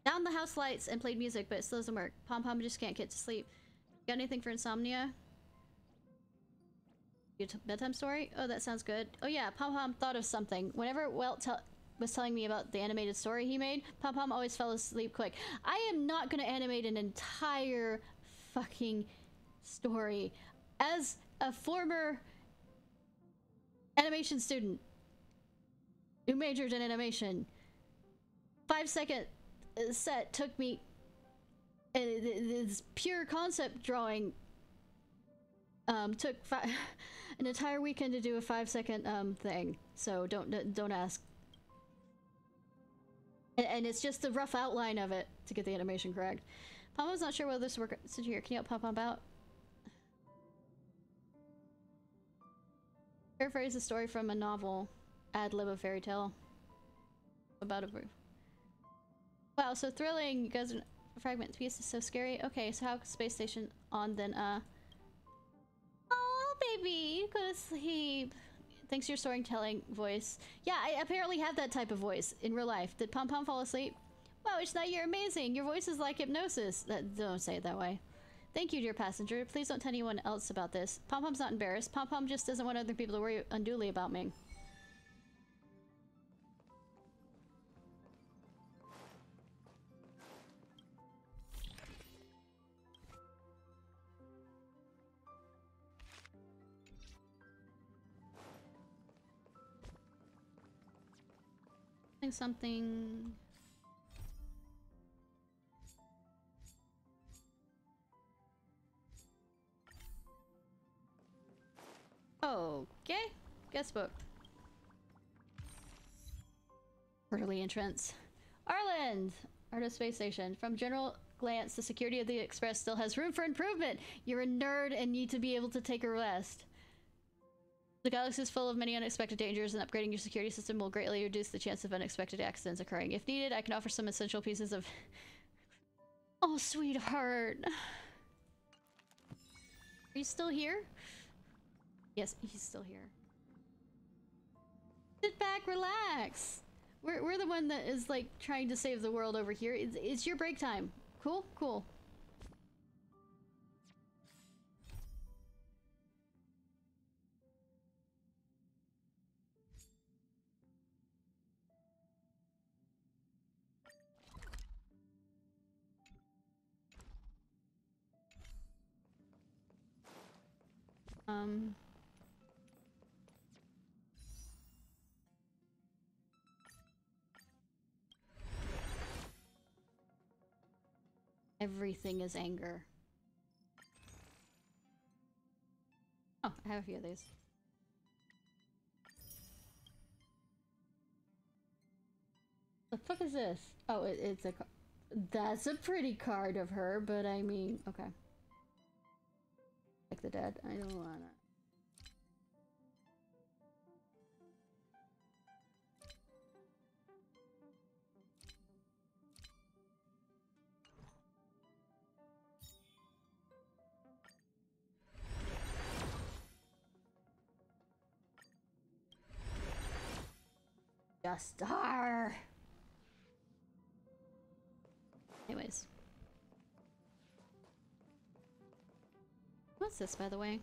down the house lights and played music, but it still doesn't work. Pom Pom just can't get to sleep. Got anything for insomnia? Bedtime story? Oh, that sounds good. Oh yeah, Pom Pom thought of something. Whenever Welt was telling me about the animated story he made, Pom Pom always fell asleep quick. I am not gonna animate an entire fucking story. As a former animation student who majored in animation, 5-second set took me this pure concept drawing Took an entire weekend to do a 5-second thing, so don't ask. And it's just the rough outline of it to get the animation correct. Pom-Pom's not sure whether this will work. So here, can you help Pom-Pom out? Paraphrase a story from a novel. Ad-lib a fairy tale. About a brief. Wow, so thrilling. You guys are fragment piece is so scary. Okay, so how space station on then oh baby, go to sleep. Thanks to your storytelling voice. Yeah, I apparently have that type of voice in real life. Did Pom-Pom fall asleep? Wow, Ishnai, you're amazing. Your voice is like hypnosis. Don't say it that way. Thank you, dear passenger. Please don't tell anyone else about this. Pom-Pom's not embarrassed. Pom-Pom just doesn't want other people to worry unduly about me. Something. Okay. Guestbook. Orderly entrance. Arland! Ardo Space Station. From general glance, the security of the Express still has room for improvement. You're a nerd and need to be able to take a rest. The galaxy is full of many unexpected dangers, and upgrading your security system will greatly reduce the chance of unexpected accidents occurring. If needed, I can offer some essential pieces of... Oh, sweetheart. Are you still here? Yes, he's still here. Sit back, relax. We're the one that is, like, trying to save the world over here. It's your break time. Cool? Cool. Everything is anger. Oh, I have a few of these. The fuck is this? Oh, it's a... That's a pretty card of her, but I mean, okay. Like the dead. I don't wanna... Star. Anyways. What's this, by the way?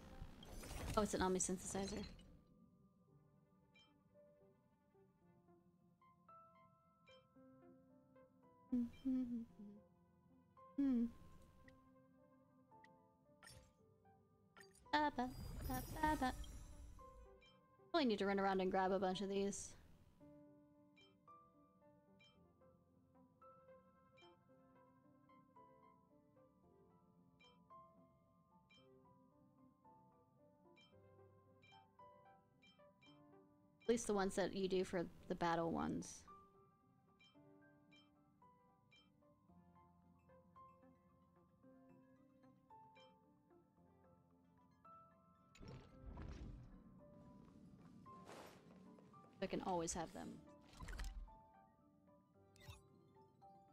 Oh, it's an Omni synthesizer. Probably need to run around and grab a bunch of these. At least the ones that you do for the battle ones. I can always have them.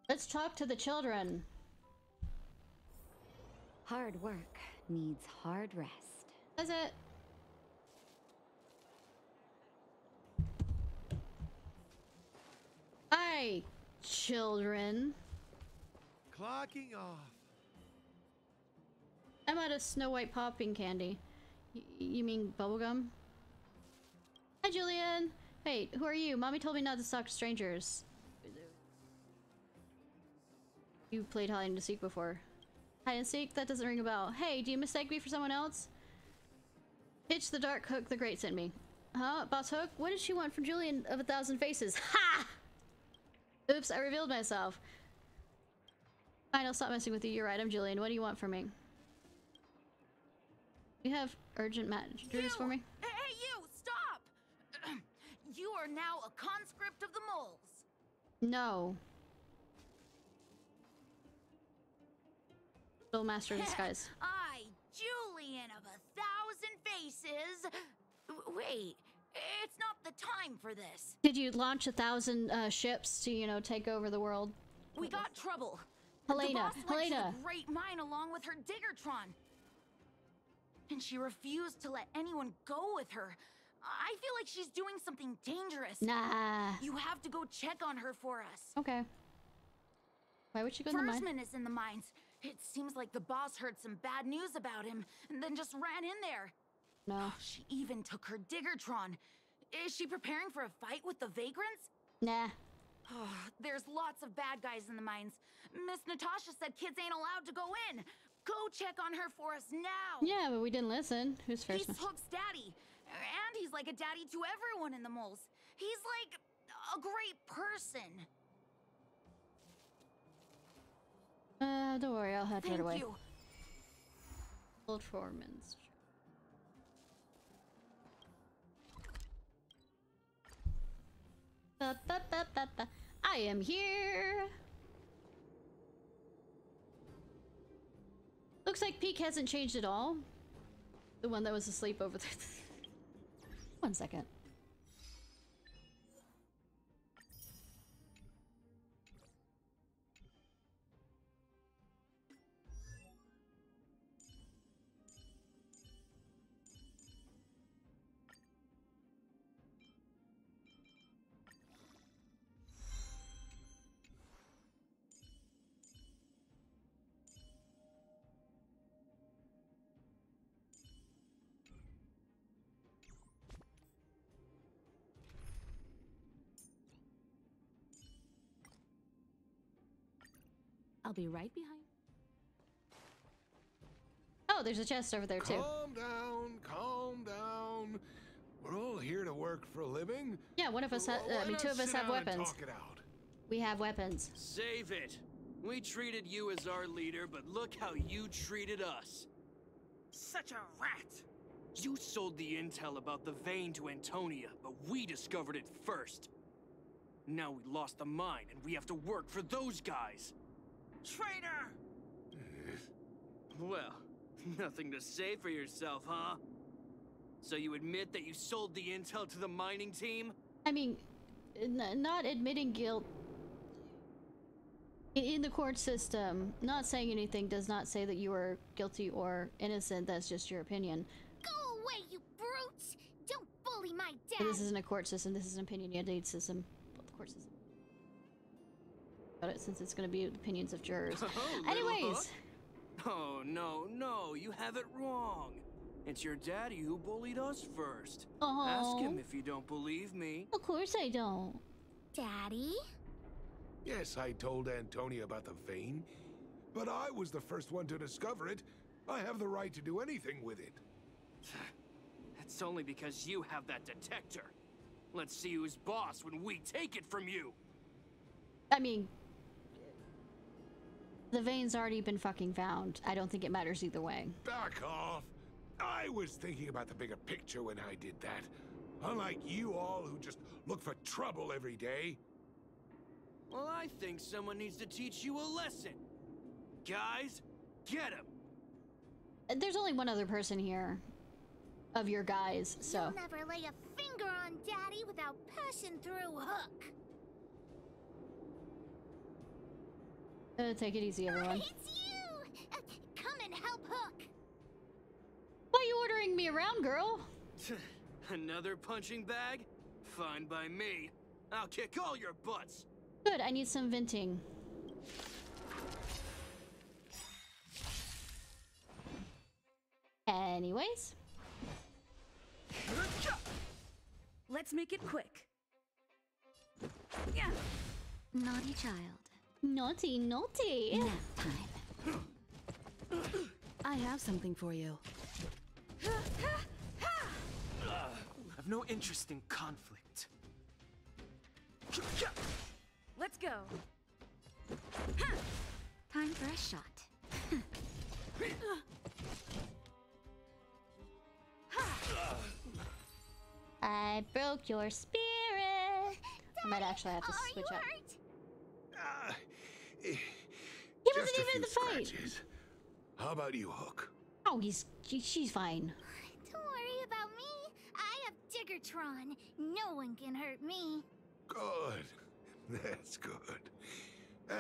Let's talk to the children.
Hard work needs hard rest.
Does it? Hi, children.
Clocking off.
I'm out of Snow White popping candy. You mean bubblegum? Hi, Julian. Hey, who are you? Mommy told me not to talk to strangers. You played hide and seek before. Hide and seek? That doesn't ring a bell. Hey, do you mistake me for someone else? Hitch the Dark Hook the Great sent me. Huh? Boss Hook? What did she want from Julian of 1,000 Faces? Ha! Oops, I revealed myself. Fine, I'll stop messing with you. You're right, I'm Julian. What do you want from me? You have urgent messages for me?
Hey, you! Stop! You are now a conscript of the moles.
No. Little master of disguise.
I, Julian of 1,000 faces. Wait, it's not the time for this.
Did you launch 1,000 ships to, you know, take over the world?
We got trouble.
Helena,
the boss went to
Helena.
the Great Mine along with her Diggertron. And she refused to let anyone go with her. I feel like she's doing something dangerous.
Nah.
You have to go check on her for us.
Okay. Why would she go in the mine?
Versman is in the mines. It seems like the boss heard some bad news about him and then just ran in there.
No.
She even took her Diggertron. Is she preparing for a fight with the vagrants?
Nah.
There's lots of bad guys in the mines. Miss Natasha said kids ain't allowed to go in. Go check on her for us now.
Yeah, but we didn't listen. Who's first?
He's Hook's daddy. And he's like a daddy to everyone in the moles. He's like a great person.
Don't worry, I'll head right away.
Thank you.
Old Foreman's. I am here. Looks like Peak hasn't changed at all. The one that was asleep over there. 1 second.
I'll be right behind.
Oh, there's a chest over there too.
Calm down, calm down. We're all here to work for a living.
Yeah, one of us has. I mean, two of us have weapons.
Talk it out.
We have weapons.
Save it. We treated you as our leader, but look how you treated us. Such a rat. You sold the intel about the vein to Antonia, but we discovered it first. Now we lost the mine, and we have to work for those guys. Traitor! Well, nothing to say for yourself, huh? So you admit that you sold the intel to the mining team?
I mean, not admitting guilt in the court system, not saying anything does not say that you are guilty or innocent. That's just your opinion.
Go away, you brutes! Don't bully my dad!
But this isn't a court system. This is an opinionated system. The court system. About it, since it's going to be opinions of jurors. Anyways.
Oh, no, you have it wrong. It's your daddy who bullied us first. Ask him if you don't believe me.
Of course I don't.
Daddy?
Yes, I told Antonia about the vein, but I was the first one to discover it. I have the right to do anything with it.
That's only because you have that detector. Let's see who's boss when we take it from you.
I mean, the vein's already been fucking found. I don't think it matters either way.
Back off. I was thinking about the bigger picture when I did that. Unlike you all who just look for trouble every day.
Well, I think someone needs to teach you a lesson. Guys, get him!
There's only one other person here of your guys, so.
You'll never lay a finger on Daddy without passing through Hook.
Take it easy, everyone.
It's you! Come and help Hook!
Why are you ordering me around, girl?
Another punching bag? Fine by me. I'll kick all your butts.
Good, I need some venting. Anyways.
Let's make it quick. Yeah.
Naughty child.
Naughty, naughty.
Nap time.
I have something for you.
I've no interest in conflict.
Let's go.
Time for a shot.
I broke your spirit. I might actually have to switch up. He wasn't even in the fight.
Scratches. How about you, Hook?
Oh, she's fine.
Don't worry about me. I have Diggertron. No one can hurt me.
Good. That's good.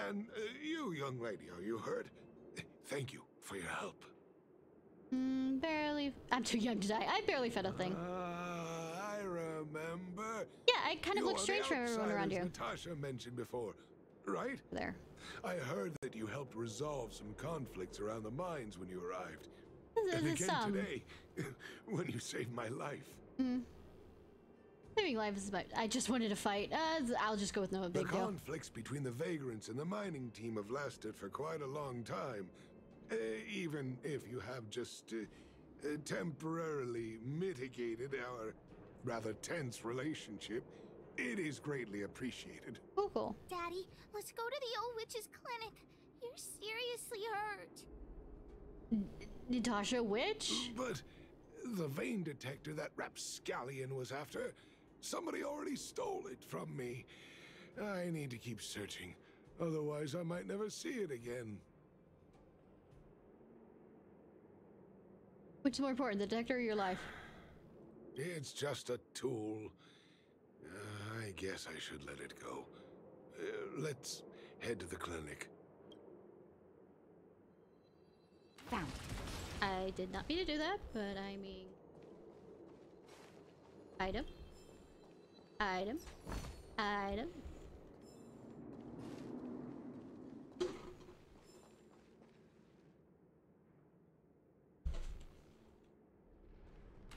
And you, young lady, are you hurt? Thank you for your help.
Barely. I'm too young to die. I barely fed a thing.
I remember.
Yeah, I kind of look strange from everyone around you.
Natasha mentioned before, right?
There.
I heard that you helped resolve some conflicts around the mines when you arrived. And again today, when you saved my life.
Saving life is about. I just wanted to fight. I'll just go with no big deal.
The conflicts between the vagrants and the mining team have lasted for quite a long time. Even if you have just temporarily mitigated our rather tense relationship, it is greatly appreciated.
Cool.
Daddy, let's go to the old witch's clinic. You're seriously hurt.
Natasha, witch?
But the vein detector that rapscallion was after, somebody already stole it from me. I need to keep searching, otherwise I might never see it again.
Which is more important, the detector or your life?
It's just a tool. I guess I should let it go. Let's head to the clinic.
Found.
I did not mean to do that, but I mean... Item. Item. Item.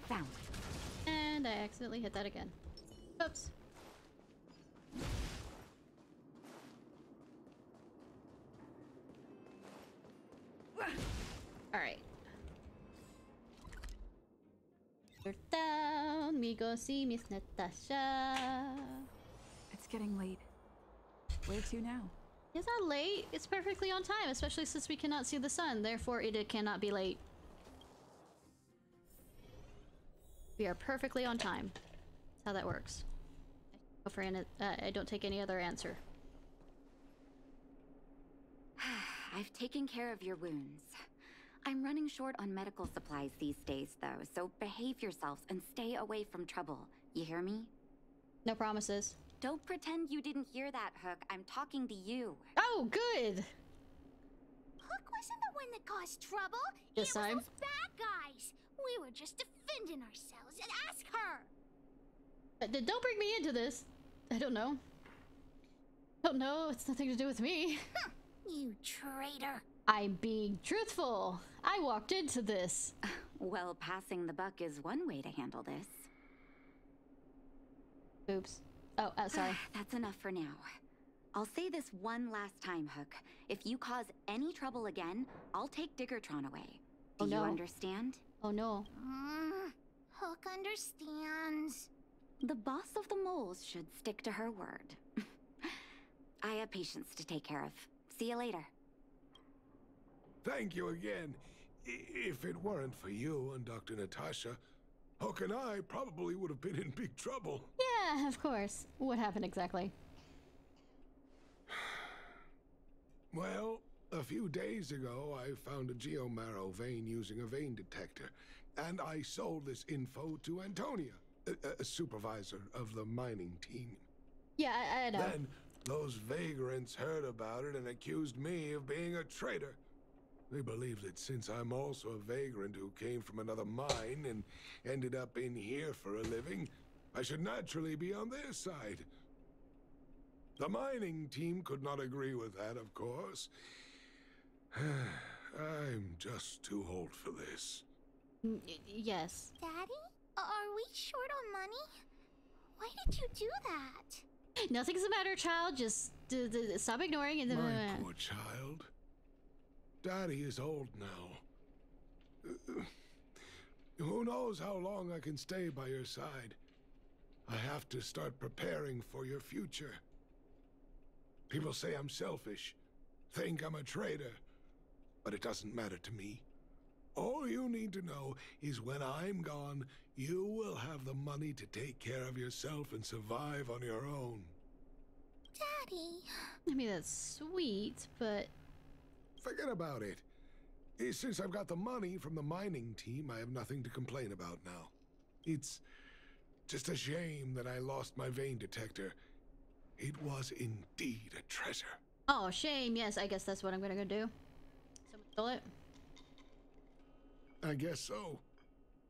Found.
And I accidentally hit that again. Oops. Alright. You're down. Me go see Miss Natasha.
It's getting late. Where to now?
It's not late. It's perfectly on time, especially since we cannot see the sun. Therefore, it cannot be late. We are perfectly on time. That's how that works. I don't take any other answer.
I've taken care of your wounds. I'm running short on medical supplies these days, though, so behave yourselves and stay away from trouble. You hear me?
No promises.
Don't pretend you didn't hear that, Hook. I'm talking to you.
Oh, good!
Hook wasn't the one that caused trouble.
This
It was
time.
those bad guys. We were just defending ourselves. And ask her.
Don't bring me into this. I don't know. Don't know. It's nothing to do with me.
You traitor.
I'm being truthful. I walked into this.
Well, passing the buck is one way to handle this.
Oops. Oh, sorry.
That's enough for now. I'll say this one last time, Hook. If you cause any trouble again, I'll take Diggertron away. Do you understand?
Oh no.
Hook understands.
The boss of the moles should stick to her word. I have patients to take care of. See you later.
Thank you again. If it weren't for you and Dr. Natasha, Hook and I probably would have been in big trouble.
Yeah, of course. What happened exactly?
Well, a few days ago, I found a geomarrow vein using a vein detector, and I sold this info to Antonia, a supervisor of the mining team.
Yeah, I know.
Then those vagrants heard about it and accused me of being a traitor. They believe that since I'm also a vagrant who came from another mine and ended up in here for a living, I should naturally be on their side. The mining team could not agree with that, of course. I'm just too old for this.
Yes.
Daddy? Are we short on money? Why did you do that?
Nothing's the matter, child. Just stop ignoring and then...
My poor child. Daddy is old now. Who knows how long I can stay by your side? I have to start preparing for your future. People say I'm selfish, think I'm a traitor, but it doesn't matter to me. All you need to know is when I'm gone, you will have the money to take care of yourself and survive on your own.
Daddy.
I mean, that's sweet, but...
Forget about it. Since I've got the money from the mining team, I have nothing to complain about now. It's just a shame that I lost my vein detector. It was indeed a treasure.
Oh, shame. Yes, I guess that's what I'm gonna go do. Someone stole it?
I guess so.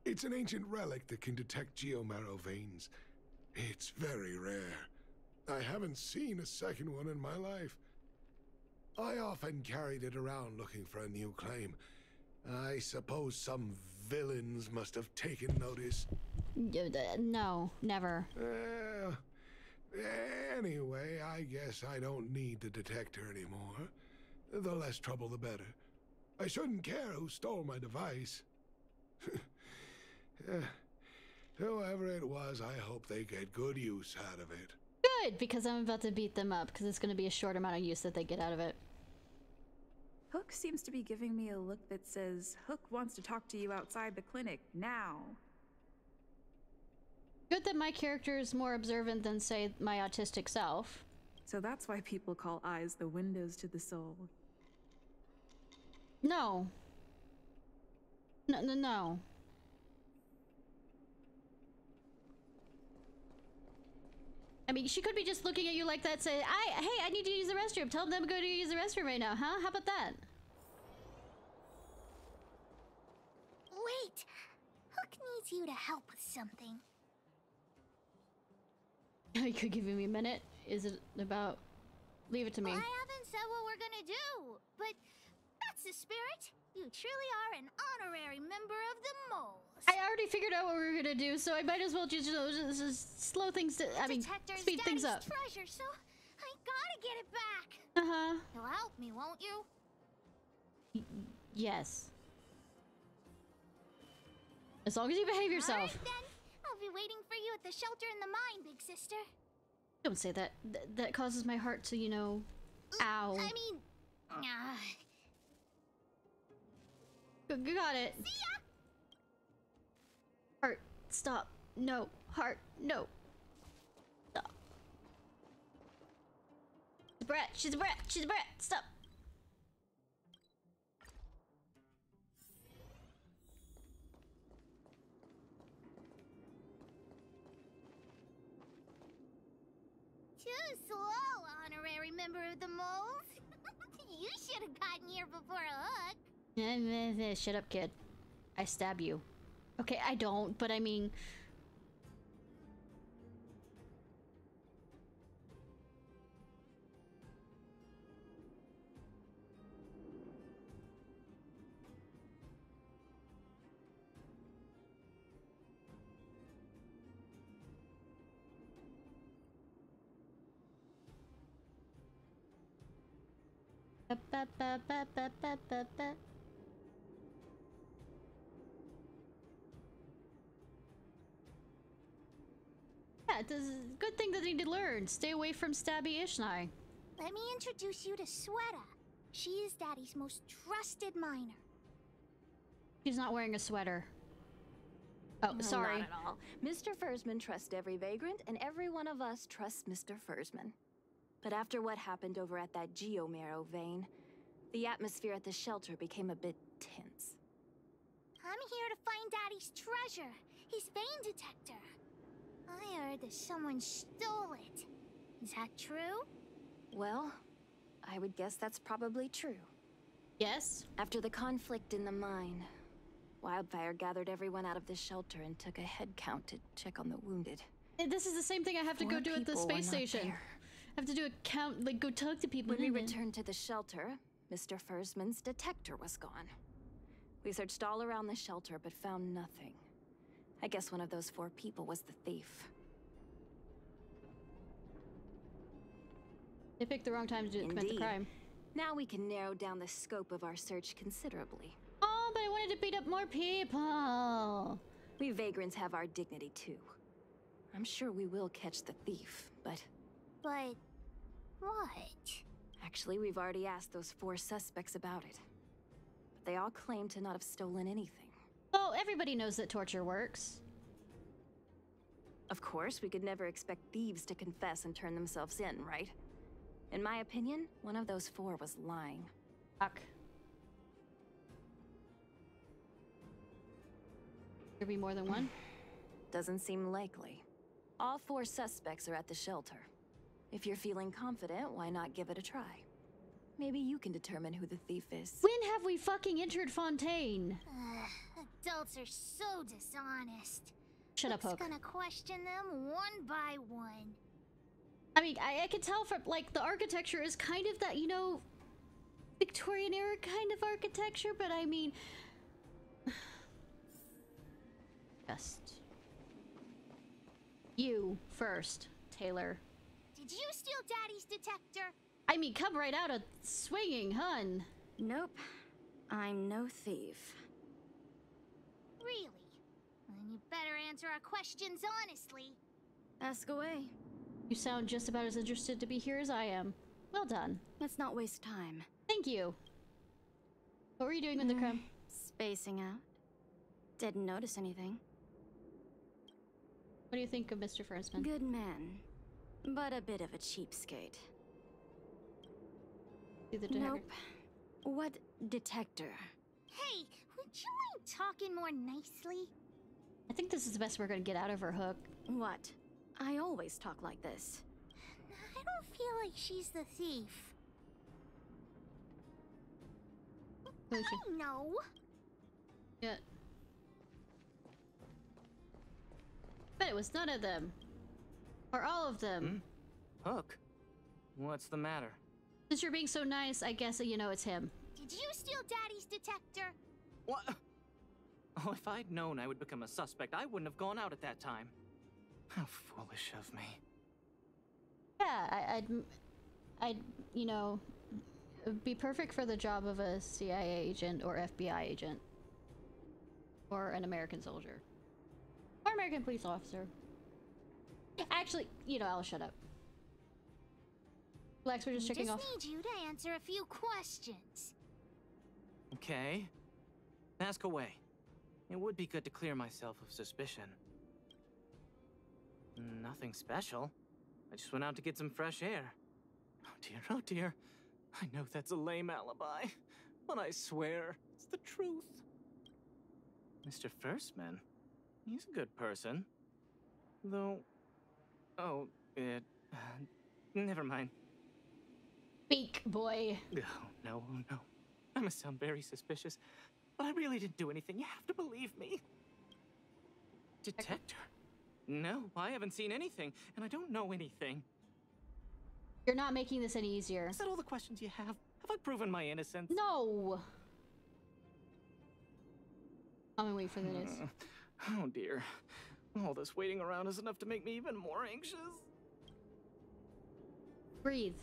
It's an ancient relic that can detect geomarrow veins. It's very rare. I haven't seen a second one in my life. I often carried it around looking for a new claim. I suppose some villains must have taken notice.
No, never.
Anyway, I guess I don't need the detector anymore. The less trouble, the better. I shouldn't care who stole my device. Whoever it was, I hope they get good use out of it.
Good, because I'm about to beat them up, because it's going to be a short amount of use that they get out of it.
Hook seems to be giving me a look that says, Hook wants to talk to you outside the clinic, now.
Good that my character is more observant than, say, my autistic self.
So that's why people call eyes the windows to the soul.
No. No. I mean, she could be just looking at you like that, say, hey, I need to use the restroom. Tell them to go to use the restroom right now, huh? How about that?
Wait! Hook needs you to help with something.
You could give me a minute. Is it about... Leave it to me.
I haven't said what we're gonna do, but that's the spirit. You truly are an honorary member of the moles.
I already figured out what we were gonna do, so I might as well just slow things to, speed things up.
Treasure, so I gotta get it back.
Uh-huh.
You'll help me, won't you?
Yes. As long as you behave yourself.
All right, then. I'll be waiting for you at the shelter in the mine, big sister.
Don't say that. That causes my heart to, you know, ow.
I mean,
got it.
See ya!
Heart, stop. No. Heart, no. Stop. She's a brat. She's a brat. She's a brat. Stop.
Too slow, honorary member of the moles. You should have gotten here before Hook.
Shut up, kid. I stab you. Okay, I don't, but I mean... Yeah, it's a good thing that they need to learn. Stay away from stabby Ishnai.
Let me introduce you to Sweta. She is Daddy's most trusted miner.
She's not wearing a sweater. Oh, sorry.
Not at all. Mr. Fursman trusts every vagrant, and every one of us trusts Mr. Fursman. But after what happened over at that geomarrow vein, the atmosphere at the shelter became a bit tense.
I'm here to find Daddy's treasure, his vein detector. I heard that someone stole it. Is that true?
Well, I would guess that's probably true.
Yes?
After the conflict in the mine, Wildfire gathered everyone out of the shelter and took a head count to check on the wounded.
This is the same thing I have to go do at the space station. I have to do a count, like go talk to people.
When we returned to the shelter, Mr. Fursman's detector was gone. We searched all around the shelter but found nothing. I guess one of those 4 people was the thief.
They picked the wrong time to commit the crime.
Now we can narrow down the scope of our search considerably.
Oh, but I wanted to beat up more people.
We vagrants have our dignity too. I'm sure we will catch the thief, but...
But... what?
Actually, we've already asked those 4 suspects about it. they all claim to not have stolen anything.
Well, everybody knows that torture works.
Of course, we could never expect thieves to confess and turn themselves in, right? In my opinion, one of those four was lying.
Fuck. There be more than one?
Doesn't seem likely. All four suspects are at the shelter. If you're feeling confident, why not give it a try? Maybe you can determine who the thief is.
When have we fucking entered Fontaine?
Adults are so dishonest.
Shut up, Hook.
Who's gonna question them one by one?
I mean, I can tell from, like, the architecture is kind of that, you know, Victorian era kind of architecture, but I mean... Just... You first, Taylor.
Did you steal Daddy's detector?
I mean, come right out of swinging, hun.
Nope. I'm no thief.
Really? Then you better answer our questions honestly.
Ask away.
You sound just about as interested to be here as I am. Well done.
Let's not waste time.
Thank you. What were you doing with the crime?
Spacing out. Didn't notice anything.
What do you think of Mr. Firstman?
Good man, but a bit of a cheapskate. Nope. What detector?
Hey, would you mind talking more nicely?
I think this is the best we're gonna get out of her, Hook.
What? I always talk like this.
I don't feel like she's the thief. I know.
Yeah. But it was none of them. Or all of them.
Hook, what's the matter?
Since you're being so nice, I guess you know it's him.
Did you steal Daddy's detector?
What? Oh, if I'd known I would become a suspect, I wouldn't have gone out at that time. How foolish of me.
Yeah, I'd, you know, be perfect for the job of a CIA agent or FBI agent. Or an American soldier. Or American police officer. Actually, you know, I'll shut up. Lex, we're just checking off.
I just need you to answer a few questions.
Okay. Ask away. It would be good to clear myself of suspicion. Nothing special. I just went out to get some fresh air. Oh dear. I know that's a lame alibi, but I swear it's the truth. Mr. Firstman, he's a good person. Though... Oh, never mind.
Speak, boy.
Oh, no. I must sound very suspicious, but I really didn't do anything. You have to believe me. Detector? No, I haven't seen anything, and I don't know anything.
You're not making this any easier.
Is that all the questions you have? Have I proven my innocence?
No! I'm gonna wait for the news.
Oh dear. All this waiting around is enough to make me even more anxious.
Breathe.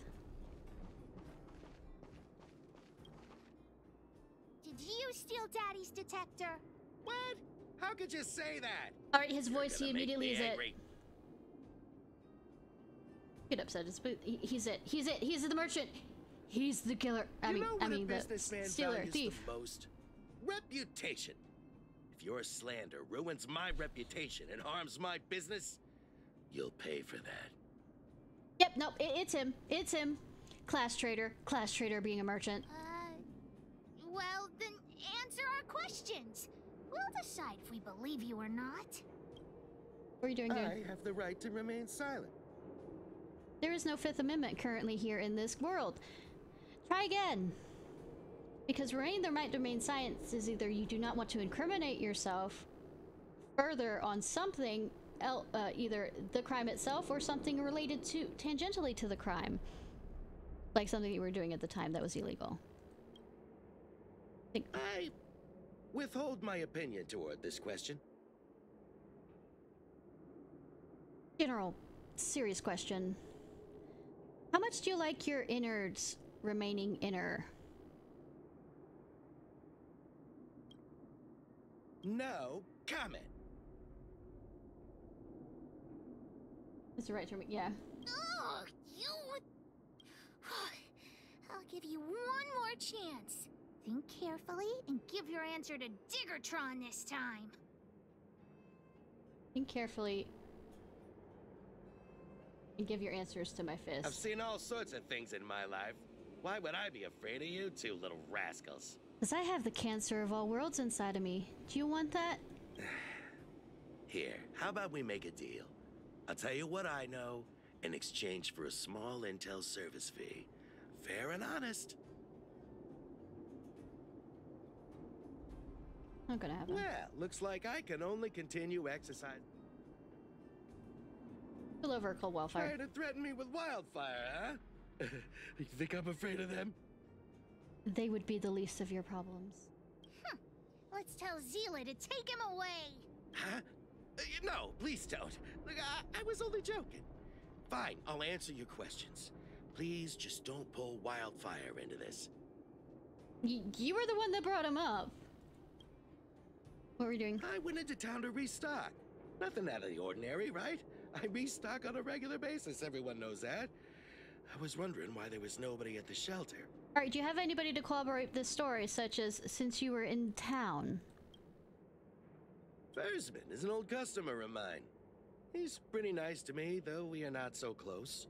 Did you steal Daddy's detector?
What? How could you say that?
Alright, his voice, he immediately is it. Get upset. He's it. He's the merchant. He's the killer. I mean the stealer, thief.
The most? Reputation. If your slander ruins my reputation and harms my business, you'll pay for that.
Yep, no, it's him. It's him. Class traitor being a merchant.
Well, then answer our questions. We'll decide if we believe you or not.
What are you doing, dude?
I have the right to remain silent.
There is no Fifth Amendment currently here in this world. Try again. Because remaining the right to remain silent is either you do not want to incriminate yourself further on something, either the crime itself or something related to, tangentially to the crime. Like something you were doing at the time that was illegal.
I withhold my opinion toward this question.
General, serious question. How much do you like your innards remaining inner?
No comment.
That's the right term, yeah.
Oh, you... I'll give you one more chance. Think carefully and give your answer to Diggertron this time.
Think carefully and give your answers to my fist.
I've seen all sorts of things in my life. Why would I be afraid of you two little rascals?
Because I have the cancer of all worlds inside of me. Do you want that?
Here, how about we make a deal? I'll tell you what I know in exchange for a small intel service fee. Fair and honest.
Not gonna happen.
Well, looks like I can only continue exercise.
Pull over, call wildfire.
Trying to threaten me with wildfire, huh? You think I'm afraid of them?
They would be the least of your problems.
Let's tell Zila to take him away.
Huh? No, please don't. Look, I was only joking. Fine, I'll answer your questions. Please just don't pull wildfire into this.
You were the one that brought him up. What were you doing?
I went into town to restock. Nothing out of the ordinary, right? I restock on a regular basis, everyone knows that. I was wondering why there was nobody at the shelter.
Alright, do you have anybody to corroborate this story, such as since you were in town?
Versman is an old customer of mine. He's pretty nice to me, though we are not so close.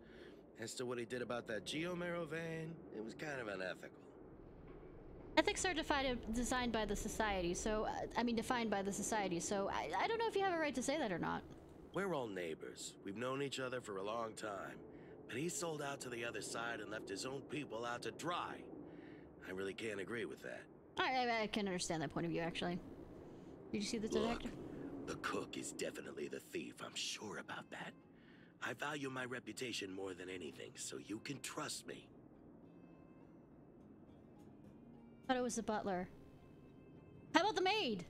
As to what he did about that geomarrow vein, it was kind of unethical.
Ethics are defined by the society, so, defined by the society, so I don't know if you have a right to say that or not.
We're all neighbors. We've known each other for a long time. But he sold out to the other side and left his own people out to dry. I really can't agree with that.
I can understand that point of view, actually. Did you see the detective?
Look, the cook is definitely the thief, I'm sure about that. I value my reputation more than anything, so you can trust me.
I thought it was the butler. How about the maid?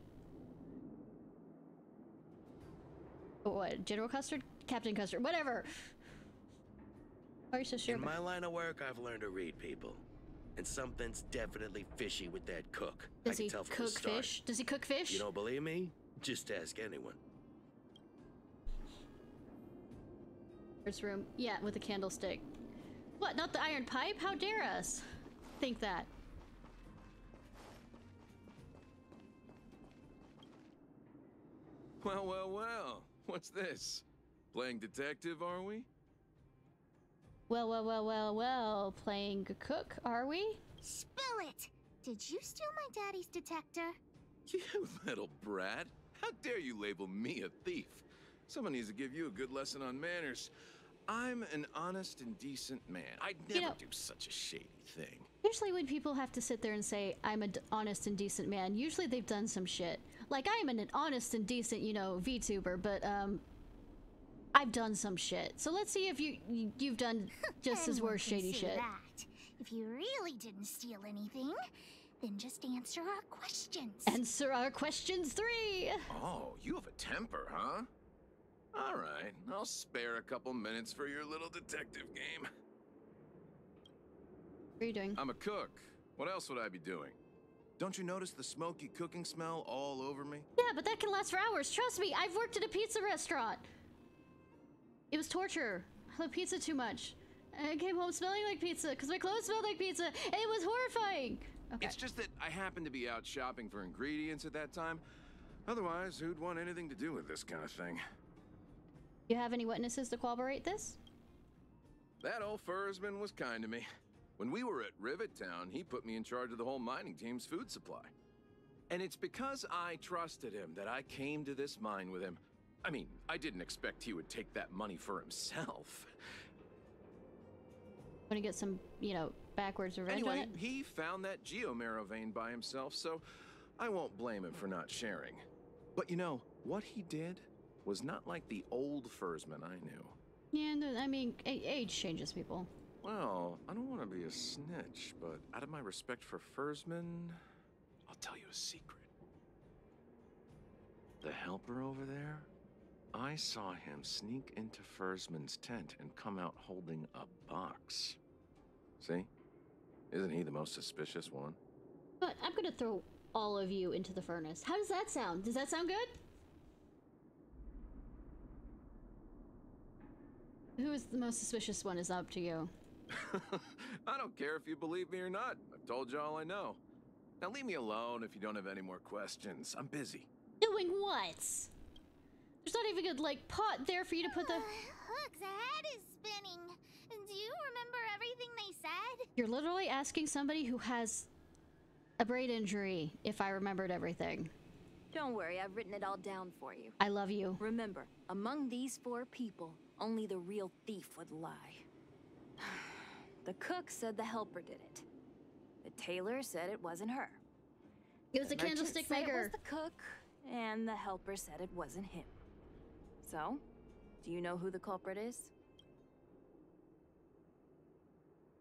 What? General Custard? Captain Custard? Whatever. Why are you so sure?
In my line of work, I've learned to read people. And something's definitely fishy with that cook.
Does
I
he
can tell from
cook
the start.
fish? Does he cook fish?
You don't believe me? Just ask anyone.
First room. Yeah, with a candlestick. What, not the iron pipe? How dare us think that?
Well, well, well. What's this? Playing detective, are we?
Well, playing cook, are we?
Spill it! Did you steal my daddy's detector?
You little brat. How dare you label me a thief? Someone needs to give you a good lesson on manners. I'm an honest and decent man. I'd never do such a shady thing.
Usually when people have to sit there and say, I'm an honest and decent man, usually they've done some shit. Like, I am an honest and decent, VTuber, but, I've done some shit. So let's see if you've done just as worse shady shit.
That. If you really didn't steal anything, then just answer our questions.
Answer our questions 3!
Oh, you have a temper, huh? All right, I'll spare a couple minutes for your little detective game.
What are you doing?
I'm a cook. What else would I be doing? Don't you notice the smoky cooking smell all over me?
Yeah, but that can last for hours. Trust me, I've worked at a pizza restaurant. It was torture. I love pizza too much. I came home smelling like pizza because my clothes smelled like pizza. And it was horrifying. Okay.
It's just that I happened to be out shopping for ingredients at that time. Otherwise, who'd want anything to do with this kind of thing?
You have any witnesses to corroborate this?
That old Fursman was kind to me. When we were at Rivet Town, he put me in charge of the whole mining team's food supply. And it's because I trusted him that I came to this mine with him. I mean, I didn't expect he would take that money for himself.
Want to get some, backwards revenge on
Anyway,
it?
he found that geomarrow vein by himself, so I won't blame him for not sharing. But what he did was not like the old Fursman I knew.
Yeah, age changes people.
Well, I don't want to be a snitch, but out of my respect for Fursman, I'll tell you a secret. The helper over there, I saw him sneak into Fursman's tent and come out holding a box. See? Isn't he the most suspicious one?
But I'm gonna throw all of you into the furnace. How does that sound? Does that sound good? Who is the most suspicious one is up to you.
I don't care if you believe me or not. I've told you all I know. Now leave me alone if you don't have any more questions. I'm busy.
Doing what? There's not even a, like, pot there for you to put the...
Hook's head is spinning. Do you remember everything they said?
You're literally asking somebody who has a brain injury if I remembered everything.
Don't worry, I've written it all down for you.
I love you.
Remember, among these 4 people, only the real thief would lie. The cook said the helper did it. The tailor said it wasn't her.
It was the candlestick maker.
It was the cook, and the helper said it wasn't him. So, do you know who the culprit is?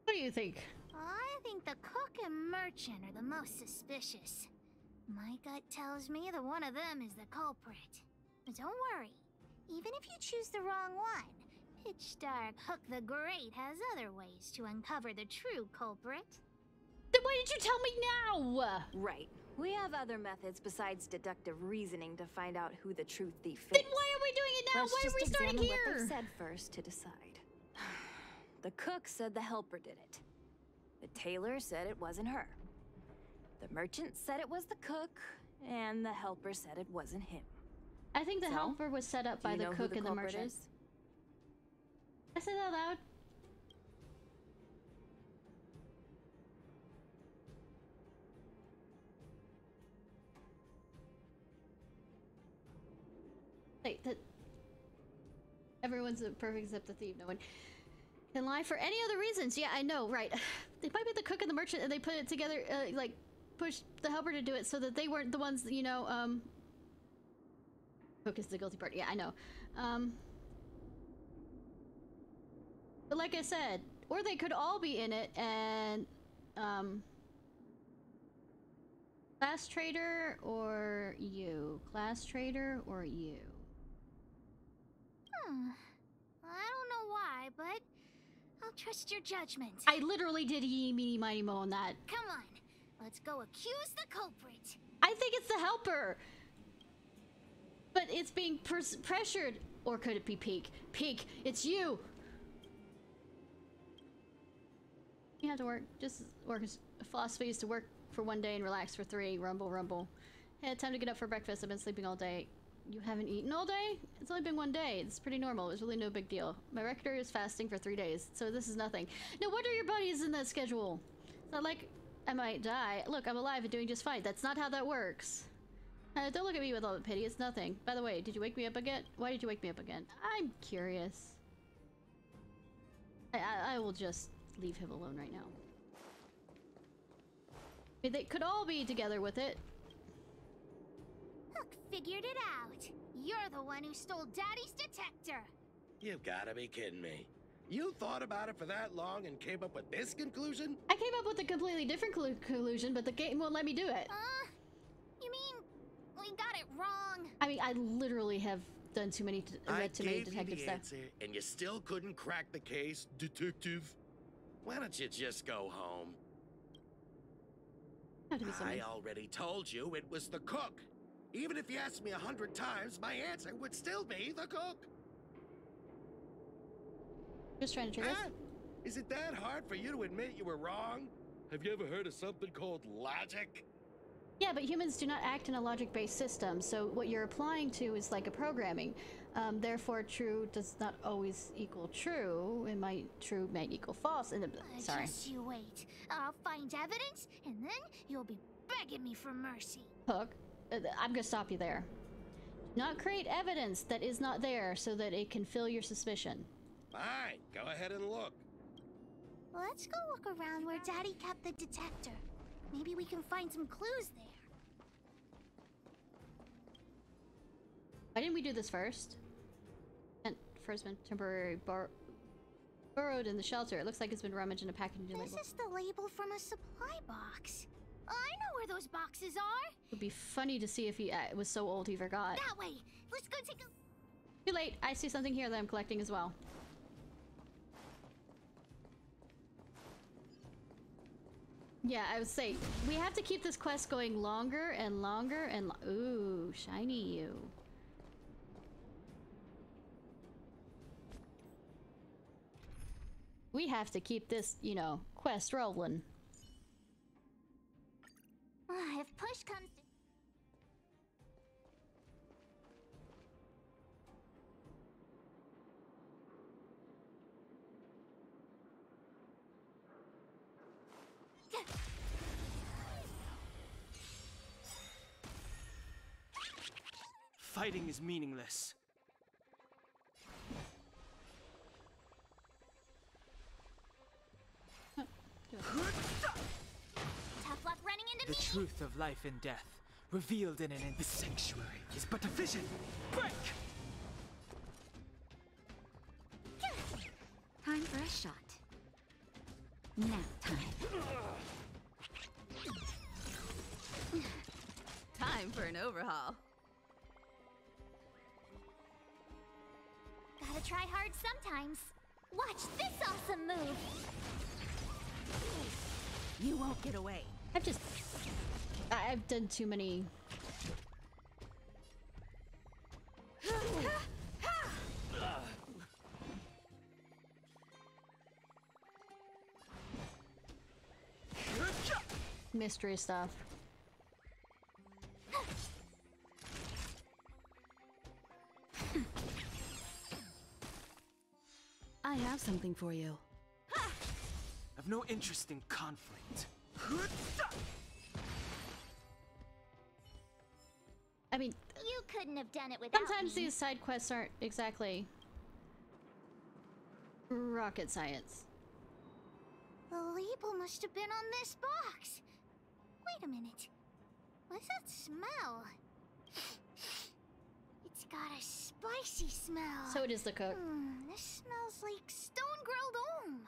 What do you think?
I think the cook and merchant are the most suspicious. My gut tells me that one of them is the culprit. But don't worry, even if you choose the wrong one, Pitch Dark Hook the Great has other ways to uncover the true culprit.
Then why did you tell me now?
Right. We have other methods besides deductive reasoning to find out who the true thief is.
Then why are we doing it now?
Let's
why
just
are we starting
examine
here?
what they've said first to decide. The cook said the helper did it. The tailor said it wasn't her. The merchant said it was the cook, and the helper said it wasn't him.
I think the helper was set up by the cook and the merchant. I said that loud. Wait, that everyone's perfect except the thief. No one can lie for any other reasons. Yeah, I know, right? They might be the cook and the merchant, and they put it together, like pushed the helper to do it so that they weren't the ones, you know. Cook is the guilty part. Yeah, I know. But like I said, or they could all be in it, and class trader or you, class trader or you.
I don't know why, but I'll trust your judgment.
I literally did eeny, meeny, miny, mo on that.
Come on, let's go accuse the culprit.
I think it's the helper. But it's being pressured. Or could it be Peak? Peak, it's you. You have to work. Just work. Philosophy is to work for 1 day and relax for 3. Rumble, rumble. Hey, time to get up for breakfast. I've been sleeping all day. You haven't eaten all day? It's only been 1 day. It's pretty normal. It's really no big deal. My rector is fasting for 3 days, so this is nothing. No wonder your buddy is in that schedule. It's not like I might die. Look, I'm alive and doing just fine. That's not how that works. Don't look at me with all the pity. It's nothing. By the way, did you wake me up again? Why did you wake me up again? I'm curious. I will just leave him alone right now. I mean, they could all be together with it.
Hook figured it out. You're the one who stole Daddy's detector.
You've gotta be kidding me. You thought about it for that long and came up with this conclusion?
I came up with a completely different conclusion, but the game won't let me do it.
You mean we got it wrong?
I mean, I literally have done too many, read too many detective stuff.
Answer, and you still couldn't crack the case, detective. Why don't you just go home? I already told you it was the cook. Even if you asked me 100 times, my answer would still be the cook.
Just trying to trick us.
Is it that hard for you to admit you were wrong? Have you ever heard of something called logic?
Yeah, but humans do not act in a logic-based system, so what you're applying to is like a programming. Therefore, true does not always equal true. It might true might equal false. And sorry.
Just you wait. I'll find evidence, and then you'll be begging me for mercy.
Hook, I'm gonna stop you there. Do not create evidence that is not there so that it can fill your suspicion.
Fine, go ahead and look.
Let's go look around where Daddy kept the detector. Maybe we can find some clues there.
Why didn't we do this first? And first been temporary burrowed in the shelter. It looks like it's been rummaged in a packaging label.
This is the label from a supply box. I know where those boxes are.
It would be funny to see if he was so old he forgot.
That way. Let's go take a...
Too late. I see something here that I'm collecting as well. Yeah, I would say we have to keep this quest going longer and longer and ooh, shiny you. We have to keep this, you know, quest rolling.
If push comes to...
Fighting is meaningless.
Tough luck running into
The truth of life and death, revealed in the sanctuary, is but a vision. Break!
Time for a shot. Nap time.
Time for an overhaul.
Gotta try hard sometimes. Watch this awesome move.
You won't get away.
I've done too many. Mystery stuff.
I have something for you.
I've no interest in conflict.
I mean,
you couldn't have done it without
sometimes
me.
these side quests aren't exactly rocket science.
The label must have been on this box. Wait a minute. What's that smell? It's got a spicy smell.
So it is the cook.
This smells like stone-grilled ohm.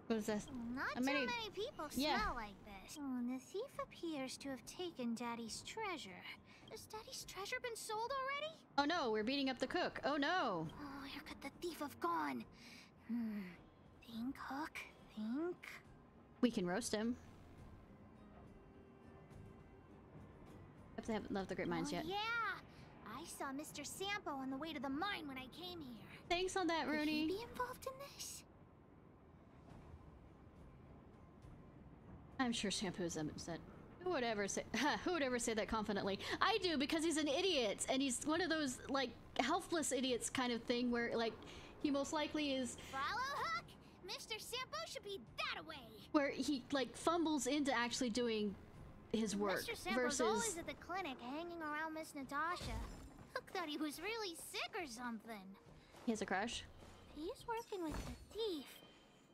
What is this?
Not too many people smell like this. The thief appears to have taken Daddy's treasure. Has Daddy's treasure been sold already?
Oh no, we're beating up the cook. Oh no.
Oh, where could the thief have gone? Think, Hook. Think.
We can roast him. They haven't left the Great Mines yet.
Yeah. I saw Mr. Sampo on the way to the mine when I came here.
Thanks on that, Rooney.
Could he be involved in this?
I'm sure Shampoo's upset. Who would ever say that confidently? I do, because he's an idiot, and he's one of those like helpless idiots kind of thing where like he most likely is.
Follow Hook. Mr. Sampo should be that away.
Where he like fumbles into actually doing his work
Mr. Sampo's
versus.
always at the clinic hanging around Miss Natasha. Hook thought he was really sick or something.
He has a crush.
If he's working with the thief,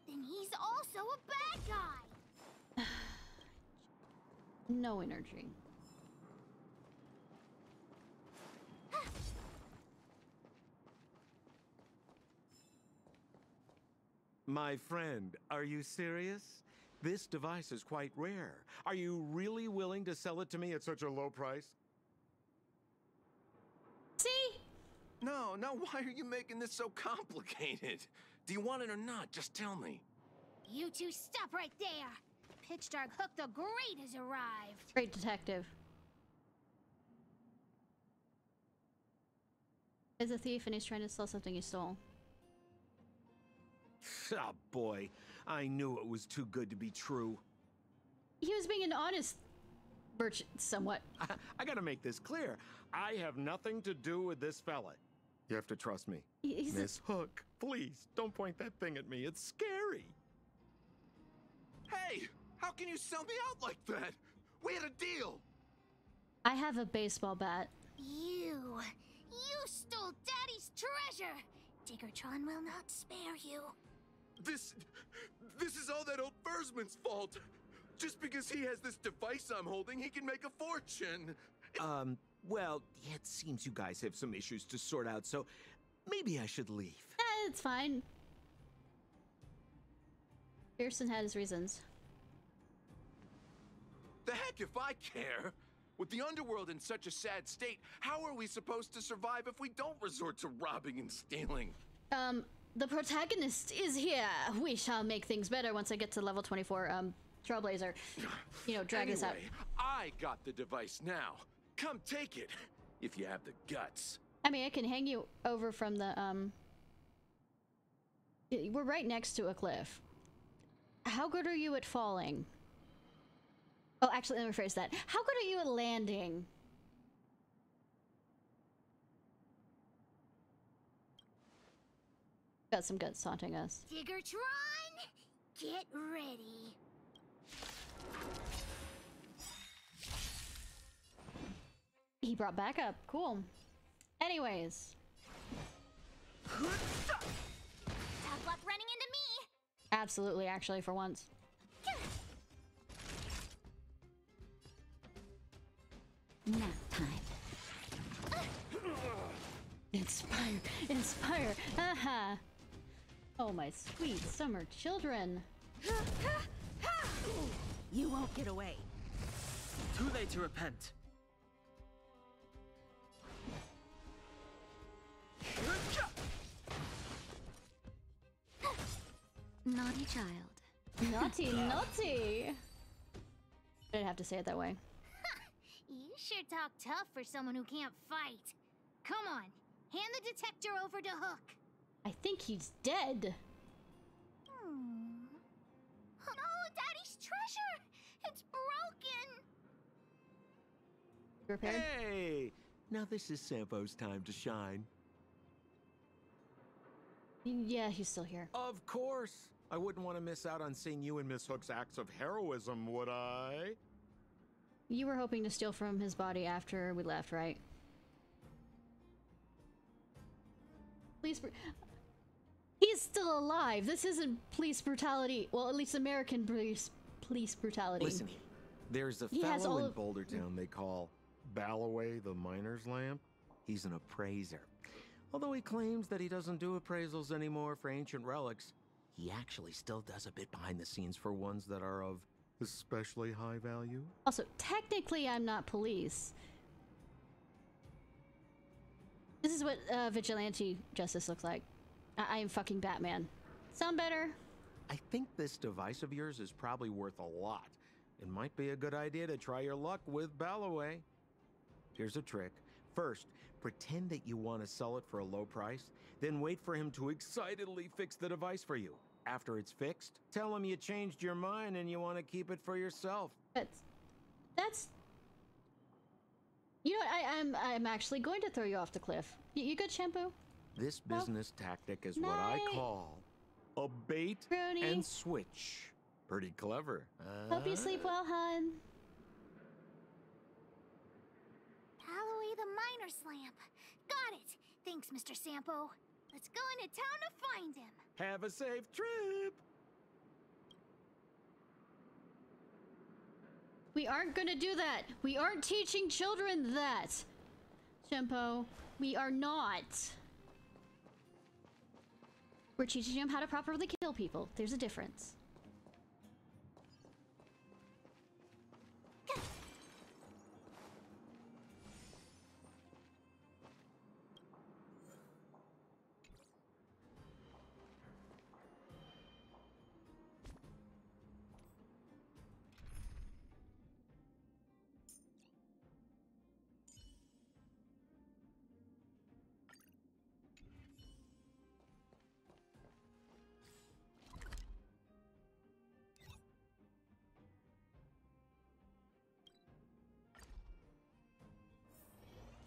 then he's also a bad guy.
No energy.
My friend, are you serious? This device is quite rare. Are you really willing to sell it to me at such a low price?
See?
No, why are you making this so complicated? Do you want it or not? Just tell me.
You two stop right there. Pitch Dark Hook the Great has arrived.
Great detective. He's a thief and he's trying to sell something he stole.
Ah, boy. I knew it was too good to be true.
He was being an honest merchant, somewhat.
I gotta make this clear. I have nothing to do with this fella. You have to trust me. Miss Hook, please, don't point that thing at me. It's scary.
Hey! How can you sell me out like that? We had a deal!
I have a baseball bat.
You stole Daddy's treasure! Diggertron will not spare you.
This is all that old Fursman's fault. Just because he has this device I'm holding, he can make a fortune.
Well, it seems you guys have some issues to sort out, so maybe I should leave.
It's fine. Pearson had his reasons.
The heck if I care? With the underworld in such a sad state, how are we supposed to survive if we don't resort to robbing and stealing?
The protagonist is here. We shall make things better once I get to level 24, Trailblazer. You know, drag this out.
Anyway, I got the device now. Come take it, if you have the guts.
I mean, I can hang you over from the, we're right next to a cliff. How good are you at falling? Oh, actually, let me rephrase that. How good are you at landing? Got some guts taunting us.
Diggertron, get ready.
He brought backup. Cool. Anyways.
Tough luck running into me.
Absolutely, actually, for once.
Nap time.
Inspire, inspire. Aha. Oh, my sweet summer children.
You won't get away.
Too late to repent.
Naughty child.
Naughty, naughty. I didn't have to say it that way.
You sure talk tough for someone who can't fight. Come on, hand the detector over to Hook.
I think he's dead.
No, Daddy's treasure! It's broken!
Repaired?
Hey! Now this is Sampo's time to shine.
Yeah, he's still here.
Of course! I wouldn't want to miss out on seeing you and Miss Hook's acts of heroism, would I?
You were hoping to steal from his body after we left, right? Please. He's still alive. This isn't police brutality. Well, at least American police brutality.
Listen, there's a fellow in Boulder Town they call Balloway the Miner's Lamp. He's an appraiser. Although he claims that he doesn't do appraisals anymore for ancient relics, he actually still does a bit behind the scenes for ones that are of especially high value.
Also, technically, I'm not police. This is what vigilante justice looks like. I am fucking Batman. Sound better?
I think this device of yours is probably worth a lot. It might be a good idea to try your luck with Balloway. Here's a trick. First, pretend that you want to sell it for a low price, then wait for him to excitedly fix the device for you. After it's fixed, tell him you changed your mind and you want to keep it for yourself.
That's... You know what, I'm actually going to throw you off the cliff. You good, Shampoo?
This business tactic is what I call a bait and switch. Pretty clever.
Hope you sleep well, hun.
Balloway the Miner's Lamp. Got it. Thanks, Mr. Sampo. Let's go into town to find him.
Have a safe trip.
We aren't gonna do that. We aren't teaching children that. Shempo, we are not. We're teaching them how to properly kill people. There's a difference.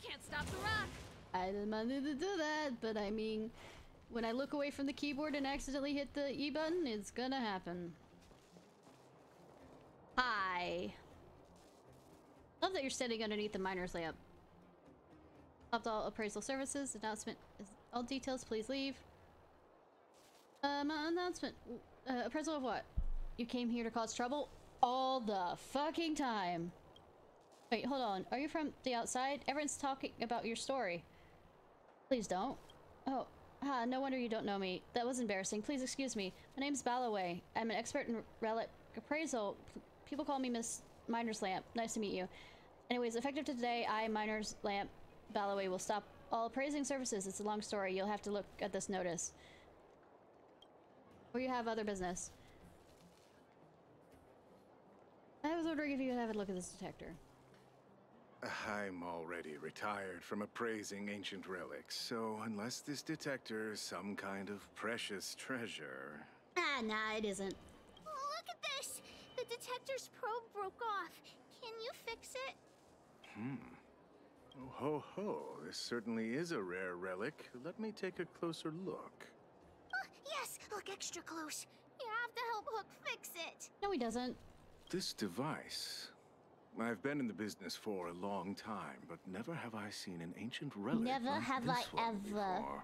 Can't stop the rock!
I didn't mean to do that, but I mean, when I look away from the keyboard and accidentally hit the E button, it's gonna happen. Hi. Love that you're standing underneath the miner's lamp. Stopped all appraisal services. Announcement. All details, please leave. Announcement. Appraisal of what? You came here to cause trouble? All the fucking time. Wait, hold on. Are you from the outside? Everyone's talking about your story. Please don't. Oh, no wonder you don't know me. That was embarrassing. Please excuse me. My name's Balloway. I'm an expert in relic appraisal. People call me Miss Miner's Lamp. Nice to meet you. Anyways, effective today, Miner's Lamp Balloway will stop all appraising services. It's a long story. You'll have to look at this notice. Or you have other business. I was wondering if you could have a look at this detector.
I'm already retired from appraising ancient relics, so unless this detector is some kind of precious treasure...
Nah, it isn't.
Look at this! The detector's probe broke off. Can you fix it?
Oh, ho, ho. This certainly is a rare relic. Let me take a closer look.
Yes, look extra close. You have to help Hook fix it.
No, he doesn't.
This device. I've been in the business for a long time, but never have I seen an ancient relic.
Never
like
have
this
I
one
ever.
before.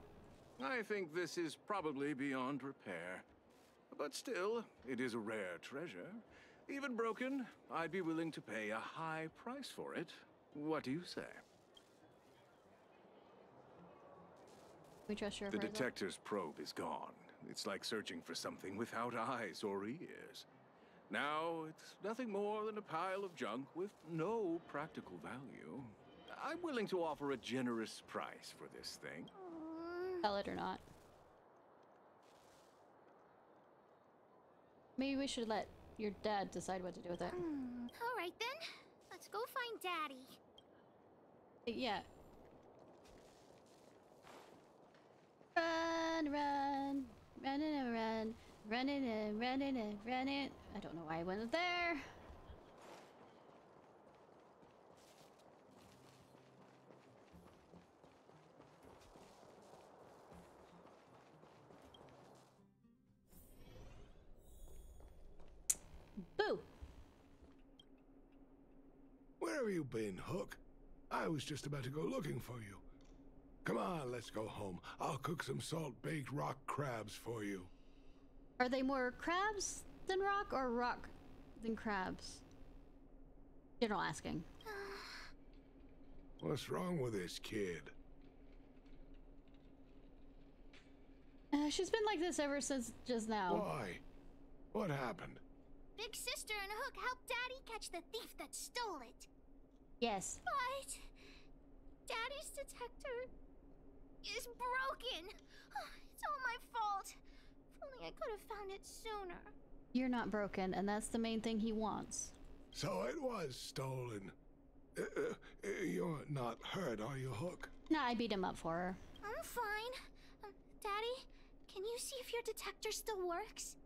I think this is probably beyond repair. But still, it is a rare treasure. Even broken, I'd be willing to pay a high price for it. What do you say?
We trust your
The
appraisal?
detector's probe is gone. It's like searching for something without eyes or ears. Now, it's nothing more than a pile of junk with no practical value. I'm willing to offer a generous price for this thing.
Sell it or not. Maybe we should let your dad decide what to do with it.
All right then. Let's go find Daddy.
Yeah. Run, run, running and run, running and running and running. I don't know why I went there. Boo!
Where have you been, Hook? I was just about to go looking for you. Come on, let's go home. I'll cook some salt-baked rock crabs for you.
Are they more crabs than rock or rock than crabs? General asking.
What's wrong with this kid?
She's been like this ever since just now.
Why? What happened?
Big Sister and Hook helped Daddy catch the thief that stole it.
Yes.
But Daddy's detector is broken. It's all my fault. If only I could have found it sooner.
You're not broken, and that's the main thing he wants.
So it was stolen. You're not hurt, are you, Hook?
Nah, I beat him up for her.
I'm fine. Daddy, can you see if your detector still works?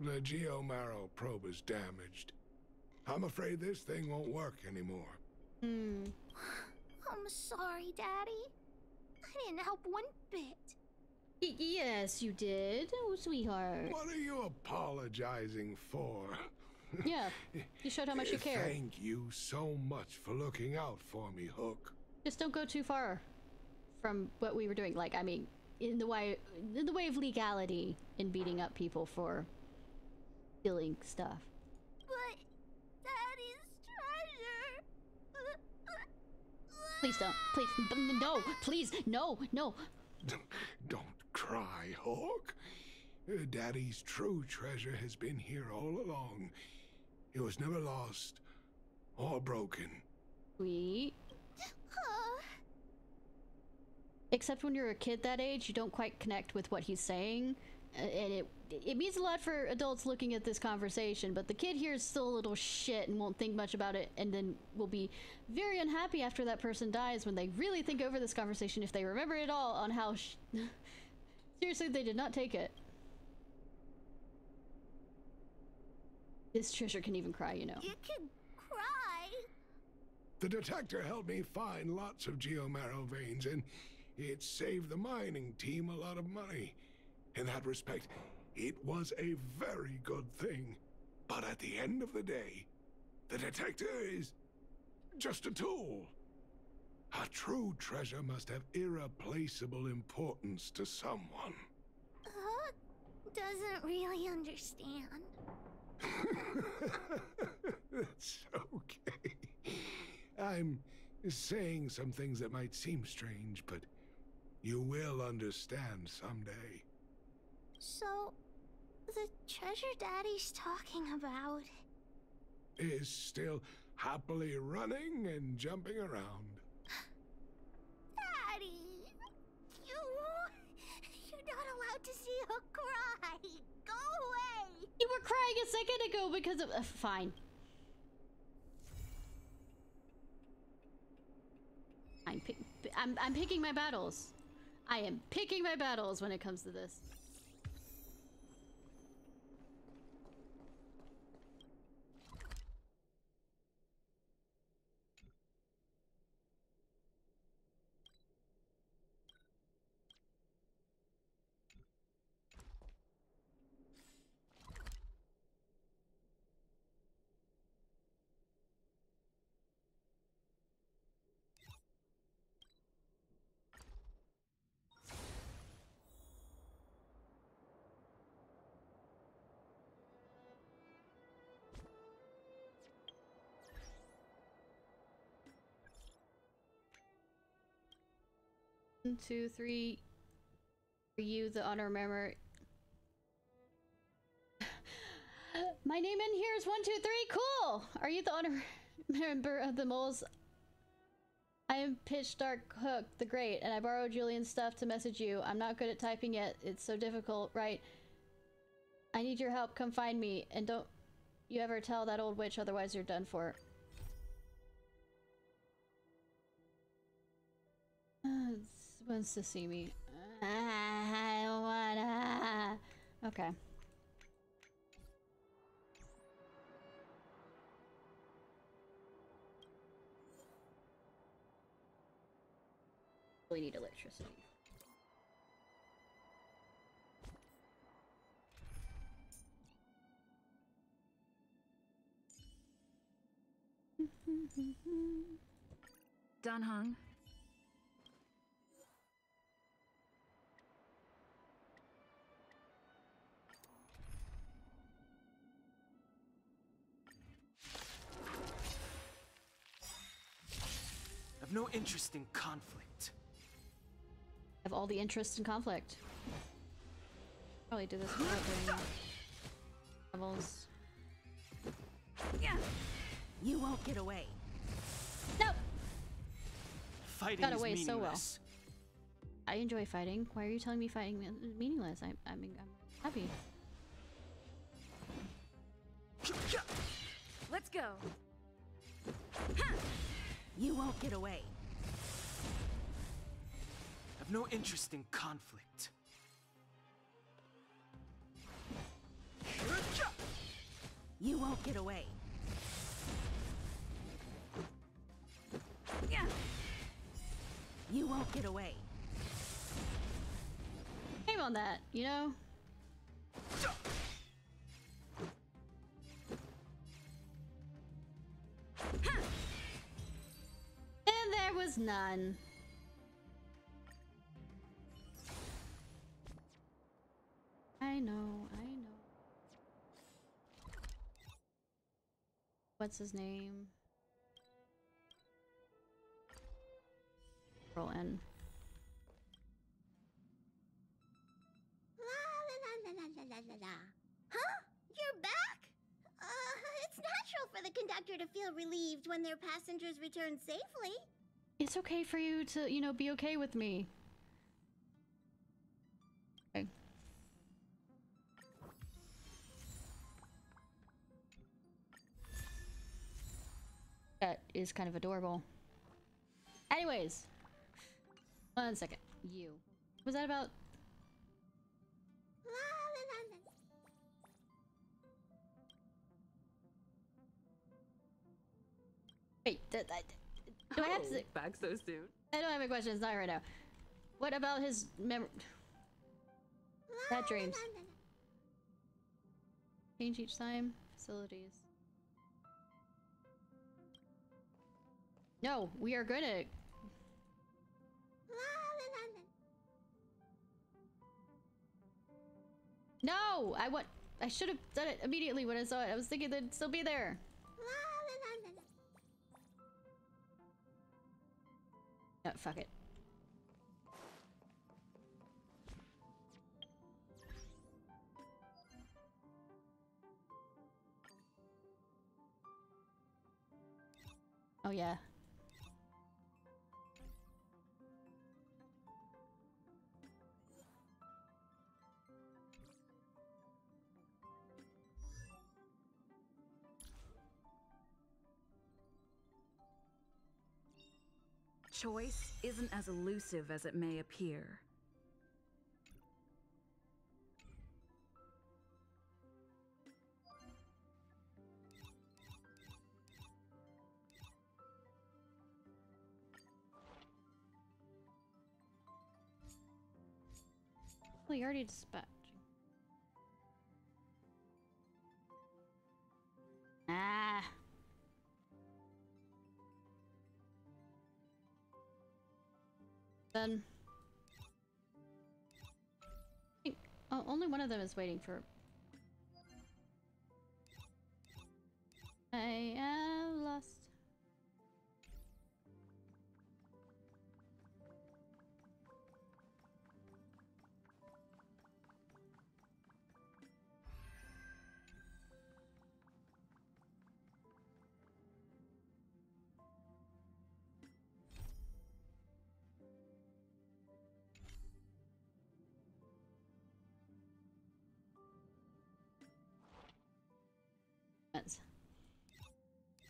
The geomarrow probe is damaged. I'm afraid this thing won't work anymore.
I'm sorry, Daddy. I didn't help one bit.
Yes, you did. Oh, sweetheart.
What are you apologizing for?
Yeah, you showed how much you care.
Thank you so much for looking out for me, Hook.
Just don't go too far from what we were doing. Like, I mean, in the way of legality in beating up people for stealing stuff.
But Daddy's treasure.
Please don't. Please, no. Please, no, no.
Don't cry, Hook. Daddy's true treasure has been here all along. It was never lost or broken.
Sweet. Except when you're a kid that age, you don't quite connect with what he's saying. And it means a lot for adults looking at this conversation, but the kid here is still a little shit and won't think much about it, and then will be very unhappy after that person dies when they really think over this conversation, if they remember it all, on how seriously they did not take it. This treasure can even cry, you know.
You can cry.
The detector helped me find lots of geomarrow veins, and it saved the mining team a lot of money. In that respect, it was a very good thing. But at the end of the day, the detector is just a tool. A true treasure must have irreplaceable importance to someone.
Doesn't really understand.
That's okay. I'm saying some things that might seem strange, but you will understand someday.
So, the treasure Daddy's talking about
is still happily running and jumping around.
Daddy! You're not allowed to see Hook cry! Go away!
You were crying a second ago because of... fine. I'm picking my battles. I am picking my battles when it comes to this. 1, 2, 3. Are you the honor member? My name in here is 1, 2, 3. Cool. Are you the honor member of the moles? I am Pitch Dark Hook the Great, and I borrowed Julian's stuff to message you. I'm not good at typing yet. It's so difficult, right? I need your help. Come find me, and don't you ever tell that old witch, otherwise you're done for. Wants to see me. I don't wanna. Okay. We need electricity.
Done hung.
I've no interest in conflict.
Have all the interest in conflict. Probably do this without doing levels.
Yeah. You won't get away.
Nope.
Fighting
Got
is
away
meaningless.
so well. I enjoy fighting. Why are you telling me fighting is meaningless? I'm happy.
Let's go. You won't get away.
I've no interest in conflict.
You won't get away. Yeah. You won't get away.
Shame on that, you know? And there was none. I know. What's his name? Roll in.
Huh? You're back? It's natural for the conductor to feel relieved when their passengers return safely.
It's okay for you to, you know, be okay with me. Okay. That is kind of adorable. Anyways. 1 second. You. Was that about? Wait, do I have to?
Back so soon?
I don't have any questions, not right now. What about his bad dreams? Change each time. Facilities. No, we are gonna. No, I should have done it immediately when I saw it. I was thinking they'd still be there. No, fuck it. Oh yeah.
Choice isn't as elusive as it may appear.
Well, you already dispatched. Ah. Then. Oh, only one of them is waiting for. I am lost.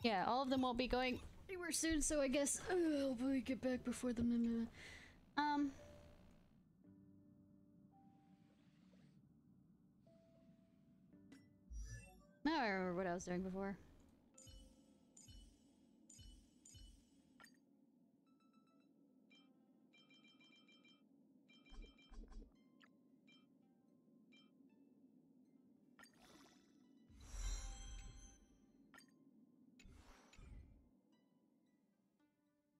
Yeah, all of them won't be going anywhere soon, so I guess I'll probably get back before the Now I remember what I was doing before.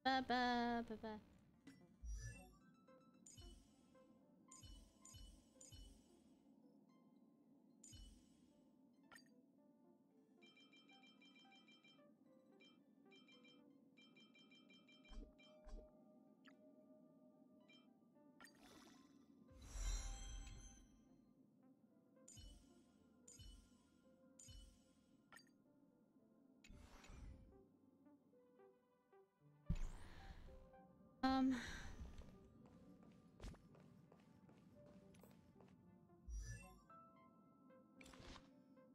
Ba ba ba ba.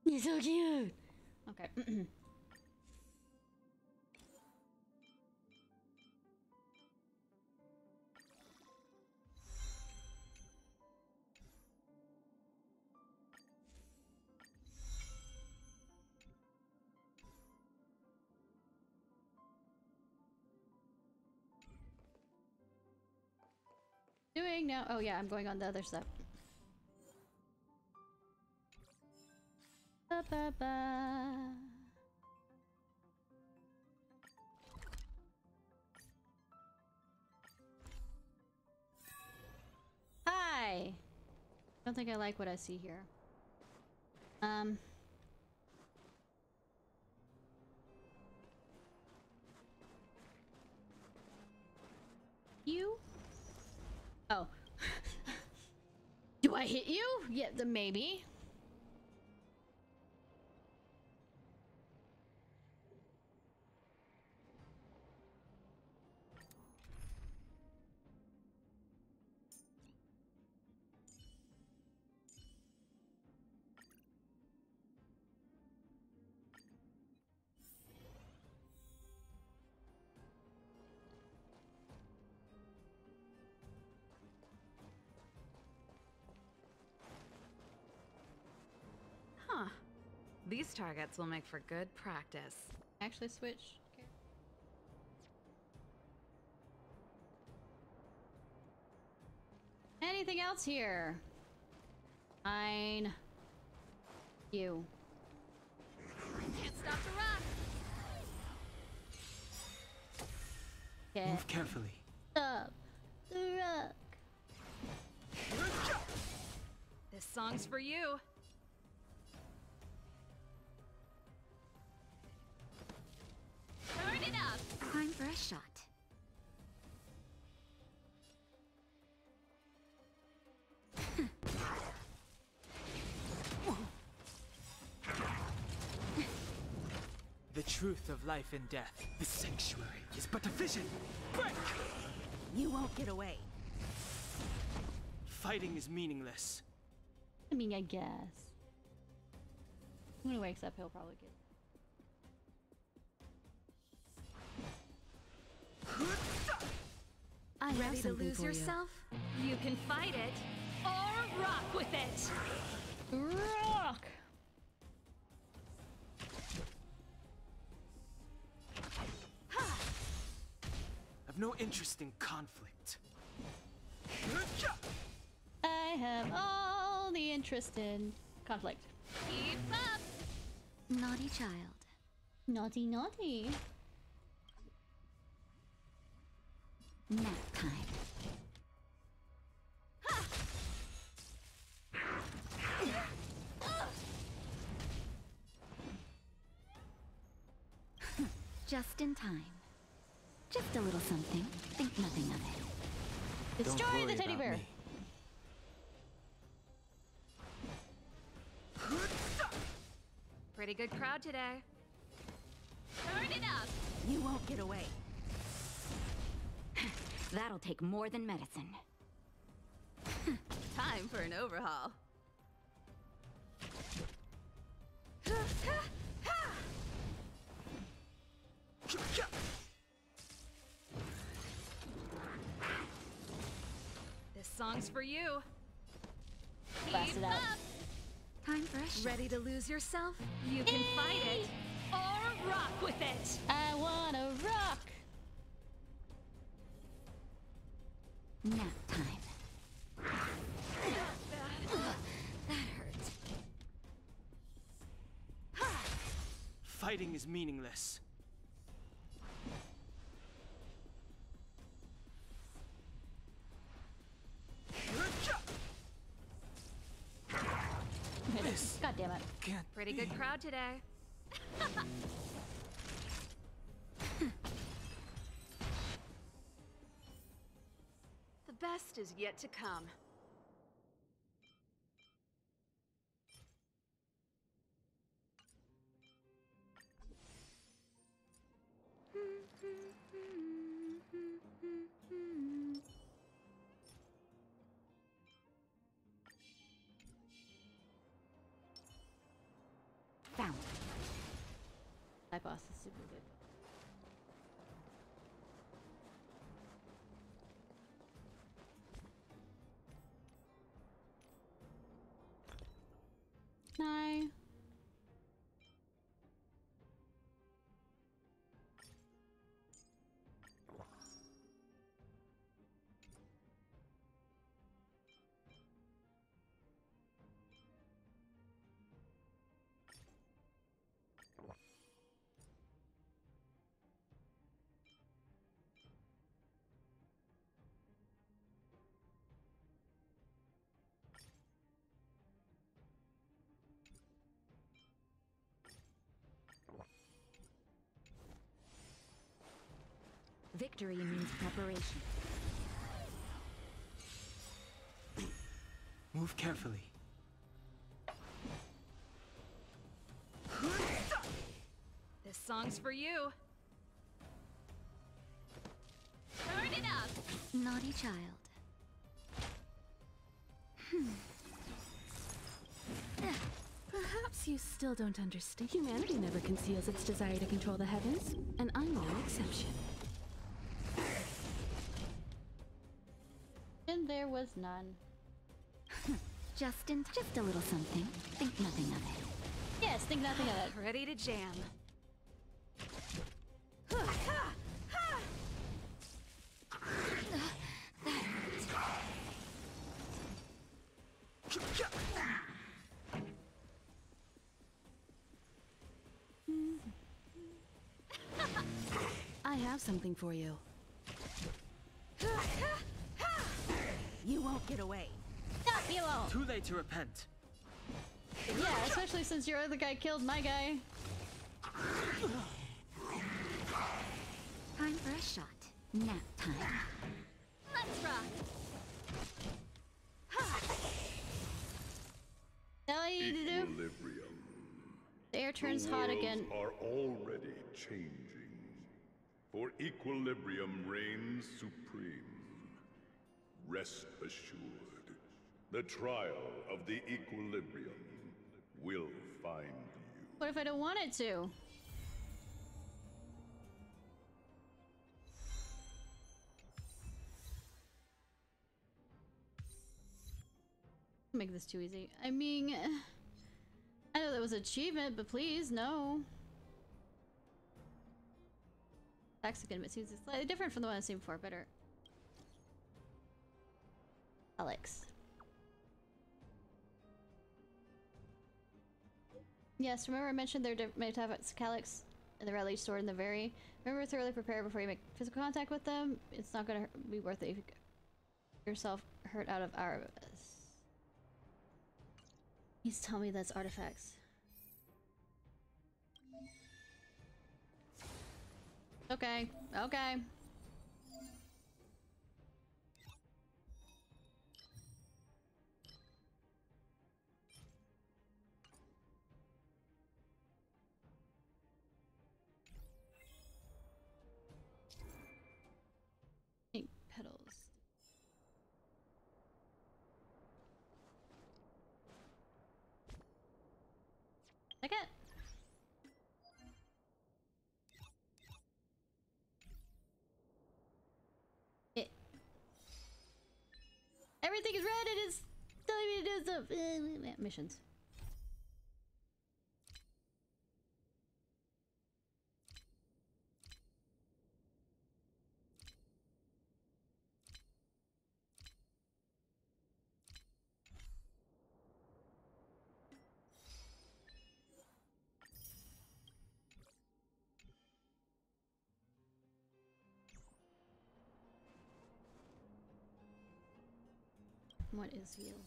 You're so cute. Okay. Doing now? Oh yeah, I'm going on the other step. Ba ba ba. Hi. Don't think I like what I see here. You? Oh. Do I hit you? Yeah, maybe.
Huh. These targets will make for good practice.
Actually switch. Okay. Anything else here? Fine. You.
Can't stop the rock.
Okay.
Move carefully.
Stop the rock.
This song's for you.
Turn it up.
Time for a shot.
The truth of life and death. The sanctuary is but a vision. Break!
You won't get away.
Fighting is meaningless.
I mean, I guess. When he wakes up, he'll probably get.
I have
Ready to
something
lose
for
yourself? You can fight it or rock with it.
Rock!
I've no interest in conflict.
I have all the interest in conflict.
Keep up.
Naughty child.
Naughty, naughty.
Nap time. Just in time. Just a little something. Think nothing of it.
Destroy the teddy bear.
Pretty good crowd today.
Turn it up.
You won't get away.
That'll take more than medicine.
Time for an overhaul.
This song's for you.
Blast it
Keep
out.
up.
Time for a shot.
Ready to lose yourself? You can fight it or rock with it.
I wanna rock.
Nap time.
That hurt.
Fighting is meaningless.
God damn it.
Pretty good crowd today. The best is yet to come.
Found.
That boss is super good. Ishnai.
Victory means preparation.
Move carefully.
This song's for you.
Turn it up.
Naughty child.
Perhaps you still don't understand. Humanity never conceals its desire to control the heavens, and I'm no exception.
And there was none.
Just a little something. Think nothing of it.
Yes, think nothing of it.
Ready to jam.
I have something for you.
You won't get away.
You won't.
Too late to repent.
Yeah, especially since your other guy killed my guy.
Time for a shot. Nap time.
Let's rock.
All you need to do.
Equilibrium.
The air turns hot again.
Are already changing. For equilibrium reigns supreme. Rest assured, the trial of the equilibrium will find you.
What if I don't want it to? Make this too easy. I mean, I know that was an achievement, but please, no. Mexican, but seems slightly different from the one I've seen before. Better. Alex. Yes, remember I mentioned there may have Calyx in the rally stored in the very. Remember, thoroughly prepare before you make physical contact with them. It's not going to be worth it if you get yourself hurt out of our. Please tell me that's artifacts. Okay, okay. Pink petals. Second. Everything is red and it's telling me to do stuff. Missions. What is heal?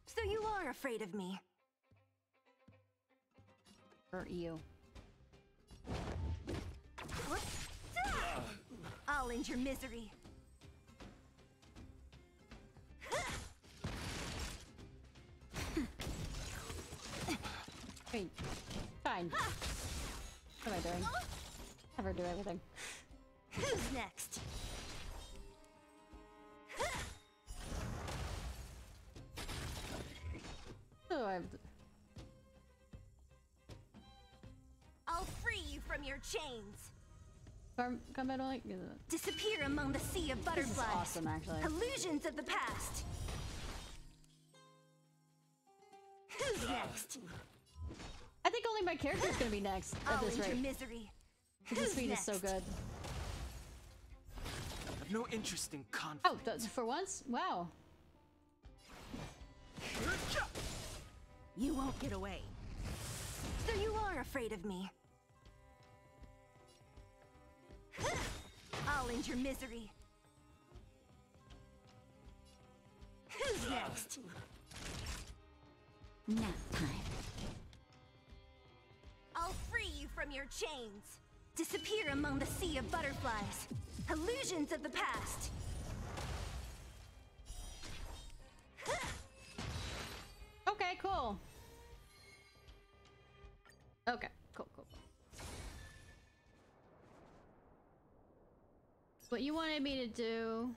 So you are afraid of me?
Hurt you.
I'll end your misery.
Wait, fine. What am I doing? Have her do everything.
Who's next?
Oh,
I'll free you from your chains.
Combat like
disappear among the sea of butterflies.
This is awesome, actually.
Illusions of the past. Who's next?
I think only my character's gonna be next at this rate.
Misery.
The speed is so good.
I have no interest in conflict.
Oh, for once? Wow.
You won't get away. So you are afraid of me. I'll end your misery. Who's next?
Nap time.
I'll free you from your chains. Disappear among the sea of butterflies. Illusions of the past.
Okay, cool. Okay, cool. What you wanted me to do...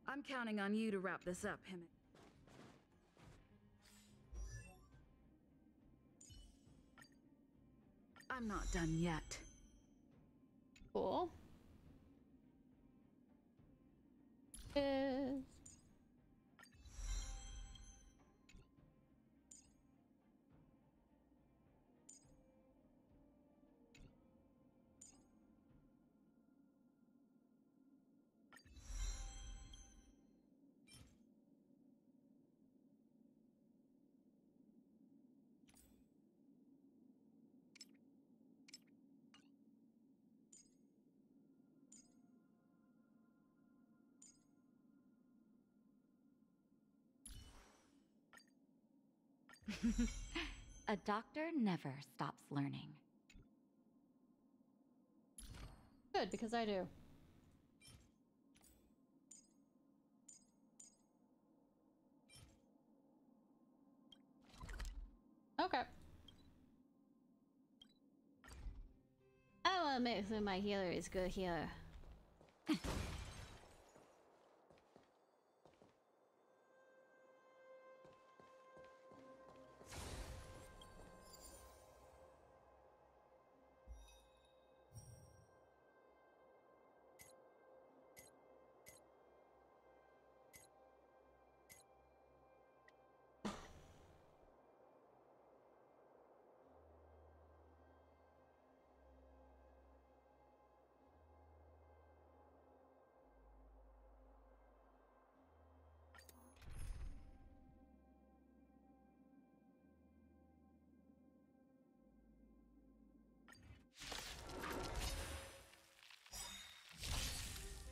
I'm counting on you to wrap this up, Himmet. I'm not done yet.
Cool.
A doctor never stops learning.
Good, because I do. Okay. I want to make sure my healer is good healer.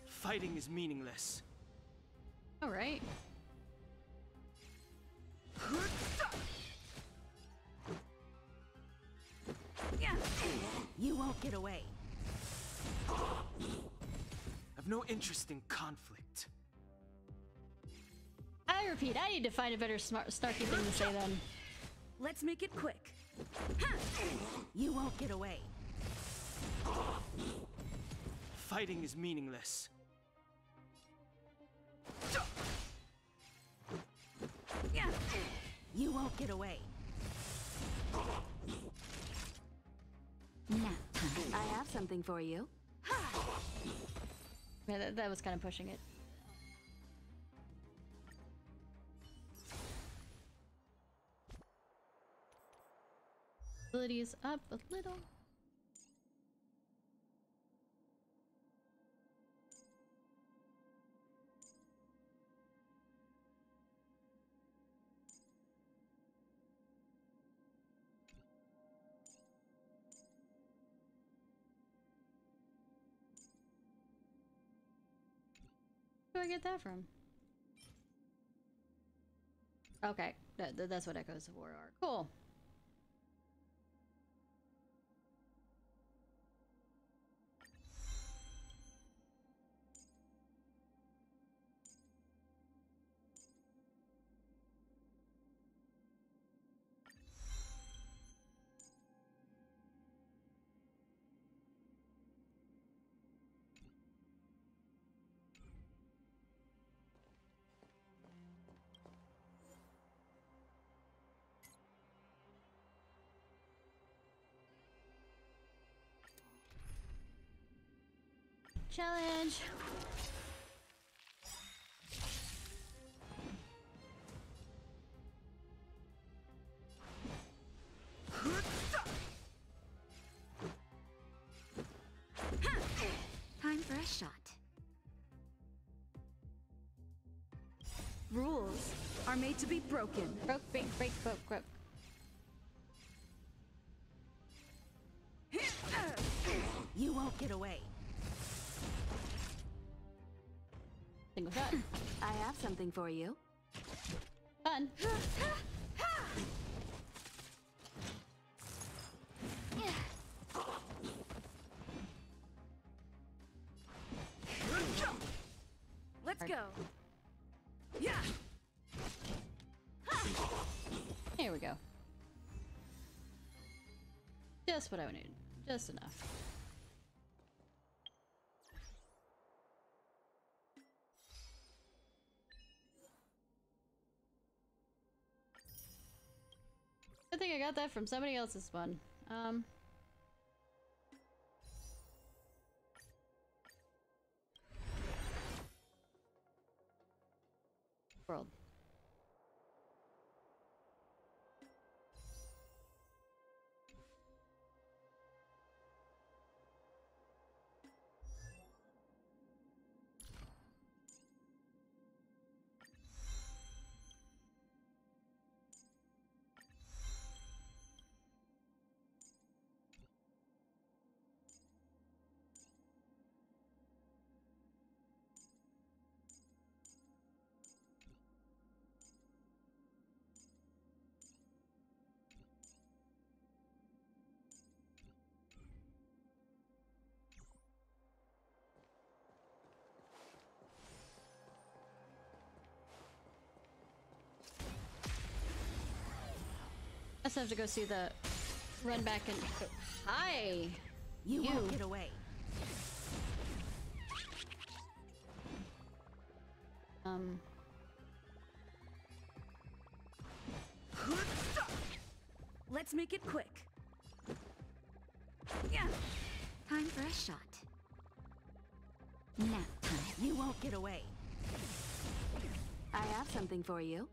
Fighting is meaningless.
All right.
You won't get away. I've no interest in conflict.
I repeat, I need to find a better snarky thing to say then.
Let's make it quick. You won't get away. Fighting is meaningless. You won't get away.
Now,
I have something for you.
Yeah, that was kind of pushing it. Ability is up a little. Where do I get that from? Okay, that's what Echoes of War are. Cool. Challenge.
time for a shot.
Rules are made to be broken.
Broke, break, broke.
You won't get away.
Single shot.
I have something for you.
Fun.
Let's go.
Yeah. Here we go. Just what I needed. Just enough. I think I got that from somebody else's one. World. I just have to go see the run back and go. Hi.
You won't get away.
Let's make it quick.
Yeah. Time for a shot. Nap time. You won't get away.
I have something for you.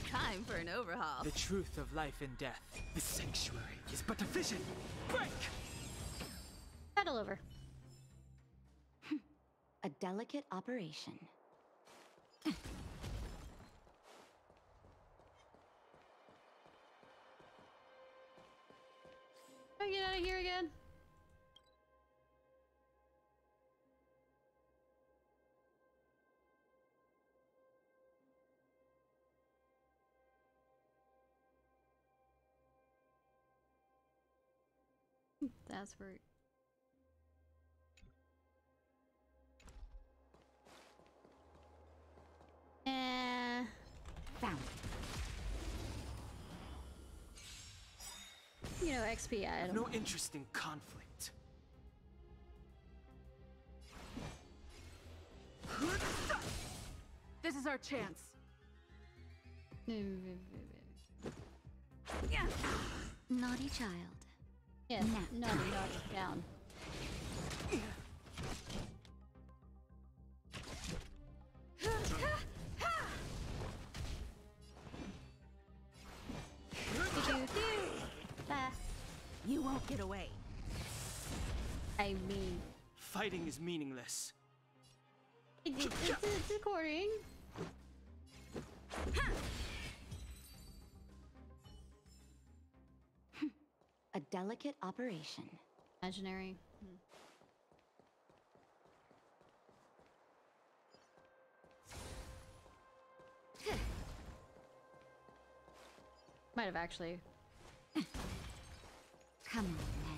Time for an overhaul.
The truth of life and death. The sanctuary is but a vision. Break!
Battle over.
A delicate operation.
Can I get out of here again? That's where.
Found.
You know, XP item.
No interest in conflict.
This is our chance.
Yeah. Naughty child.
Yes, naughty, down.
You won't get away.
I mean,
Fighting is meaningless.
it's recording.
A delicate operation.
Imaginary. Might have actually.
Come on, then.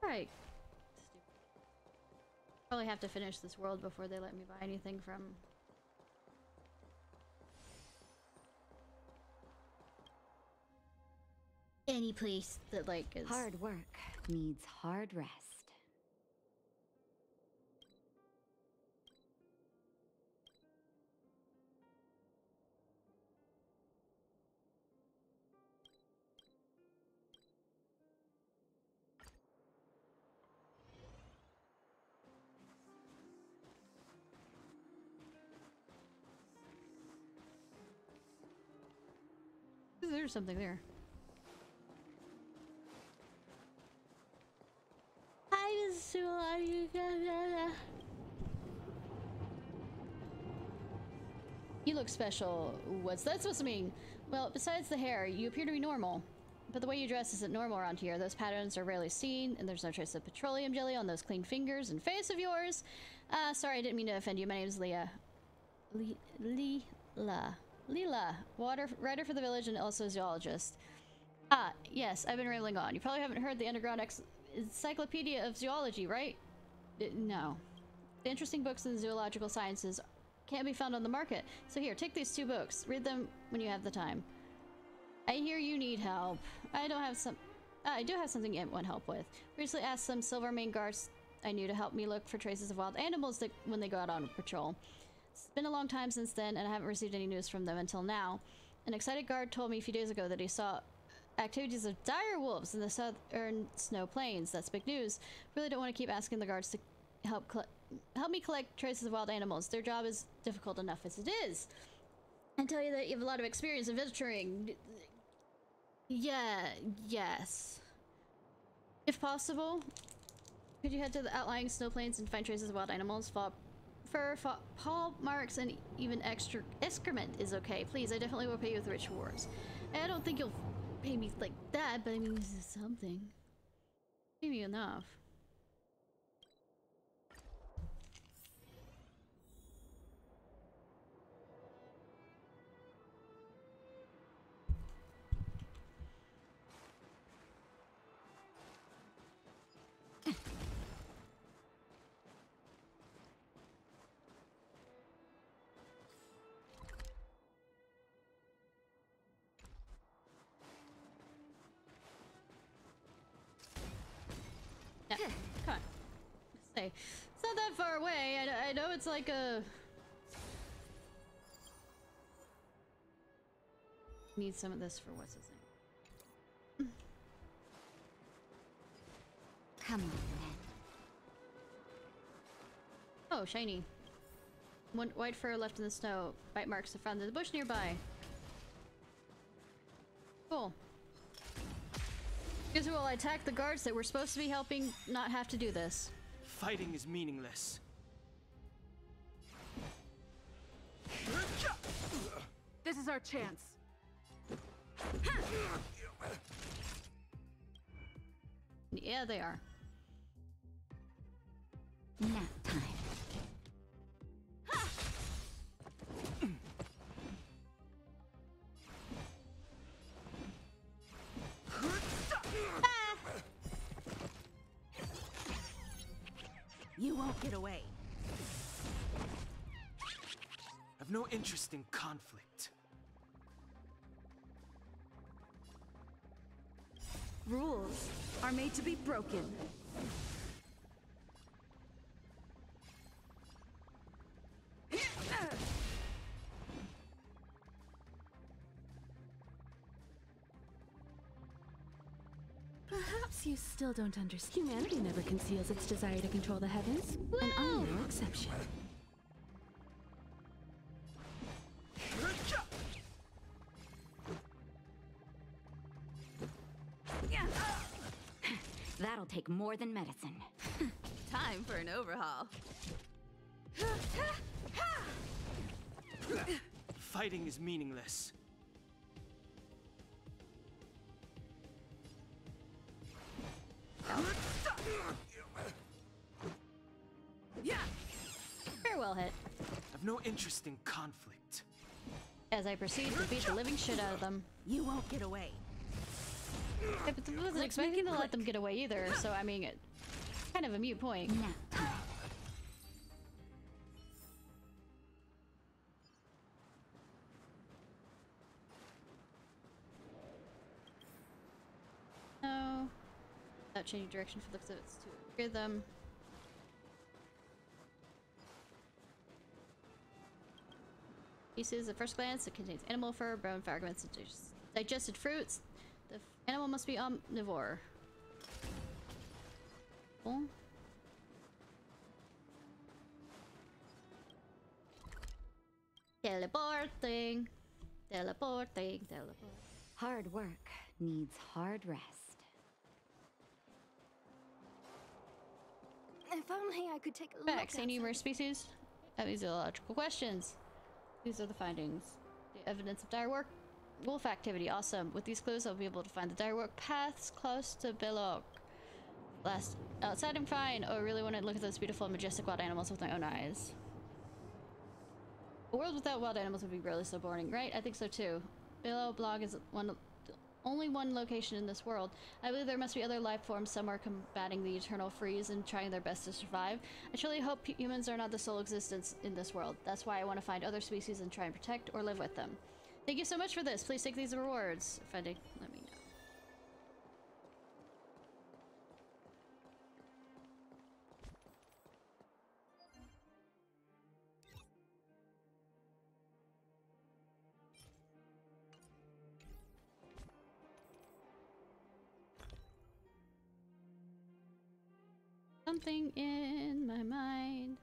Right. Probably have to finish this world before they let me buy anything from. Any place that like is
hard work needs hard rest.
There's something there. Hi, Miss You look special. What's that supposed to mean? Well, besides the hair, you appear to be normal. But the way you dress isn't normal around here. Those patterns are rarely seen, and there's no trace of petroleum jelly on those clean fingers and face of yours. Sorry, I didn't mean to offend you. My name is Leah. Leela, writer for the village and also a zoologist. Ah, yes, I've been rambling on. You probably haven't heard the Underground Encyclopedia of Zoology, right? No. The interesting books in the zoological sciences can't be found on the market. So here, take these 2 books. Read them when you have the time. I hear you need help. I do have something I want help with. Recently asked some Silvermane guards I knew to help me look for traces of wild animals when they go out on patrol. It's been a long time since then, and I haven't received any news from them until now. An excited guard told me a few days ago that he saw activities of dire wolves in the southern snow plains. That's big news. Really don't want to keep asking the guards to help me collect traces of wild animals. Their job is difficult enough as it is. I tell you that you have a lot of experience in venturing. Yes. If possible, could you head to the outlying snow plains and find traces of wild animals? Fur, paw marks, and even excrement is okay. Please, I definitely will pay you with rich rewards. I don't think you'll pay me like that, but I mean, this is something. Pay me enough. Hey, it's not that far away. I know it's like a... Need some of this for what's his name.
Come on, then.
Oh, shiny. One white fur left in the snow. Bite marks are found in the bush nearby. Cool. Guess who will attack the guards that we're supposed to be helping not have to do this?
Fighting is meaningless.
This is our chance.
Yeah, they are.
Nap time.
You won't get away. I've no interest in conflict.
Rules are made to be broken.
Perhaps you still don't understand. Humanity never conceals its desire to control the heavens, and I'm no exception.
That'll take more than medicine.
Time for an overhaul.
Fighting is meaningless.
Farewell hit.
I've no interest in conflict.
As I proceed to beat the living shit out of them.
You won't get away.
Yeah, but I wasn't expecting to let them get away either, so I mean, kind of a mute point. No. Without changing direction for looks of it's to upgrade them. Pieces at first glance, it contains animal fur, bone fragments, and digested fruits. The animal must be omnivore. Cool. Teleporting. Teleporting. Teleporting.
Hard work needs hard rest.
If only I could take a look.
Facts. Any numerous species have these illogical questions. These are the findings. The evidence of dire work. Wolf activity. Awesome. With these clues, I'll be able to find the dire work paths close to Bilog. Last outside, I'm fine. Oh, I really want to look at those beautiful and majestic wild animals with my own eyes. A world without wild animals would be really so boring, right? I think so too. Bilog is only one location in this world. I believe there must be other life forms somewhere combating the eternal freeze and trying their best to survive. I truly hope humans are not the sole existence in this world. That's why I want to find other species and try and protect or live with them. Thank you so much for this. Please take these rewards. If I did, let me know. Something in my mind.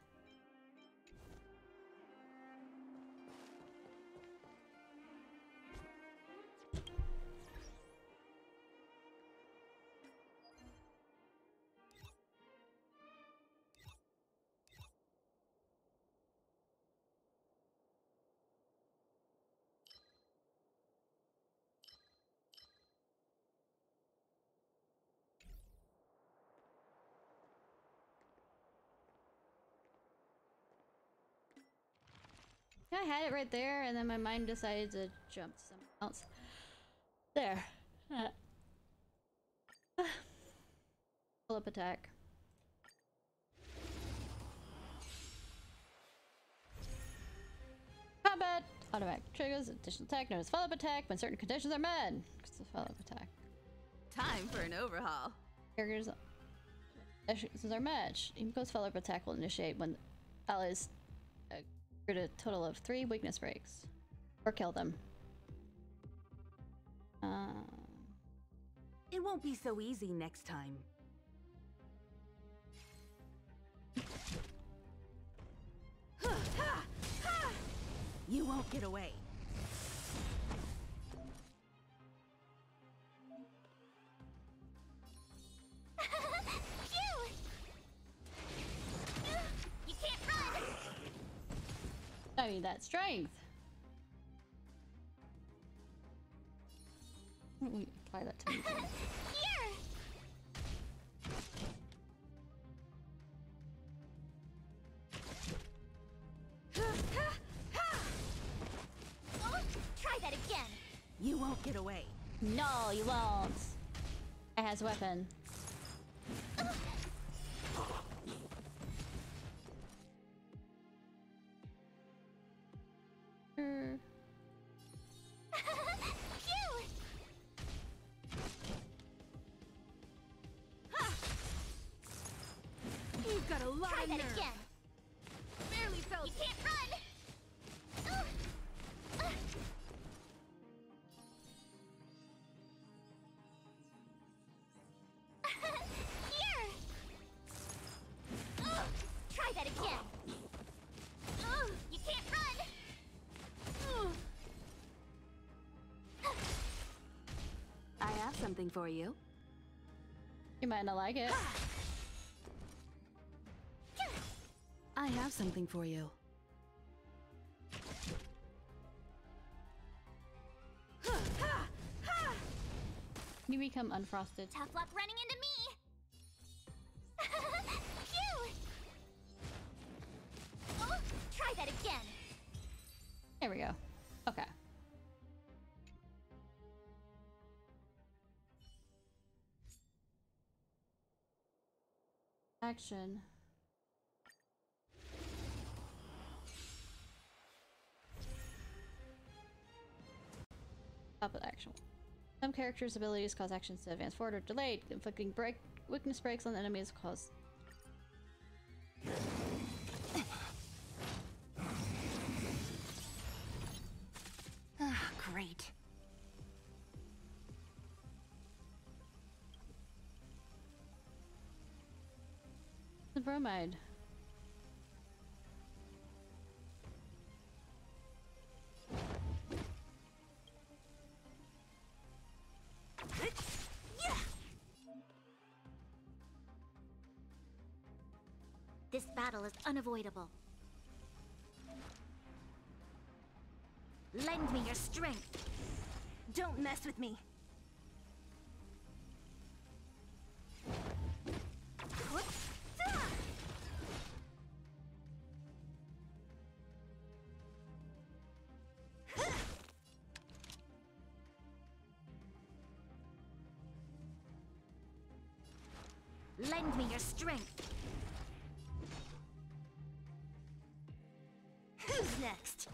I had it right there, and then my mind decided to jump to something else. There. Pull up attack. Combat! Automatic triggers, additional attack, notice follow-up attack when certain conditions are met. It's a follow-up attack.
Time for an overhaul.
Characters. This is our match. Himiko's follow-up attack will initiate when allies get a total of 3 weakness breaks. Or kill them.
It won't be so easy next time. You won't get away.
You can't run.
I mean, that strength. Why don't we apply that to me?
Here. Oh, try that again.
You won't get away.
No, you won't. It has a weapon.
You've got a lot
Try
of
that
nerve.
again.
Barely felt
You can't run. Here. Try that again. You can't run.
I have something for you.
You might not like it.
I have something for you.
You become unfrosted.
Tough luck running into me. Phew. Try that again.
There we go. Okay. Action. Top of action. Some characters' abilities cause actions to advance forward or delayed. Inflicting weakness breaks on enemies cause.
Great.
The bromide.
This battle is unavoidable.
Lend me your strength. Don't mess with me.
Lend me your strength.
Who's next?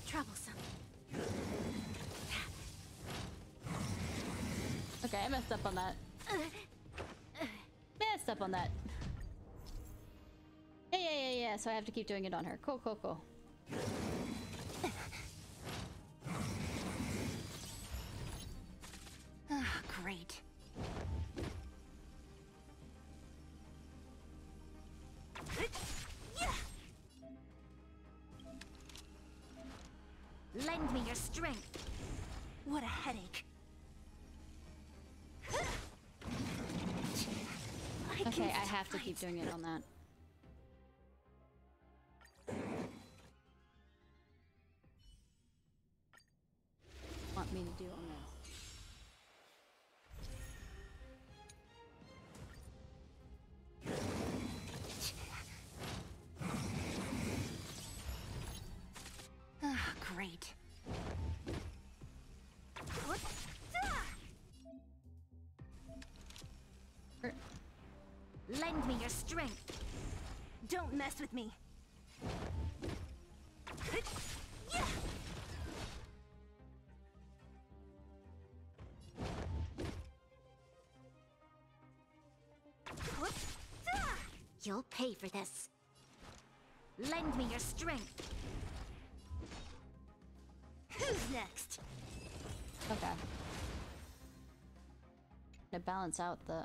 Troublesome.
Okay, I messed up on that. Messed up on that. Yeah. So I have to keep doing it on her. Cool.
Great. Lend me your strength.
What a headache.
Okay, I have to keep doing it on that. Want me to do on this?
Great. Lend me your strength.
Don't mess with me.
You'll pay for this. Lend me your strength.
Who's next?
Okay. To balance out the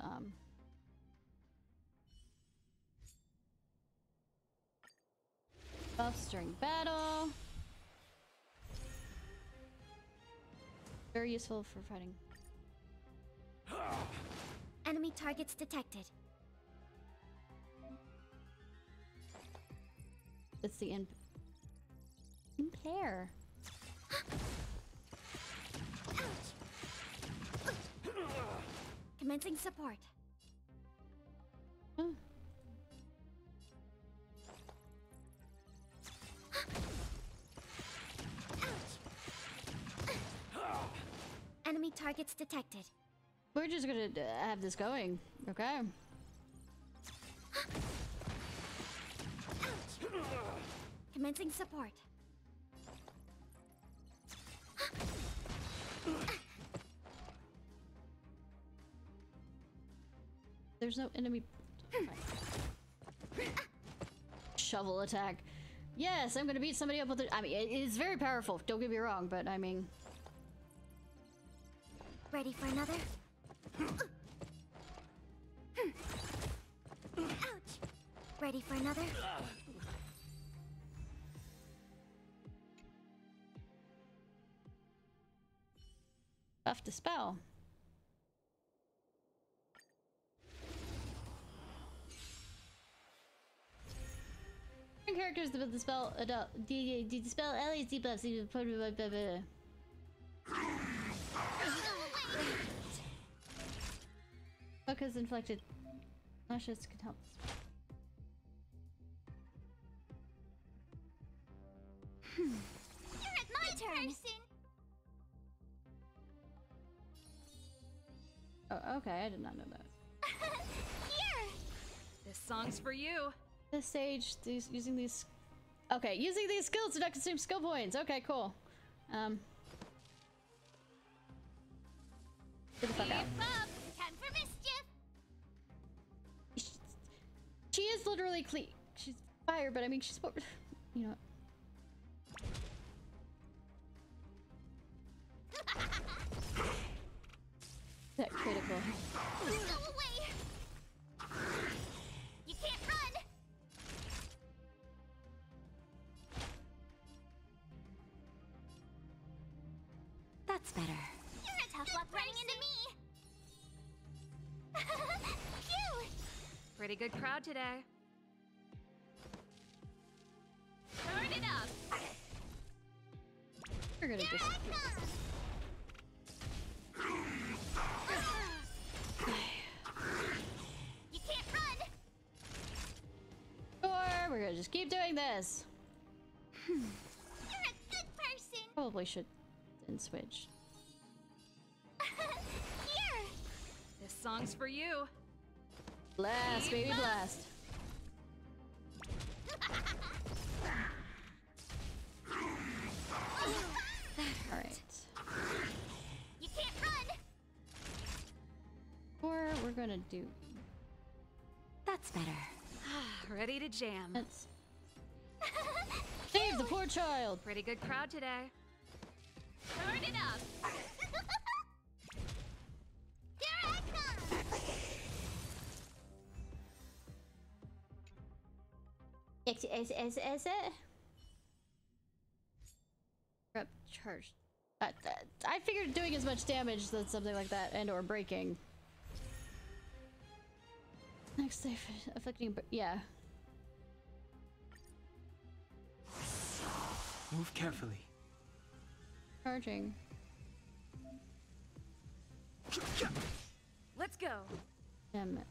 buffs during battle. Very useful for fighting.
Enemy targets detected.
It's the impair.
Commencing support. Enemy targets detected.
We're just gonna have this going, okay?
Commencing support.
There's no enemy. Shovel attack. Yes, I'm gonna beat somebody up with it. I mean, it is very powerful. Don't get me wrong, but I mean.
Ready for another? Ouch! Ready for another?
Buff dispel. Characters that dispel dispel allies debuffs. Focus inflicted. Lashes can help.
You're at my turn.
Oh, okay. I did not know that.
Here. This song's for you.
This stage, using these. Okay, using these skills to not consume skill points. Okay, cool. Get the fuck out.
Time for mischief.
She is literally clean. She's fire, but I mean, she's what, you know. That critical.
Go away. You can't run.
That's better.
You're a tough luck running into me. Phew.
Pretty good crowd today.
Turn it up.
We're gonna just.
You can't run.
Or we're gonna just keep doing this.
You're a good person.
Probably should then switch.
Here.
This song's for you.
Blast, baby, blast. All right.
You can't run.
Or we're gonna do.
That's better.
Ready to jam.
Let's save the poor child.
Pretty good crowd today.
Turn it up. Here I come.
Is it? Rep charge. I figured doing as much damage than something like that and or breaking. Next safe afflicting, yeah.
Move carefully.
Charging.
Let's go.
Damn it.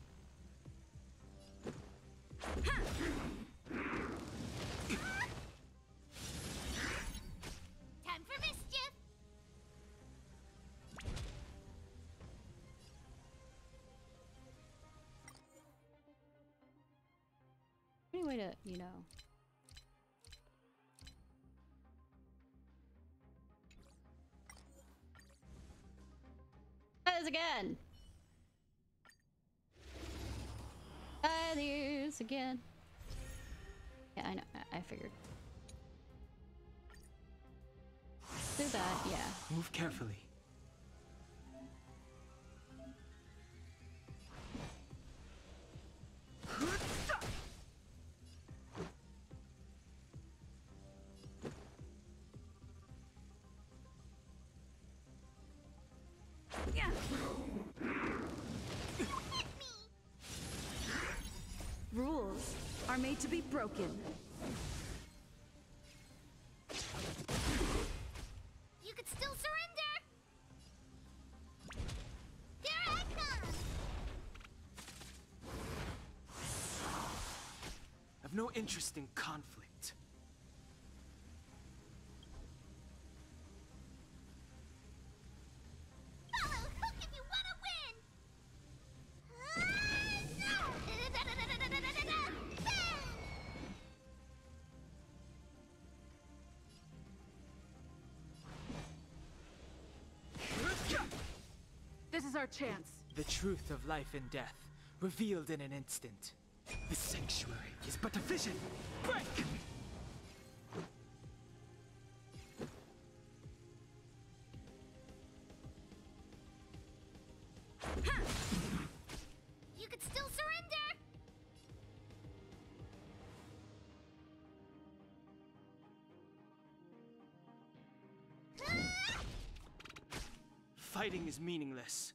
Time for mischief.
Any way to, you know. Try this again. There's again. Yeah, I know. I figured. Do that, yeah.
Move carefully.
Rules are made to be broken.
You could still surrender! Here I come!
I've no interest in conflict.
Follow Hook if you want to win!
This is our chance.
The truth of life and death, revealed in an instant. The sanctuary is but a vision. Break!
You could still surrender!
Fighting is meaningless.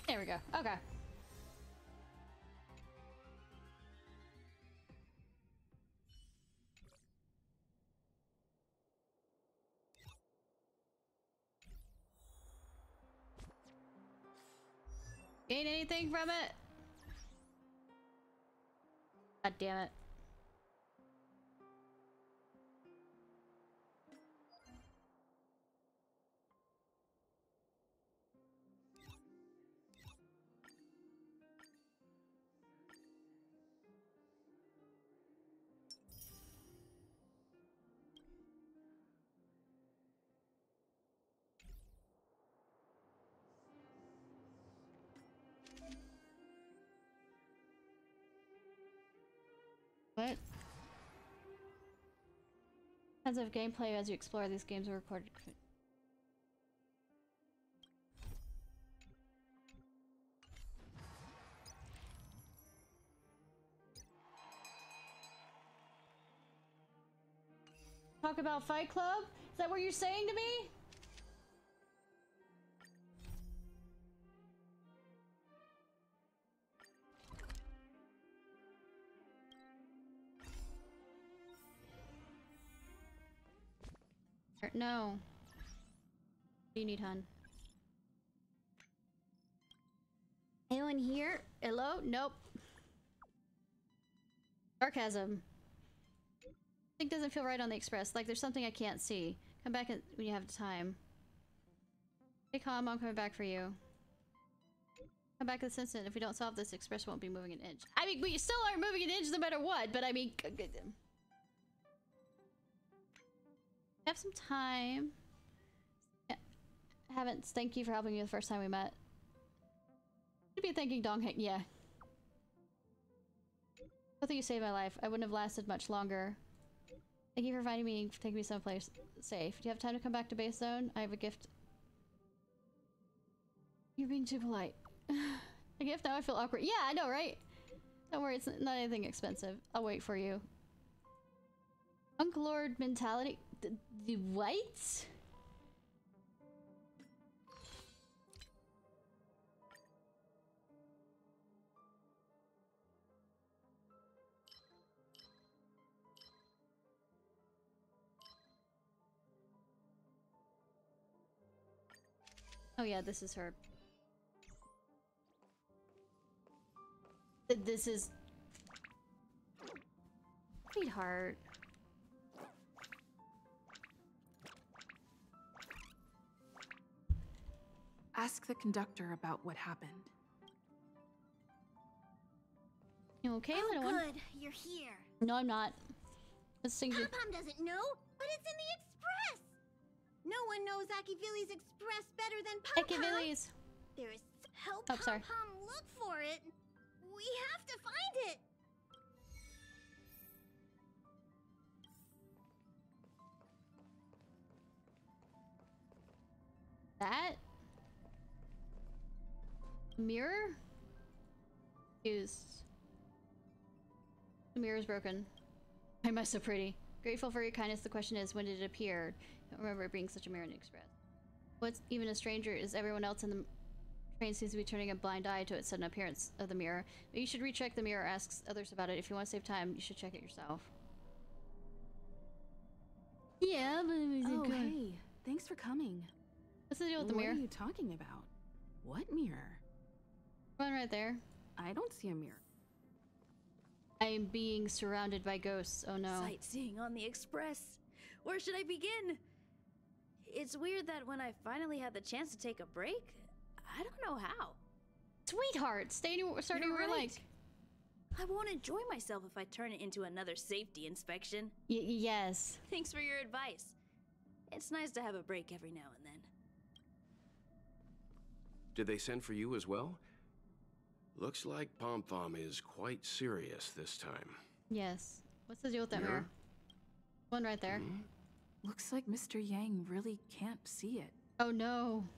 There we go. Okay. Gain anything from it? God damn it. What? Tons of gameplay as you explore these games are recorded. Talk about Fight Club? Is that what you're saying to me? No. What do you need, hun? Anyone here? Hello? Nope. Sarcasm. Think doesn't feel right on the express. Like there's something I can't see. Come back when you have time. Stay calm, I'm coming back for you. Come back this instant. If we don't solve this, express won't be moving an inch. I mean, we still aren't moving an inch no matter what, but I mean... Have some time. Haven't. Thank you for helping me the first time we met. Should be thanking Dongheng. Yeah. Both of you saved my life. I wouldn't have lasted much longer. Thank you for finding me, taking me someplace safe. Do you have time to come back to base zone? I have a gift. You're being too polite. A gift? Now I feel awkward. Yeah, I know, right? Don't worry, it's not anything expensive. I'll wait for you. Unk Lord mentality. The what? Oh yeah, this is her. This is... Sweetheart.
Ask the conductor about what happened.
You okay,
oh,
little one?
Good, you're here.
No, I'm not. Let's sing.
Pom-Pom doesn't know, but it's in the express. No one knows Akivilli's express better than Pom-Pom.
Akivilli's.
There is help.
Oh, sorry.
Pom-Pom look for it. We have to find it.
That mirror used. The mirror is broken. Why am I so pretty? Grateful for your kindness. The question is, when did it appear? I don't remember it being such a mirror in the express. What's even a stranger is everyone else in the train seems to be turning a blind eye to its sudden appearance of the mirror. But you should recheck the mirror, ask others about it. If you want to save time, you should check it yourself. Yeah, but it was
Oh, hey. Thanks for coming.
What's the deal with the mirror?
What are you talking about? What mirror?
One right there.
I don't see a mirror.
I am being surrounded by ghosts. Oh no.
Sightseeing on the express. Where should I begin? It's weird that when I finally had the chance to take a break, I don't know how.
Sweetheart, start anywhere you like.
I won't enjoy myself if I turn it into another safety inspection.
Yes.
Thanks for your advice. It's nice to have a break every now and then.
Did they send for you as well? Looks like Pom-Pom is quite serious this time.
Yes. What's the deal with that mirror? One right there.
Looks like Mr. Yang really can't see it.
Oh no.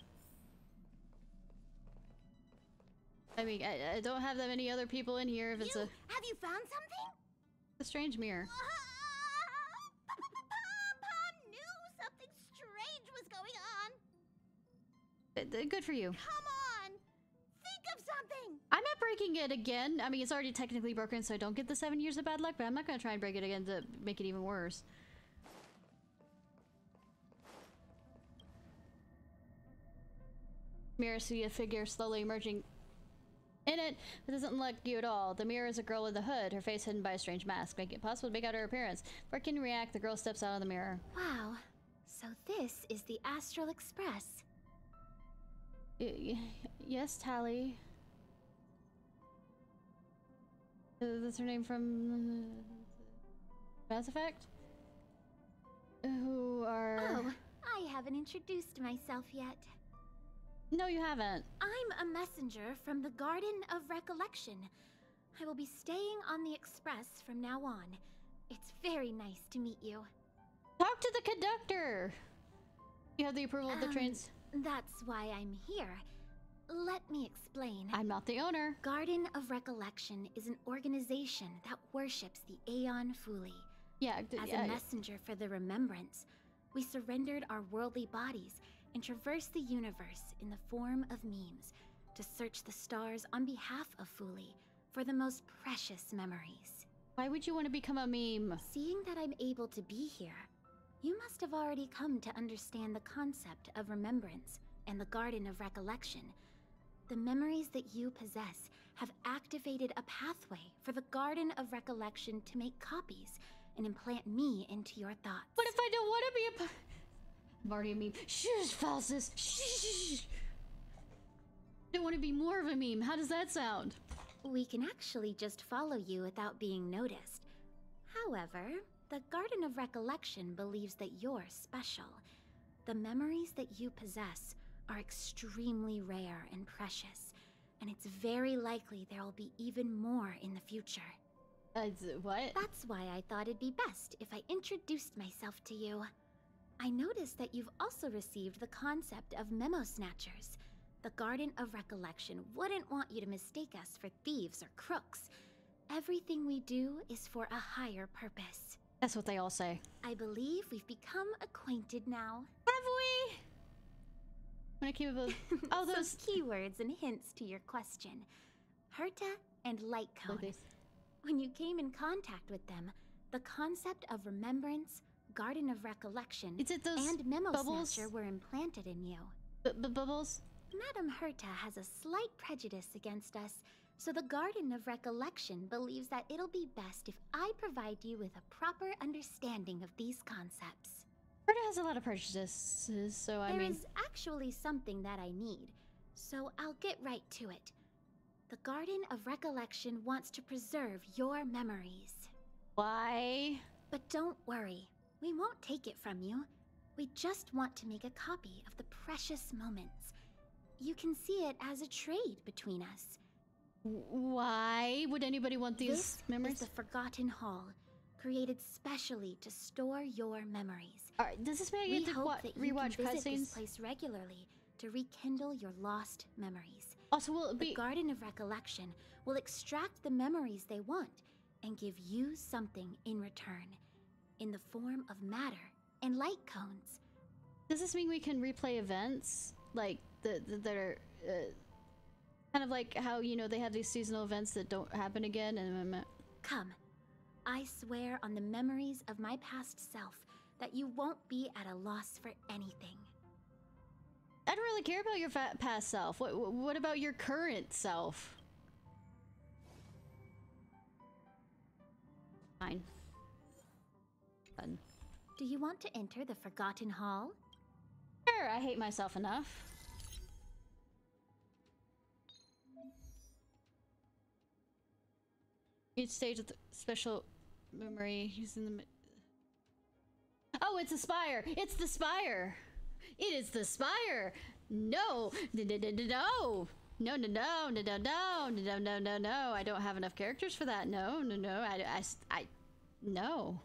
I mean, I don't have that many other people in here if it's a...
Have you found something?
A strange mirror.
Pom-Pom knew something strange was going on.
Good for you.
Come on! Think of something!
I'm not breaking it again. I mean, it's already technically broken, so I don't get the 7 years of bad luck, but I'm not going to try and break it again to make it even worse. Mirror, see a figure slowly emerging in it. It doesn't look you at all. The mirror is a girl with a hood, her face hidden by a strange mask, making it possible to make out her appearance. Before it can react, the girl steps out of the mirror.
Wow. So this is the Astral Express.
Yes, Tally. That's her name from Mass Effect? Who are...
Oh, I haven't introduced myself yet.
No, you haven't.
I'm a messenger from the Garden of Recollection. I will be staying on the Express from now on. It's very nice to meet you.
Talk to the conductor! You have the approval of the trains?
That's why I'm here. Let me explain.
I'm not the owner.
Garden of Recollection is an organization that worships the Aeon Fuli.
Yeah,
As a messenger for the Remembrance, we surrendered our worldly bodies and traversed the universe in the form of memes to search the stars on behalf of Fuli for the most precious memories.
Why would you want to become a meme?
Seeing that I'm able to be here, you must have already come to understand the concept of remembrance and the Garden of Recollection. The memories that you possess have activated a pathway for the Garden of Recollection to make copies and implant me into your thoughts.
What if I don't want to be a... I'm already a meme. Shh, Falsus. Shh. I don't want to be more of a meme. How does that sound?
We can actually just follow you without being noticed. However, the Garden of Recollection believes that you're special. The memories that you possess are extremely rare and precious, and it's very likely there will be even more in the future.
What?
That's why I thought it'd be best if I introduced myself to you. I noticed that you've also received the concept of memo snatchers. The Garden of Recollection wouldn't want you to mistake us for thieves or crooks. Everything we do is for a higher purpose.
That's what they all say.
I believe we've become acquainted now.
Have we? When I keep about... Oh, those
keywords and hints to your question. Herta and Lightcone. When you came in contact with them, the concept of remembrance, Garden of Recollection, and Memo Snatcher were implanted in you.
Bubbles?
Madame Herta has a slight prejudice against us, so the Garden of Recollection believes that it'll be best if I provide you with a proper understanding of these concepts.
Herta has a lot of prejudices, so I mean...
There is actually something that I need. So I'll get right to it. The Garden of Recollection wants to preserve your memories.
Why?
But don't worry, we won't take it from you. We just want to make a copy of the precious moments. You can see it as a trade between us.
Why would anybody want these memories?
This is the Forgotten Hall, created specially to store your memories.
Alright, does this mean I get to rewatch
visit this
cutscenes?
place regularly to rekindle your lost memories.
Also, will it be...
The Garden of Recollection will extract the memories they want and give you something in return, in the form of matter and light cones.
Does this mean we can replay events? Like, that are... kind of like how, you know, they have these seasonal events that don't happen again and...
Come. I swear on the memories of my past self that you won't be at a loss for anything.
I don't really care about your past self. What about your current self? Fine. Fun.
Do you want to enter the Forgotten Hall?
Sure, I hate myself enough. Each stage of the special memory using the... Oh, it's a spire! It's the spire! It is the spire! No! No! No, no, no, no, no, no, no, no, no, no. I don't have enough characters for that. No, no, no. No.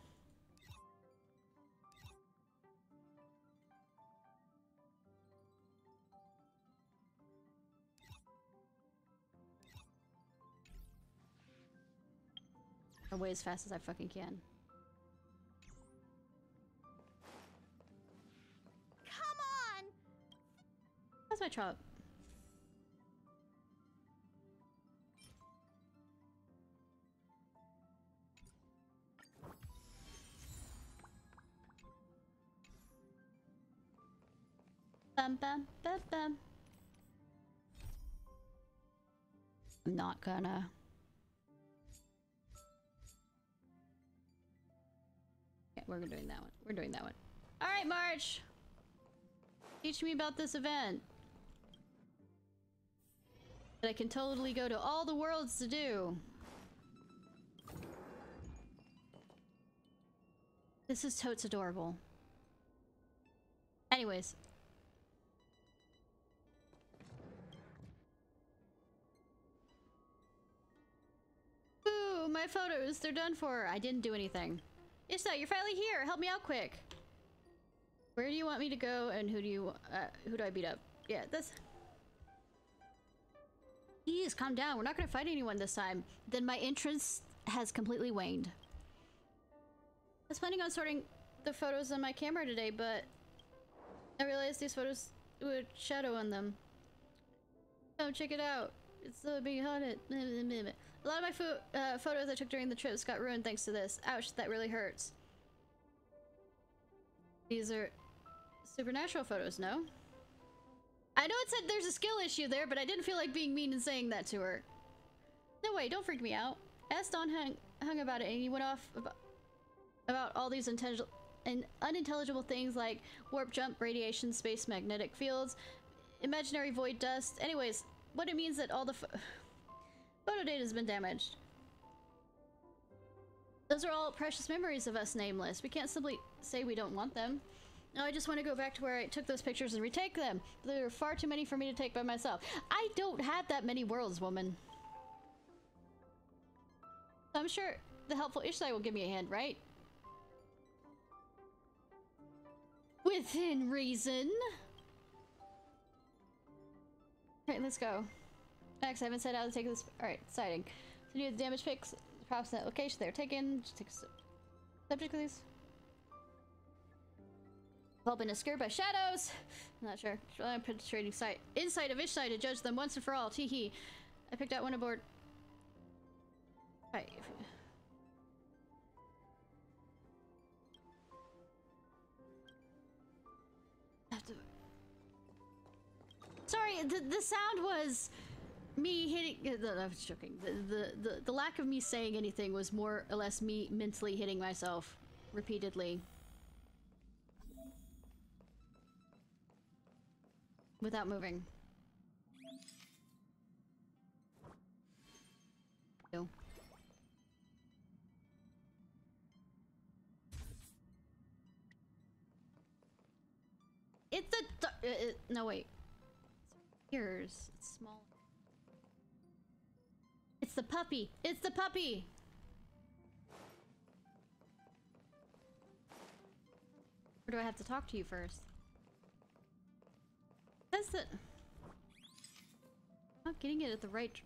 Away as fast as I fucking can.
Come on!
How's my chop? Bum bum bum bum. I'm not gonna. Yeah, we're doing that one. We're doing that one. All right, March. Teach me about this event that I can totally go to all the worlds to do. This is totes adorable. Anyways. Ooh, my photos, they're done for. I didn't do anything. Ishnai, you're finally here. Help me out quick. Where do you want me to go and who do I beat up? Yeah, that's... Please, calm down. We're not gonna fight anyone this time. Then my interest has completely waned. I was planning on sorting the photos on my camera today, but I realized these photos would shadow on them. Oh, check it out. It's being haunted. A lot of my photos I took during the trips got ruined thanks to this. Ouch, that really hurts. These are supernatural photos, no? I know it said there's a skill issue there, but I didn't feel like being mean and saying that to her. No way, don't freak me out. As Don hung about it and he went off about all these unintelligible things like warp jump, radiation, space magnetic fields, imaginary void dust. Anyways, what it means that all the photo data has been damaged. Those are all precious memories of us nameless. We can't simply say we don't want them. No, I just want to go back to where I took those pictures and retake them. There are far too many for me to take by myself. I don't have that many worlds, woman. I'm sure the helpful Ishnai will give me a hand, right? Within reason. Alright, let's go. Next, I haven't set out to take this. Alright, sighting. So you need the damage pics, props in that location. They're taken. Just take a subject, please. I've all been obscured by shadows. I'm not sure. I'm penetrating insight of Ishnai to judge them once and for all. Teehee. I picked out one aboard. Right. Sorry, the sound was me hitting. No, I was joking. The lack of me saying anything was more or less me mentally hitting myself repeatedly without moving. No, wait. Ears. It's small. It's the puppy. It's the puppy. Or do I have to talk to you first? That's the... Not getting it at the right...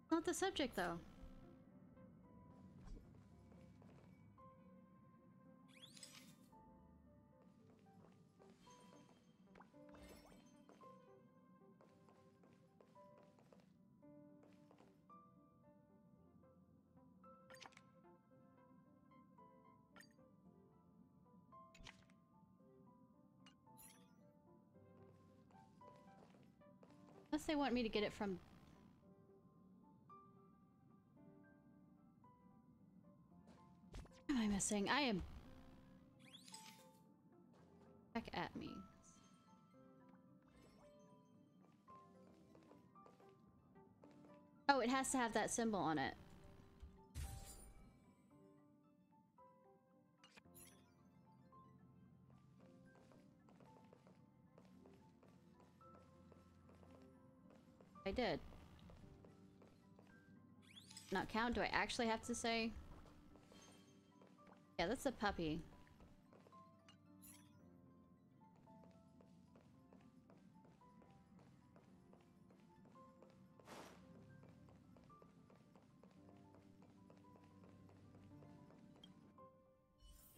Not the subject, though. Unless they want me to get it from... What am I missing? I am... Back at me. Oh, it has to have that symbol on it. I did. Not count? Do I actually have to say? Yeah, that's a puppy.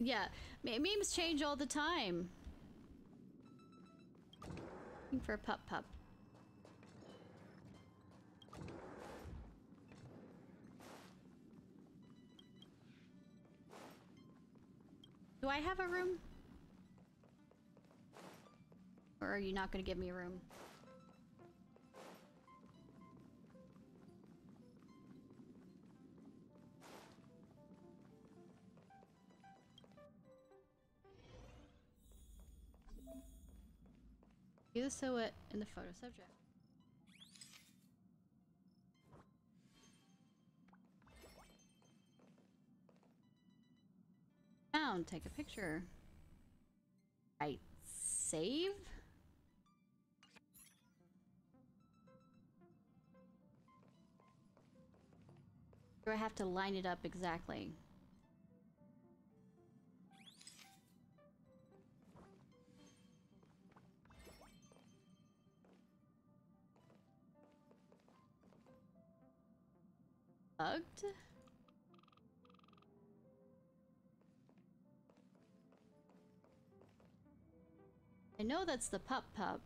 Yeah, memes change all the time. Looking for a pup. Do I have a room? Or are you not going to give me a room? Do the silhouette in the photo subject. Found. Take a picture. Right. Save? Do I have to line it up exactly? Bugged? I know that's the pup, but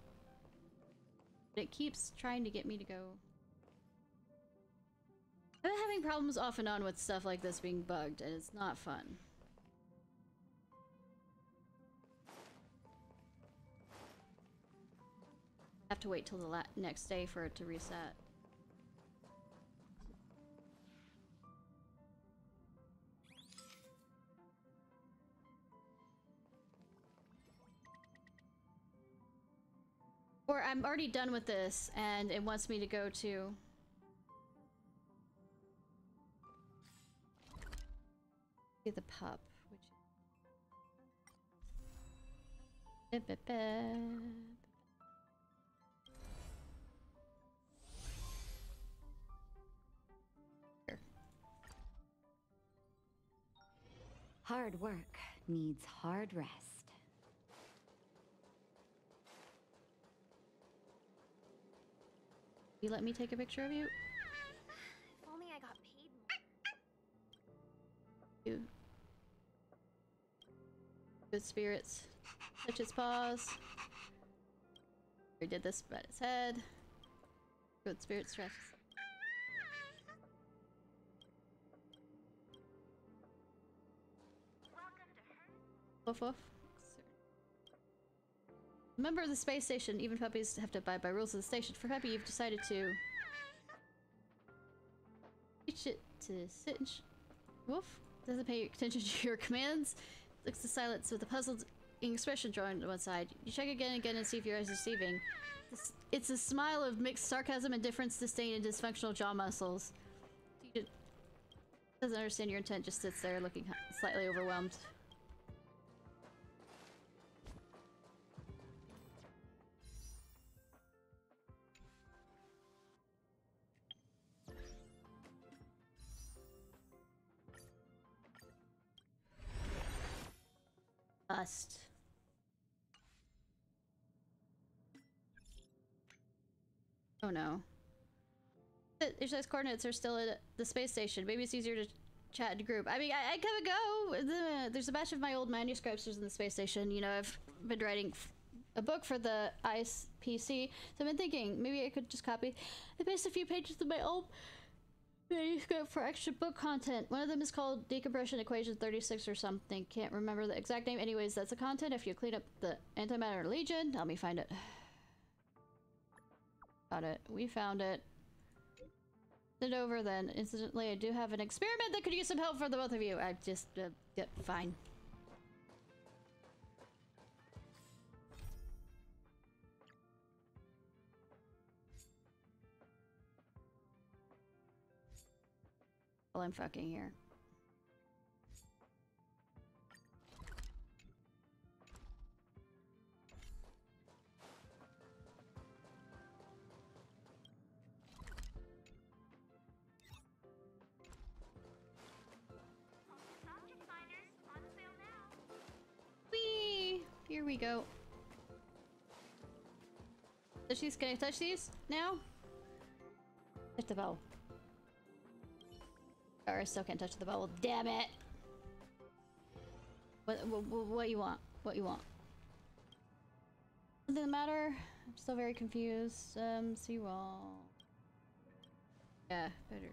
it keeps trying to get me to go. I've been having problems off and on with stuff like this being bugged, and it's not fun. I have to wait till the next day for it to reset. Or I'm already done with this, and it wants me to go to... the pup, which... Here.
Hard work needs hard rest.
You let me take a picture of you?
If only I got paid
more. Good spirits. Touch its paws. We did this by its head. Good spirit stress. Woof woof. Member of the space station. Even puppies have to abide by rules of the station. For puppy, you've decided to teach it to sit and woof. Doesn't pay attention to your commands. Looks to silence with a puzzled expression drawing to one side. You check again and again and see if your eyes are deceiving. It's a smile of mixed sarcasm, indifference, disdain, and dysfunctional jaw muscles. He doesn't understand your intent, just sits there looking slightly overwhelmed. Bust. Oh no. Ishnai's coordinates are still at the space station. Maybe it's easier to chat in group. I mean, I gotta go. There's a batch of my old manuscripts in the space station. You know, I've been writing a book for the ICE PC, so I've been thinking maybe I could just copy and paste a few pages of my old manuscript for extra book content. One of them is called Decompression Equation 36 or something. Can't remember the exact name. Anyways, that's the content. If you clean up the Antimatter Legion, help me find it. Got it. We found it. Send it over then. Incidentally, I do have an experiment that could use some help for the both of you. I just, yeah, fine. Well, I'm fucking here. Whee! Here we go. Can I touch these now? Touch the bow. Or I still can't touch the bowl. Damn it! What you want? What you want? Doesn't matter. I'm still very confused. See roll. Yeah, better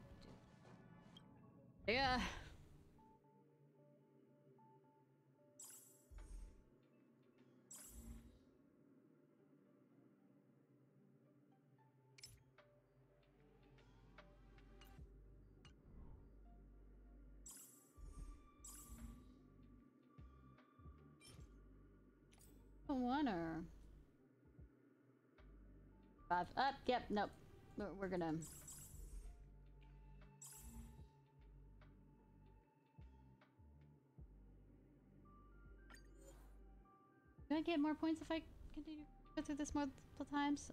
do. Yeah. One or 5 up. Yep. Nope. We're gonna. Do I get more points if I continue to go through this multiple times?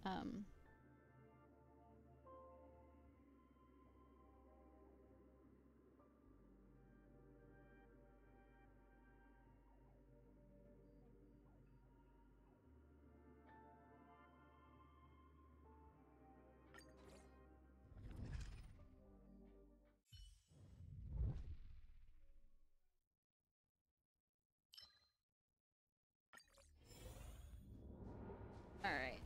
All right.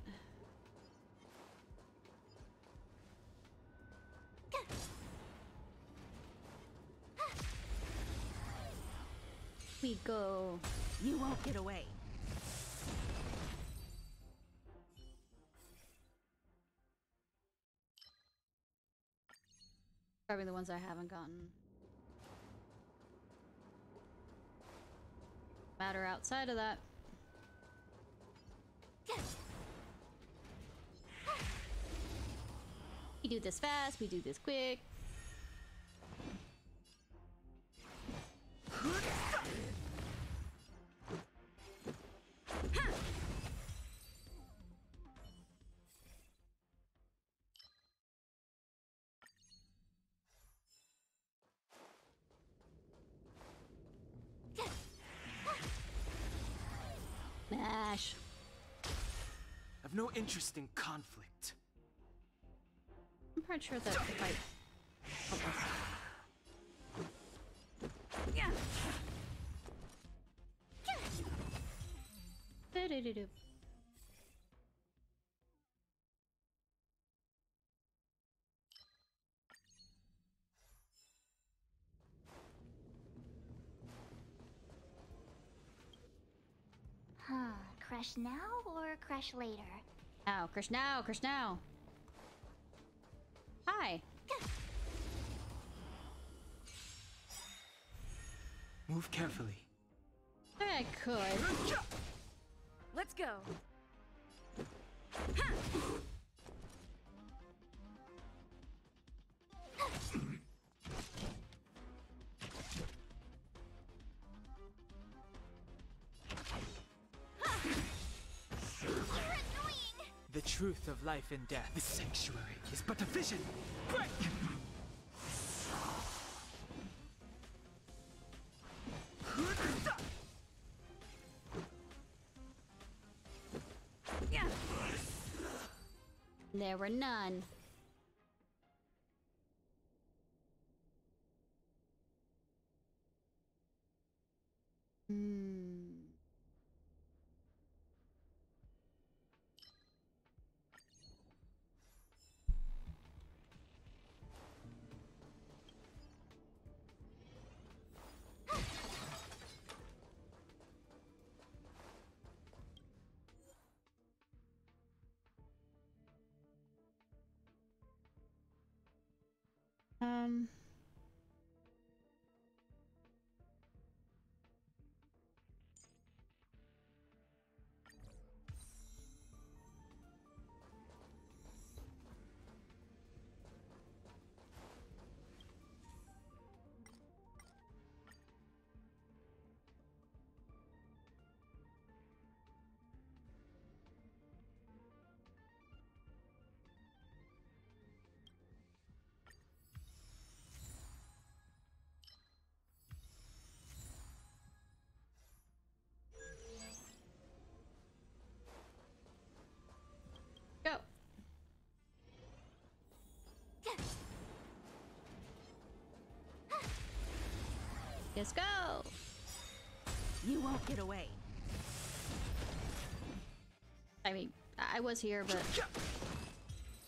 We go.
You won't get away.
Probably the ones I haven't gotten. Matter outside of that. We do this fast, we do this quick. Mash.
I've no interest in conflict.
I'm pretty sure that if I help us.
Yeah.
Do-do-do-do.
Crash now or crash later?
Now, crash now, crash now. Hi.
Move carefully.
I could.
Let's go.
The truth of life and death. The sanctuary is but a vision. Break!
There were none. Go. Let's go.
You won't get away.
I mean, I was here, but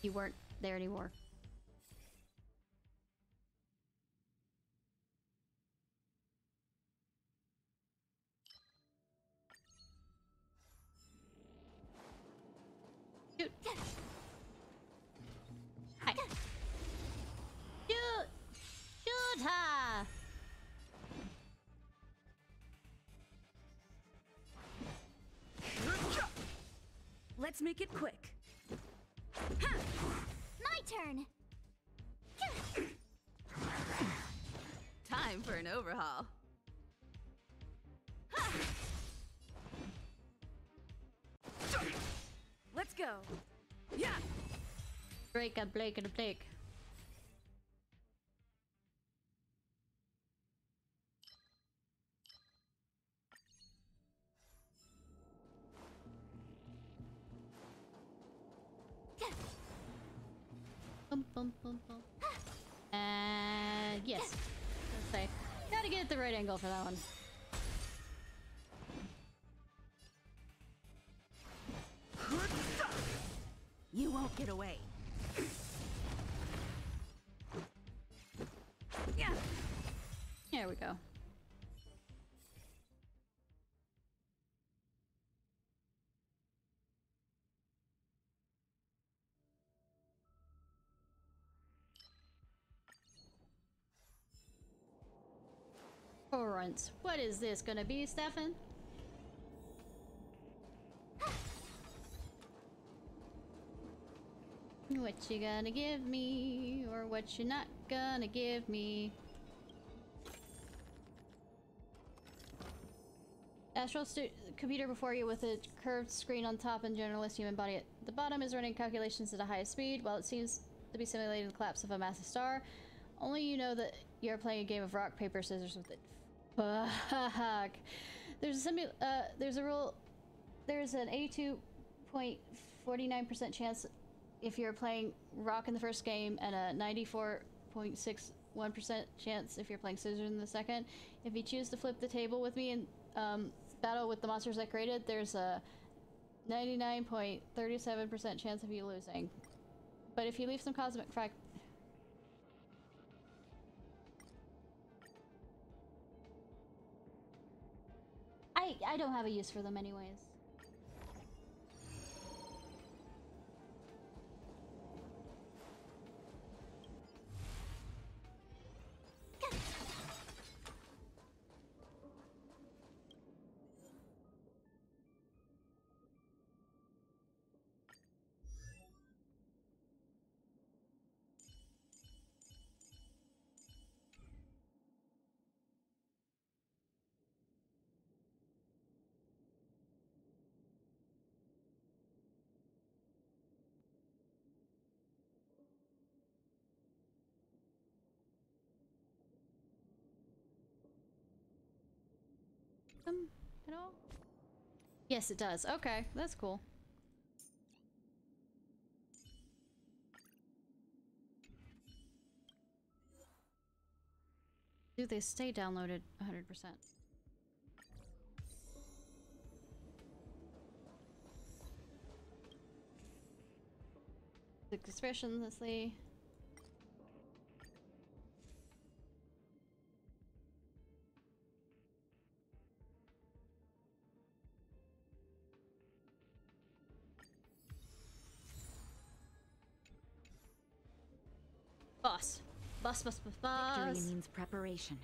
you weren't there anymore. Shoot. Hi. Shoot! Shoot her!
Let's make it quick.
My turn.
Time for an overhaul.
Let's go. Yeah.
Break a Blake and a Blake. Bum, bum, bum, bum. And yes. Let's say, gotta get the right angle for that one.
You won't get away.
Yeah.
There we go. Torrents. What is this gonna be, Stefan? What you gonna give me, or what you not gonna give me? Astral computer before you with a curved screen on top and generalist human body at the bottom is running calculations at a high speed. While it seems to be simulating the collapse of a massive star, only you know that you're playing a game of rock, paper, scissors with it. Fuck. There's an 82.49% chance if you're playing rock in the first game, and a 94.61% chance if you're playing scissors in the second. If you choose to flip the table with me and battle with the monsters I created, there's a 99.37% chance of you losing. But if you leave some cosmic I don't have a use for them anyways. them at all? Yes, it does. Okay, that's cool. Do they stay downloaded 100%? Expressionlessly. Boss. Boss.
Victory means preparation.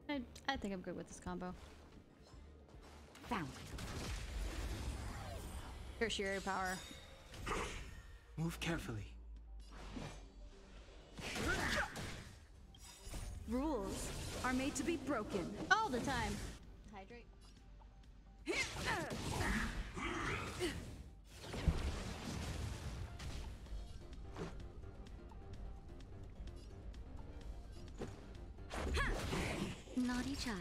I think I'm good with this combo.
Found.
Tertiary power.
Move carefully.
Rules are made to be broken.
All the time. Hydrate.
Naughty child.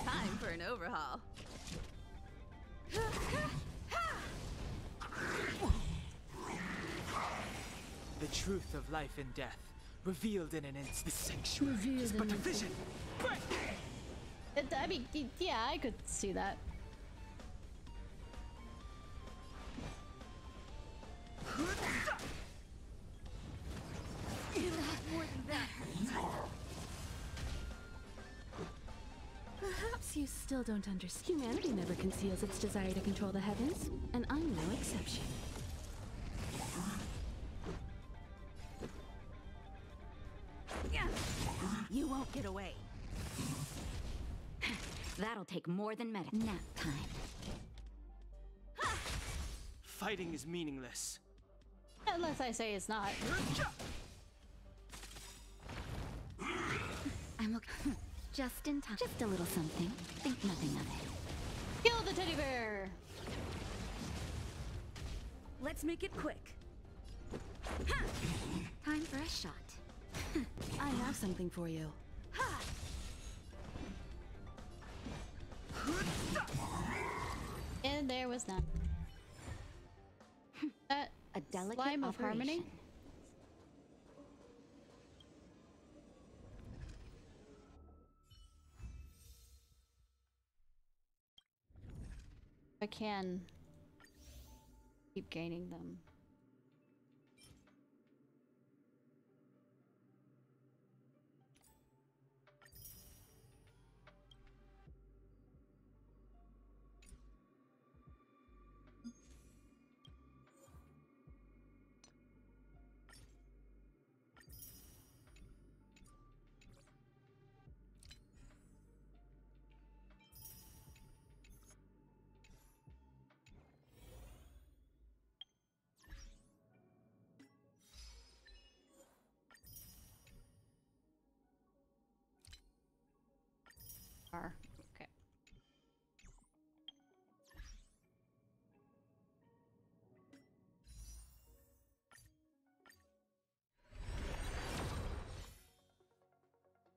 Time for an overhaul.
The truth of life and death, revealed in an instant. The sanctuary is but a vision.
I mean, yeah, I could see that.
More than that.
Perhaps you still don't understand. Humanity never conceals its desire to control the heavens, and I'm no exception.
You won't get away. That'll take more than nap time.
Fighting is meaningless.
Unless I say it's not.
I'm okay. Just in time. Just a little something. Think nothing of it.
Kill the teddy bear!
Let's make it quick.
Time for a shot.
I have something for you.
And there was none. That
a delicate
slime of
operation.
harmony? I can keep gaining them. Okay.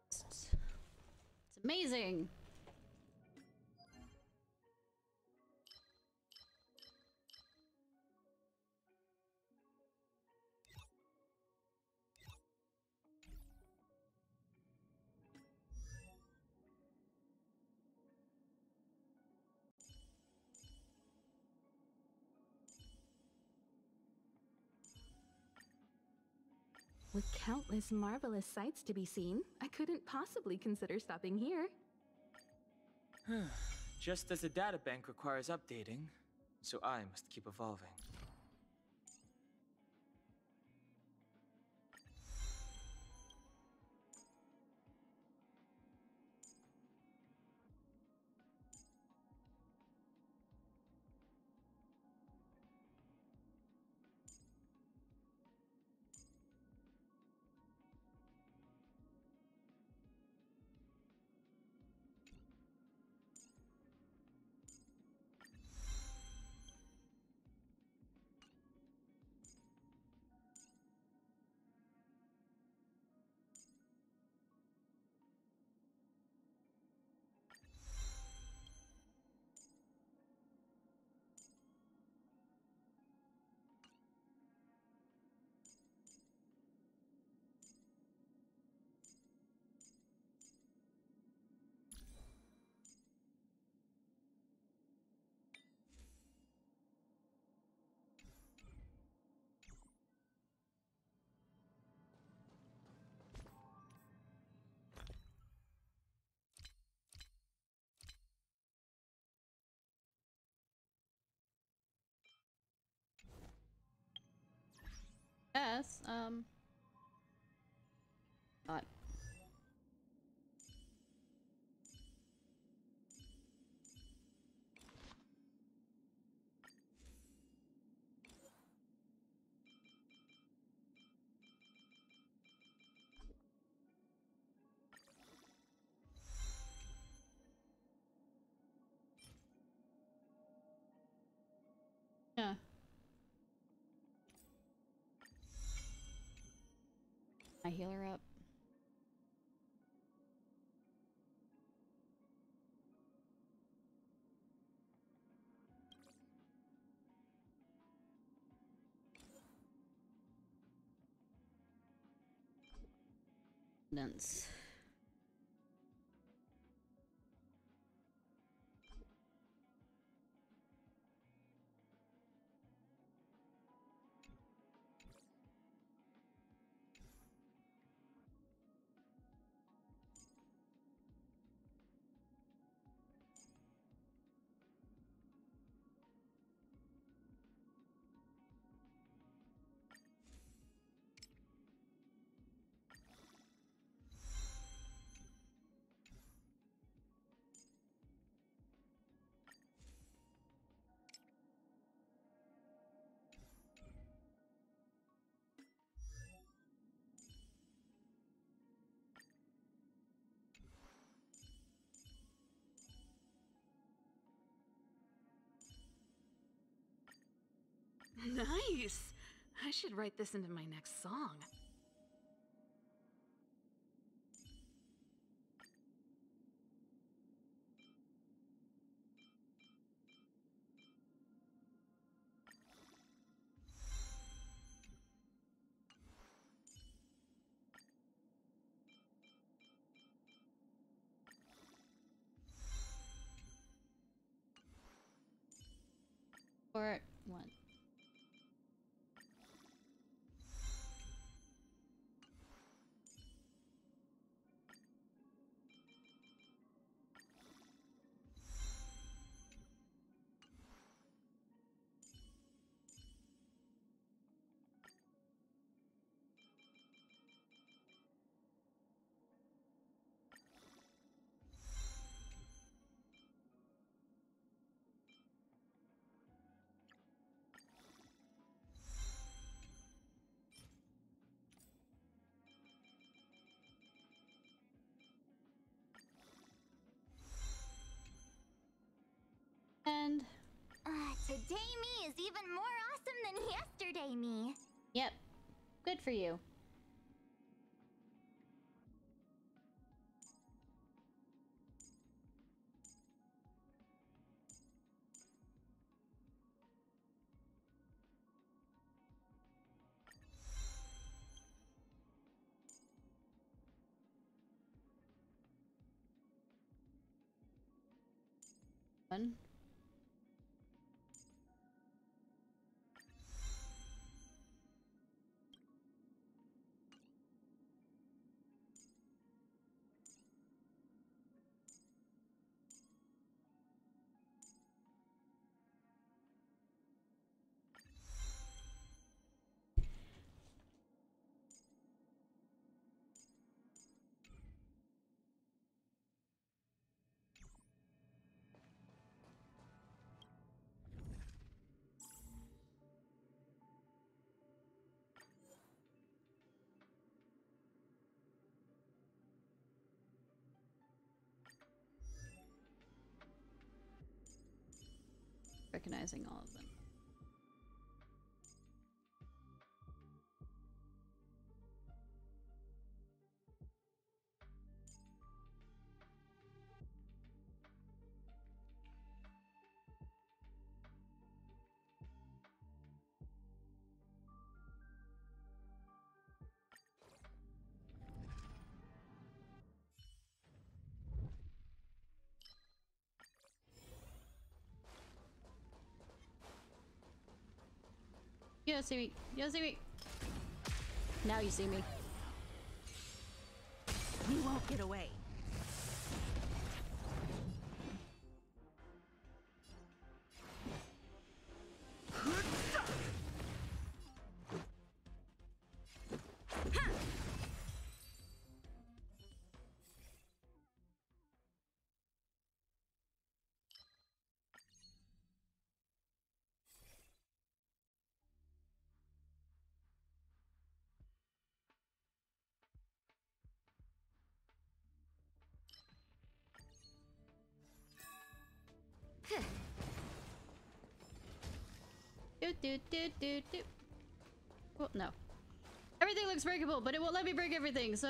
It's amazing.
With countless marvelous sights to be seen, I couldn't possibly consider stopping here.
Just as the databank requires updating, so I must keep evolving.
Yes, not. Yeah. I heal her up. Dance.
Nice! I should write this into my next song.
Or one. And
today me is even more awesome than yesterday me.
Yep. Good for you. One. Recognizing all of them. You don't see me. You don't see me. Now you see me.
You won't get away.
Well, no. Everything looks breakable, but it won't let me break everything, so,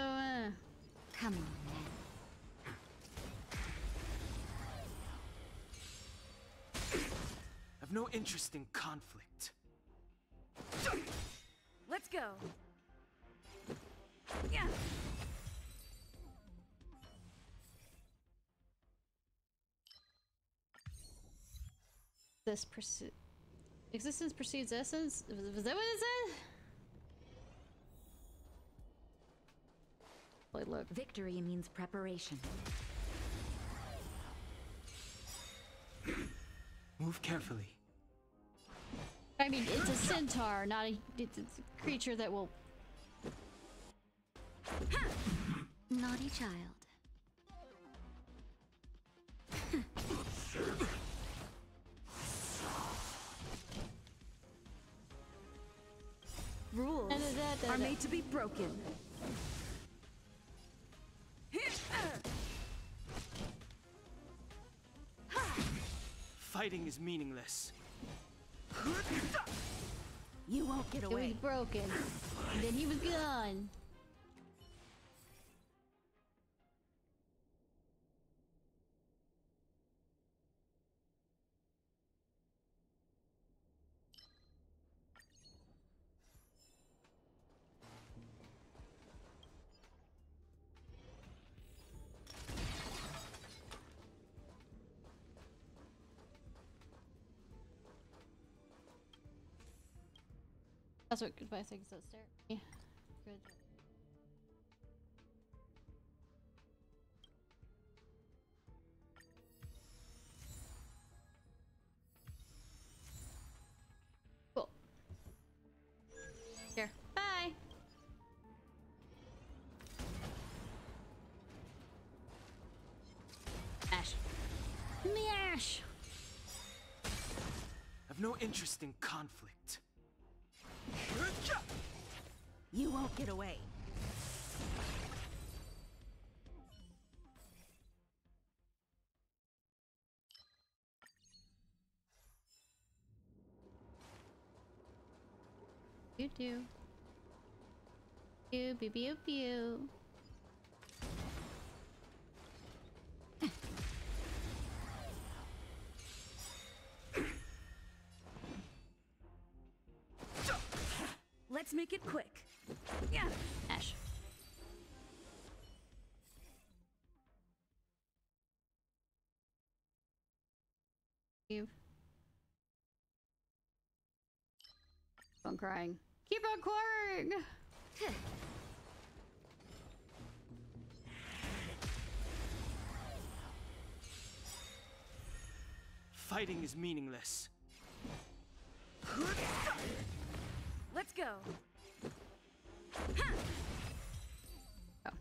Come on, then.
I've no interest in conflict.
Let's go. Yeah.
This existence precedes essence? Was that what it said? Wait, look.
Victory means preparation.
Move carefully.
I mean, it's a centaur, not a... It's a creature that will...
Naughty child.
Rules are made to be broken.
Fighting is meaningless.
You won't get away.
It was broken. And then he was gone. That's what goodbye things that stare at me. Good job. Cool. Here. Bye. Ash. Mash.
I've no interest in conflict.
You won't get away.
You do. Pew pew pew pew.
Let's make it quick. Yeah.
Ash. Keep on crying. Keep on crying!
Fighting is meaningless.
Let's go.
Oh.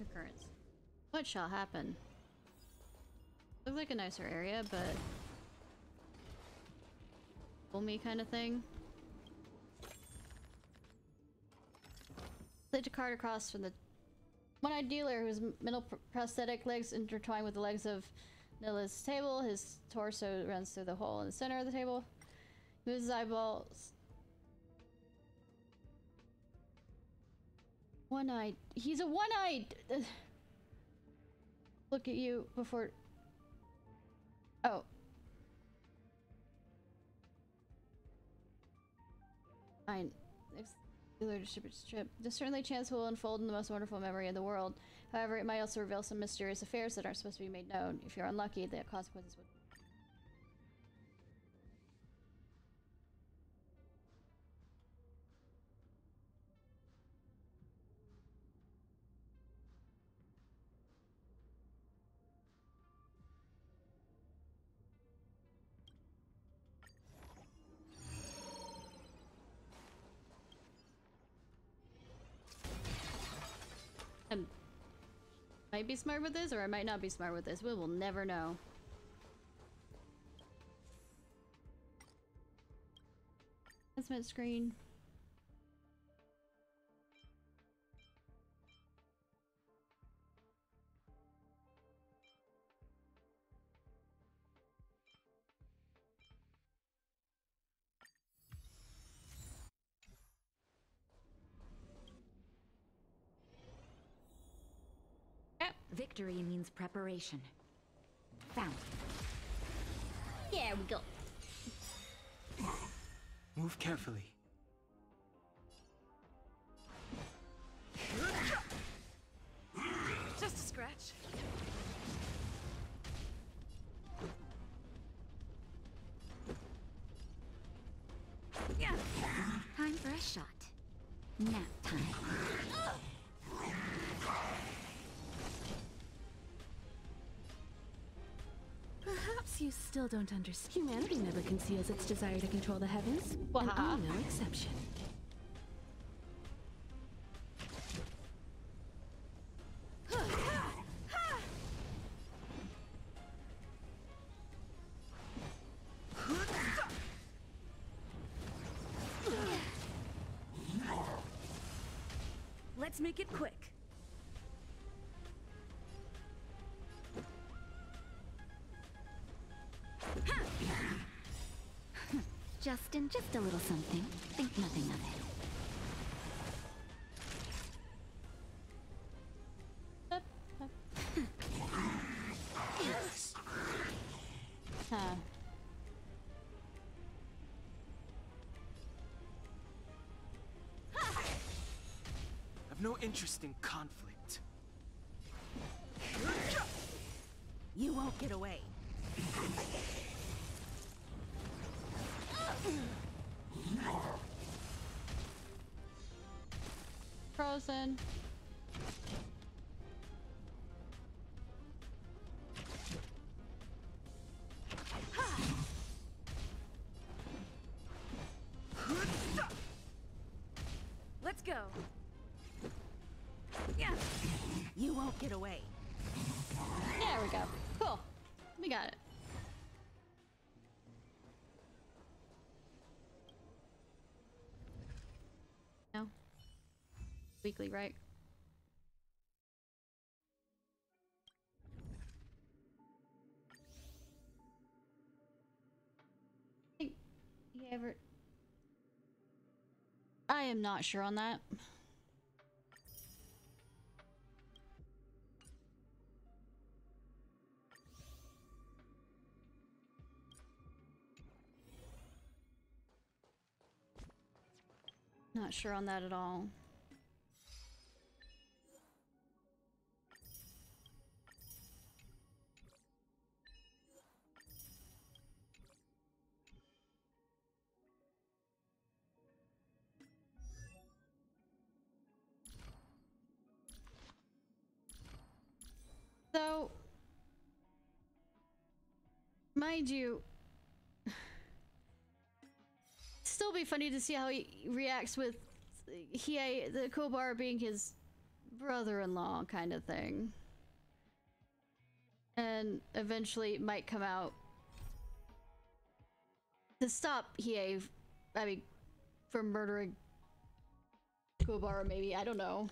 Occurrence. What shall happen? Looks like a nicer area, but pull me kind of thing. Place a cart across from the one-eyed dealer whose middle prosthetic legs intertwine with the legs of Nilla's table. His torso runs through the hole in the center of the table. Moves his eyeballs. One-eyed. He's a one-eyed! Look at you before... Oh. Fine. Dealer distributes trip. This certainly chance will unfold in the most wonderful memory in the world. However, it might also reveal some mysterious affairs that aren't supposed to be made known. If you're unlucky, the consequences would... I might be smart with this, or I might not be smart with this. We will never know. Announcement screen.
Victory means preparation. Found.
There we go.
Move carefully.
Just a scratch.
Yeah. Time for a shot. Nap time.
Perhaps you still don't understand. Humanity never conceals its desire to control the heavens.
Wow.
And I'm no exception.
Let's make it quick.
Justin, just a little something. Think nothing of it.
Huh.
I've no interest in conflict.
You won't get away.
Frozen.
Let's go.
Yeah. You won't get away.
There we go. Cool. We got it. No. Weekly, right? I am not sure on that. Not sure on that at all. So, mind you, still be funny to see how he reacts with the Kobar being his brother-in-law kind of thing. And eventually it might come out to stop Hiei, I mean, from murdering Kobar, maybe, I don't know.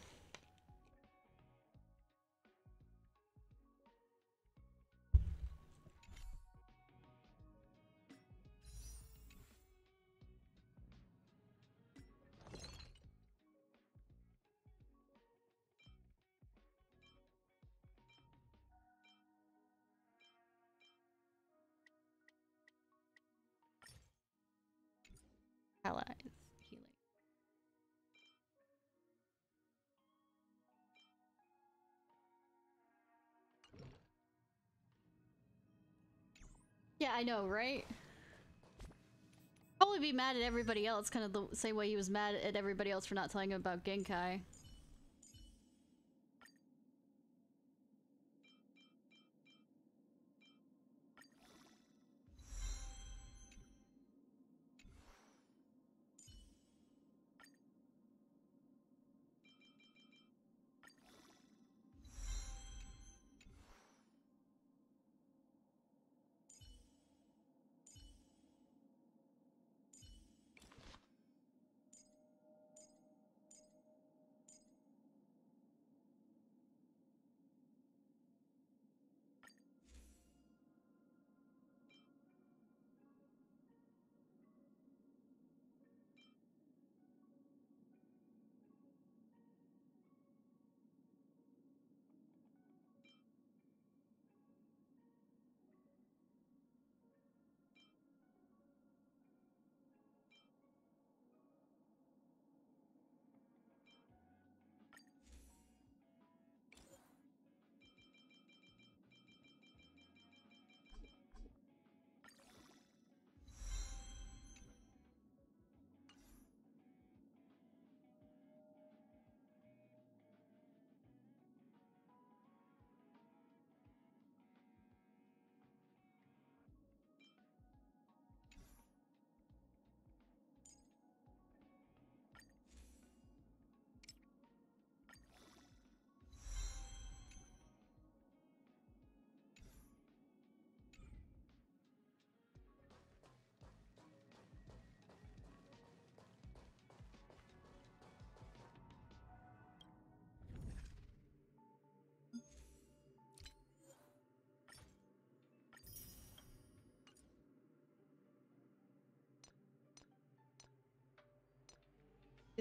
Allies healing. Yeah, I know, right? Probably be mad at everybody else, kind of the same way he was mad at everybody else for not telling him about Genkai.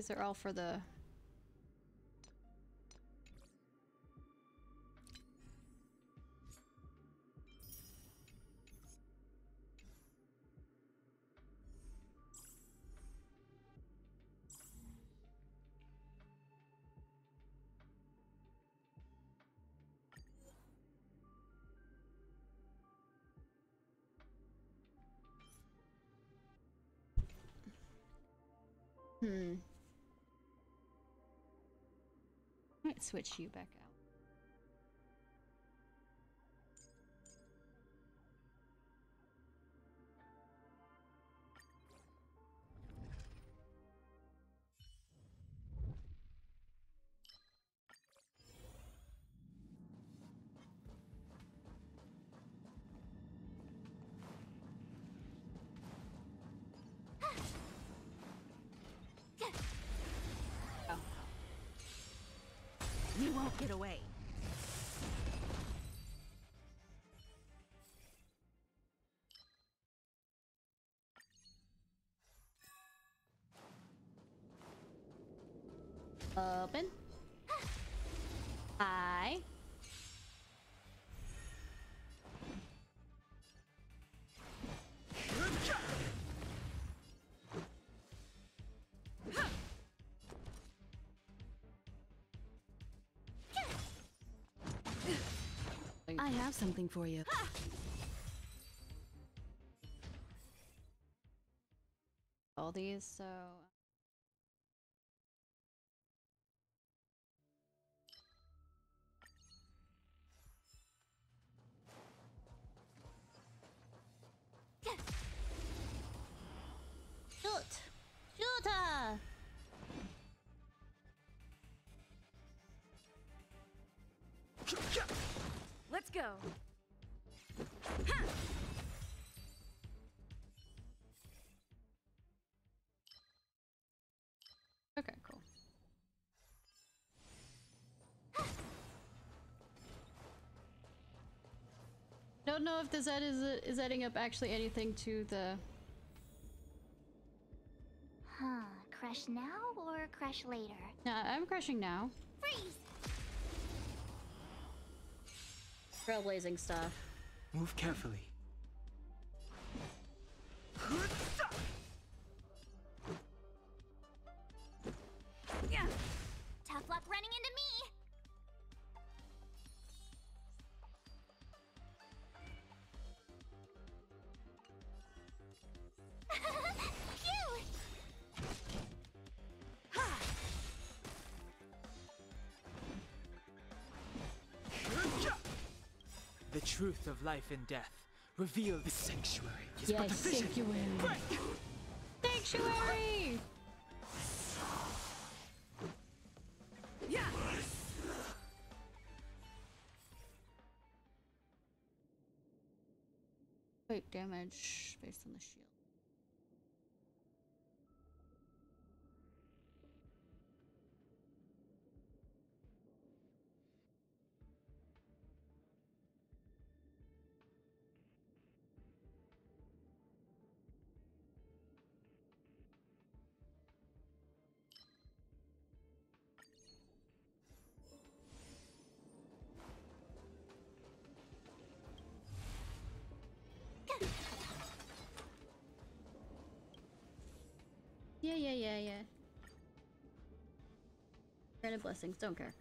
These are all for the... Might switch you back out.
You won't get away.
Open. Hi.
I have something for you.
All these, so... Shoot! Shoot her!
Let's go.
Okay, cool. Don't know if the Z is adding up actually anything to the...
Huh. Crush now or crush later?
I'm crushing now.
Freeze!
Trailblazing stuff.
Move carefully.
Yeah. Tough luck running into me. Cute.
The truth of life and death. Reveal the sanctuary is but a
Yes,
vision.
sanctuary. Sanctuary!
Yeah.
Wait, damage based on the shield. Yeah. Granted blessings, don't care.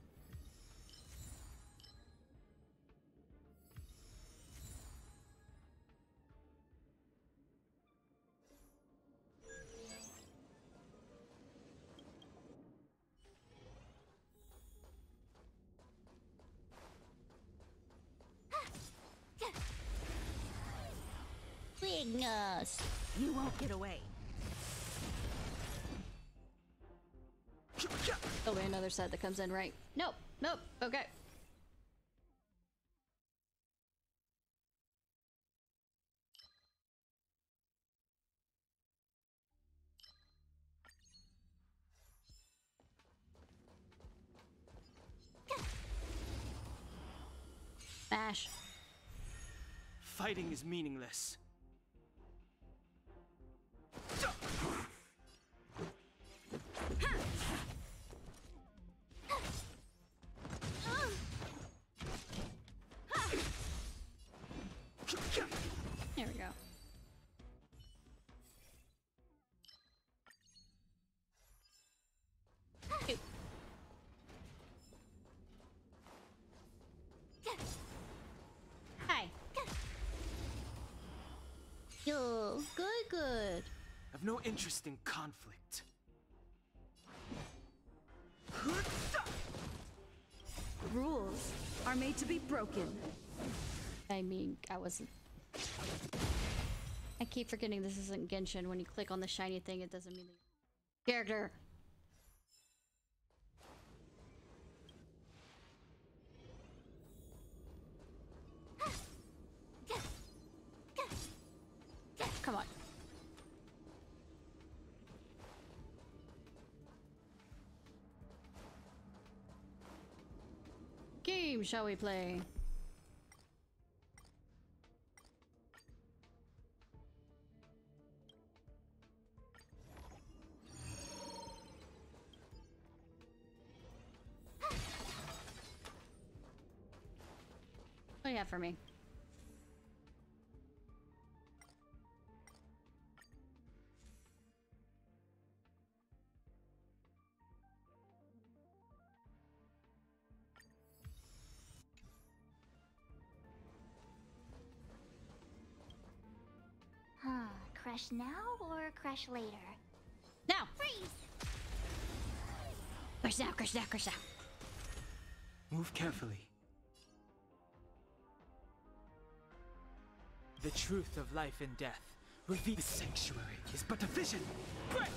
Wing us!
You won't get away.
There'll be another set that comes in, right? Nope. Okay. Smash.
Fighting is meaningless. I've no interest in conflict.
Rules are made to be broken.
I mean, I keep forgetting this isn't Genshin. When you click on the shiny thing, it doesn't mean the character. Come on. Game shall we play? What do you have for me?
Crush now or crush later?
Now!
Freeze!
Crush now, crush now, crush now.
Move carefully. The truth of life and death. Reveal the sanctuary is but a vision. Break!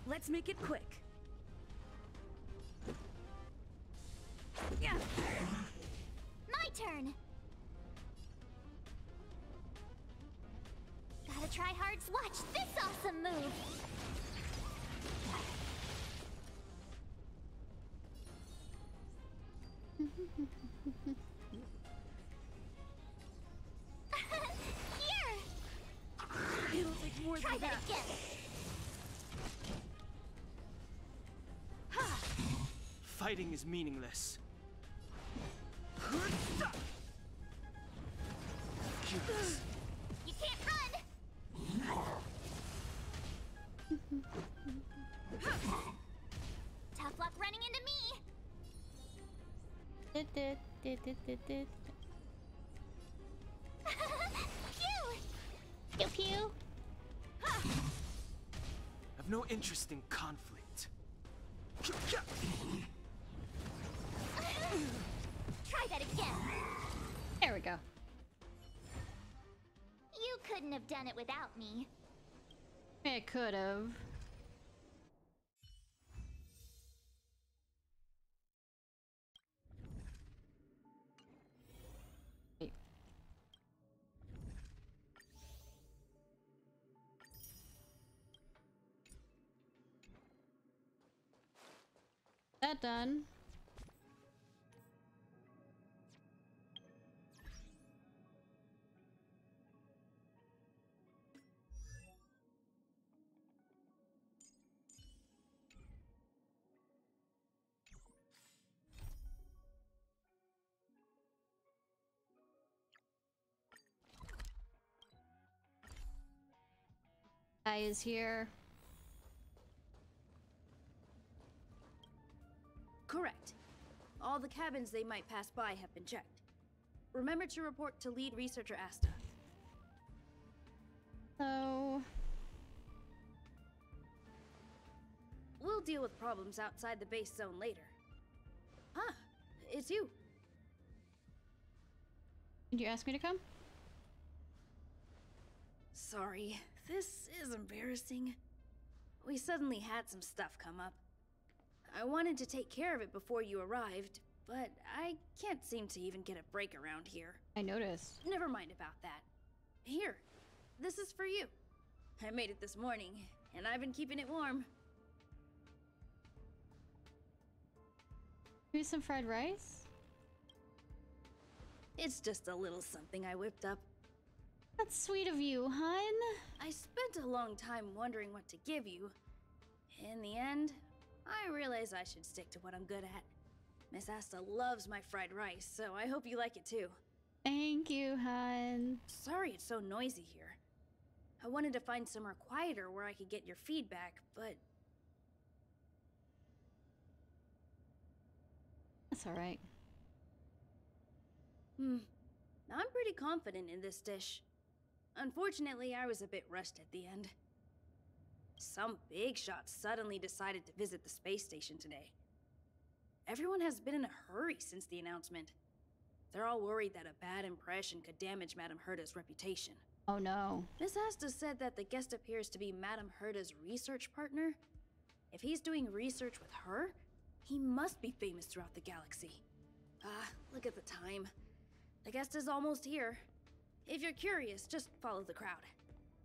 Let's make it quick.
My turn! Gotta try hard to watch this awesome move! Here!
It'll take more
try
than
that
that.
again!
Fighting is meaningless.
You can't run! Tough luck running into me! Pew! Pew pew!
I've no interest in conflict.
Try that again!
There we go.
You couldn't have done it without me.
It could have. That done. Guy is here.
Correct. All the cabins they might pass by have been checked. Remember to report to lead researcher Asta.
So...
We'll deal with problems outside the base zone later. Huh, it's you.
Did you ask me to come?
Sorry, this is embarrassing. We suddenly had some stuff come up. I wanted to take care of it before you arrived, but I can't seem to even get a break around here.
I noticed.
Never mind about that. Here, this is for you. I made it this morning, and I've been keeping it warm.
Maybe some fried rice?
It's just a little something I whipped up.
That's sweet of you, hun.
I spent a long time wondering what to give you. In the end, I realize I should stick to what I'm good at. Miss Asta loves my fried rice, so I hope you like it too.
Thank you, hun.
Sorry it's so noisy here. I wanted to find somewhere quieter where I could get your feedback, but...
That's alright.
I'm pretty confident in this dish. Unfortunately, I was a bit rushed at the end. Some big shot suddenly decided to visit the space station today. Everyone has been in a hurry since the announcement. They're all worried that a bad impression could damage Madame Herta's reputation.
Oh no.
Miss Asta said that the guest appears to be Madame Herta's research partner. If he's doing research with her, he must be famous throughout the galaxy. Look at the time. The guest is almost here. If you're curious, just follow the crowd.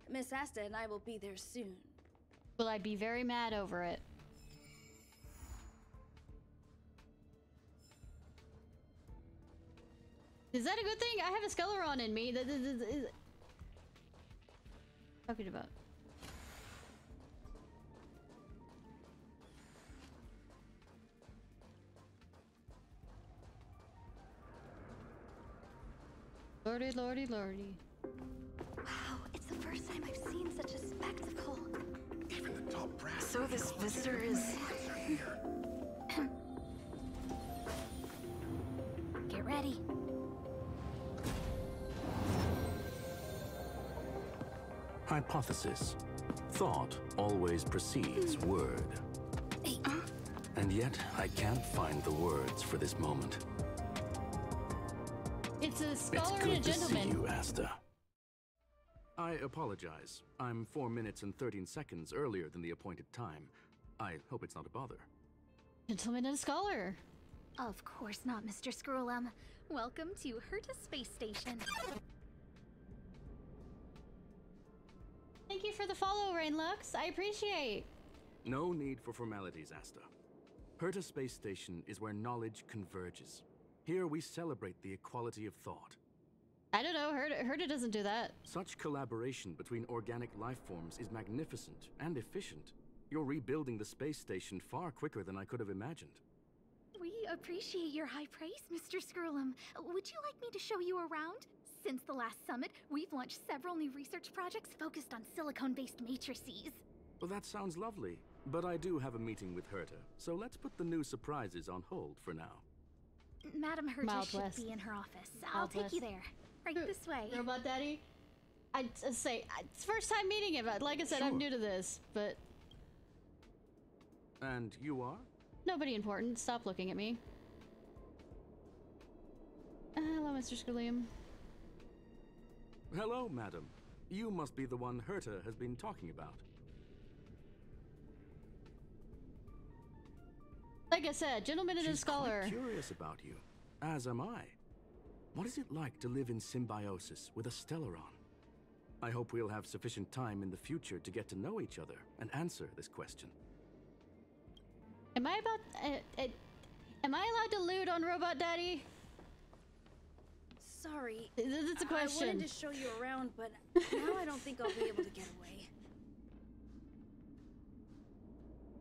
Miss Asta and I will be there soon.
Will I be very mad over it? Is that a good thing? I have a Skeleron in me. Talking about. Lordy, lordy, lordy.
Wow, it's the first time I've seen such a spectacle.
Even the top brass.
So this visitor is... Get ready.
Hypothesis. Thought always precedes word. And yet, I can't find the words for this moment.
It's a scholar and a
It's good to
gentleman.
see you, Asta. I apologize. I'm 4 minutes and 13 seconds earlier than the appointed time. I hope it's not a bother.
Gentleman and a scholar.
Of course not, Mr. Scrollum. Welcome to Herta Space Station.
Thank you for the follow, Rainlux. I appreciate.
No need for formalities, Asta. Herta Space Station is where knowledge converges. Here we celebrate the equality of thought.
I don't know, Herta doesn't do that.
Such collaboration between organic life forms is magnificent and efficient. You're rebuilding the space station far quicker than I could have imagined.
We appreciate your high praise, Mr. Scrollum. Would you like me to show you around? Since the last summit, we've launched several new research projects focused on silicone-based matrices.
Well, that sounds lovely, but I do have a meeting with Herta, so let's put the new surprises on hold for now.
Madam Herta
Mild
should
West.
be in her office.
Mild
I'll take you
West.
there. Right this way.
Robot Daddy? I'd say, it's first time meeting him. Like I said, I'm new to this, but...
And you are?
Nobody important. Stop looking at me. Hello, Mr. Scrollum.
Hello, madam. You must be the one Herta has been talking about.
Like I said, gentleman and a scholar.
Quite curious about you, as am I. What is it like to live in symbiosis with a Stellaron? I hope we'll have sufficient time in the future to get to know each other and answer this question.
Am I am I allowed to loot on Robot Daddy?
Sorry.
That's a question.
I wanted to show you around, but now I don't think I'll be able to get away.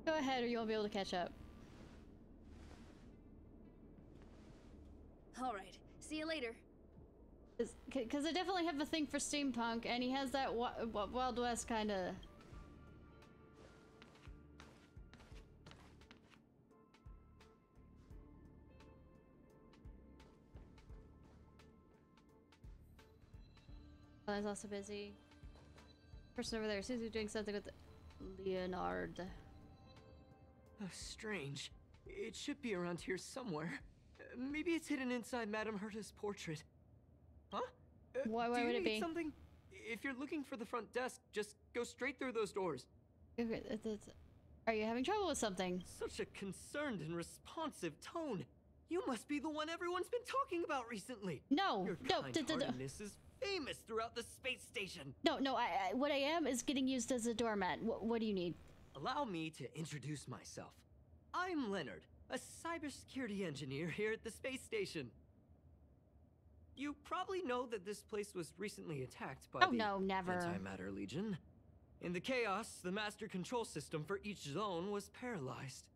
Go ahead or you won't be able to catch up.
Alright, see you later.
Because I definitely have a thing for steampunk, and he has that Wild West kind of... I was also busy. Person over there seems to be doing something with Leonard.
Oh, strange. It should be around here somewhere. Maybe it's hidden inside Madame Herta's portrait. Huh?
Why
do
would
you
it
need
be?
something? If you're looking for the front desk, just go straight through those doors.
Okay, are you having trouble with something?
Such a concerned and responsive tone. You must be the one everyone's been talking about recently.
No,
Your
no,
kind-heartedness is famous throughout the space station.
No, what I am is getting used as a doormat. What do you need?
Allow me to introduce myself. I'm Leonard, a cybersecurity engineer here at the space station. You probably know that this place was recently attacked by the Antimatter Legion. In the chaos, the master control system for each zone was paralyzed.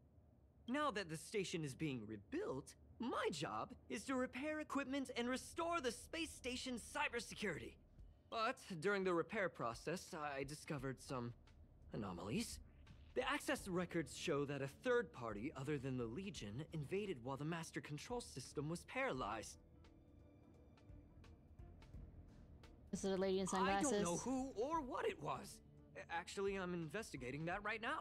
Now that the station is being rebuilt, my job is to repair equipment and restore the space station's cybersecurity. But during the repair process, I discovered some anomalies. The access records show that a third party other than the Legion invaded while the master control system was paralyzed.
Is it a lady in sunglasses?
I don't know who or what it was. Actually, I'm investigating that right now.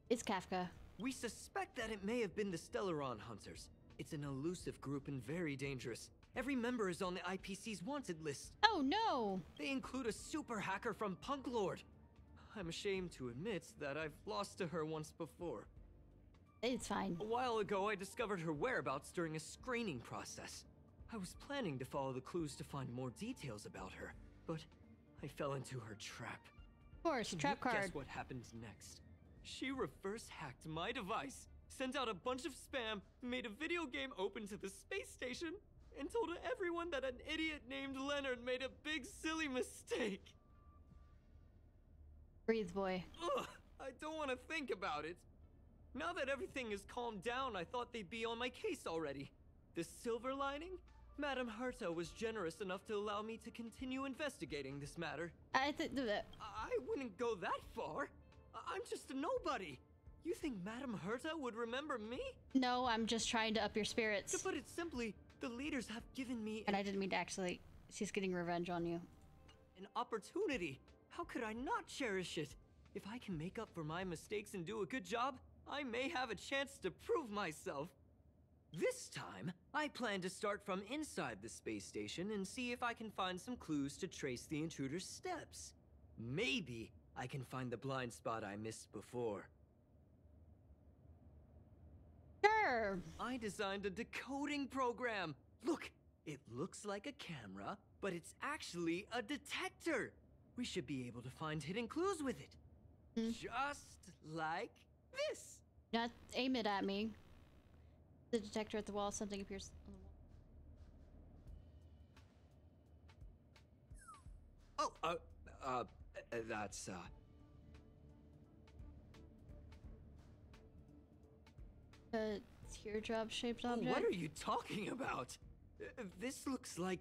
It's Kafka.
We suspect that it may have been the Stellaron Hunters. It's an elusive group and very dangerous. Every member is on the IPC's wanted list.
Oh no!
They include a super hacker from Punk Lord. I'm ashamed to admit that I've lost to her once before.
It's fine.
A while ago, I discovered her whereabouts during a screening process. I was planning to follow the clues to find more details about her, but I fell into her trap.
Of course, trap card.
Guess what happened next? She reverse hacked my device, sent out a bunch of spam, made a video game open to the space station, and told everyone that an idiot named Leonard made a big silly mistake.
Breathe, boy.
Ugh, I don't want to think about it. Now that everything is calmed down, I thought they'd be on my case already. The silver lining? Madame Herta was generous enough to allow me to continue investigating this matter.
I think that...
I wouldn't go that far. I'm just a nobody. You think Madame Herta would remember me?
No, I'm just trying to up your spirits.
To put it simply, the leaders have given me...
And I didn't mean to actually... She's getting revenge on you.
An opportunity. How could I not cherish it? If I can make up for my mistakes and do a good job, I may have a chance to prove myself. This time, I plan to start from inside the space station and see if I can find some clues to trace the intruder's steps. Maybe I can find the blind spot I missed before.
Sure.
I designed a decoding program. Look, it looks like a camera, but it's actually a detector. We should be able to find hidden clues with it. Just like this.
Not aim it at me. The detector at the wall, something appears on the wall.
Oh, that's,
A teardrop-shaped object?
What are you talking about? This looks like...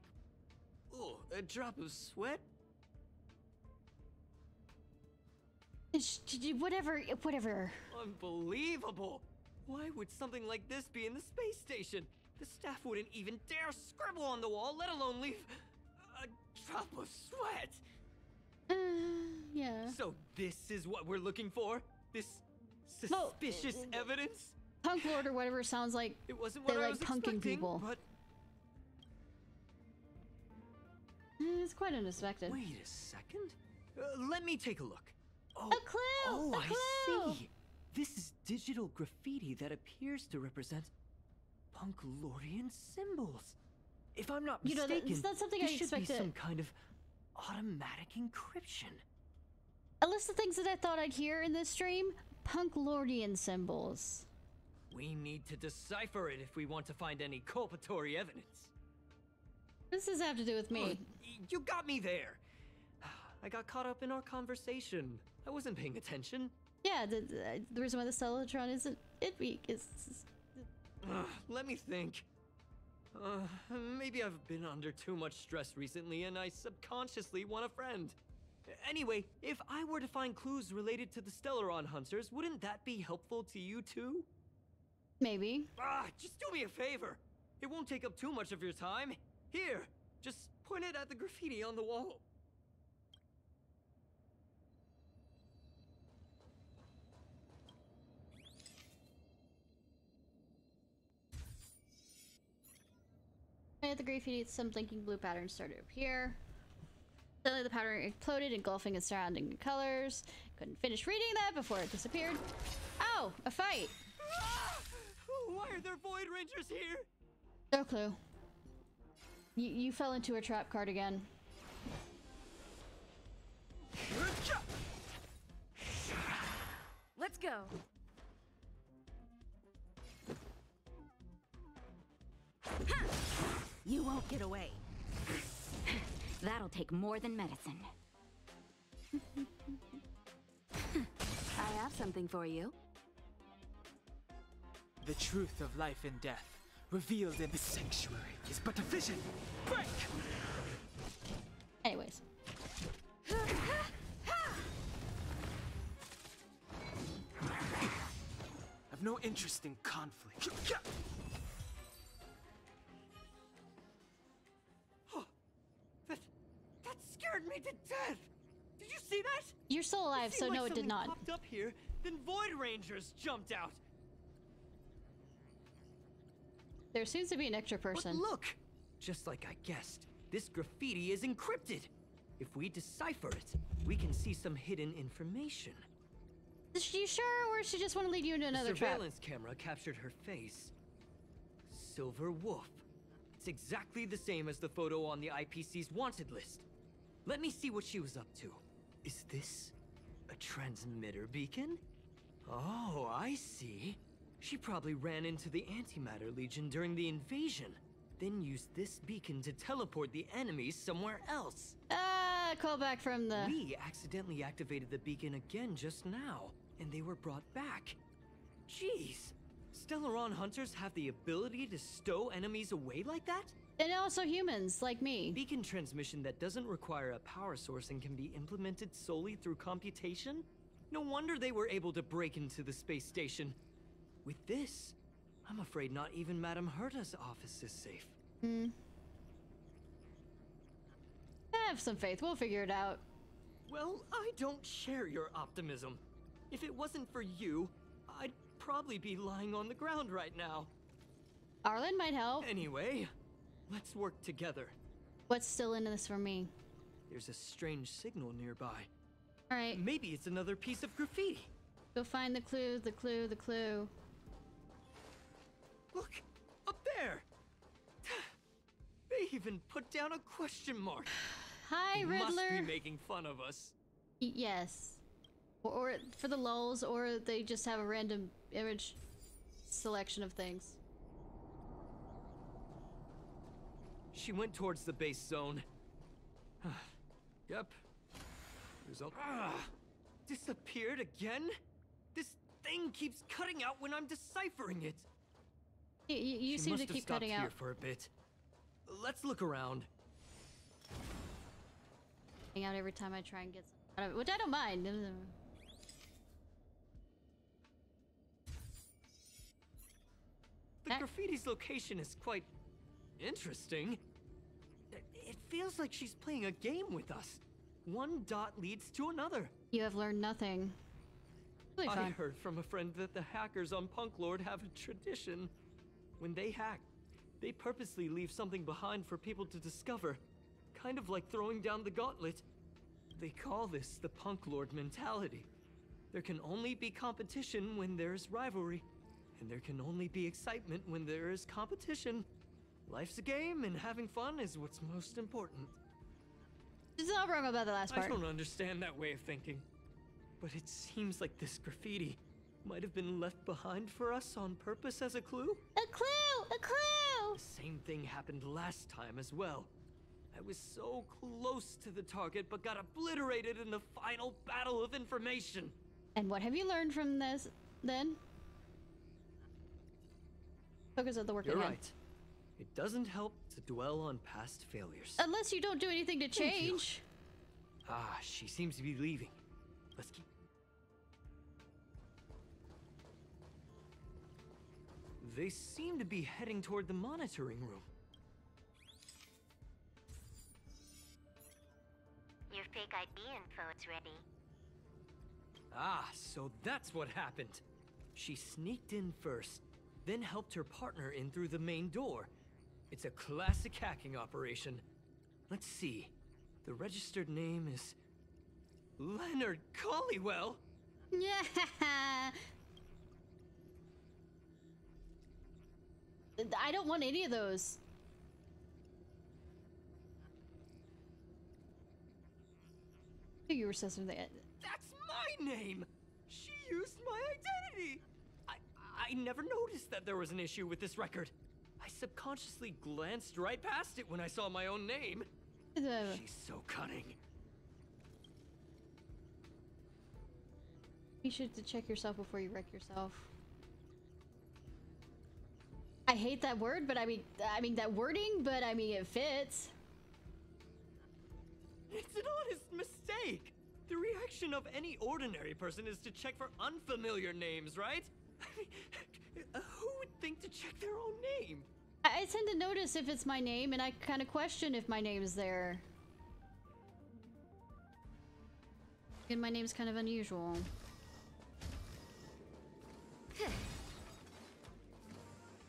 Oh, a drop of sweat?
Whatever.
Unbelievable! Why would something like this be in the space station? The staff wouldn't even dare scribble on the wall, let alone leave a drop of sweat!
Yeah.
So this is what we're looking for? This suspicious evidence?
Punk Lord or whatever sounds like
it wasn't what
they
I
like
was
punking people.
But...
It's quite unexpected.
Wait a second. Let me take a look. Oh,
a clue!
Oh,
a clue!
I see. This is digital graffiti that appears to represent Punklorian symbols. If I'm not mistaken,
it's not something
this
I
should be
expected.
some kind of automatic encryption.
A list of things that I thought I'd hear in this stream: Punklordian symbols.
We need to decipher it if we want to find any culpatory evidence.
What does this have to do with me?
You got me there. I got caught up in our conversation. I wasn't paying attention.
Yeah, the reason why the Stellatron isn't weak is...
Let me think. Maybe I've been under too much stress recently and I subconsciously want a friend. Anyway, if I were to find clues related to the Stellaron Hunters, wouldn't that be helpful to you too?
Maybe.
Just do me a favor. It won't take up too much of your time. Here, just point it at the graffiti on the wall.
At the graffiti, some blinking blue patterns started to appear. Suddenly the pattern exploded, engulfing its surrounding colors. Couldn't finish reading that before it disappeared. Ow! A fight!
Why are there Void Rangers here?
No clue. You fell into a trap card again.
Let's go.
You won't get away. That'll take more than medicine.
I have something for you.
The truth of life and death, revealed in the sanctuary, is but a vision. Break!
Anyways.
I've no interest in conflict.
That scared me to death! Did you see that?
You're still alive, so no, it did not.
Popped up here, then Void Rangers jumped out.
There seems to be an extra person.
But look! Just like I guessed, this graffiti is encrypted. If we decipher it, we can see some hidden information.
Is she sure, or does she just want to lead you into another trap?
Surveillance camera captured her face. Silver Wolf. It's exactly the same as the photo on the IPC's wanted list. Let me see what she was up to. Is this a transmitter beacon? Oh, I see. She probably ran into the Antimatter Legion during the invasion, then used this beacon to teleport the enemies somewhere else.
Call back from the...
We accidentally activated the beacon again just now, and they were brought back. Jeez. Stellaron hunters have the ability to stow enemies away like that?
And also humans, like me.
Beacon transmission that doesn't require a power source and can be implemented solely through computation? No wonder they were able to break into the space station. With this, I'm afraid not even Madame Herta's office is safe.
Have some faith, we'll figure it out.
Well, I don't share your optimism. If it wasn't for you, I'd probably be lying on the ground right now.
Arlen might help.
Anyway, let's work together.
What's still in this for me?
There's a strange signal nearby.
Alright.
Maybe it's another piece of graffiti.
Go find the clue, the clue, the clue.
Look, up there! They even put down a question mark.
Hi, Riddler.
Must be making fun of us.
Yes. Or for the lulz, or they just have a random image selection of things.
She went towards the base zone. Yep. Disappeared again? This thing keeps cutting out when I'm deciphering it.
You seem to keep cutting out.
Here for a bit. Let's look around.
Hang out every time I try and get some out of it, which I don't mind.
The graffiti's location is quite interesting. It feels like she's playing a game with us. One dot leads to another.
You have learned nothing. Really fun.
I heard from a friend that the hackers on Punk Lord have a tradition. When they hack, they purposely leave something behind for people to discover. Kind of like throwing down the gauntlet. They call this the Punk Lord mentality. There can only be competition when there's rivalry. And there can only be excitement when there is competition. Life's a game, and having fun is what's most important.
She's not wrong about the last part.
I don't understand that way of thinking. But it seems like this graffiti might have been left behind for us on purpose as a clue?
A clue! A clue!
The same thing happened last time as well. I was so close to the target, but got obliterated in the final battle of information.
And what have you learned from this, then? Focus on the work
You're
again.
right. It doesn't help to dwell on past failures.
Unless you don't do anything to change.
Ah, she seems to be leaving. Let's keep... They seem to be heading toward the monitoring room.
Your fake ID info is ready.
Ah, so that's what happened. She sneaked in first, then helped her partner in through the main door. It's a classic hacking operation. Let's see. The registered name is... Leonard Collywell?
Yeah. I don't want any of those. You were saying something.
That's my name! She used my identity! I never noticed that there was an issue with this record. I subconsciously glanced right past it when I saw my own name. She's so cunning.
You should check yourself before you wreck yourself. I hate that word, but I mean that wording, but I mean it fits.
It's an honest mistake. The reaction of any ordinary person is to check for unfamiliar names, right? I mean, who would think to check their own name?
I tend to notice if it's my name, and I kind of question if my name is there. And my name's kind of unusual.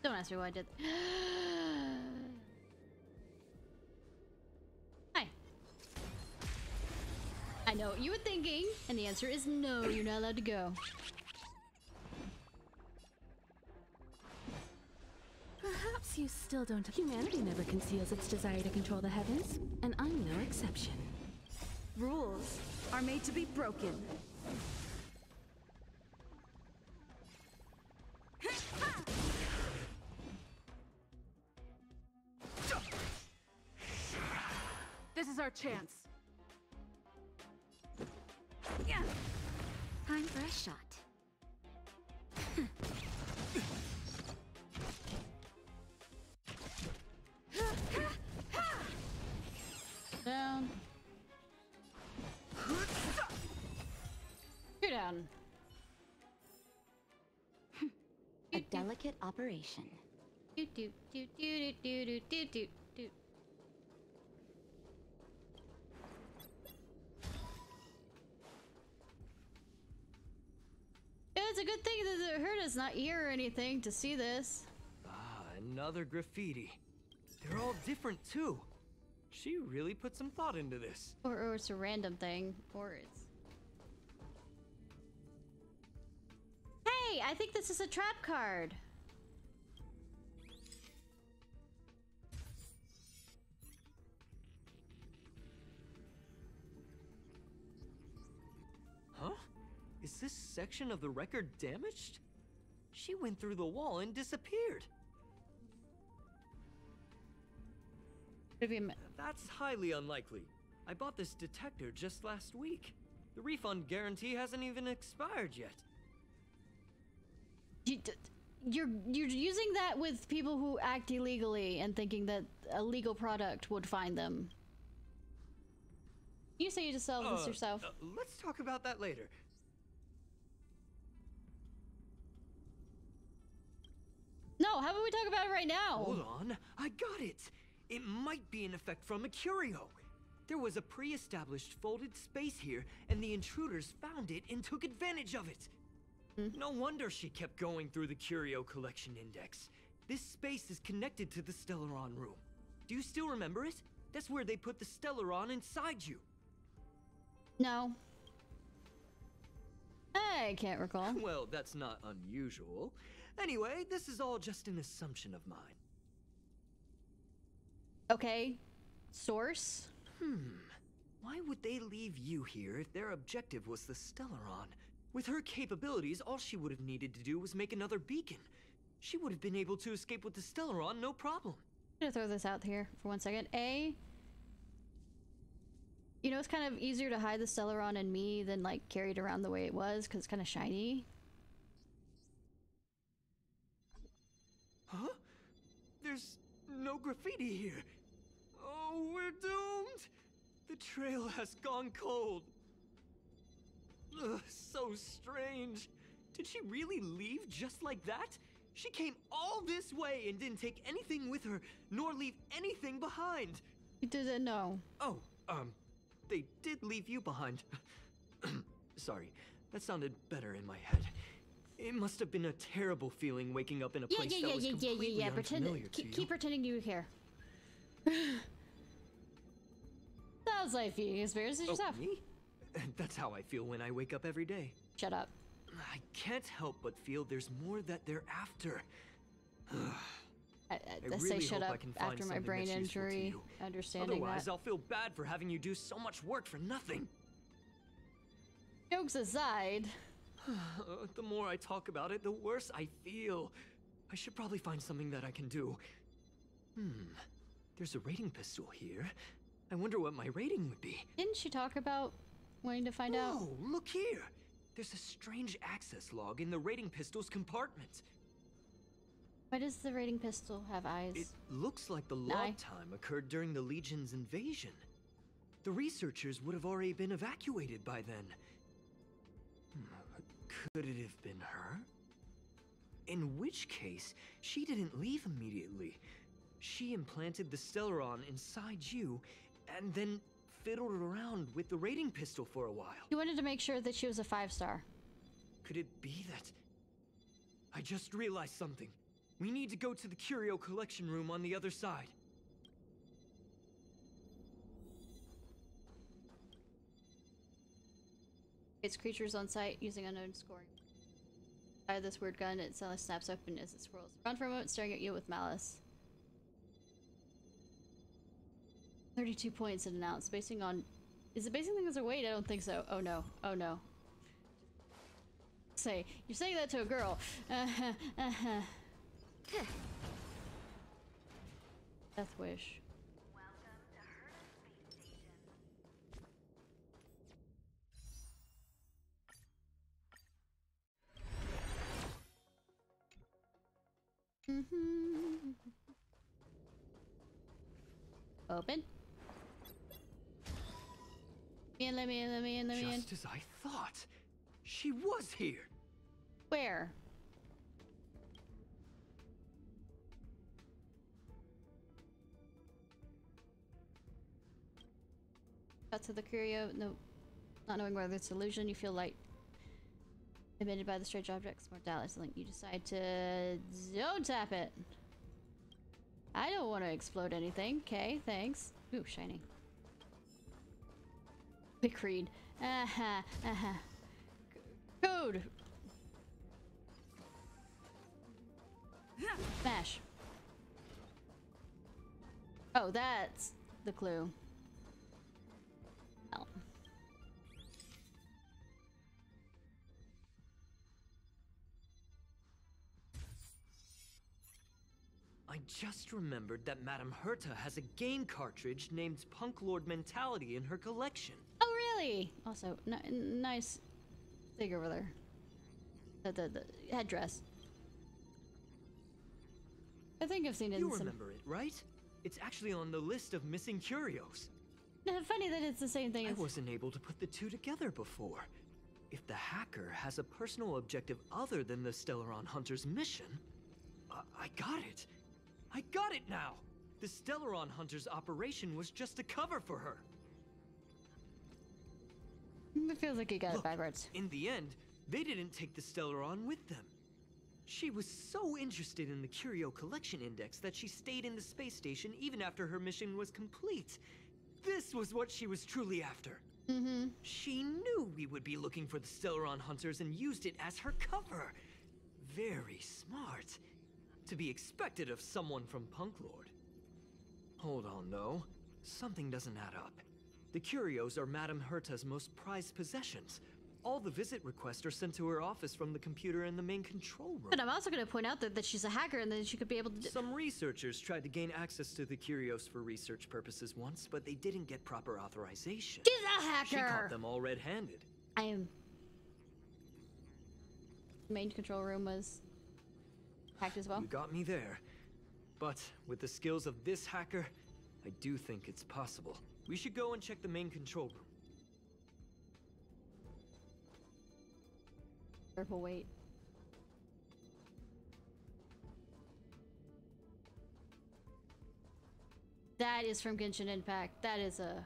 Don't ask me why I did. Hi. I know what you were thinking, and the answer is no, you're not allowed to go.
Perhaps you still don't. Humanity never conceals its desire to control the heavens, and I'm no exception.
Rules are made to be broken.
This is our chance.
Time for a shot.
Down. You're down.
A delicate operation.
Do do do do do do do do do. It's a good thing that it hurt us not ear or anything to see this.
Ah, another graffiti. They're all different too. She really put some thought into this.
Or it's a random thing, or it's... Hey, I think this is a trap card.
Huh? Is this section of the record damaged? She went through the wall and disappeared. That's highly unlikely. I bought this detector just last week. The refund guarantee hasn't even expired yet.
You're using that with people who act illegally and thinking that a legal product would find them. You say you just sell this yourself.
Let's talk about that later.
No, how about we talk about it right now?
Hold on, I got it. It might be an effect from a curio. There was a pre-established folded space here, and the intruders found it and took advantage of it. No wonder she kept going through the curio collection index. This space is connected to the Stellaron room. Do you still remember it? That's where they put the Stellaron inside you.
No. I can't recall.
Well, that's not unusual. Anyway, this is all just an assumption of mine.
Okay. Source?
Why would they leave you here if their objective was the Stellaron? With her capabilities, all she would have needed to do was make another beacon. She would have been able to escape with the Stellaron, no problem.
I'm gonna throw this out here for 1 second. You know, it's kind of easier to hide the Stellaron in me than like carry it around the way it was, because it's kind of shiny.
Huh? There's no graffiti here. Oh, we're doomed! The trail has gone cold. Ugh, so strange. Did she really leave just like that? She came all this way and didn't take anything with her, nor leave anything behind.
You didn't know.
Oh, they did leave you behind. Sorry, that sounded better in my head. It must have been a terrible feeling waking up in a place that was completely unfamiliar to you.
Keep pretending you care. Sounds like feeling experiences yourself.
Me? That's how I feel when I wake up every day.
Shut up.
I can't help but feel there's more that they're after.
I
really
say shut
hope
up
I can find
after my
something
brain
that's useful to
injury.
you.
Understanding
Otherwise,
that.
I'll feel bad for having you do so much work for nothing.
Jokes aside.
The more I talk about it, the worse I feel. I should probably find something that I can do. There's a rating pistol here. I wonder what my rating would be.
Didn't she talk about wanting to find out?
Oh, look here! There's a strange access log in the rating pistol's compartment.
Why does the rating pistol have eyes?
It looks like the log time occurred during the Legion's invasion. The researchers would have already been evacuated by then. Could it have been her? In which case, she didn't leave immediately. She implanted the Stellaron inside you, and then fiddled around with the raiding pistol for a while.
He wanted to make sure that she was a 5-star.
Could it be that... I just realized something. We need to go to the curio collection room on the other side.
It's creatures on site using unknown scoring. Fire this weird gun, it suddenly snaps open as it swirls around for a moment, staring at you with malice. 32 points it announced, basing on... Is it basing things on weight? I don't think so. Oh no. Oh no. Say, you're saying that to a girl. Death wish. Open. Let me in.
Just as I thought. She was here.
Where? Got to the curio. No, not knowing whether it's illusion, you feel light emitted by the strange objects. Mortalis link. You decide to zone tap it. I don't want to explode anything. Okay, thanks. Ooh, shiny. Quick read. Code. Smash. Oh, that's the clue. Oh.
I just remembered that Madame Herta has a game cartridge named Punk Lord Mentality in her collection.
Oh, really? Also, nice thing over there. The headdress. I think I've seen it in some...
You remember it, right? It's actually on the list of missing curios.
Funny that it's the same thing as...
I wasn't able to put the two together before. If the hacker has a personal objective other than the Stellaron Hunter's mission... I got it! I got it now! The Stellaron Hunter's operation was just a cover for her.
It feels like you got it backwards.
In the end, they didn't take the Stellaron with them. She was so interested in the Curio Collection Index that she stayed in the space station even after her mission was complete. This was what she was truly after.
Mm-hmm.
She knew we would be looking for the Stellaron Hunters and used it as her cover. Very smart. To be expected of someone from Punk Lord. Hold on, though. Something doesn't add up. The curios are Madame Herta's most prized possessions. All the visit requests are sent to her office from the computer in the main control room.
But I'm also going to point out that she's a hacker and that she could be able to...
Some researchers tried to gain access to the curios for research purposes once, but they didn't get proper authorization.
She's a hacker!
She caught them all red-handed.
I am... The main control room was... hacked as well?
You got me there. But with the skills of this hacker, I do think it's possible. We should go and check the main control room.
Careful, wait. That is from Genshin Impact. That is a...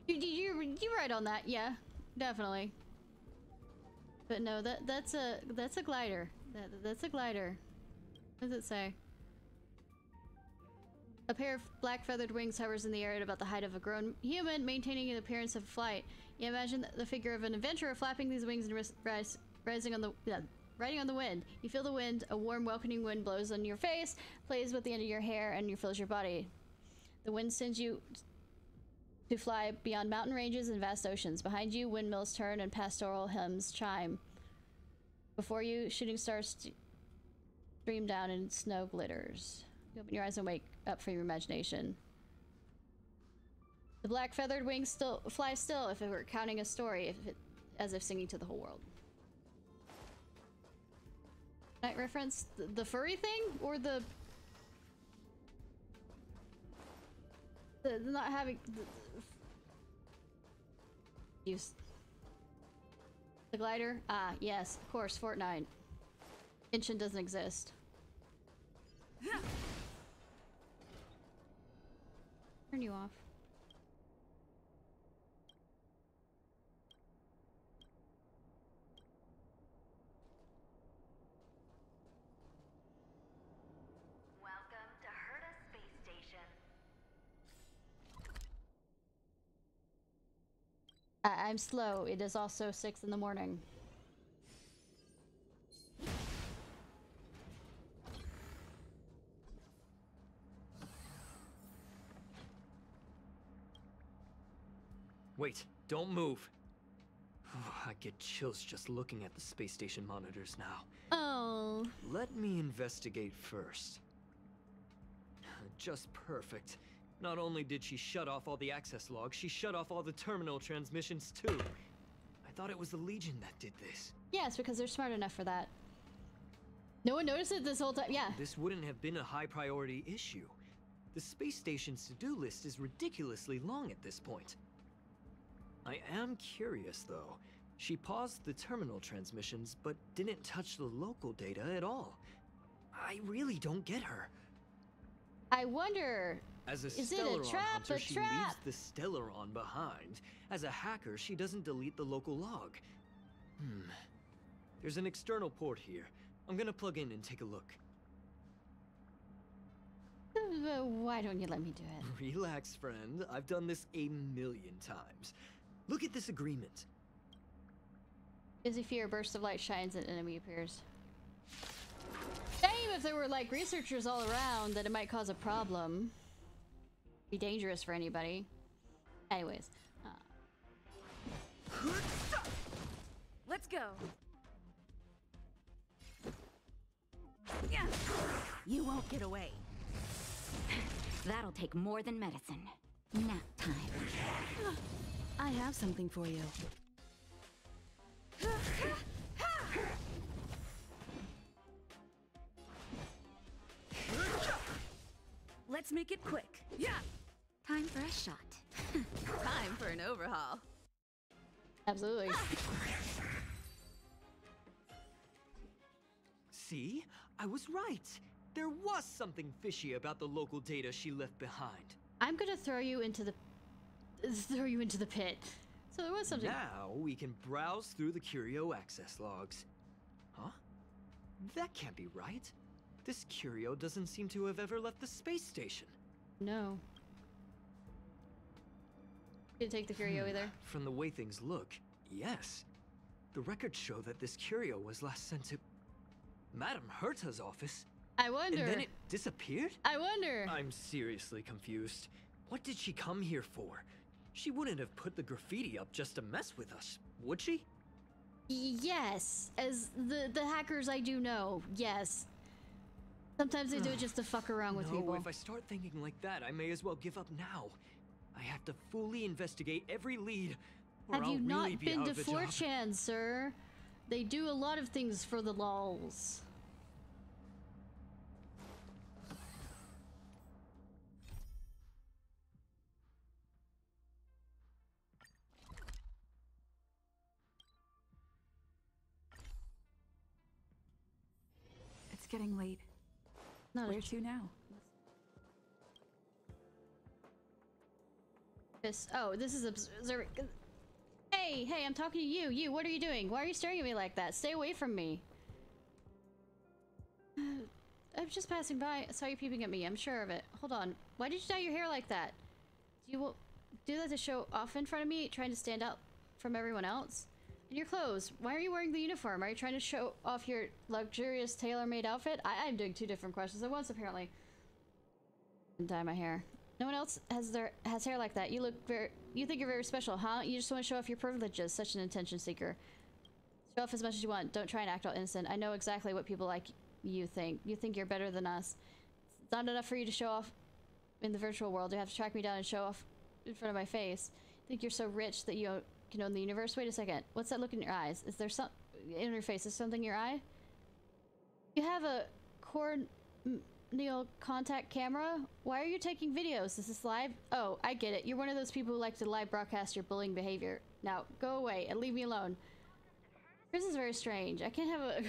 You're right on that, yeah. Definitely. But no, that's a glider. That's a glider. What does it say? A pair of black feathered wings hovers in the air at about the height of a grown human, maintaining an appearance of flight. You imagine the figure of an adventurer flapping these wings and riding on the wind. You feel the wind. A warm, welcoming wind blows on your face, plays with the end of your hair, and fills your body. The wind sends you to fly beyond mountain ranges and vast oceans. Behind you, windmills turn and pastoral hymns chime. Before you, shooting stars stream down and snow glitters. You open your eyes and wake up from your imagination. The black feathered wings fly still if it were counting a story, as if singing to the whole world. Night reference? The furry thing? Or the not having... Use... The glider? Ah, yes, of course, Fortnite. Genshin doesn't exist. Turn you off.
Welcome to Herta Space Station.
I'm slow. It is also 6 in the morning.
Wait, don't move. I get chills just looking at the space station monitors now.
Oh.
Let me investigate first. Just perfect. Not only did she shut off all the access logs, she shut off all the terminal transmissions too. I thought it was the Legion that did this.
Yes, because they're smart enough for that. No one noticed it this whole time. Yeah.
This wouldn't have been a high priority issue. The space station's to-do list is ridiculously long at this point. I am curious though. She paused the terminal transmissions, but didn't touch the local data at all. I really don't get her.
I wonder,
as a
is it a
Stellaron
trap?
hunter,
A
she
trap?
leaves the Stellaron behind. As a hacker, she doesn't delete the local log. There's an external port here. I'm gonna plug in and take a look.
Why don't you let me do it?
Relax, friend. I've done this a million times. Look at this agreement.
Busy fear, burst of light shines and enemy appears. Shame if there were like researchers all around that it might cause a problem. Be dangerous for anybody. Anyways.
Let's go.
You won't get away. That'll take more than medicine. Nap time.
I have something for you.
Let's make it quick.
Yeah. Time for a shot.
Time for an overhaul.
Absolutely.
See? I was right. There was something fishy about the local data she left behind.
I'm gonna throw you into the pit. So there was something.
Now we can browse through the Curio access logs. Huh? That can't be right. This Curio doesn't seem to have ever left the space station.
No. Didn't take the Curio either.
From the way things look, yes. The records show that this Curio was last sent to Madame Herta's office.
I wonder.
And then it disappeared?
I wonder.
I'm seriously confused. What did she come here for? She wouldn't have put the graffiti up just to mess with us, would she?
Yes. As the hackers I do know, yes. Sometimes they do it just to fuck around with people.
If I start thinking like that, I may as well give up now. I have to fully investigate every lead, or
Have
I'll
you
really
not
be
been
out
to
of a job.
4chan, sir? They do a lot of things for the lols.
It's getting late. Where to now?
This is observing. Hey, I'm talking to you. You, what are you doing? Why are you staring at me like that? Stay away from me. I'm just passing by. I saw you peeping at me. I'm sure of it. Hold on. Why did you dye your hair like that? Do you do that to show off in front of me, trying to stand out from everyone else? And your clothes. Why are you wearing the uniform? Are you trying to show off your luxurious tailor-made outfit? I'm doing 2 different questions at once, apparently. And dye my hair. No one else has hair like that. You think you're very special, huh? You just want to show off your privileges. Such an attention seeker. Show off as much as you want. Don't try and act all innocent. I know exactly what people like you think. You think you're better than us. It's not enough for you to show off in the virtual world. You have to track me down and show off in front of my face. Think you're so rich that you can own the universe? Wait a second. What's that look in your eyes? Is there some in your face? Is something in your eye? You have a corneal contact camera? Why are you taking videos? Is this live? Oh, I get it. You're one of those people who like to live broadcast your bullying behavior. Now, go away and leave me alone. This is very strange. I can't have a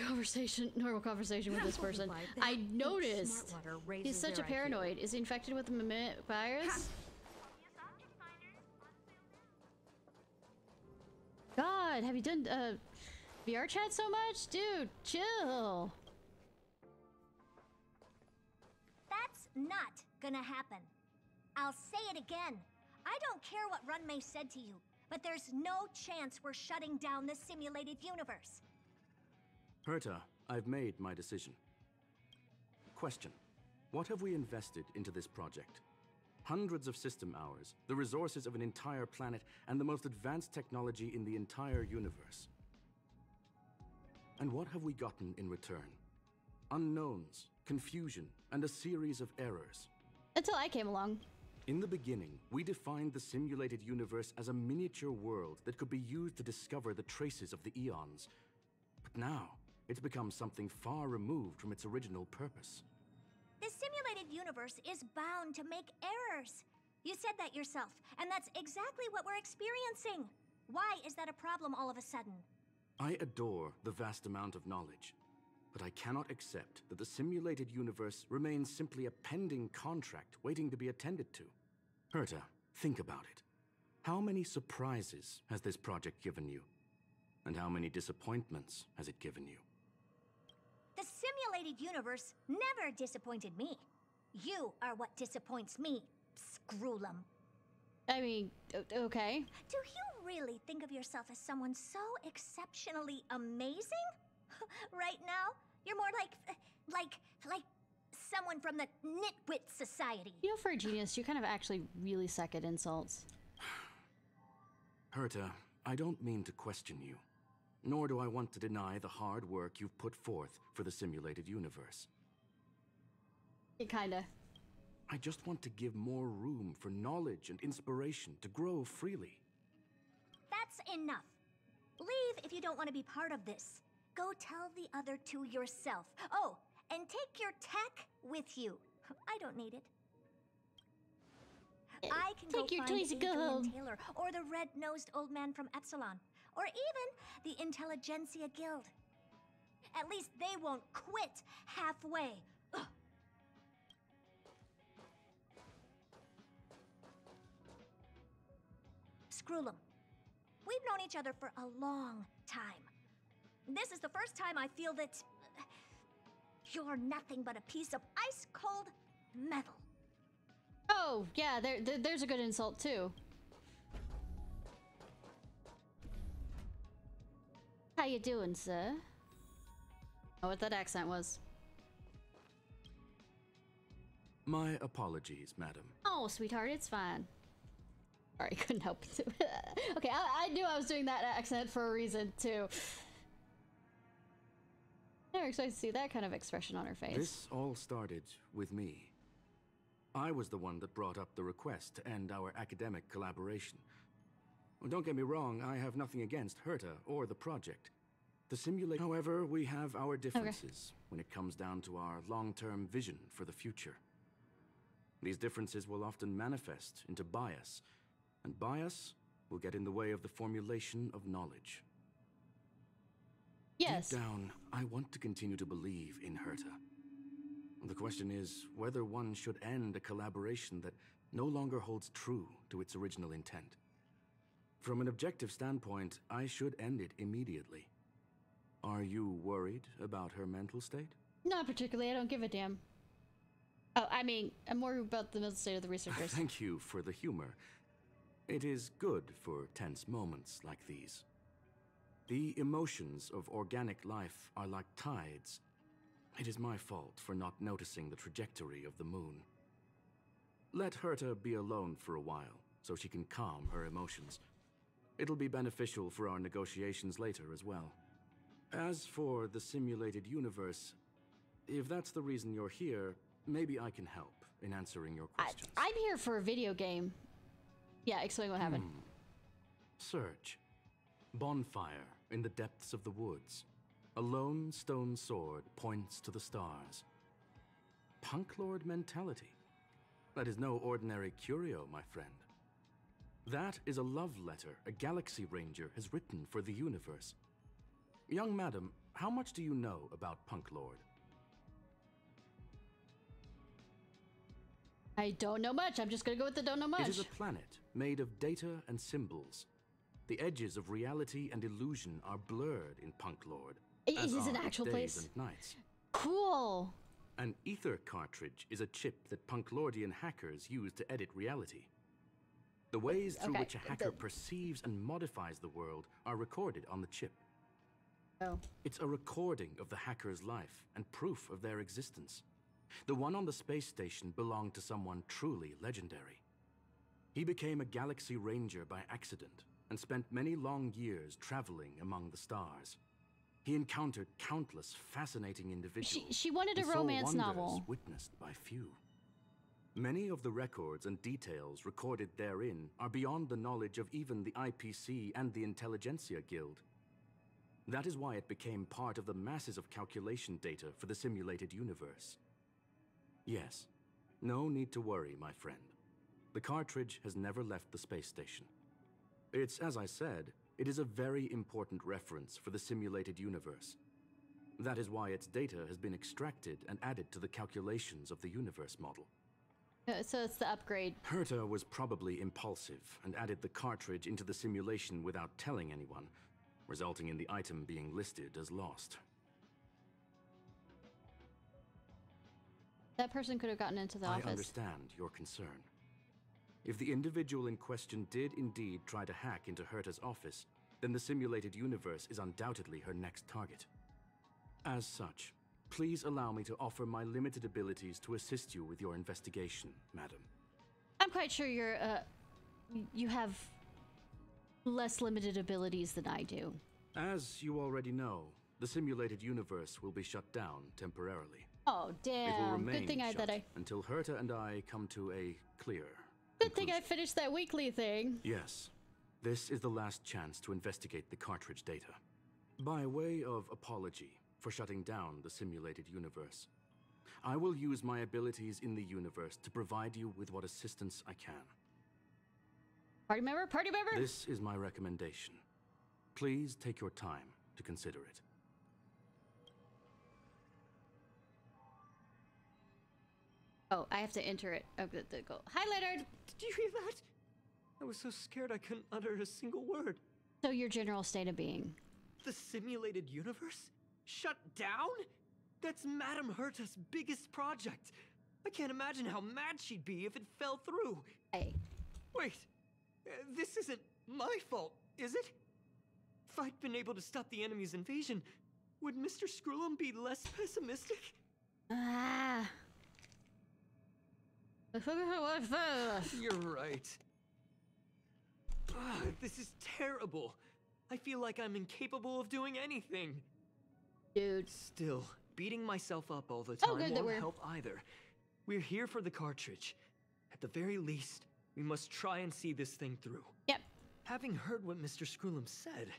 normal conversation with this person. I noticed he's such a paranoid. Is he infected with the mimetic virus? god, have you done VR chat so much? Dude, chill.
That's not gonna happen. I'll say it again. I don't care what Runmei said to you, but there's no chance we're shutting down the simulated universe.
Herta, I've made my decision. Question. What have we invested into this project? Hundreds of system hours, the resources of an entire planet, and the most advanced technology in the entire universe. And what have we gotten in return? Unknowns, confusion, and a series of errors.
Until I came along.
In the beginning, we defined the simulated universe as a miniature world that could be used to discover the traces of the eons. But now, it's become something far removed from its original purpose.
The simulated universe is bound to make errors. You said that yourself, and that's exactly what we're experiencing. Why is that a problem all of a sudden?
I adore the vast amount of knowledge, but I cannot accept that the simulated universe remains simply a pending contract waiting to be attended to. Herta, think about it. How many surprises has this project given you? And how many disappointments has it given you?
The simulated universe never disappointed me. You are what disappoints me, Scroolum.
I mean, okay.
Do you really think of yourself as someone so exceptionally amazing? Right now, you're more like someone from the Nitwit Society.
You know, for a genius, you kind of actually really suck at insults.
Herta, I don't mean to question you. Nor do I want to deny the hard work you've put forth for the simulated universe.
Kinda.
I just want to give more room for knowledge and inspiration to grow freely.
That's enough. Leave if you don't want to be part of this. Go tell the other two yourself. Oh, and take your tech with you. I don't need it. I can
Take
go
your
find
toys and
Adrian
go home.
Taylor or the red-nosed old man from Epsilon, or even the Intelligentsia Guild. At least they won't quit halfway. Ugh. Scroolum, we've known each other for a long time. This is the first time I feel that you're nothing but a piece of ice-cold metal.
Oh, yeah, there's a good insult, too. How you doing, sir? Oh, what that accent was.
My apologies, madam.
Oh, sweetheart, it's fine. Sorry, couldn't help it. Okay, I knew I was doing that accent for a reason, too. Never expected to see that kind of expression on her face.
This all started with me. I was the one that brought up the request to end our academic collaboration. Well, don't get me wrong, I have nothing against Herta or the project. The simulation, however, we have our differences when it comes down to our long-term vision for the future. These differences will often manifest into bias, and bias will get in the way of the formulation of knowledge.
Yes.
Deep down, I want to continue to believe in Herta. The question is whether one should end a collaboration that no longer holds true to its original intent. From an objective standpoint, I should end it immediately. Are you worried about her mental state?
Not particularly, I don't give a damn. Oh, I mean, I'm worried about the mental state of the researchers.
Thank you for the humor. It is good for tense moments like these. The emotions of organic life are like tides. It is my fault for not noticing the trajectory of the moon. Let Herta be alone for a while, so she can calm her emotions. It'll be beneficial for our negotiations later as well. As for the simulated universe, if that's the reason you're here, maybe I can help in answering your questions.
I'm here for a video game. Yeah, explain what happened.
Search. Bonfire in the depths of the woods. A lone stone sword points to the stars. Punk Lord mentality. That is no ordinary curio, my friend. That is a love letter a Galaxy Ranger has written for the universe. Young madam, how much do you know about Punk Lord?
I don't know much. I'm just gonna go with the don't know much.
It is a planet made of data and symbols. The edges of reality and illusion are blurred in Punk Lord.
Is this an actual place?
And nights.
Cool.
An ether cartridge is a chip that Punklordian hackers use to edit reality. The ways through which a hacker perceives and modifies the world are recorded on the chip.
Oh.
It's a recording of the hacker's life and proof of their existence. The one on the space station belonged to someone truly legendary. He became a galaxy ranger by accident and spent many long years traveling among the stars. He encountered countless fascinating individuals.
She wanted a romance novel.
Witnessed by few. Many of the records and details recorded therein are beyond the knowledge of even the IPC and the Intelligentsia Guild. That is why it became part of the masses of calculation data for the simulated universe. Yes, no need to worry, my friend. The cartridge has never left the space station. It's, as I said, it is a very important reference for the simulated universe. That is why its data has been extracted and added to the calculations of the universe model.
So it's the upgrade.
Herta was probably impulsive and added the cartridge into the simulation without telling anyone, resulting in the item being listed as lost.
That person could have gotten into the office.
I understand your concern. If the individual in question did indeed try to hack into Herta's office, then the simulated universe is undoubtedly her next target. As such, please allow me to offer my limited abilities to assist you with your investigation, madam.
I'm quite sure you have less limited abilities than I do.
As you already know, the simulated universe will be shut down temporarily.
Oh, damn.
It will remain
Good thing
shut until Herta and I come to a clear
Good thing I finished that weekly thing.
Yes. This is the last chance to investigate the cartridge data. By way of apology for shutting down the simulated universe, I will use my abilities in the universe to provide you with what assistance I can.
Party member? Party member?
This is my recommendation. Please take your time to consider it.
Oh, I have to enter it. Oh, good. Go. Hi, Leonard.
Did you hear that? I was so scared I couldn't utter a single word.
So your general state of being.
The simulated universe? Shut down? That's Madame Herta's biggest project. I can't imagine how mad she'd be if it fell through.
Hey.
Wait. This isn't my fault, is it? If I'd been able to stop the enemy's invasion, would Mr. Scrollum be less pessimistic?
Ah.
You're right. This is terrible. I feel like I'm incapable of doing anything.
Dude.
Still, beating myself up all the time won't help either. We're here for the cartridge. At the very least, we must try and see this thing through.
Yep.
Having heard what Mr. Scrollum said,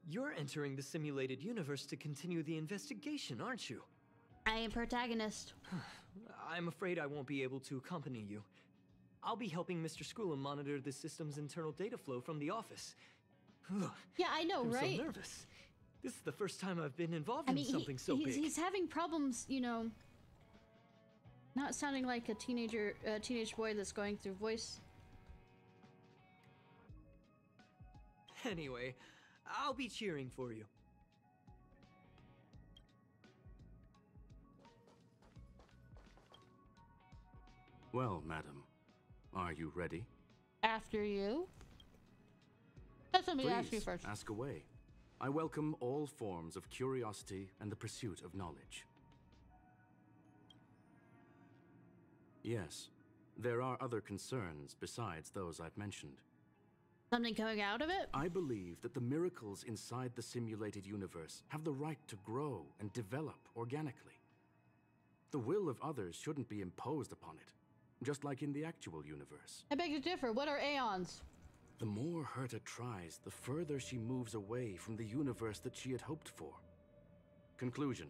you're entering the simulated universe to continue the investigation, aren't you?
I am protagonist.
I'm afraid I won't be able to accompany you. I'll be helping Mr. Scrollum monitor the system's internal data flow from the office.
Yeah, I know,
I'm
right?
so nervous. This is the first time I've been involved in something so big.
He's having problems, you know, not sounding like a teenage boy that's going through voice.
Anyway, I'll be cheering for you.
Well, madam, are you ready?
After you? Let me ask you first.
Ask away. I welcome all forms of curiosity and the pursuit of knowledge. Yes, there are other concerns besides those I've mentioned.
Something coming out of it?
I believe that the miracles inside the simulated universe have the right to grow and develop organically. The will of others shouldn't be imposed upon it, just like in the actual universe.
I beg to differ. What are aeons?
The more Herta tries, the further she moves away from the universe that she had hoped for. Conclusion.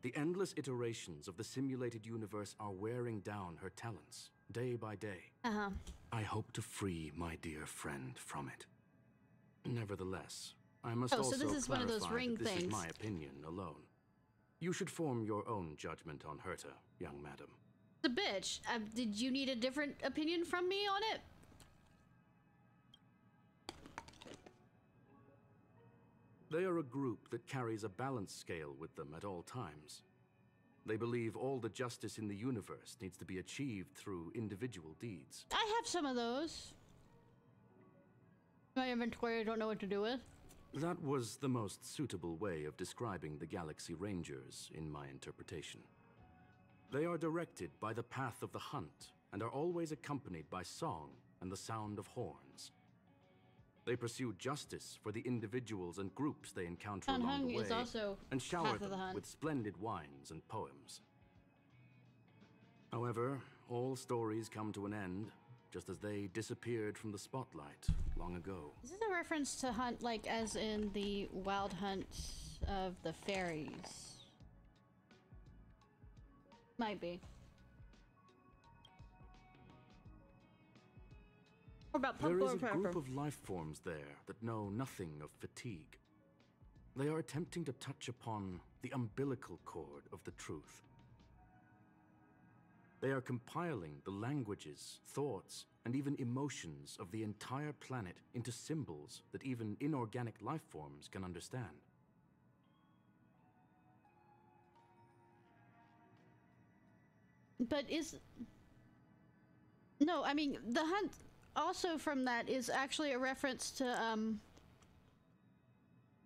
The endless iterations of the simulated universe are wearing down her talents, day by day.
Uh-huh.
I hope to free my dear friend from it. Nevertheless, I must also
so this is one of those ring
that this
things.
is my opinion alone. You should form your own judgment on Herta, young madam.
The bitch. Did you need a different opinion from me on it?
They are a group that carries a balance scale with them at all times. They believe all the justice in the universe needs to be achieved through individual deeds.
I have some of those. My inventory I don't know what to do with.
That was the most suitable way of describing the Galaxy Rangers, in my interpretation. They are directed by the path of the hunt, and are always accompanied by song and the sound of horns. They pursue justice for the individuals and groups they encounter along the way,
is also
and shower
path of the
them
hunt.
with splendid wines and poems. However, all stories come to an end, just as they disappeared from the spotlight long ago.
Is this a reference to hunt, like as in the wild hunt of the fairies? Might be. What about
There is a
pepper?
group of life forms there that know nothing of fatigue. They are attempting to touch upon the umbilical cord of the truth. They are compiling the languages, thoughts, and even emotions of the entire planet into symbols that even inorganic life forms can understand.
But is... No, I mean, the hunt also from that is actually a reference to,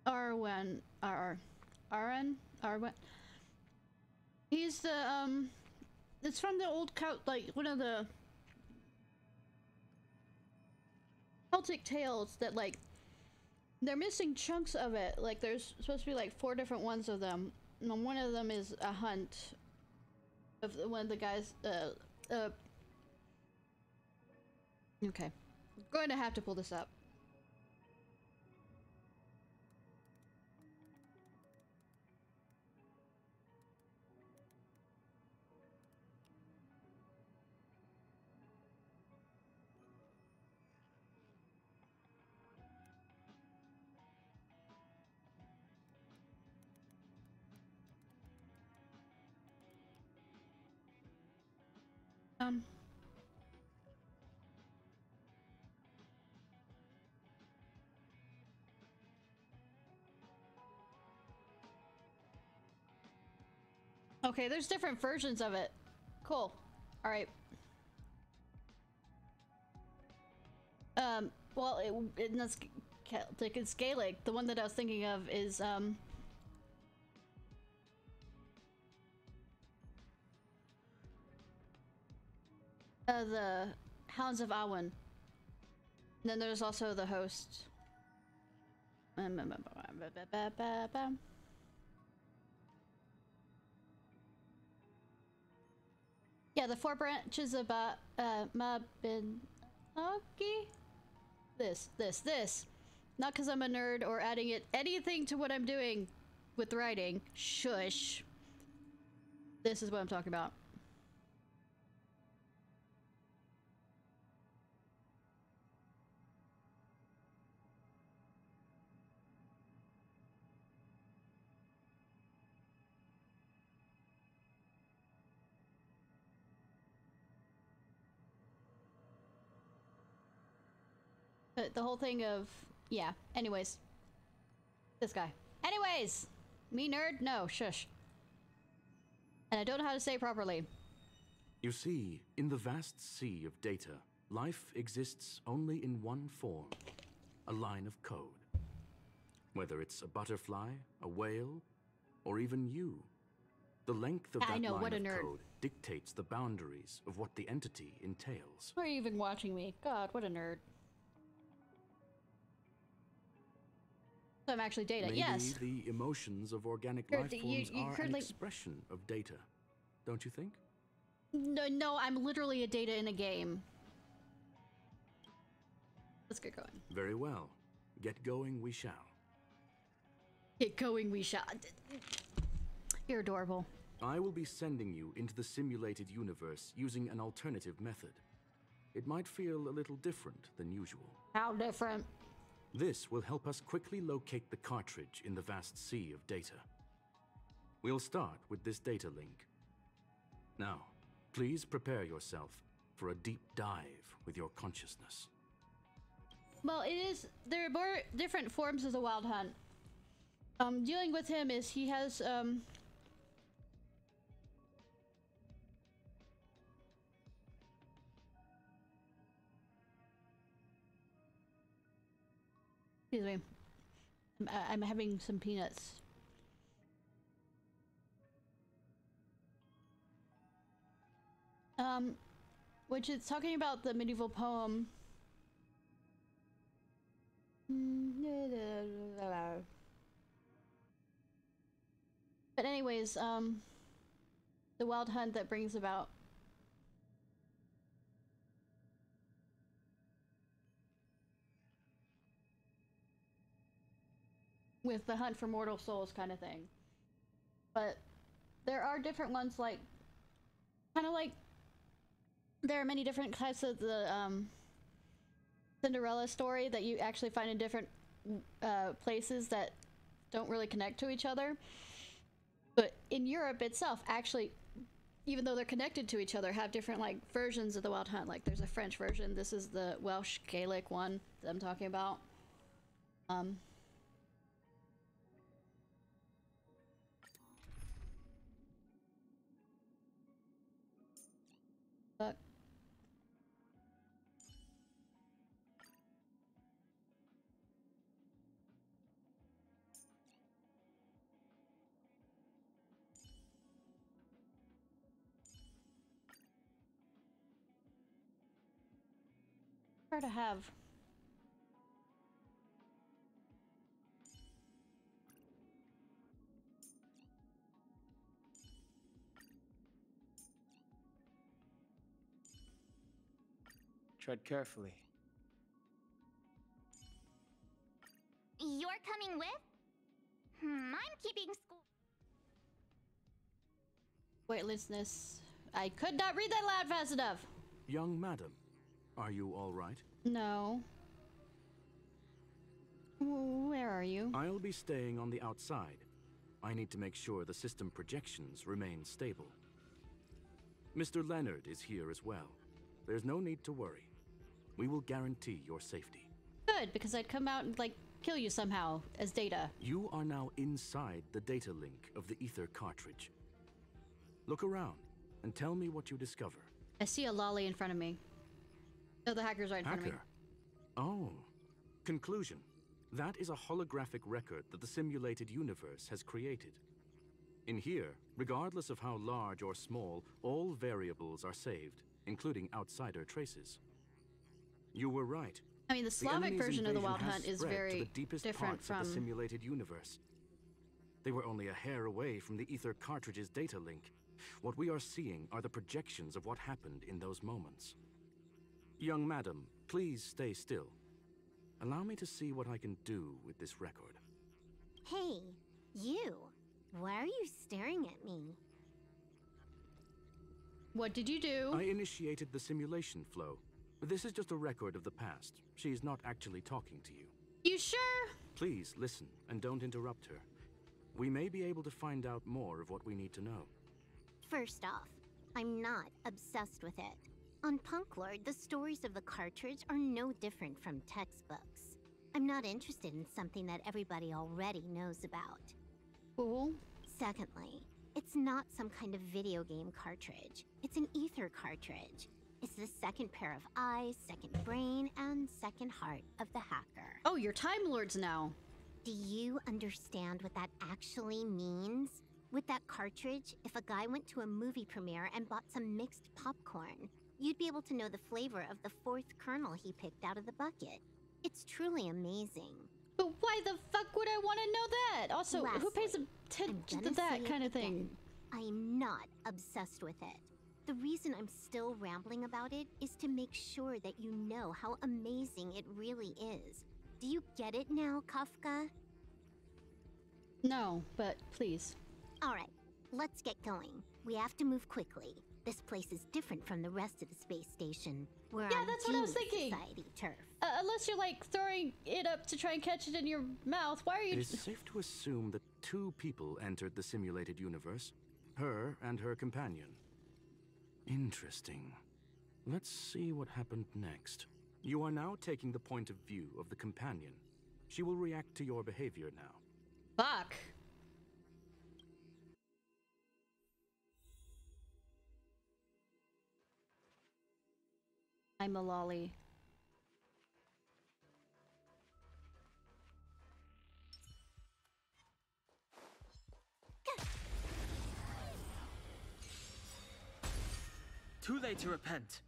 Arwen. He's the, it's from the old like, one of the Celtic tales that, like, they're missing chunks of it. Like, there's supposed to be, like, 4 different ones of them. And one of them is a hunt of one of the guys, okay. I'm going to have to pull this up. Okay, there's different versions of it. Cool. All right. Well, it's Celtic, it's Gaelic. The one that I was thinking of is, the Hounds of Awen. And then there's also the host. Yeah, the 4 branches of Mabinogi. This. Not because I'm a nerd or adding anything to what I'm doing with writing. Shush. This is what I'm talking about. The whole thing of, yeah, anyways. This guy. Anyways! Me nerd? No, shush. And I don't know how to say it properly.
You see, in the vast sea of data, life exists only in one form, a line of code. Whether it's a butterfly, a whale, or even you, the length of that line of code dictates the boundaries of what the entity entails.
Who are you even watching me? God, what a nerd. So I'm actually data,
Maybe
yes.
the emotions of organic life forms are an expression of data, don't you think?
No, I'm literally a data in a game. Let's get going.
Very well. Get going we shall.
Get going we shall. You're adorable.
I will be sending you into the simulated universe using an alternative method. It might feel a little different than usual.
How different?
This will help us quickly locate the cartridge in the vast sea of data. We'll start with this data link. Now, please prepare yourself for a deep dive with your consciousness.
Well, there are more different forms of the Wild Hunt. Dealing with him is he has excuse me. I'm having some peanuts. Which is talking about the medieval poem. But anyways, the wild hunt that brings about with the hunt for mortal souls kind of thing. But there are different ones, like kind of like there are many different types of the Cinderella story that you actually find in different places that don't really connect to each other. But in Europe itself, actually, even though they're connected to each other, have different like versions of the Wild Hunt. Like there's a French version. This is the Welsh Gaelic one that I'm talking about. But to have.
Tread carefully.
You're coming with? I'm keeping school.
Weightlessness. I could not read that loud fast enough.
Young madam, are you all right?
No. Where are you?
I'll be staying on the outside. I need to make sure the system projections remain stable. Mr. Leonard is here as well. There's no need to worry. We will guarantee your safety.
Good, because I'd come out and, like, kill you somehow as data.
You are now inside the data link of the ether cartridge. Look around and tell me what you discover.
I see a lolly in front of me. No, the hacker's right in front of me.
Oh. Conclusion. That is a holographic record that the simulated universe has created. In here, regardless of how large or small, all variables are saved, including outsider traces. You were right.
I mean, the Slavic version of the Wild Hunt is very
to the deepest
different
parts
from
of the simulated universe. They were only a hair away from the ether cartridge's data link. What we are seeing are the projections of what happened in those moments. Young madam, please stay still. Allow me to see what I can do with this record.
Hey, you. Why are you staring at me?
What did you do?
I initiated the simulation flow. This is just a record of the past. She is not actually talking to you.
You sure?
Please listen and don't interrupt her. We may be able to find out more of what we need to know.
First off, I'm not obsessed with it. On Punklord, the stories of the cartridge are no different from textbooks. I'm not interested in something that everybody already knows about.
Cool.
Secondly, it's not some kind of video game cartridge. It's an ether cartridge. It's the second pair of eyes, second brain, and second heart of the hacker.
Oh, you're Time Lords now.
Do you understand what that actually means? With that cartridge, if a guy went to a movie premiere and bought some mixed popcorn, you'd be able to know the flavor of the fourth kernel he picked out of the bucket. It's truly amazing.
But why the fuck would I want to know that? Also,
Lastly,
who pays attention to that kind of thing?
I'm not obsessed with it. The reason I'm still rambling about it is to make sure that you know how amazing it really is. Do you get it now, Kafka?
No, but please.
Alright, let's get going. We have to move quickly. This place is different from the rest of the space station. We're
Yeah,
on
that's what I was
Genius
thinking.
Society turf.
Unless you're like throwing it up to try and catch it in your mouth, why are you?
It is safe to assume that two people entered the simulated universe. Her and her companion. Interesting. Let's see what happened next. You are now taking the point of view of the companion. She will react to your behavior now.
Fuck. I'm a lolly.
Too late to repent.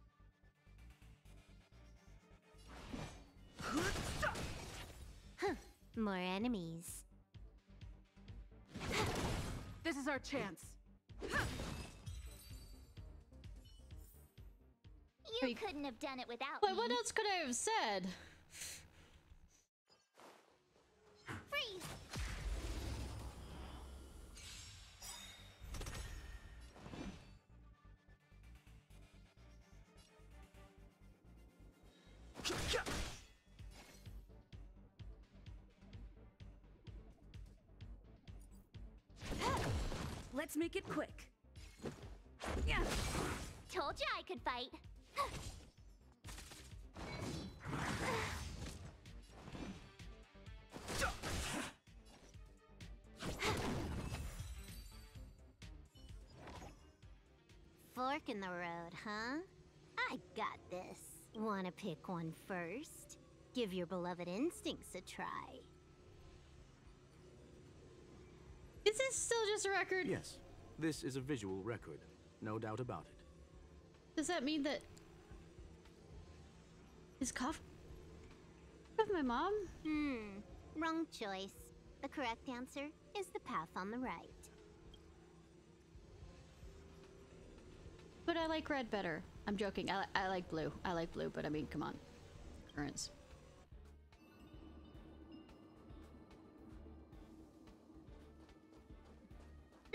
Huh. More enemies.
This is our chance.
You couldn't have done it without
Wait,
me.
what else could I have said?
Freeze!
Let's make it quick.
Yeah. Told you I could fight.
Fork in the road, huh? I got this. Wanna pick one first? Give your beloved instincts a try.
Is this still just a record?
Yes, this is a visual record, no doubt about it.
Does that mean that his cough of my mom?
Wrong choice. The correct answer is the path on the right.
But I like red better. I'm joking. I like blue. I like blue, but I mean, come on. Currents.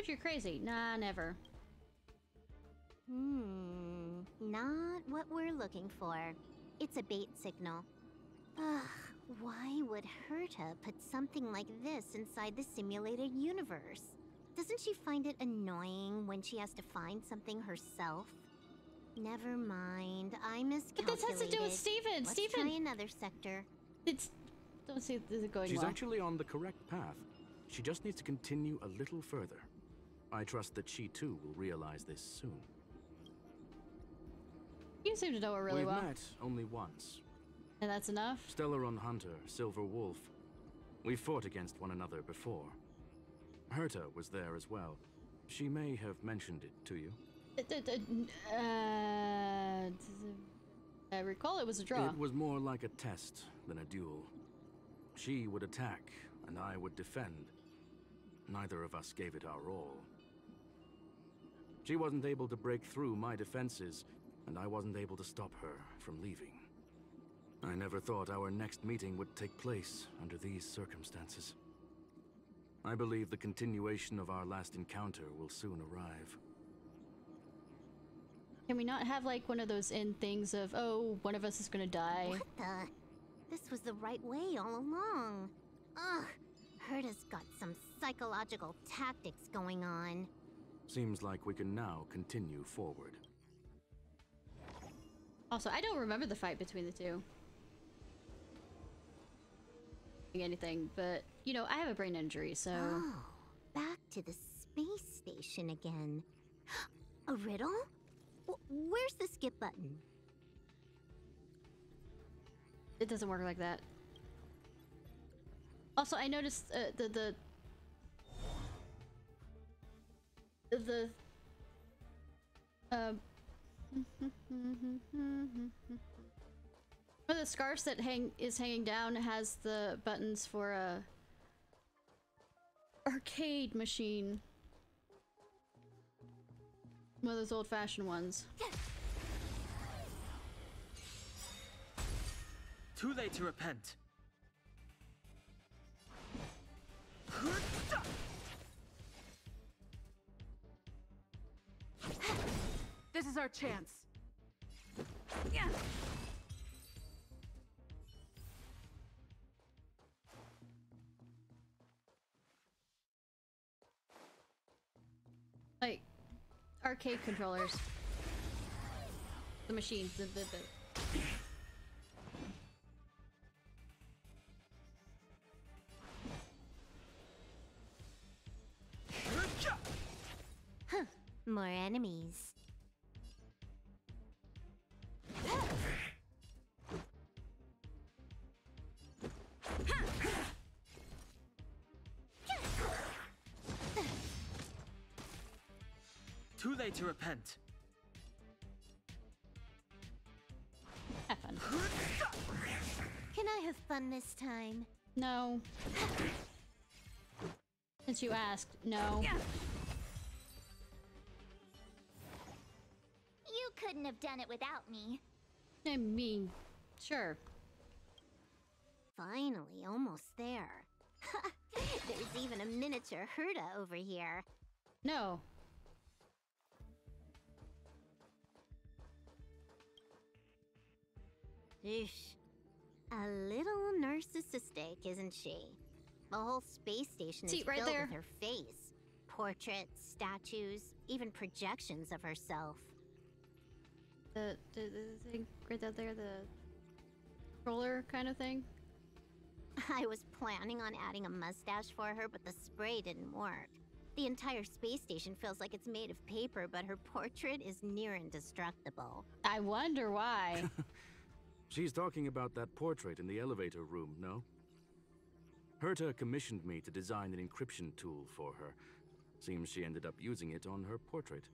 You're crazy. Nah, never.
Not what we're looking for. It's a bait signal. Ugh, why would Herta put something like this inside the simulated universe? Doesn't she find it annoying when she has to find something herself? Never mind, I miscalculated.
But this has to do with Steven.
Let's try another sector.
Don't see this is going
She's
well.
actually on the correct path. She just needs to continue a little further. I trust that she too will realize this soon.
You seem to know her really
We've
well.
met only once.
And that's enough?
Stellaron Hunter, Silver Wolf. We fought against one another before. Herta was there as well. She may have mentioned it to you.
I recall it was a draw.
It was more like a test than a duel. She would attack, and I would defend. Neither of us gave it our all. She wasn't able to break through my defenses, and I wasn't able to stop her from leaving. I never thought our next meeting would take place under these circumstances. I believe the continuation of our last encounter will soon arrive.
Can we not have like one of those end things of, oh, one of us is gonna die?
What the? This was the right way all along. Ugh, Herta's got some psychological tactics going on.
Seems like we can now continue forward.
Also, I don't remember the fight between the two. Anything, but you know, I have a brain injury, so.
Oh, back to the space station again. A riddle? Where's the skip button?
It doesn't work like that. Also, I noticed the one of the scarves that is hanging down has the buttons for a arcade machine. One of those old-fashioned ones.
Too late to repent.
This is our chance.
Yeah.
Like arcade controllers. The machines.
More enemies.
Too late to repent.
Have fun.
Can I have fun this time?
No. Since you asked, no.
You couldn't have done it without me.
I mean, sure.
Finally, almost there. There's even a miniature Herta over here.
No.
Eesh. A little narcissistic, isn't she? The whole space station is
right
filled
there.
with her face. Portraits, statues, even projections of herself.
The thing right out there, the roller kind of thing.
I was planning on adding a mustache for her, but the spray didn't work. The entire space station feels like it's made of paper, but her portrait is near indestructible.
I wonder why.
She's talking about that portrait in the elevator room, no? Herta commissioned me to design an encryption tool for her. Seems she ended up using it on her portrait.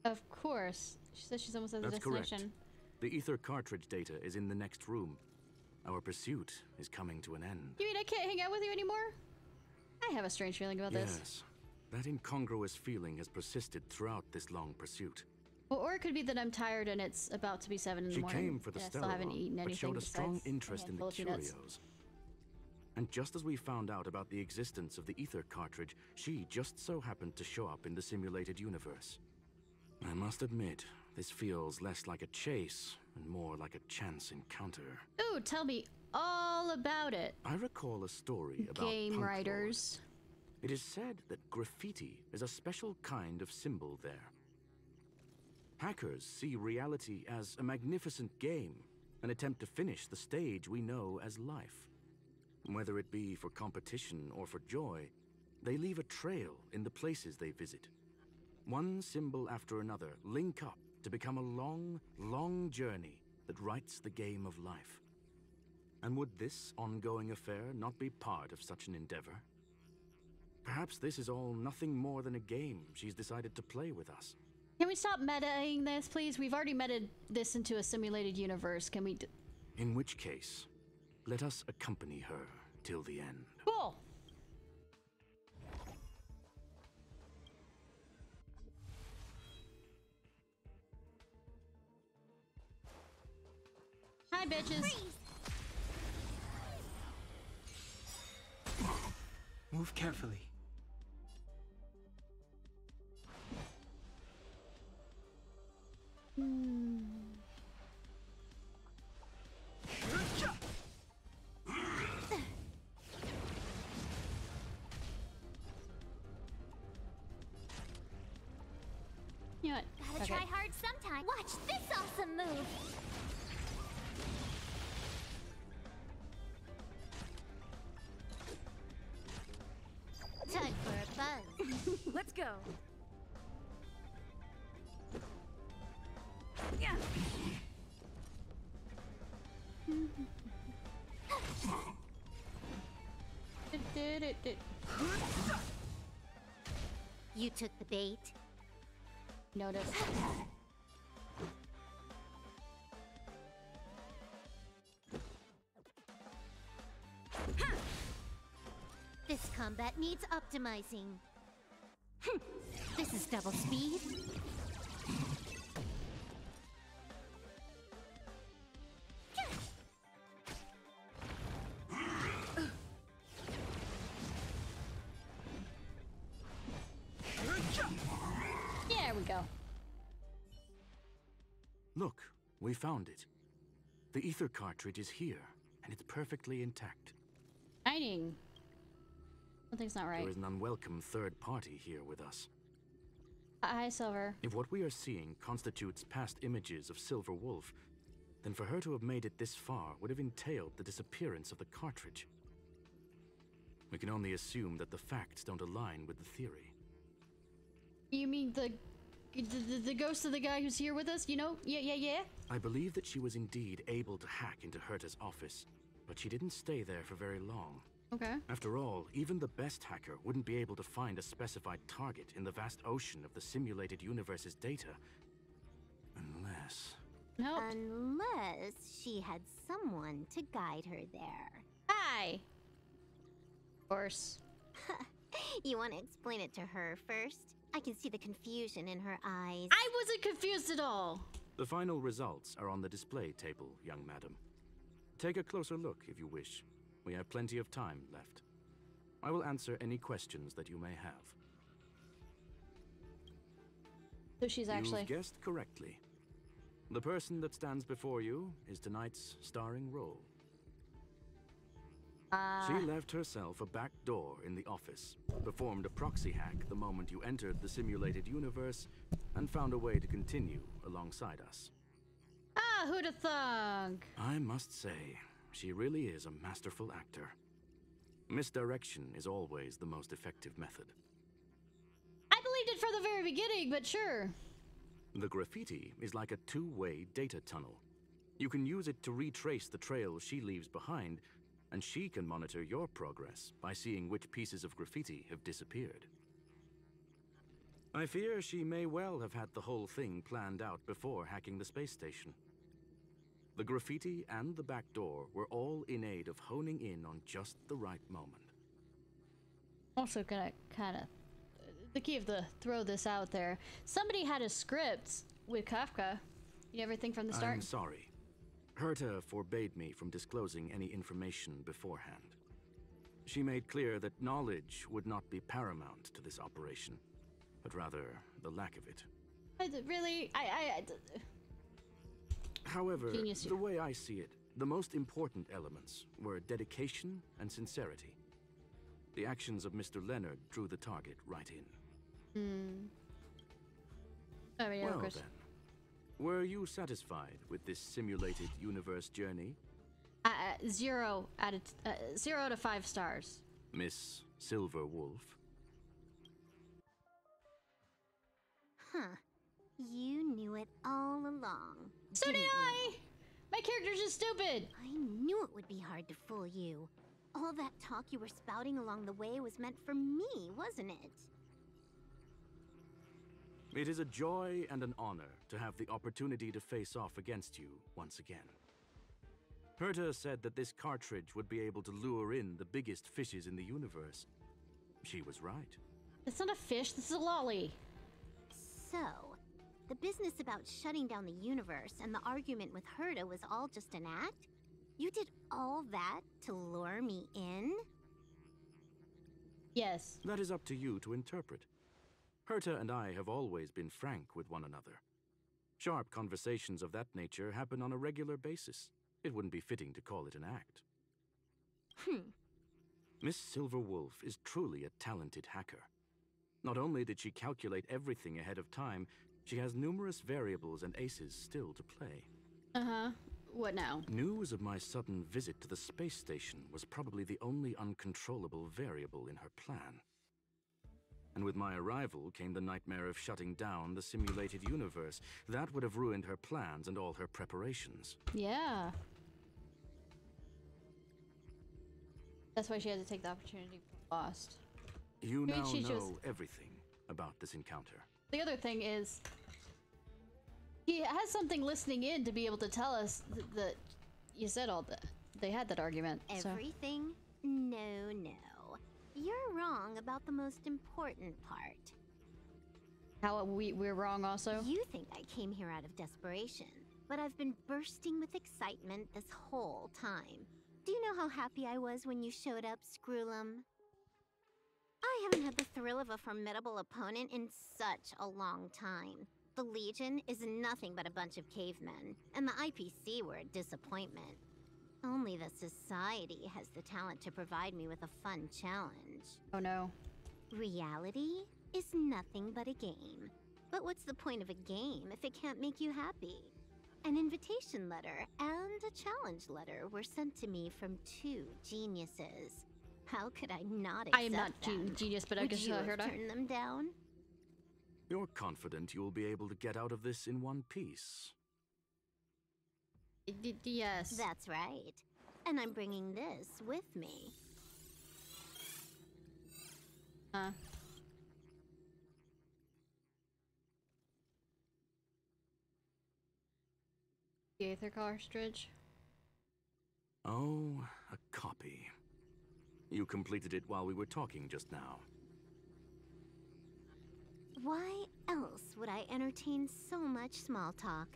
Of course. She says she's almost at the destination.
Correct. The ether cartridge data is in the next room. Our pursuit is coming to an end.
You mean I can't hang out with you anymore? I have a strange feeling about this.
Yes. That incongruous feeling has persisted throughout this long pursuit.
Well, or it could be that I'm tired and it's about to be 7 in the morning.
She came for the
and I
stellar
still haven't eaten anything
but showed a strong
besides
interest in the
handful of peanuts.
curios. And just as we found out about the existence of the ether cartridge, she just so happened to show up in the simulated universe. I must admit, this feels less like a chase and more like a chance encounter.
Ooh, tell me all about it.
I recall a story about
Game
punk
writers.
lore. It is said that graffiti is a special kind of symbol there. Hackers see reality as a magnificent game and attempt to finish the stage we know as life. Whether it be for competition or for joy, they leave a trail in the places they visit. One symbol after another link up to become a long, long journey that writes the game of life. And would this ongoing affair not be part of such an endeavor? Perhaps this is all nothing more than a game she's decided to play with us.
Can we stop metaing this, please? We've already meted this into a simulated universe. Can we...
In which case, let us accompany her till the end.
Cool! Hi, bitches.
Move carefully.
You know what?
Gotta try hard sometime. Watch this awesome move.
Time for a buzz.
Let's go. Yeah.
You took the bait.
Notice.
This combat needs optimizing. This is double speed.
There we go.
Look, we found it. The ether cartridge is here, and it's perfectly intact.
Shining. Something's not right.
There is an unwelcome third party here with us.
Hi, Silver.
If what we are seeing constitutes past images of Silver Wolf, then for her to have made it this far would have entailed the disappearance of the cartridge. We can only assume that the facts don't align with the theory.
You mean the the ghost of the guy who's here with us, you know? Yeah.
I believe that she was indeed able to hack into Herta's office, but she didn't stay there for very long.
Okay.
After all, even the best hacker wouldn't be able to find a specified target in the vast ocean of the simulated universe's data. Unless...
Nope.
Unless she had someone to guide her there.
Hi! Of course.
You want to explain it to her first? I can see the confusion in her eyes.
I wasn't confused at all!
The final results are on the display table, young madam. Take a closer look if you wish. We have plenty of time left. I will answer any questions that you may have.
So she's actually...
You've guessed correctly. The person that stands before you is tonight's starring role. She left herself a back door in the office, performed a proxy hack the moment you entered the simulated universe, and found a way to continue alongside us.
Ah, who'da thunk?
I must say, she really is a masterful actor. Misdirection is always the most effective method.
I believed it from the very beginning, but sure.
The graffiti is like a two-way data tunnel. You can use it to retrace the trail she leaves behind, and she can monitor your progress by seeing which pieces of graffiti have disappeared. I fear she may well have had the whole thing planned out before hacking the space station. The graffiti and the back door were all in aid of honing in on just the right moment.
Also gonna kinda... The key of the throw this out there. Somebody had a script with Kafka. You ever think from the start?
I'm sorry. Herta forbade me from disclosing any information beforehand. She made clear that knowledge would not be paramount to this operation, but rather the lack of it.
Really?
However,
Genius.
the way I see it, the most important elements were dedication and sincerity. The actions of Mr. Leonard drew the target right in.
I mean,
Well
of course.
then, were you satisfied with this simulated universe journey?
0 out of 5 stars.
Miss Silver Wolf?
Huh. You knew it all along.
So did
didn't
I!
you?
My character's just stupid!
I knew it would be hard to fool you. All that talk you were spouting along the way was meant for me, wasn't it?
It is a joy and an honor to have the opportunity to face off against you once again. Herta said that this cartridge would be able to lure in the biggest fishes in the universe. She was right.
It's not a fish, this is a lolly.
So, the business about shutting down the universe and the argument with Herta was all just an act? You did all that to lure me in?
Yes.
That is up to you to interpret. Herta and I have always been frank with one another. Sharp conversations of that nature happen on a regular basis. It wouldn't be fitting to call it an act. Miss Silverwolf is truly a talented hacker. Not only did she calculate everything ahead of time, she has numerous variables and aces still to play.
What now?
News of my sudden visit to the space station was probably the only uncontrollable variable in her plan. And with my arrival came the nightmare of shutting down the simulated universe. That would have ruined her plans and all her preparations.
Yeah. That's why she had to take the opportunity lost.
You
Maybe
now
she
know
just-
everything about this encounter.
The other thing is, he has something listening in to be able to tell us that you said all that. They had that argument. so-
Everything? No. You're wrong about the most important part.
How we're wrong also?
You think I came here out of desperation, but I've been bursting with excitement this whole time. Do you know how happy I was when you showed up, Screwlum? I haven't had the thrill of a formidable opponent in such a long time. The Legion is nothing but a bunch of cavemen, and the IPC were a disappointment. Only the Society has the talent to provide me with a fun challenge.
Oh no.
Reality is nothing but a game. But what's the point of a game if it can't make you happy? An invitation letter and a challenge letter were sent to me from 2 geniuses. How could I not accept
I am not
them?
genius, but I
Would
guess
you
I
have
heard
turned them down?
You're confident you'll be able to get out of this in one piece.
Yes.
That's right. And I'm bringing this with me.
Huh. The Aether cartridge.
Oh, a copy. You completed it while we were talking just now.
Why else would I entertain so much small talk?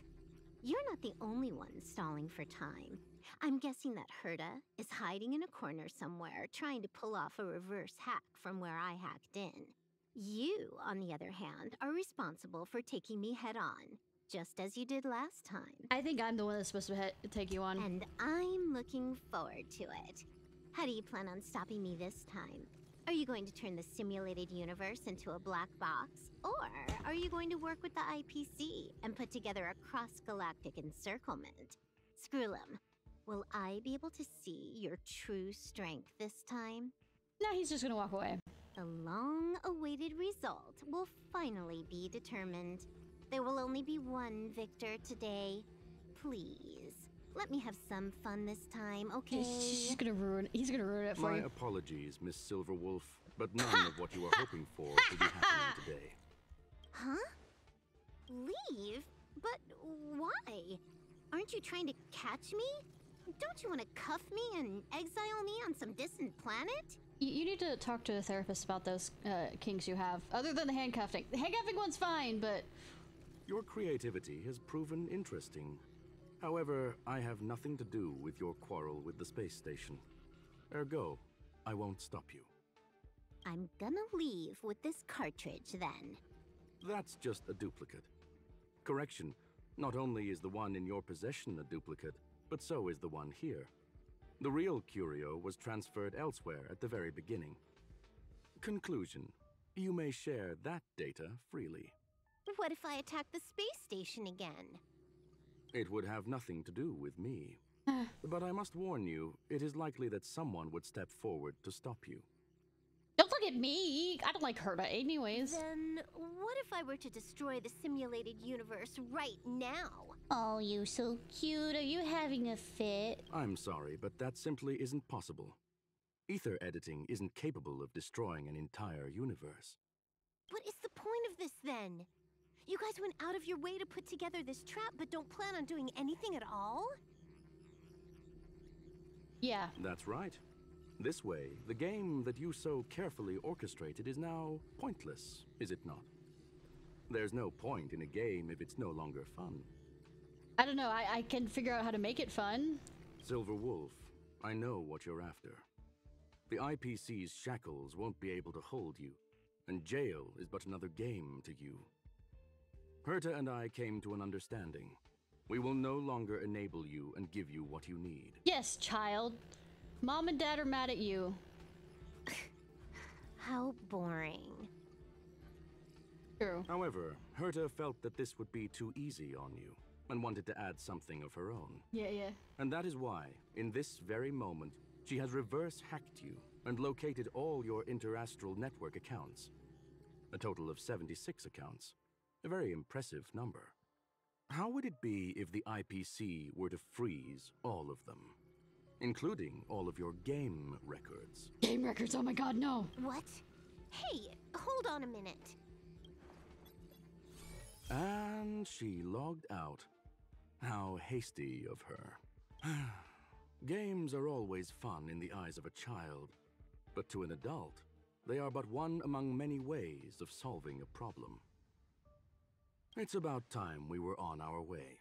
You're not the only one stalling for time. I'm guessing that Herta is hiding in a corner somewhere, trying to pull off a reverse hack from where I hacked in. You, on the other hand, are responsible for taking me head on, just as you did last time.
I think I'm the one that's supposed to take you on.
And I'm looking forward to it. How do you plan on stopping me this time? Are you going to turn the simulated universe into a black box? Or are you going to work with the IPC and put together a cross-galactic encirclement? Screw'em, will I be able to see your true strength this time?
No, he's just gonna walk away.
The long-awaited result will finally be determined. There will only be one victor today. Please, let me have some fun this time, okay?
He's gonna ruin it for you.
My apologies, Miss Silverwolf, but none of what you are hoping for will be happening today.
Huh? Leave? But why? Aren't you trying to catch me? Don't you want to cuff me and exile me on some distant planet?
You need to talk to a therapist about those kinks you have. Other than the handcuffing. The handcuffing one's fine, but...
Your creativity has proven interesting. However, I have nothing to do with your quarrel with the space station. Ergo, I won't stop you.
I'm gonna leave with this cartridge, then.
That's just a duplicate. Correction, not only is the one in your possession a duplicate, but so is the one here. The real curio was transferred elsewhere at the very beginning. Conclusion, you may share that data freely.
What if I attack the space station again?
It would have nothing to do with me. But I must warn you, it is likely that someone would step forward to stop you.
Don't look at me! I don't like Herta anyways.
Then what if I were to destroy the simulated universe right now?
Oh, you so cute. Are you having a fit?
I'm sorry, but that simply isn't possible. Ether editing isn't capable of destroying an entire universe.
What is the point of this, then? You guys went out of your way to put together this trap, but don't plan on doing anything at all?
Yeah.
That's right. This way, the game that you so carefully orchestrated is now pointless, is it not? There's no point in a game if it's no longer fun.
I don't know, I can figure out how to make it fun.
Silver Wolf, I know what you're after. The IPC's shackles won't be able to hold you, and jail is but another game to you. Herta and I came to an understanding. We will no longer enable you and give you what you need.
Yes, child. Mom and Dad are mad at you.
How boring.
True.
However, Herta felt that this would be too easy on you, and wanted to add something of her own.
Yeah.
And that is why, in this very moment, she has reverse hacked you and located all your interastral network accounts. A total of 76 accounts. A very impressive number. How would it be if the IPC were to freeze all of them? Including all of your game records.
Game records, oh my god, no!
What? Hey, hold on a minute.
And she logged out. How hasty of her. Games are always fun in the eyes of a child, but to an adult, they are but one among many ways of solving a problem. It's about time we were on our way.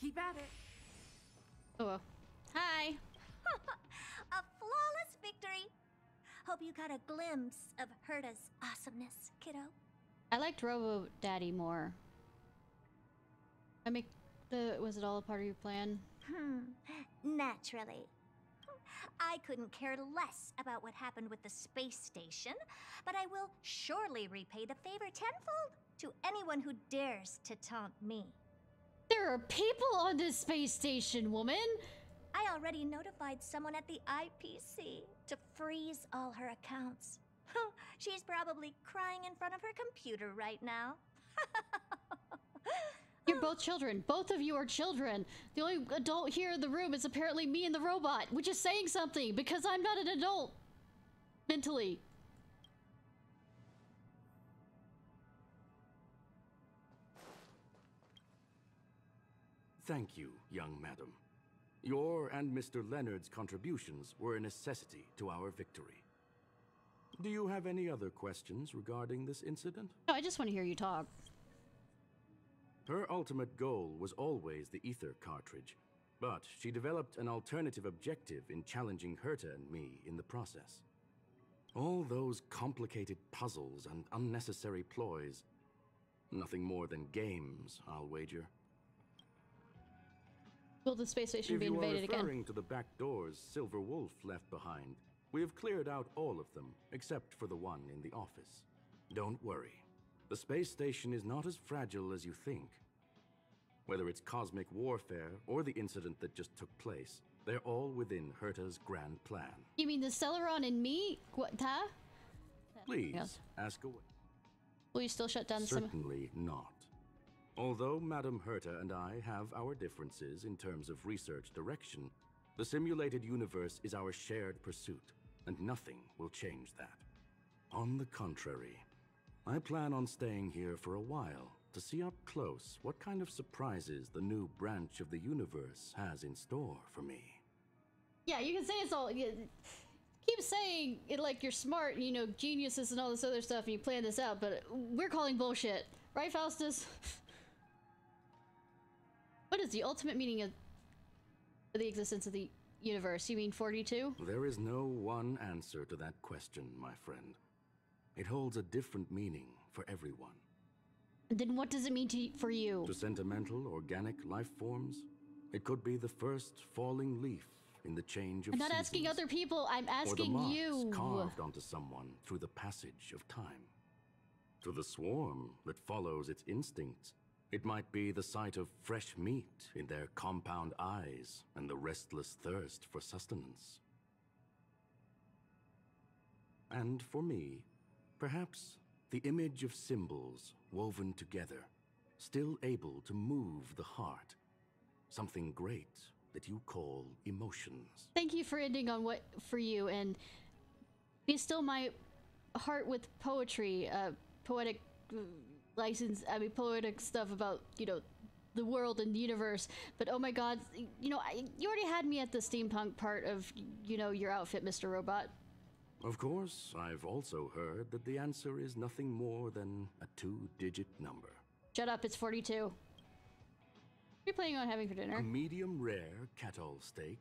Keep at it.
Oh well. Hi!
A flawless victory! Hope you got a glimpse of Herta's awesomeness, kiddo.
I liked Robo Daddy more. Was it all a part of your plan?
Naturally. I couldn't care less about what happened with the space station, but I will surely repay the favor tenfold to anyone who dares to taunt me.
There are people on this space station, woman!
I already notified someone at the IPC to freeze all her accounts. She's probably crying in front of her computer right now.
You're both children. Both of you are children. The only adult here in the room is apparently me and the robot, which is saying something because I'm not an adult. Mentally.
Thank you, young madam. Your and Mr. Leonard's contributions were a necessity to our victory. Do you have any other questions regarding this incident?
No, I just want to hear you talk.
Her ultimate goal was always the ether cartridge, but she developed an alternative objective in challenging Herta and me in the process. All those complicated puzzles and unnecessary ploys, nothing more than games, I'll wager.
Will the space station be invaded again?
If you are referring to the back doors Silver Wolf left behind, we have cleared out all of them, except for the one in the office. Don't worry. The space station is not as fragile as you think. Whether it's cosmic warfare or the incident that just took place, they're all within Herta's grand plan.
You mean the Celeron and me? What, huh?
Please, ask away.
Will you still shut down the
Certainly not. Although Madam Herta and I have our differences in terms of research direction, the simulated universe is our shared pursuit, and nothing will change that. On the contrary, I plan on staying here for a while to see up close what kind of surprises the new branch of the universe has in store for me.
Yeah, you can say it's all... keep saying it like you're smart and, you know, geniuses and all this other stuff and you plan this out, but we're calling bullshit. Right, Faustus? What is the ultimate meaning of the existence of the universe? You mean 42?
There is no one answer to that question, my friend. It holds a different meaning for everyone.
Then what does it mean for you?
To sentimental, organic life forms, it could be the first falling leaf in the change of
I'm not
seasons,
asking other people, I'm asking
or the
you.
marks carved onto someone through the passage of time. To the swarm that follows its instincts, it might be the sight of fresh meat in their compound eyes and the restless thirst for sustenance. And for me, perhaps the image of symbols woven together, still able to move the heart. Something great that you call emotions.
Thank you for ending on what for you, and be still my heart with poetry, poetic license, poetic stuff about, you know, the world and the universe. But oh my god, you know, you already had me at the steampunk part of, you know, your outfit, Mr. Robot.
Of course, I've also heard that the answer is nothing more than a 2-digit number.
Shut up, it's 42. What are you planning on having for dinner?
A medium rare Catol steak,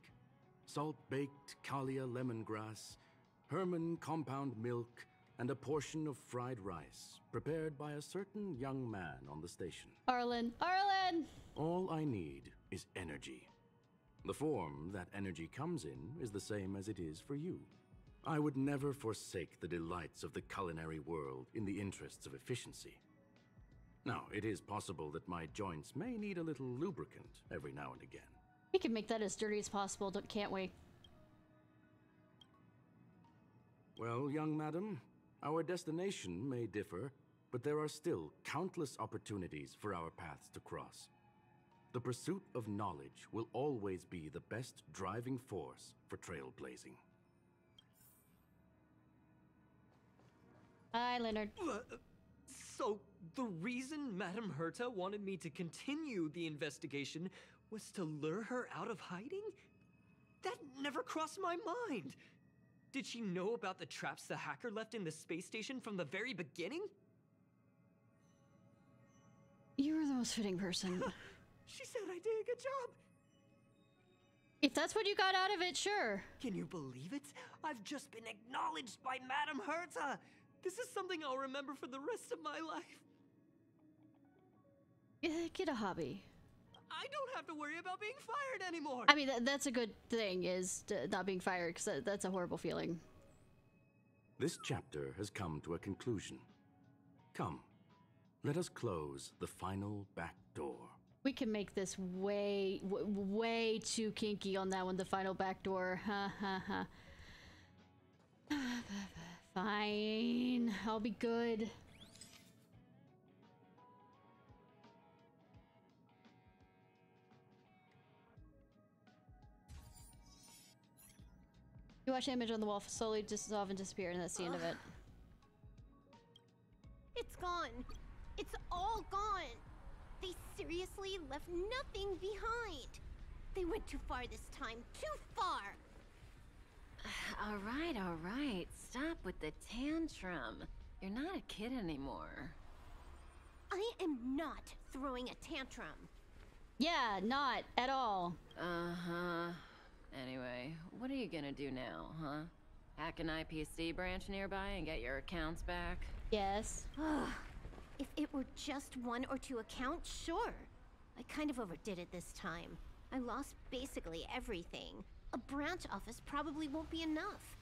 salt-baked Kalia lemongrass, Herman compound milk, and a portion of fried rice, prepared by a certain young man on the station.
Arlen! Arlen!
All I need is energy. The form that energy comes in is the same as it is for you. I would never forsake the delights of the culinary world in the interests of efficiency. Now, it is possible that my joints may need a little lubricant every now and again.
We can make that as dirty as possible, can't we?
Well, young madam, our destination may differ, but there are still countless opportunities for our paths to cross. The pursuit of knowledge will always be the best driving force for trailblazing.
Hi, Leonard.
So, the reason Madame Herta wanted me to continue the investigation was to lure her out of hiding? That never crossed my mind! Did she know about the traps the hacker left in the space station from the very beginning?
You were the most fitting person.
She said I did a good job!
If that's what you got out of it, sure.
Can you believe it? I've just been acknowledged by Madame Herta! This is something I'll remember for the rest of my life.
Get a hobby.
I don't have to worry about being fired anymore.
I mean, that's a good thing, is not being fired, because that's a horrible feeling.
This chapter has come to a conclusion. Come, let us close the final back door.
can make this way, way too kinky on that one. The final backdoor. Ha ha ha. Fine. I'll be good. You watch the image on the wall slowly dissolve and disappear, and that's the end of it.
It's gone. It's all gone. They seriously left nothing behind. They went too far this time. Too far.
All right. Stop with the tantrum. You're not a kid anymore.
I am not throwing a tantrum.
Yeah, not at all.
Uh-huh. Anyway, what are you gonna do now, huh? Hack an IPC branch nearby and get your accounts back?
Yes.
If it were just 1 or 2 accounts, sure. I kind of overdid it this time. I lost basically everything. A branch office probably won't be enough.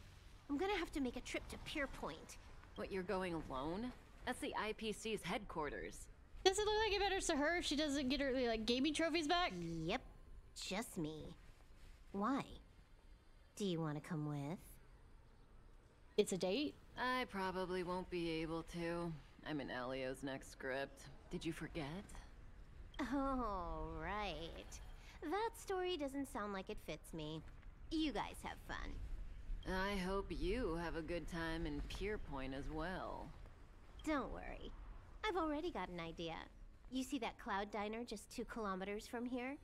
I'm gonna have to make a trip to Pierpoint.
What, you're going alone? That's the IPC's headquarters.
Does it look like it matters to her if she doesn't get her, like, gaming trophies back?
Yep. Just me. Why? Do you want to come with?
It's a date?
I probably won't be able to. I'm in Elio's next script. Did you forget?
Oh, right. That story doesn't sound like it fits me. You guys have fun.
I hope you have a good time in Pierpoint as well.
Don't worry. I've already got an idea. You see that cloud diner just 2 kilometers from here?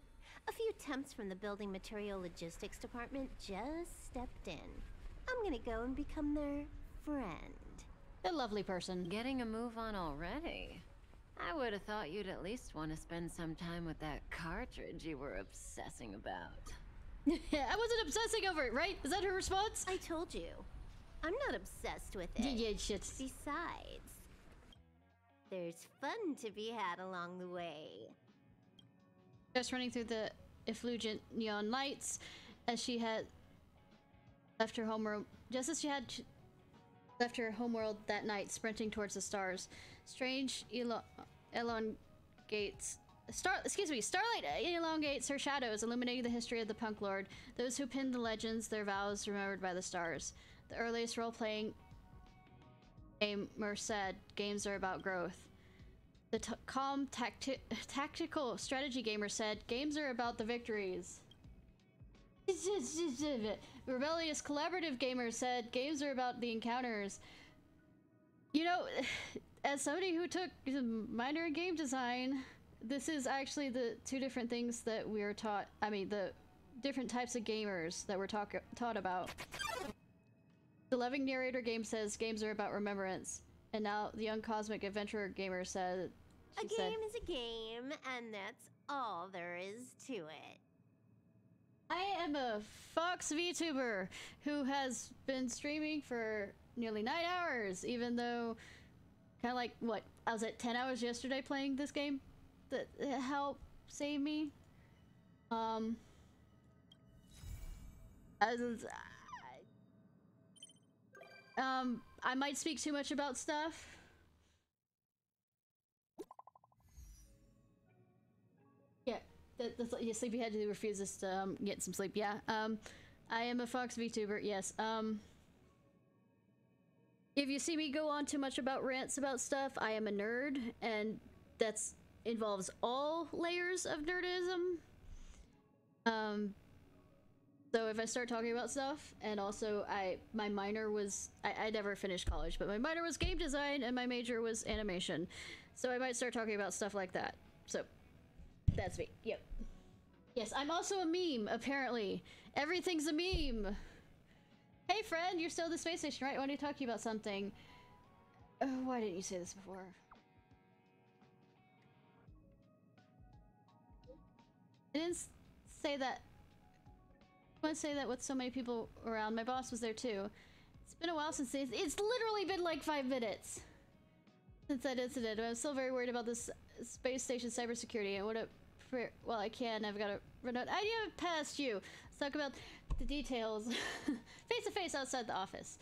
A few temps from the building material logistics department just stepped in. I'm gonna go and become their friend.
A lovely person.
Getting a move on already? I would have thought you'd at least want to spend some time with that cartridge you were obsessing about.
I wasn't obsessing over it, right? Is that her response?
I told you. I'm not obsessed with it.
Yeah, shit.
Besides, there's fun to be had along the way.
Just running through the effulgent neon lights as she had left her homeworld, just as she had left her homeworld that night, sprinting towards the stars. Strange Starlight elongates her shadows, illuminating the history of the Punk Lord. Those who pinned the legends, their vows remembered by the stars. The earliest role-playing gamer said, games are about growth. The calm, tactical strategy gamer said, games are about the victories. Rebellious collaborative gamer said, games are about the encounters. You know, as somebody who took a minor in game design, this is actually the 2 different things that we are taught. I mean, the different types of gamers that we're taught about. The loving narrator game says games are about remembrance. And now the young cosmic adventurer gamer said...
A game is a game, and that's all there is to it.
I am a Fox Vtuber who has been streaming for nearly 9 hours, even though... Kind of like, what? I was at 10 hours yesterday playing this game that helped save me. I might speak too much about stuff. Yeah, that's yeah, Sleepyhead who refuses to get some sleep. Yeah, I am a Fox VTuber. Yes. If you see me go on too much about rants about stuff, I am a nerd, and that's involves all layers of nerdism. So if I start talking about stuff, and also my minor was, I never finished college, but my minor was game design and my major was animation. So I might start talking about stuff like that. So that's me. Yep. Yes, I'm also a meme, apparently. Everything's a meme. Hey friend, you're still at the space station, right? I want to talk to you about something. Why didn't you say this before? I didn't say that. I want to say that with so many people around. My boss was there too. It's been a while since it's literally been like 5 minutes since that incident. I'm still very worried about this space station cybersecurity and what it. Well, I can. I've got to run out. I haven't passed you. Let's talk about the details face to face outside the office.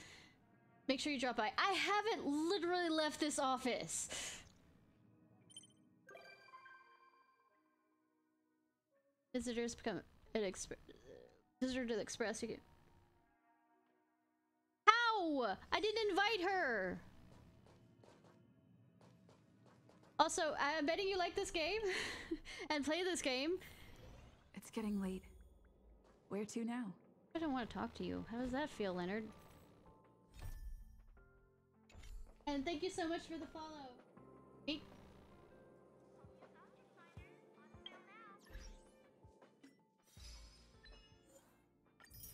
Make sure you drop by. I haven't literally left this office. Visitors become an visitor to the express. You can... How? I didn't invite her. Also, I'm betting you like this game and play this game.
It's getting late. Where to now?
I don't want to talk to you. How does that feel, Leonard? And thank you so much for the follow. Eek.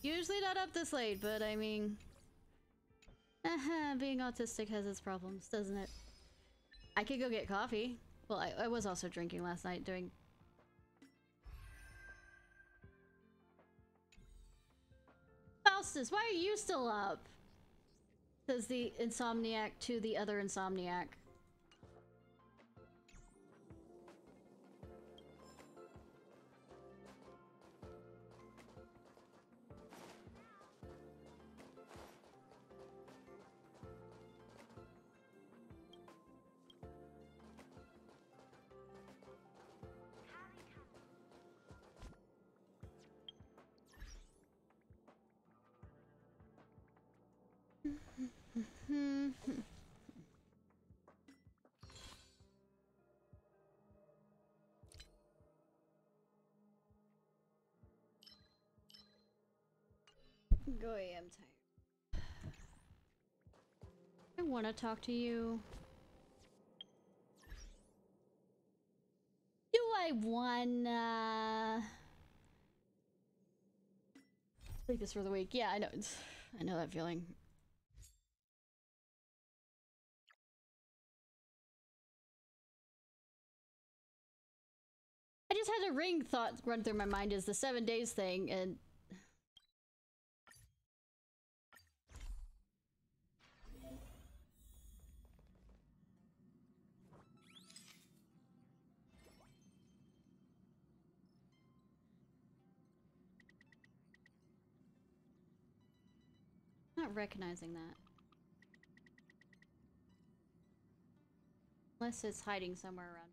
Usually not up this late, but I mean... being autistic has its problems, doesn't it? I could go get coffee. Well, I was also drinking last night doing... Faustus, why are you still up? Says the insomniac to the other insomniac. I'm tired. I want to talk to you. Do I wanna take this for the week? Yeah, I know. I know that feeling. I just had a ring thought run through my mind is the 7 days thing, and not recognizing that. Unless it's hiding somewhere around.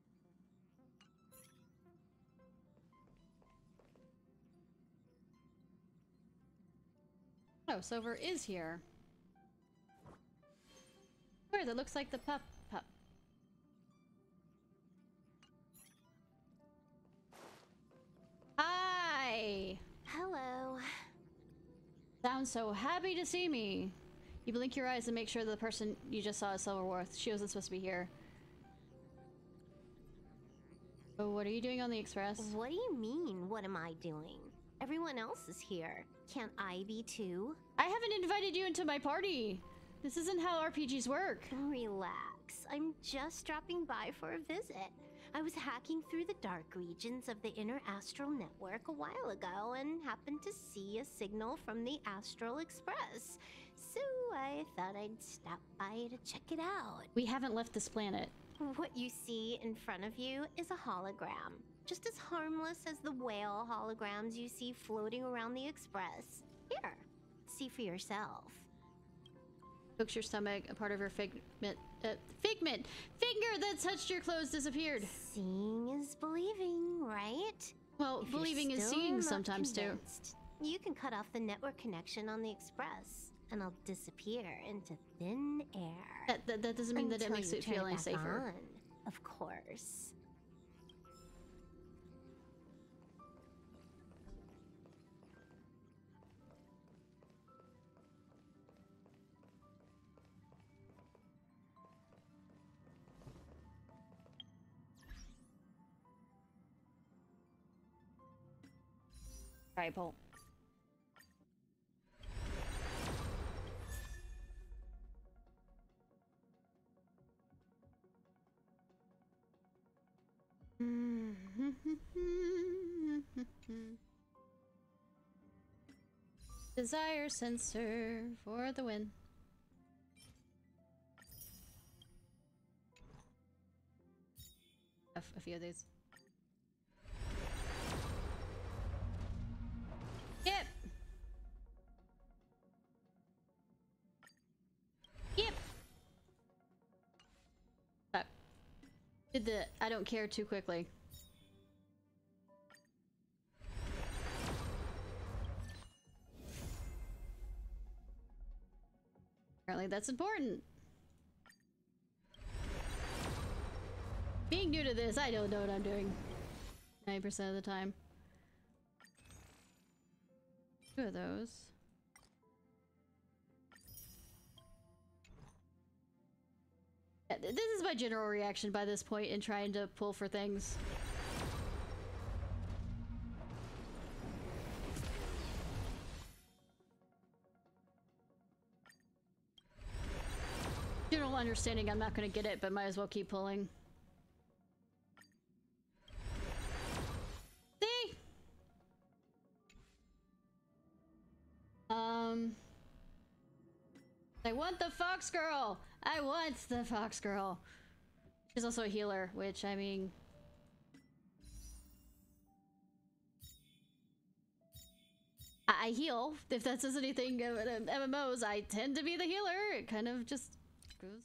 Oh, Silver is here. Where? That looks like the pup. Hi!
Hello.
Sounds so happy to see me. You blink your eyes and make sure the person you just saw is Silverworth. She wasn't supposed to be here. Oh, what are you doing on the express?
What do you mean, what am I doing? Everyone else is here. Can't I be too?
I haven't invited you into my party. This isn't how RPGs work.
Relax. I'm just dropping by for a visit. I was hacking through the dark regions of the inner astral network a while ago and happened to see a signal from the Astral Express. So I thought I'd stop by to check it out.
We haven't left this planet.
What you see in front of you is a hologram. Just as harmless as the whale holograms you see floating around the Express. Here, see for yourself.
Hooks your stomach, a part of your figment finger that touched your clothes disappeared.
Seeing is believing, right?
Well,
If
believing
you're
is
still
seeing
not
sometimes
convinced, you can cut off the network connection on the Express, and I'll disappear into thin air.
That doesn't mean that it
Until
makes
you
it
turn
feel any
back
safer.
on, of course.
Tripole. Desire sensor for the win. A few of these. Yep. Yep. Fuck. Did the I don't care too quickly. Apparently that's important. Being new to this, I don't know what I'm doing 90% of the time. 2 of those. Yeah, this is my general reaction by this point in trying to pull for things. General understanding I'm not gonna get it, but might as well keep pulling. See? I want the fox girl! I want the fox girl! She's also a healer, which, I mean... I heal. If that says anything about MMOs, I tend to be the healer. It kind of just goes...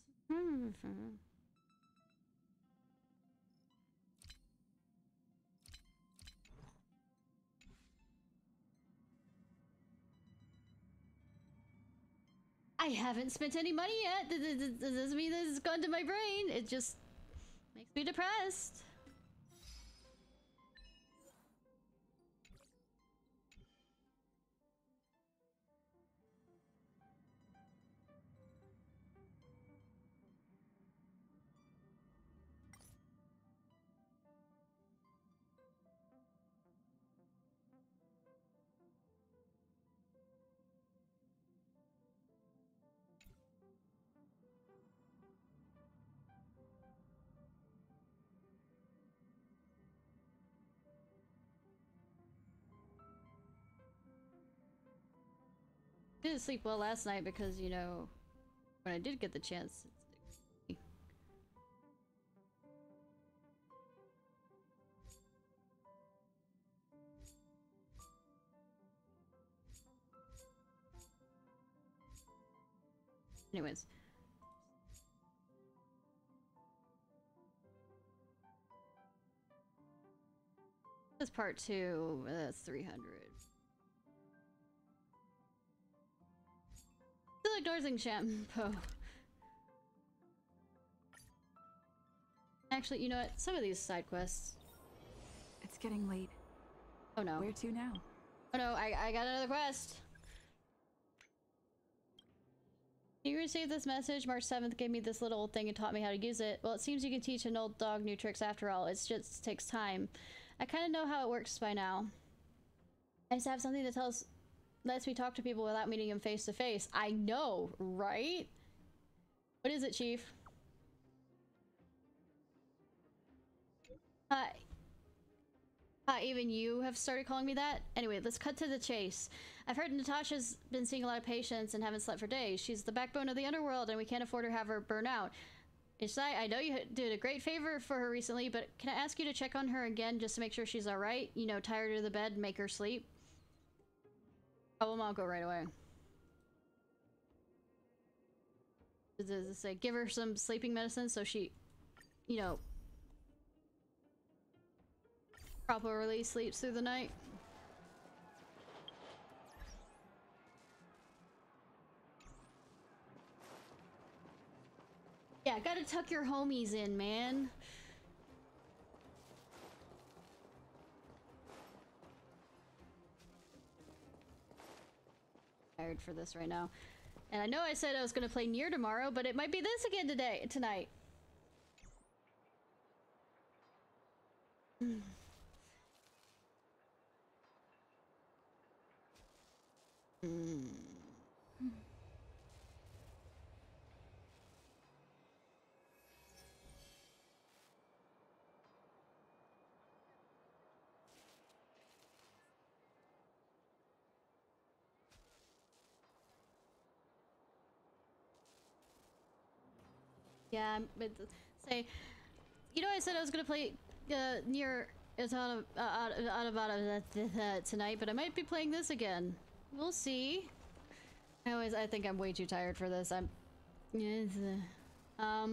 I haven't spent any money yet. That doesn't mean that it's gone to my brain. It just makes me depressed. Didn't sleep well last night because, you know, when I did get the chance. Anyways. That's part 2. That's 300. Still ignoring shampoo. Actually, you know what? Some of these side quests.
It's getting late.
Oh no.
Where to now?
Oh no, I got another quest. You received this message. March 7th gave me this little old thing and taught me how to use it. Well, it seems you can teach an old dog new tricks after all. It just takes time. I kind of know how it works by now. I just have something that lets me talk to people without meeting them face to face. I know, right? What is it, Chief? Even you have started calling me that? Anyway, let's cut to the chase. I've heard Natasha's been seeing a lot of patients and haven't slept for days. She's the backbone of the underworld and we can't afford to have her burn out. Ishnai, I know you did a great favor for her recently, but can I ask you to check on her again just to make sure she's alright? You know, tie her to the bed, make her sleep. Oh, I'll go right away. Does it say give her some sleeping medicine so she, you know, properly sleeps through the night? Yeah, gotta tuck your homies in, man. Tired for this right now. And I know I said I was gonna play Nier tomorrow, but it might be this again tonight. Yeah, but say, you know, I said I was gonna play Nier Automata tonight, but I might be playing this again. We'll see. I think I'm way too tired for this. All right,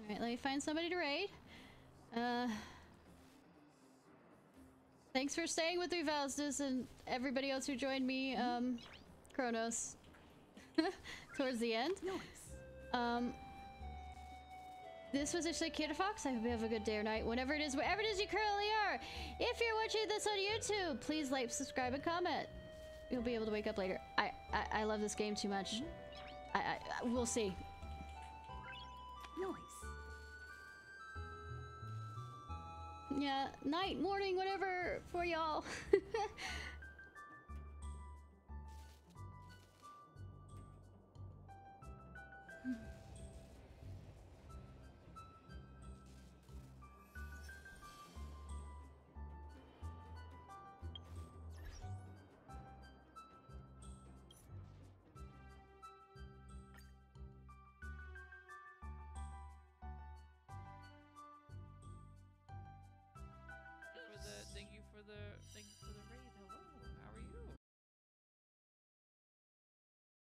let me find somebody to raid. Thanks for staying with me, Faustus, and everybody else who joined me, Kronos. towards the end. This was actually Ciarfox. I hope you have a good day or night, whenever it is, wherever it is you currently are. If you're watching this on YouTube, please like, subscribe, and comment. You'll be able to wake up later. I love this game too much. We'll see. Yeah, night, morning, whatever for y'all.